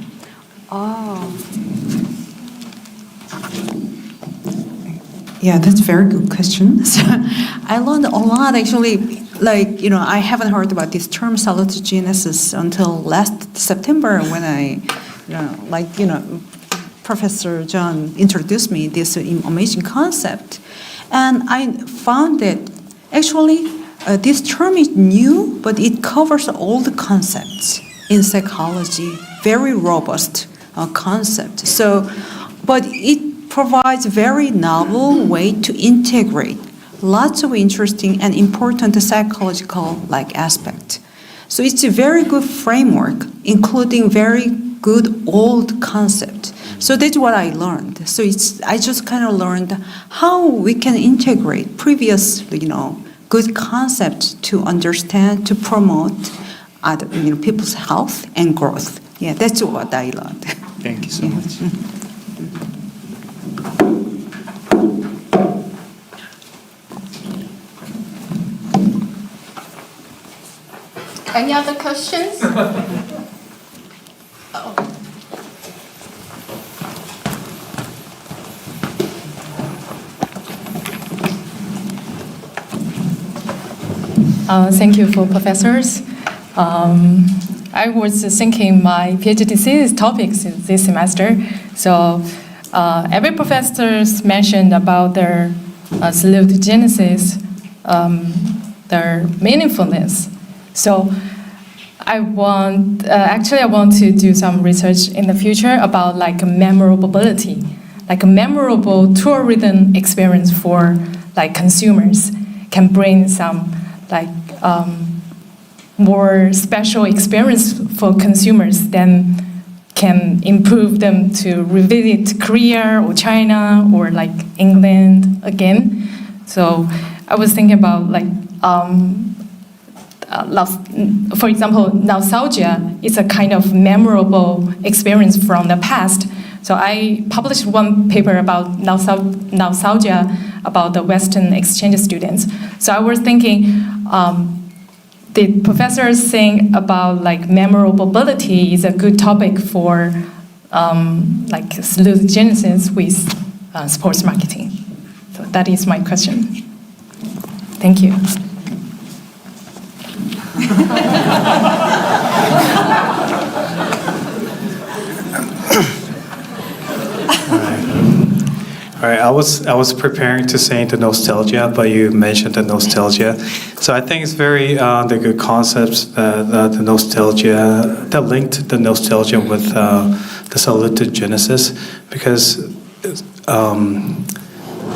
Yeah, that's a very good question. So I learned a lot actually. I haven't heard about this term salutogenesis until last September when Professor John introduced me this amazing concept. And I found that actually this term is new, but it covers all the concepts in psychology, very robust concept. So, but it provides very novel way to integrate lots of interesting and important psychological aspect. So it's a very good framework, including very good old concept. So that's what I learned. So I just kind of learned how we can integrate previous, good concepts to understand, to promote other, people's health and growth. Yeah, that's what I learned. Thank you so much. Any other questions? Thank you for professors. I was thinking my PhD thesis topics this semester. So every professor mentioned about their salutogenesis, their meaningfulness. So I want to do some research in the future about memorability, a memorable tourism experience for consumers can bring some more special experience for consumers, then can improve them to revisit Korea or China or England again. So I was thinking about for example, nostalgia is a kind of memorable experience from the past. So I published one paper about nostalgia about the Western exchange students. So I was thinking, the professors saying about memorability is a good topic for salutogenesis with sports marketing. So that is my question. Thank you. All right, I was preparing to say the nostalgia, but you mentioned the nostalgia. So I think it's very the good concepts, the nostalgia, that linked the nostalgia with the salutogenesis, because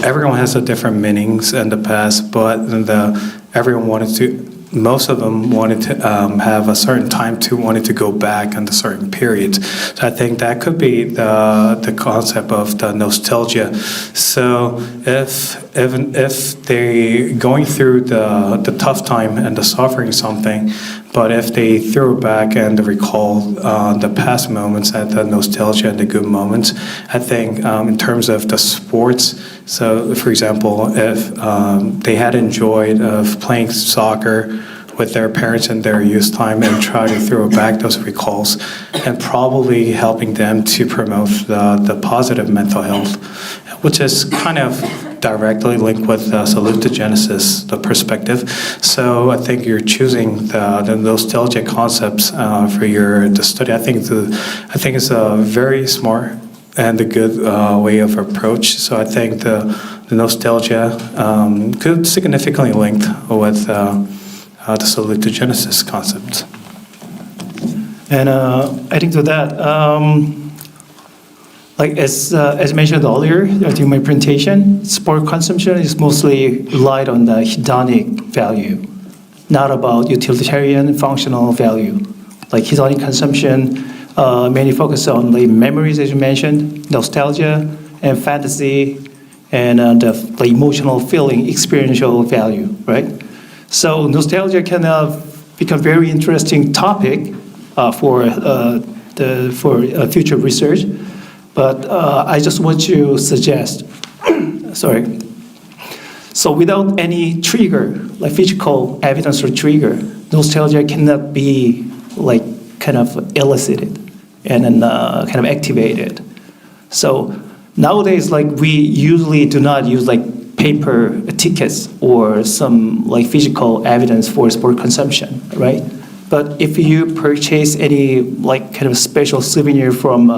everyone has a different meanings in the past, but everyone wanted to. Most of them wanted to have a certain time to wanted to go back on the certain periods. So I think that could be the concept of the nostalgia. So if they going through the tough time and the suffering something, but if they throw back and recall the past moments and the nostalgia and the good moments, I think in terms of the sports. So, for example, if they had enjoyed of playing soccer with their parents in their youth time and try to throw back those recalls, and probably helping them to promote the positive mental health, which is kind of directly linked with salutogenesis, the perspective. So I think you're choosing the nostalgic concepts for the study. I think it's a very smart and a good way of approach. So I think the nostalgia could significantly linked with the salutogenesis concept. And adding to that, as mentioned earlier during my presentation, sport consumption is mostly relied on the hedonic value, not about utilitarian functional value. Hedonic consumption mainly focus on the memories, as you mentioned, nostalgia and fantasy, and the emotional feeling, experiential value, right? So nostalgia can become very interesting topic for future research. But I just want to suggest, sorry. So without any trigger, physical evidence or trigger, nostalgia cannot be kind of elicited and then kind of activated. So nowadays, we usually do not use paper tickets or some physical evidence for sport consumption, right? But if you purchase any kind of special souvenir from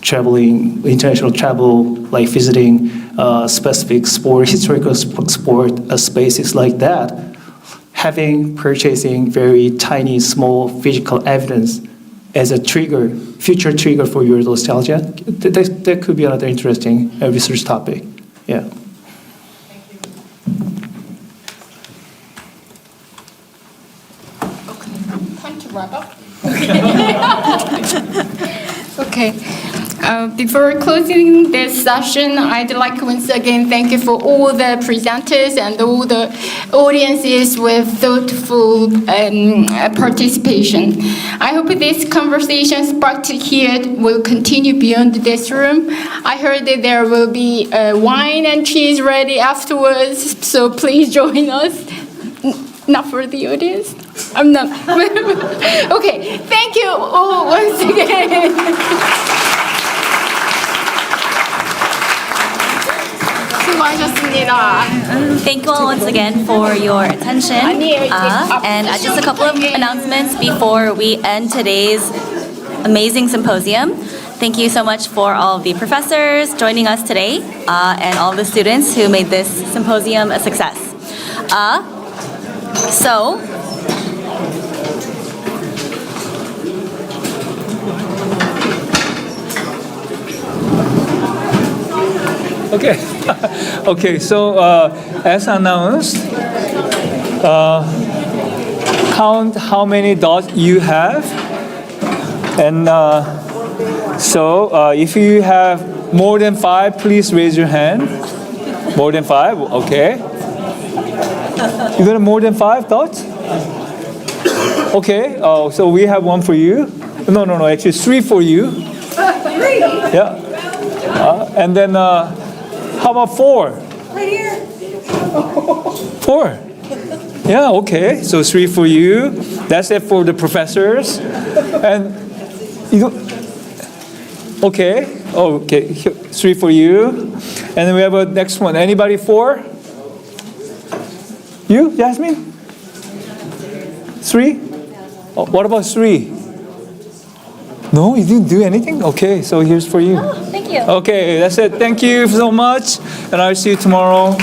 traveling, international travel, visiting specific historical sport spaces like that, purchasing very tiny, small physical evidence as a trigger, future trigger for your nostalgia. That could be another interesting research topic. Yeah. Time to wrap up. Okay. Before closing this session, I'd like to once again thank you for all the presenters and all the audiences with thoughtful participation. I hope this conversation sparked here will continue beyond this room. I heard that there will be wine and cheese ready afterwards, so please join us. Not for the audience. I'm not. Okay, thank you all once again. Thank you all once again for your attention. And just a couple of announcements before we end today's amazing symposium. Thank you so much for all of the professors joining us today and all the students who made this symposium a success. Okay. Okay, so as announced, count how many dots you have. And so if you have more than 5, please raise your hand. More than 5, okay. You got more than 5 dots? Okay, so we have 1 for you. No, actually 3 for you. 3? Yeah. And then how about 4? Right here. 4? Yeah, okay. So 3 for you. That's it for the professors. And you don't. Okay. Oh, okay. 3 for you. And then we have a next one. Anybody 4? You, Jasmine? 3? Oh, what about 3? No, you didn't do anything? Okay, so here's for you. Oh, thank you. Okay, that's it. Thank you so much. And I'll see you tomorrow.